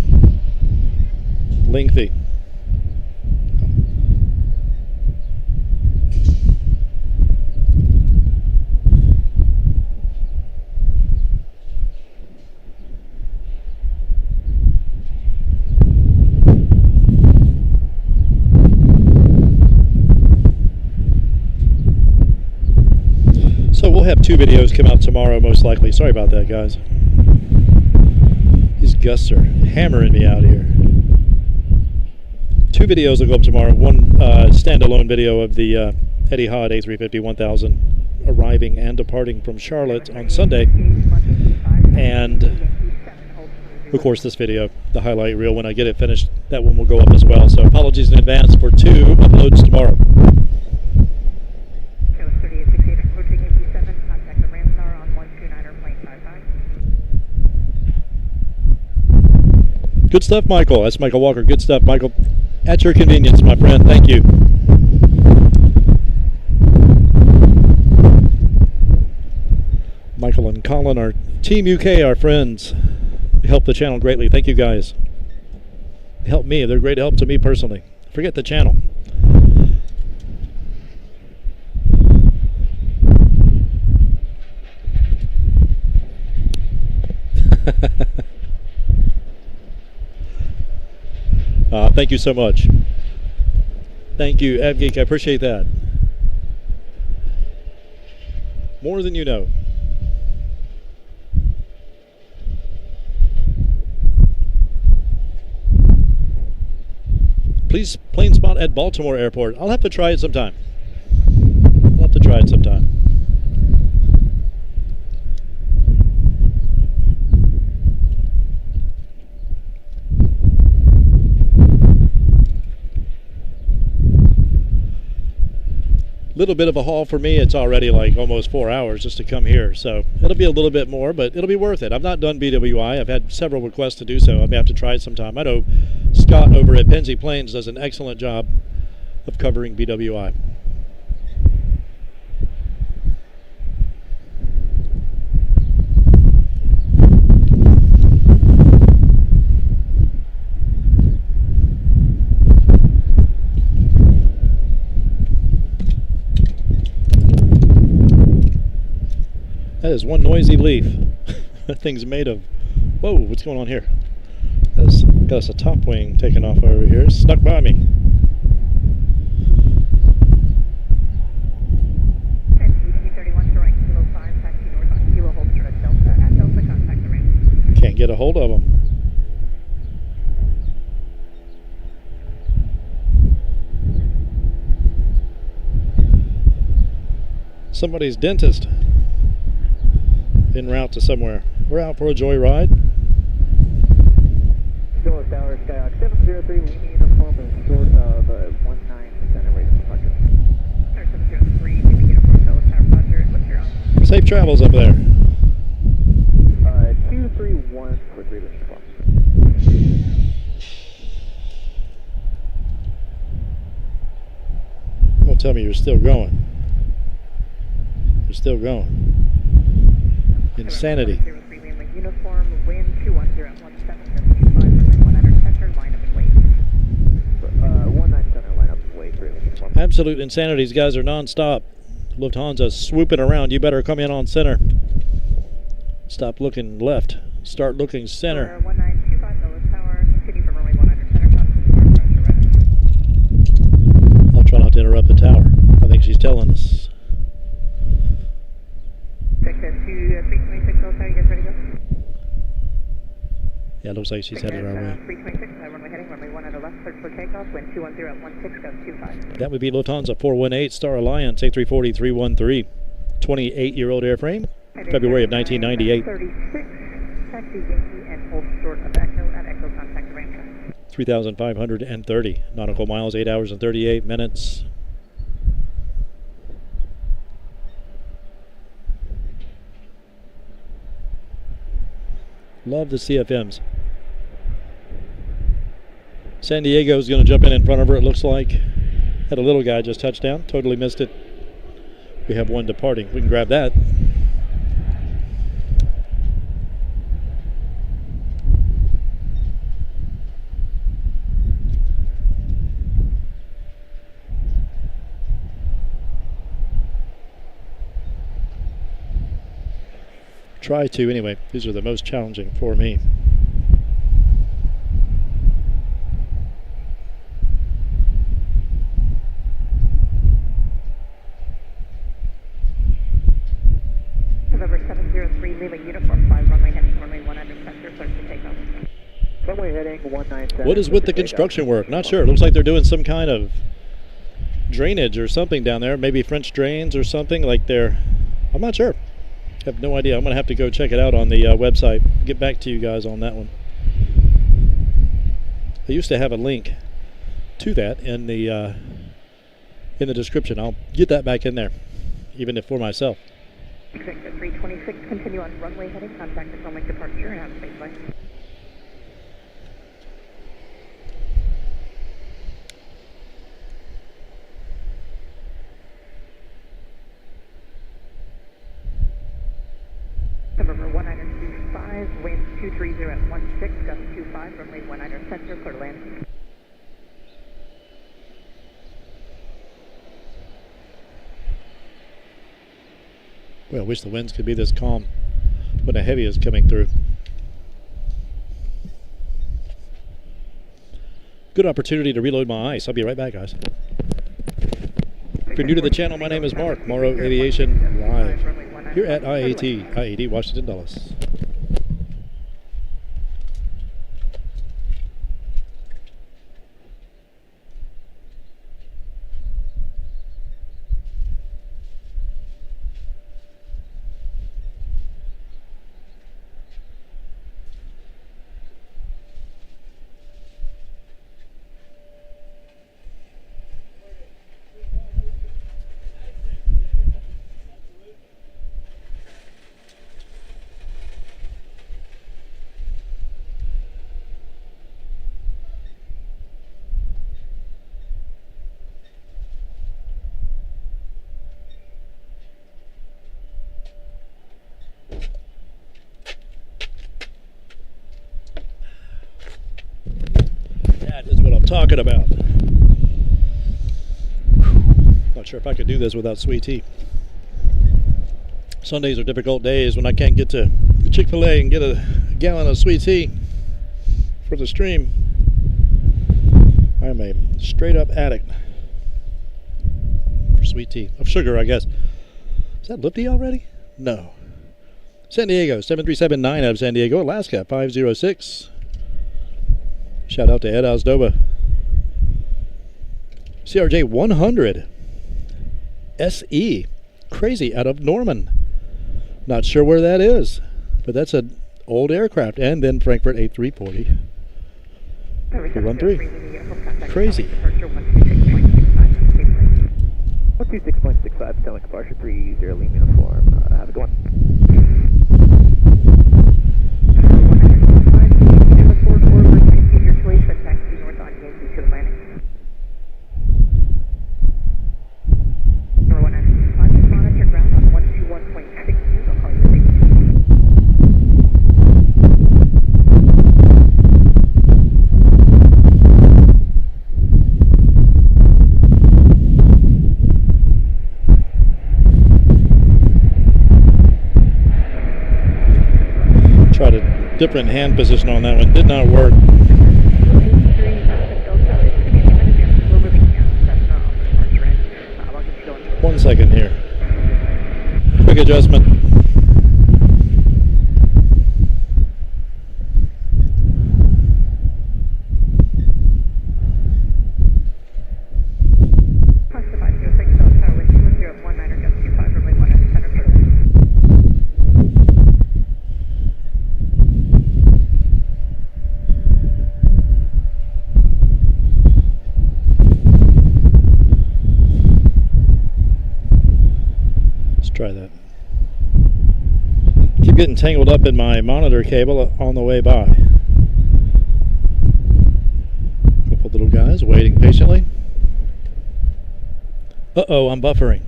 lengthy. So we'll have 2 videos come out tomorrow, most likely. Sorry about that, guys. These gusts are hammering me out here. 2 videos will go up tomorrow. One standalone video of the Etihad A350-1000 arriving and departing from Charlotte on Sunday. And, of course, this video, the highlight reel, when I get it finished, that one will go up as well. So apologies in advance for 2 uploads tomorrow. Good stuff, Michael. That's Michael Walker. Good stuff, Michael. At your convenience, my friend. Thank you. Michael and Colin are Team UK, our friends. They help the channel greatly. Thank you, guys. They help me. They're great help to me personally. Forget the channel. Thank you so much. Thank you, AvGeek. I appreciate that. More than you know. Please plane spot at Baltimore Airport. I'll have to try it sometime. Little bit of a haul for me. It's already like almost 4 hours just to come here, so it'll be a little bit more, but it'll be worth it. I've not done BWI. I've had several requests to do so. I may have to try it sometime. I know Scott over at Penzi Planes does an excellent job of covering BWI. That is one noisy leaf. That thing's made of... Whoa, what's going on here? Got us a top wing taking off over here. It snuck by me. Can't get a hold of them. Somebody's dentist. En route to somewhere. We're out for a joyride. Door Tower, Skyhawk 703, we need uniform and short of 19% of rate of departure. 703, giving uniform Tower, Roger. What's your on? Safe travels up there. 231 for 3 minutes. Don't tell me you're still going. You're still going. Insanity. Uniform, wind 210 17025, center, line up and wait. 19 center, line up and wait. Absolute insanity. These guys are non-stop. Lufthansa swooping around. You better come in on center. Stop looking left. Start looking center. 1925 Tower, continue from runway 100 center, interrupt the tower. I think she's telling us. Access to 326 Delta, you guys ready to go? Yeah, it looks like she's headed our way. 326, runway heading, runway 1 at the left, search for takeoff, wind 210 at 16, gust 25. That would be Lufthansa 418 Star Alliance A340 313. 28-year-old airframe, February of 1998. 36, taxi Yankee and hold short of Echo at Echo contact ramp. 3,530 nautical miles, 8 hours and 38 minutes. Love the CFMs. San Diego's going to jump in front of her, it looks like. Had a little guy just touched down, totally missed it. We have one departing. We can grab that. Try to, anyway. These are the most challenging for me. November 703, Lima Uniform 5, runway heading, runway 1 under sector, clear for takeoff. Runway heading 197. What is with the construction work? Not sure. It looks like they're doing some kind of drainage or something down there. Maybe French drains or something like they're... I'm not sure. I have no idea. I'm going to have to go check it out on the website. Get back to you guys on that one. I used to have a link to that in the description. I'll get that back in there, even if for myself. Victor 326, continue on runway heading, contact the runway departure and have a safe flight. November 1925, wind 230 at 16, gust 25, runway 19 center, clear to land. Well, I wish the winds could be this calm when a heavy is coming through. Good opportunity to reload my ice. I'll be right back, guys. If you're new to the channel, my name is Mark, Morrow Aviation Live, here at IAD, Washington Dulles. That is what I'm talking about. Not sure if I could do this without sweet tea. Sundays are difficult days when I can't get to Chick-fil-A and get a gallon of sweet tea for the stream. I'm a straight up addict for sweet tea. Of sugar, I guess. Is that Lifty already? No. San Diego, 7379 out of San Diego, Alaska, 506. Shout out to Ed Osdoba. CRJ 100 SE, crazy, out of Norman. Not sure where that is, but that's an old aircraft. And then Frankfurt A340. 313. Crazy. 126.65, telling departure 30 Lima Uniform. Have a good one. Tried a different hand position on that one. Did not work. 1 second here. Quick adjustment. Try that. Keep getting tangled up in my monitor cable on the way by. Couple little guys waiting patiently. Uh-oh, I'm buffering.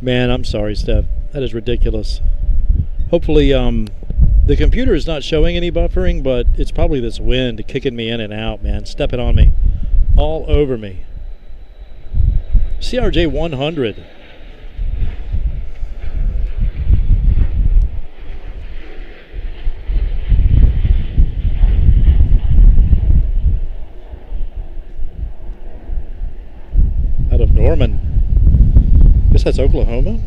Man, I'm sorry, Steph. That is ridiculous. Hopefully, the computer is not showing any buffering, but it's probably this wind kicking me in and out, man. Stepping on me. All over me. CRJ 100. Norman. Guess that's Oklahoma.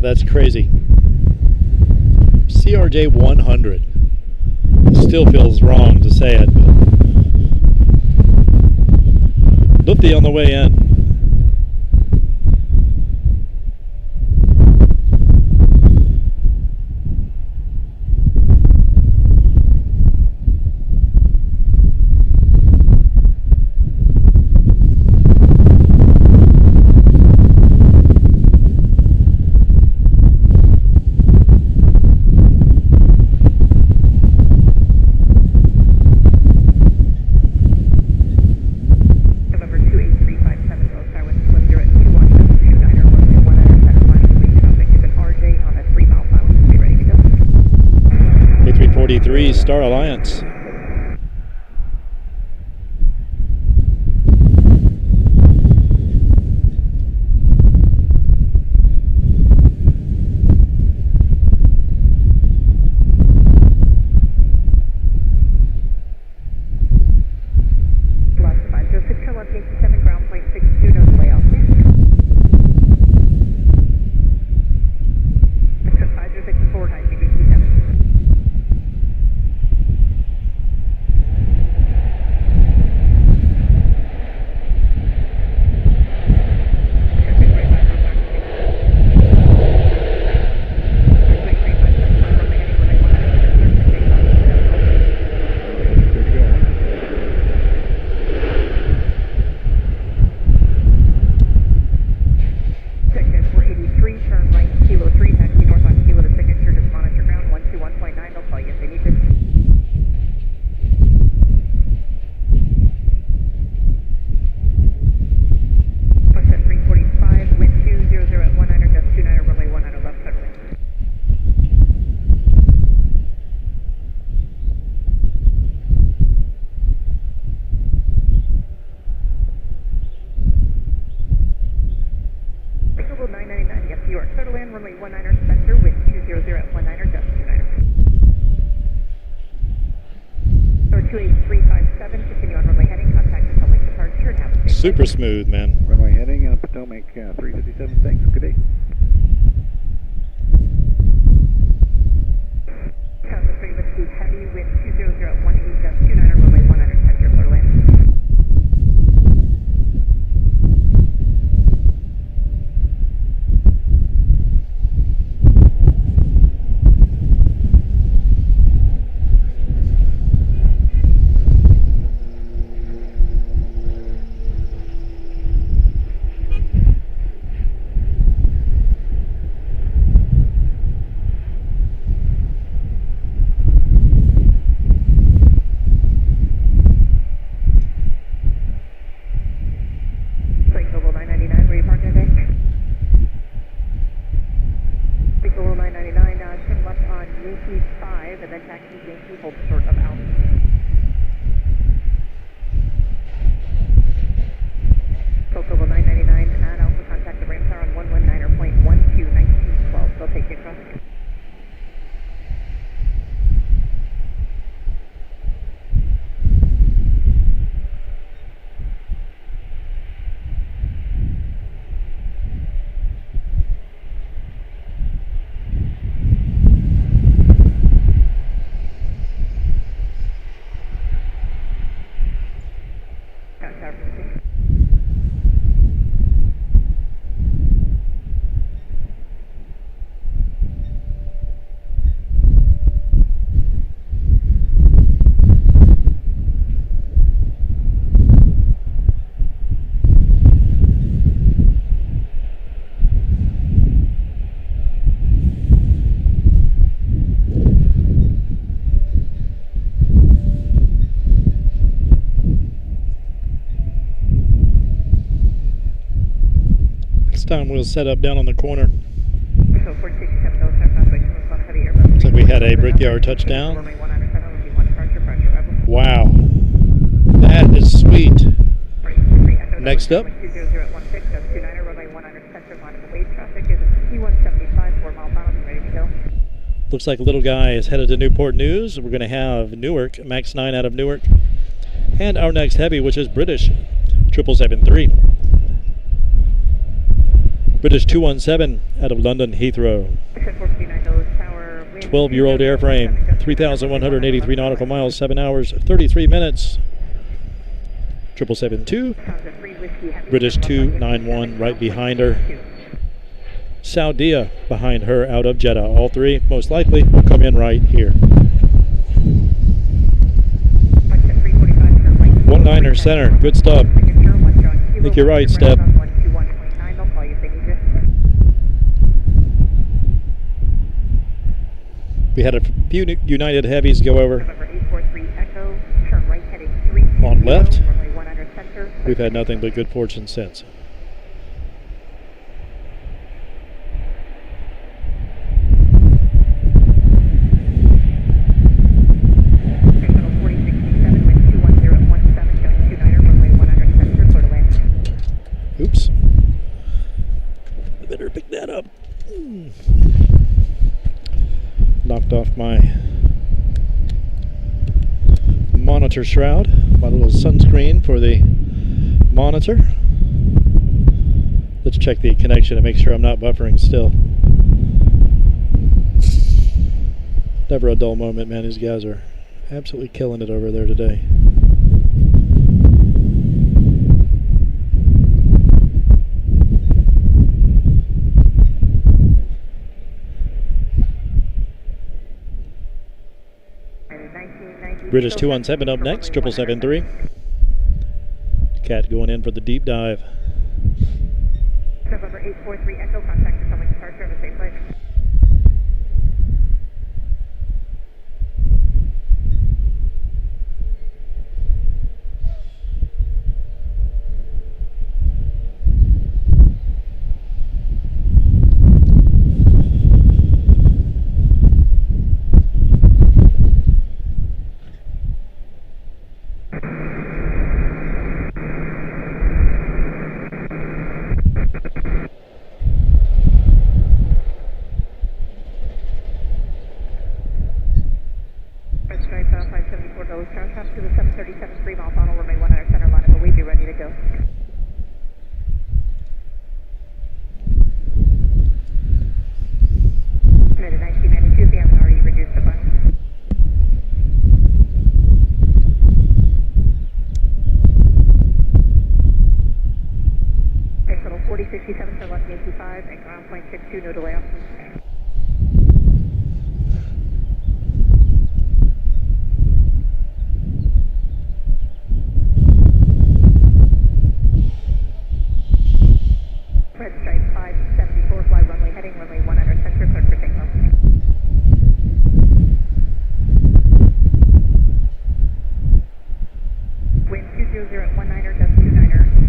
That's crazy. CRJ 100. Still feels wrong to say it, but Lupti on the way in. Star Alliance. Super smooth, man. Runway heading, Potomac 357, thanks, good day. Delta 3 Whiskey Heavy with 20018 Delta 29 runway 100, center for land. Yankee 5, and then taxi Yankee hold short of out. Cocoa 999 and Alpha contact the ramp tower on 119.12, 1912. They'll take you across. Time we'll set up down on the corner. So 4667 Delta translation was on heavy airbus. Looks like we had a Brickyard touchdown. Wow. That is sweet. Next up. Looks like Little Guy is headed to Newport News. We're going to have Newark, Max 9 out of Newark. And our next heavy, which is British, 7773. British 217 out of London Heathrow. 12-year-old airframe, 3,183 nautical miles, 7 hours, 33 minutes. 7772. British 291 right behind her. Saudia behind her out of Jeddah. All three most likely will come in right here. 19er center, good stuff. I think you're right, Step. We had a few United heavies go over on left. We've had nothing but good fortune since. Oops. I better pick that up. Knocked off my monitor shroud, my little sunscreen for the monitor. Let's check the connection and make sure I'm not buffering still. Never a dull moment, man. These guys are absolutely killing it over there today. British 217 up next, 7773. Cat going in for the deep dive. November 843 Echo, contact the coming departure of a safe flight.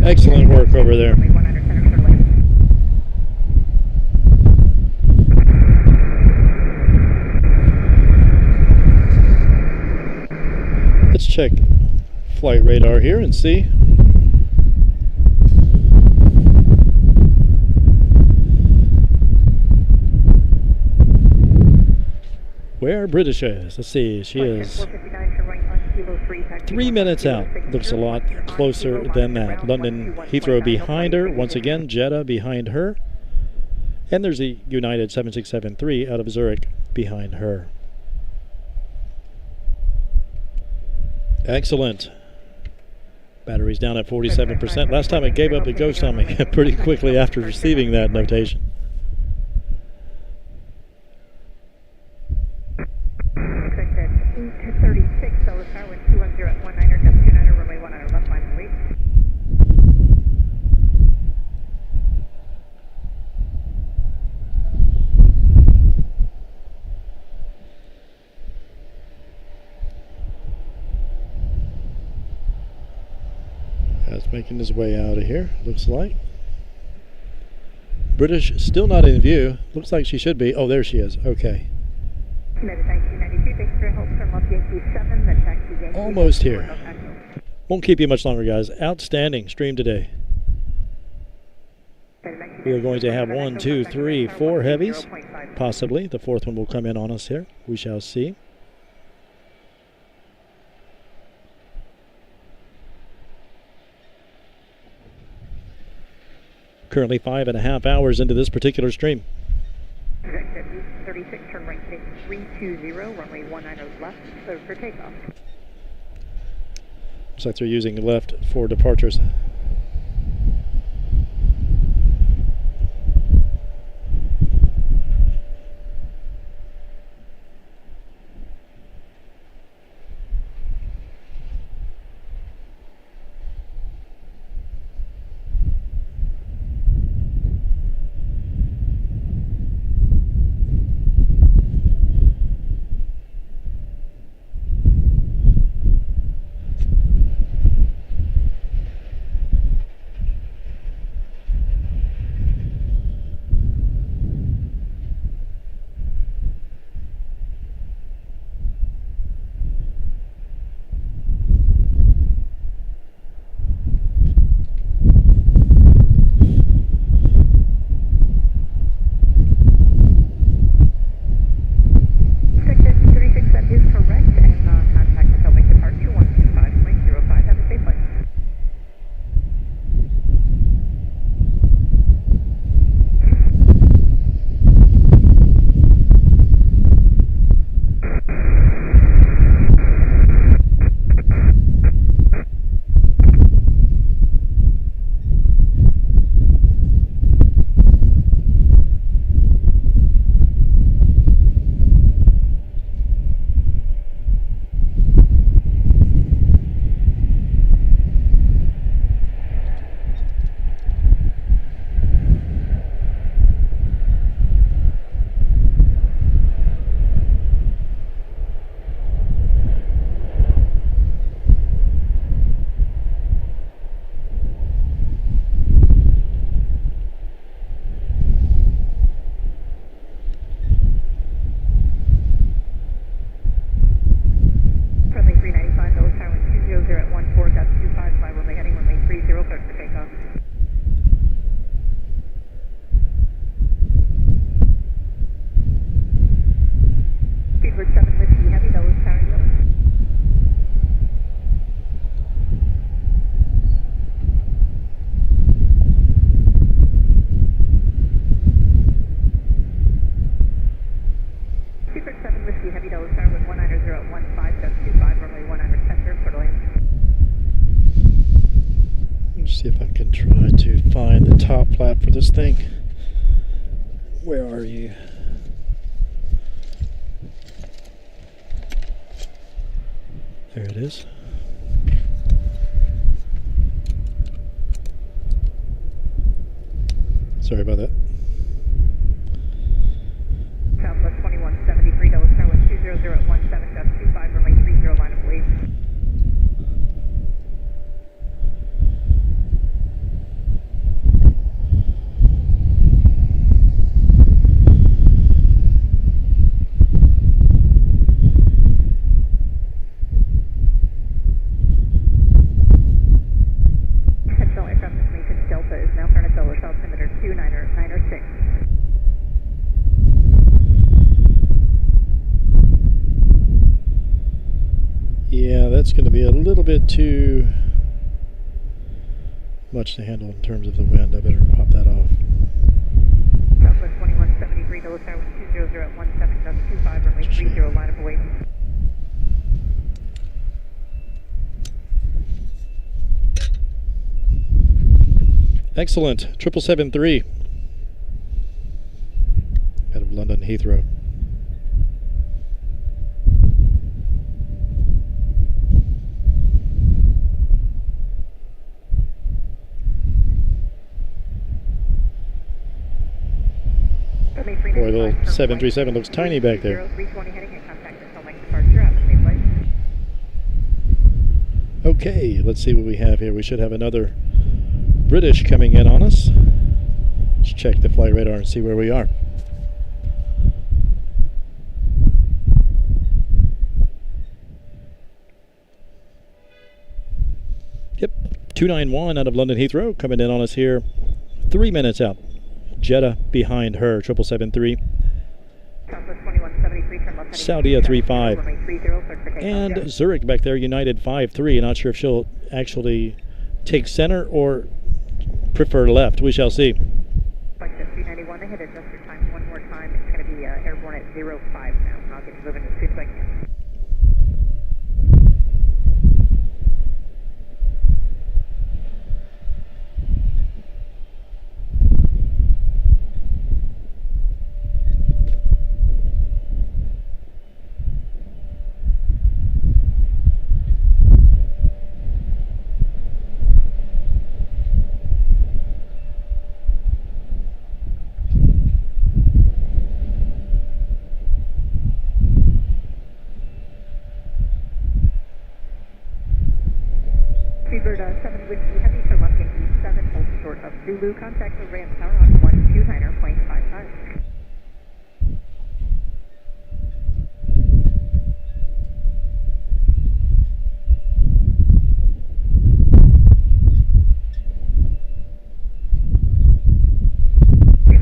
Excellent work over there. check flight radar here and see. Where British is. Let's see. She is 3 minutes out. Looks a lot closer than that. London Heathrow behind her. Once again, Jeddah behind her. And there's a United 7673 out of Zurich behind her. Excellent. Battery's down at 47%. Last time it gave up the ghost on me pretty quickly after receiving that notation. That's making his way out of here, looks like. British still not in view. Looks like she should be. Oh, there she is. Okay. Almost here. Won't keep you much longer, guys. Outstanding stream today. We are going to have 1, 2, 3, 4 heavies. Possibly. The fourth one will come in on us here. We shall see. Currently 5.5 hours into this particular stream. 36, turn right, take 320, runway 19 left, clear for takeoff. Looks like they're using left for departures. See if I can try to find the top flap for this thing. Where are you? There it is. Sorry about that. Southwest 2173, Dallas Tower 20017.25, runway 30, line of wave. that's going to be a little bit too much to handle in terms of the wind. I better pop that off. Southwest 2173, Dulles Tower 200 at 17.25, runway 30, line up away. Excellent. 777-3 out of London Heathrow. Boy, the little 737 looks tiny back there. 320 heading and contact us on departure. Have a safe flight. Okay, let's see what we have here. We should have another British coming in on us. Let's check the flight radar and see where we are. Yep, 291 out of London Heathrow coming in on us here. 3 minutes out. Jeddah behind her, 777-3. Saudia 35. And Zurich back there, United 53. Not sure if she'll actually take center or prefer left. We shall see. Flight 391, ahead adjust your time one more time. It's going to be airborne at 05 now. I'll get you moving as soon as I can. Freebird 7 Whiskey Heavy for left Yankee 7, hold short of Zulu. Contact the ramp tower on 129.55.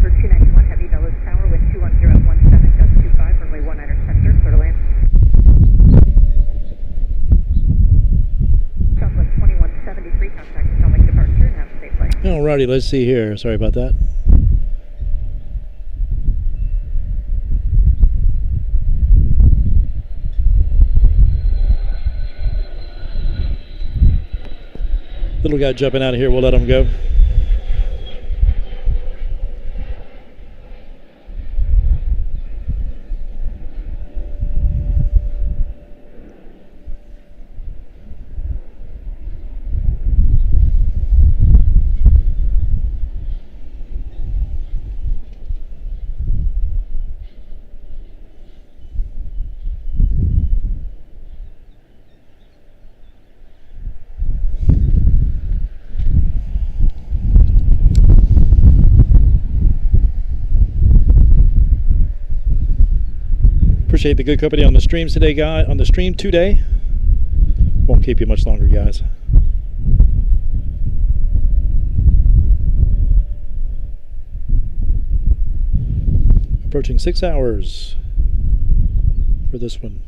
For 291 Heavy, Dulles Tower with 210 at 17.25, runway 19 center, clear to land. Southwest 2173, contact Potomac departure and have a safe flight. Alrighty, let's see here. Sorry about that. Little guy jumping out of here, we'll let him go. Appreciate the good company on the streams today, guys. On the stream today. Won't keep you much longer, guys. Approaching 6 hours for this one.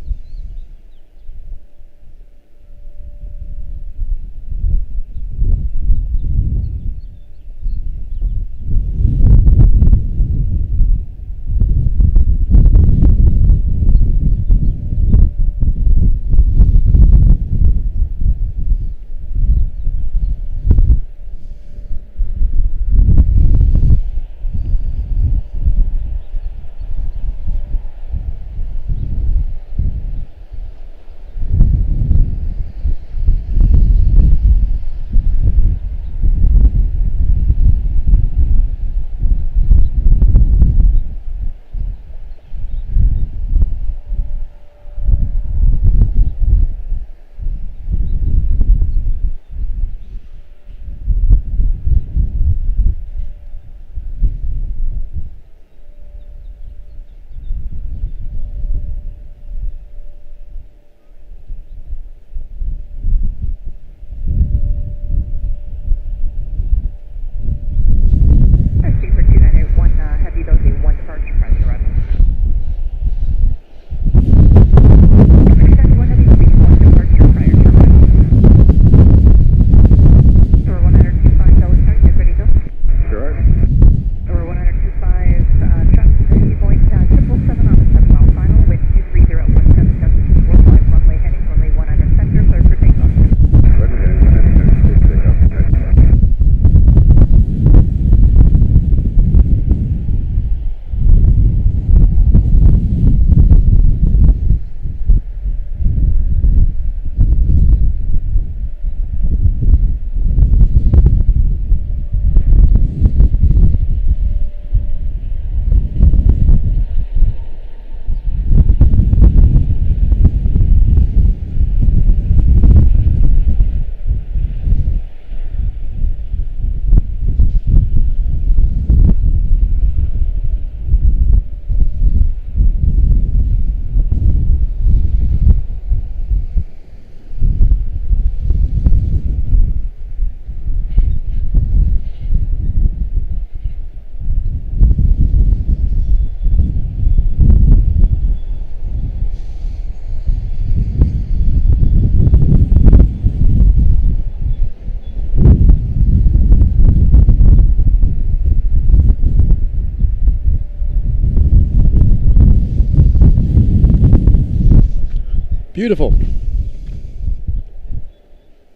Beautiful.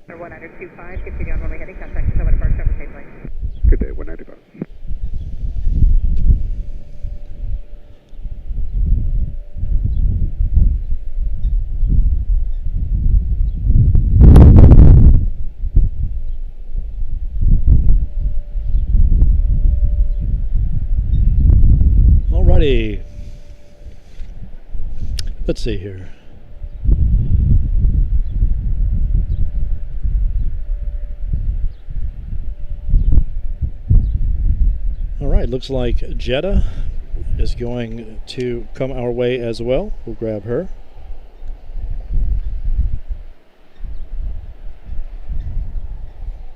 1925, continue on runway heading, contact yourself at approach over safely. Good day, 195. Alrighty. Let's see here. Alright, looks like Jeddah is going to come our way as well. We'll grab her.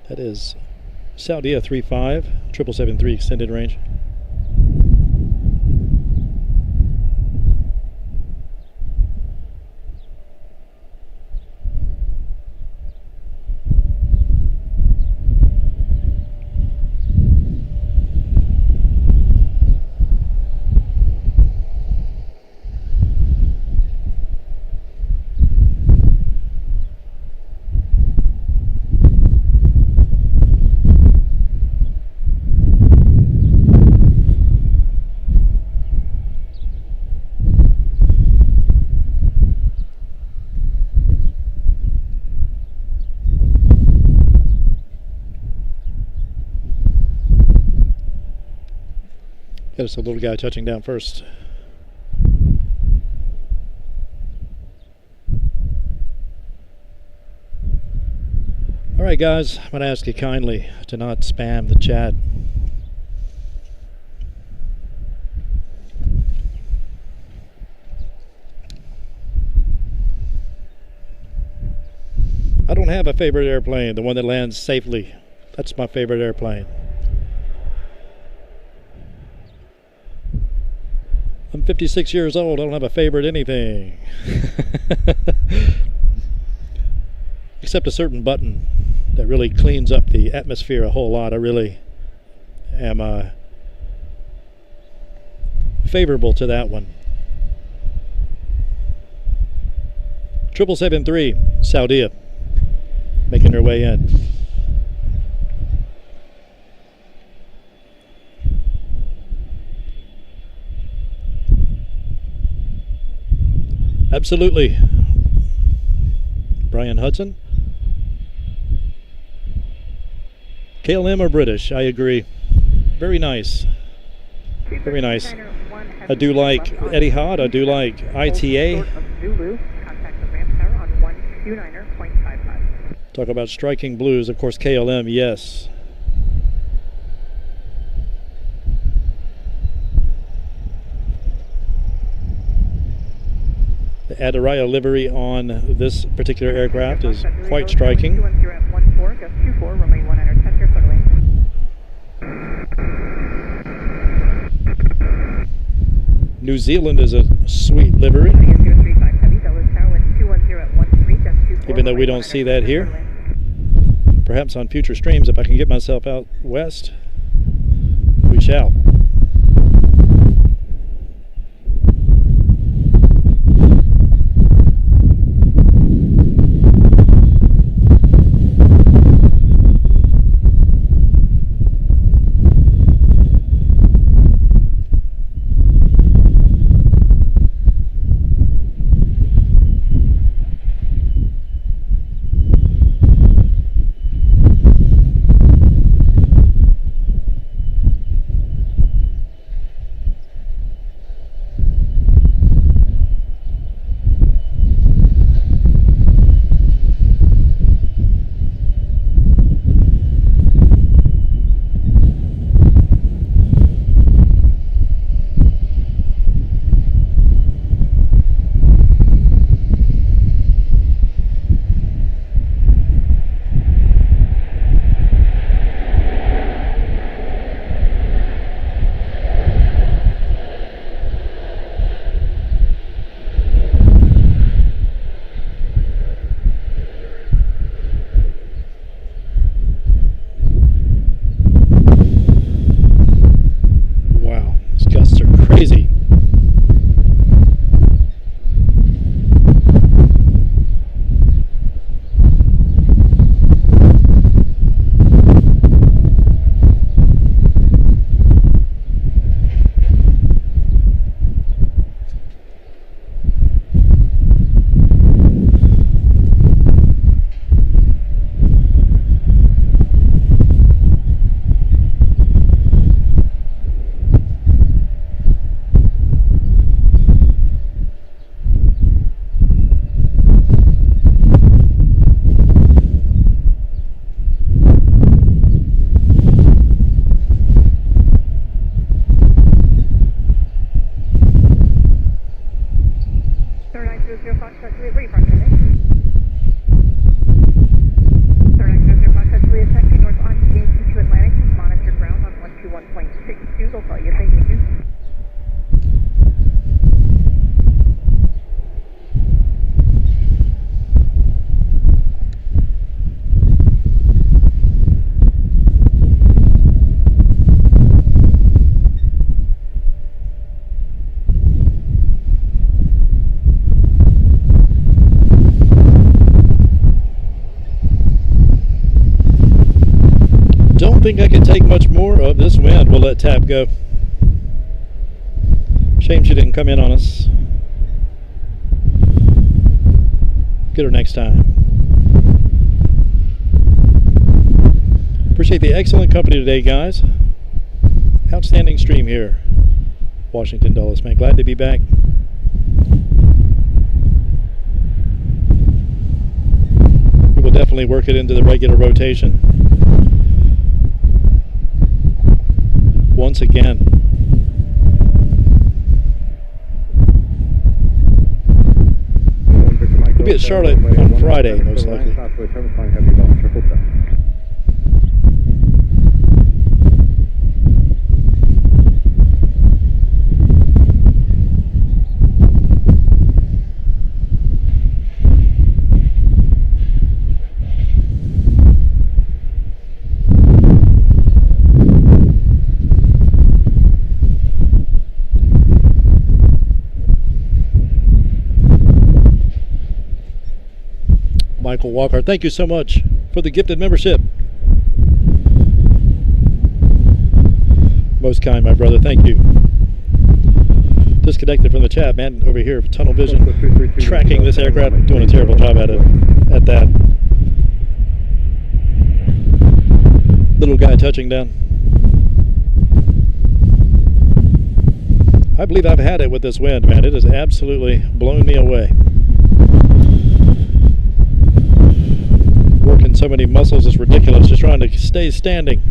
That is Saudia 35, 773 extended range. Got us a little guy touching down first. Alright guys, I'm going to ask you kindly to not spam the chat. I don't have a favorite airplane, the one that lands safely. That's my favorite airplane. I'm 56 years old, I don't have a favorite anything. Except a certain button that really cleans up the atmosphere a whole lot. I really am favorable to that one. 773, Saudia, making her way in. Absolutely. Brian Hudson. KLM are British, I agree. Very nice. Very nice. I do like Etihad, I do like ITA. Talk about striking blues, of course KLM, yes. The Adiraya livery on this particular aircraft is quite striking. New Zealand is a sweet livery, even though we don't see that here. Perhaps on future streams, if I can get myself out west, we shall. 3900 Foxtrot Juliet, where are you parked today? 3900 Foxtrot Juliet, taxi north on Yankee to Atlantic, monitor ground on 121.62, they'll call you, thank you. Don't think I can take much more of this wind. We'll let Tab go. Shame she didn't come in on us. Get her next time. Appreciate the excellent company today, guys. Outstanding stream here. Washington Dulles, man. Glad to be back. We will definitely work it into the regular rotation. Once again. We'll be at Charlotte on Friday, most likely. Michael Walker, thank you so much for the gifted membership. Most kind, my brother, thank you. Disconnected from the chat, man, over here, tunnel vision, tracking this aircraft, doing a terrible job at that. Little guy touching down. I believe I've had it with this wind, man. It has absolutely blown me away. Working so many muscles is ridiculous, just trying to stay standing.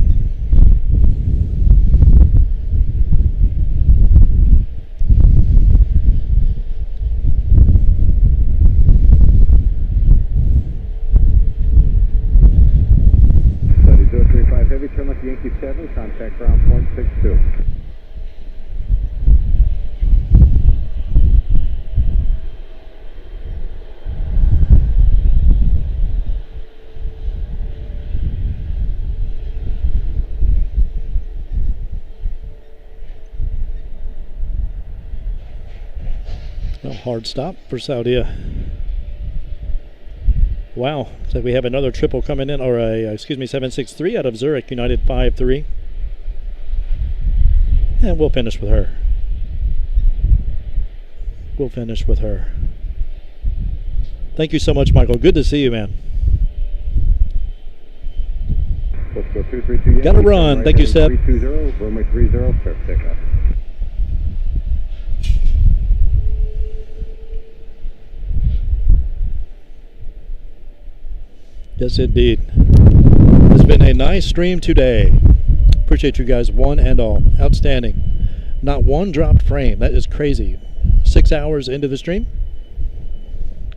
Study 035 Heavy, turn left Yankee 7, contact ground point 62. A hard stop for Saudi. Wow, looks like we have another triple coming in, or a 763 out of Zurich, United 53. And we'll finish with her. Thank you so much, Michael. Good to see you, man. Let's go 232. Gotta run. Thank you, Seb. 320, runway 30, clear for takeoff. Yes, indeed. It's been a nice stream today. Appreciate you guys, one and all. Outstanding. Not one dropped frame. That is crazy. 6 hours into the stream.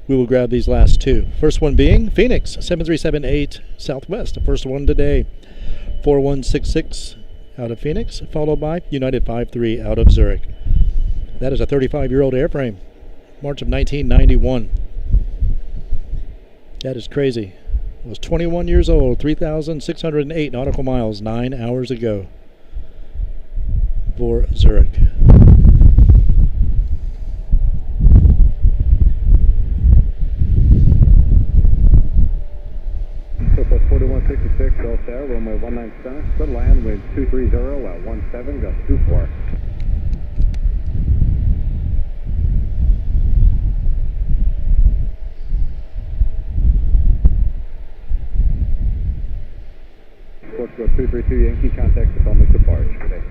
We will grab these last two. First one being Phoenix 7378 Southwest. The first one today. 4166 out of Phoenix, followed by United 53 out of Zurich. That is a 35-year-old airframe. March of 1991. That is crazy. I was 21 years old, 3,608 nautical miles, 9 hours ago for Zurich. So plus 4166, Del Sarah, runway 19 center, good land, wind 230 at 17, gust 24. Let's go 232 Yankee, contact the Thomas departure today.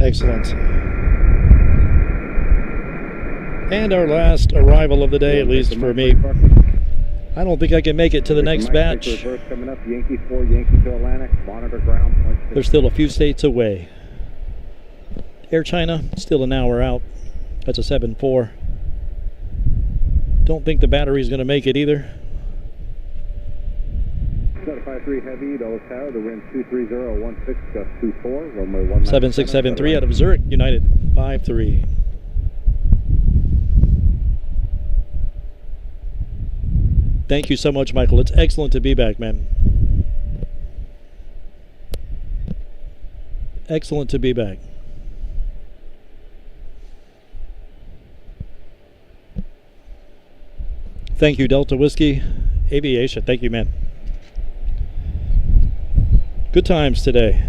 Excellent. And our last arrival of the day, at least for me. I don't think I can make it to the next batch. Reverse coming up, Yankee 4, Yankee to Atlantic, monitor ground. They're still a few states away. Air China, still an hour out. That's a 7-4. Don't think the battery's going to make it either. 753 heavy, Dulles Tower, the wind 23016, gust 24, runway 19. 7673 out of Zurich, United 53. Thank you so much, Michael. It's excellent to be back, man. Excellent to be back. Thank you, Delta Whiskey Aviation. Thank you, man. Good times today.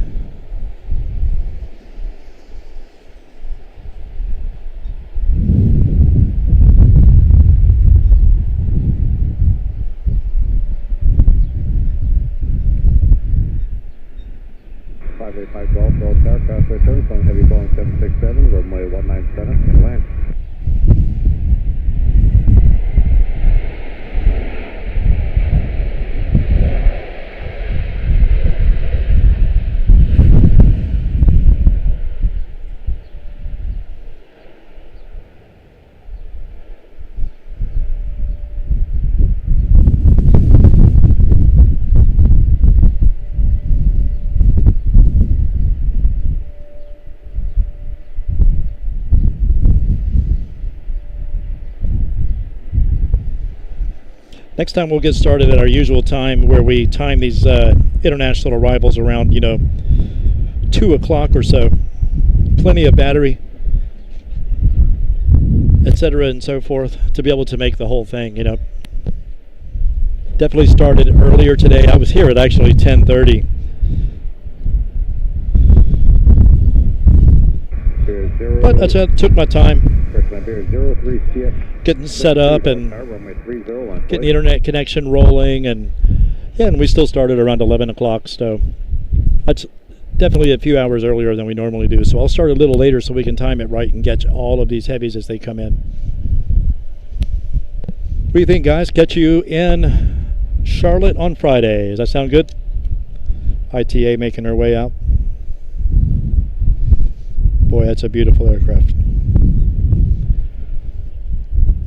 Golf, Dulles Tower, crossway turn, flying heavy Boeing 767, runway 197, and land. Next time we'll get started at our usual time where we time these international arrivals around, 2 o'clock or so. Plenty of battery, etc. and so forth to be able to make the whole thing, Definitely started earlier today. I was here at actually 10:30. But I took my time getting set up and getting the internet connection rolling, and we still started around 11 o'clock, so that's definitely a few hours earlier than we normally do. So I'll start a little later so we can time it right and catch all of these heavies as they come in. What do you think, guys? Catch you in Charlotte on Friday. Does that sound good? ITA making her way out. Boy, that's a beautiful aircraft.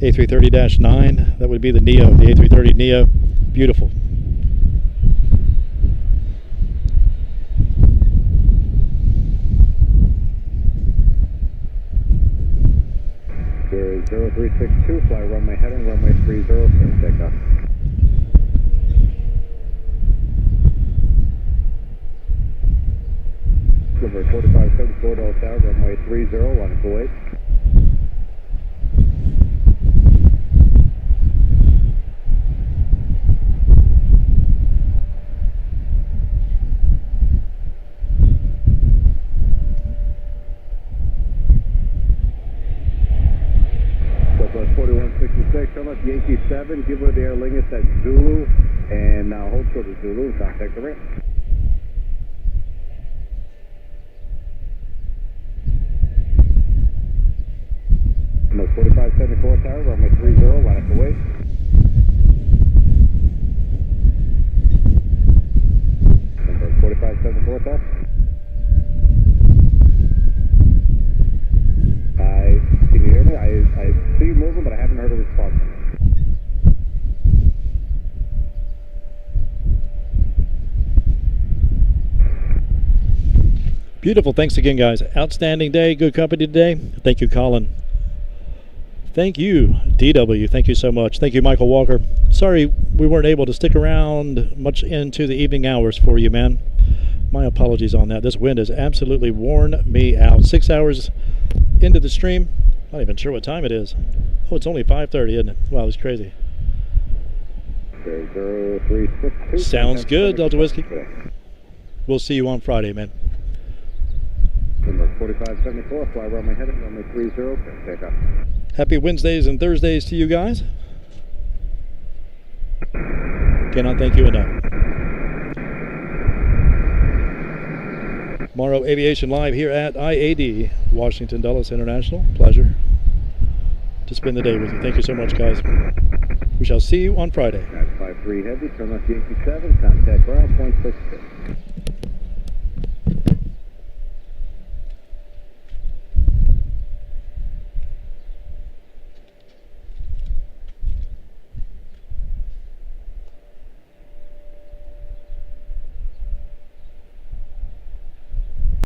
A330-9, that would be the Neo, the A330 Neo. Beautiful. There is 0362, fly runway heading, runway 30, clear takeoff. Number 4574, Dulles Tower, runway 30, line Kuwait. Southwest 4166, come up Yankee 7, give her the Aer Lingus at Zulu, and now hold short of Zulu and contact the ramp. Number 4574 Tower, runway 30, line up away. Number 4574 Tower. Can you hear me? I see you moving, but I haven't heard a response. Beautiful. Thanks again, guys. Outstanding day. Good company today. Thank you, Colin. Thank you, DW. Thank you so much. Thank you, Michael Walker. Sorry we weren't able to stick around much into the evening hours for you, man. My apologies on that. This wind has absolutely worn me out. 6 hours into the stream. Not even sure what time it is. Oh, it's only 5:30, isn't it? Wow, it's crazy. 0362. Sounds good, Delta Whiskey. We'll see you on Friday, man. Number 4574, fly runway heading, runway 30, clear takeoff. Happy Wednesdays and Thursdays to you guys. Cannot thank you enough. Mark Morrow Aviation live here at IAD, Washington Dulles International. Pleasure to spend the day with you. Thank you so much, guys. We shall see you on Friday. 53 heavy, turn left Yankee 7, contact ground, point 66.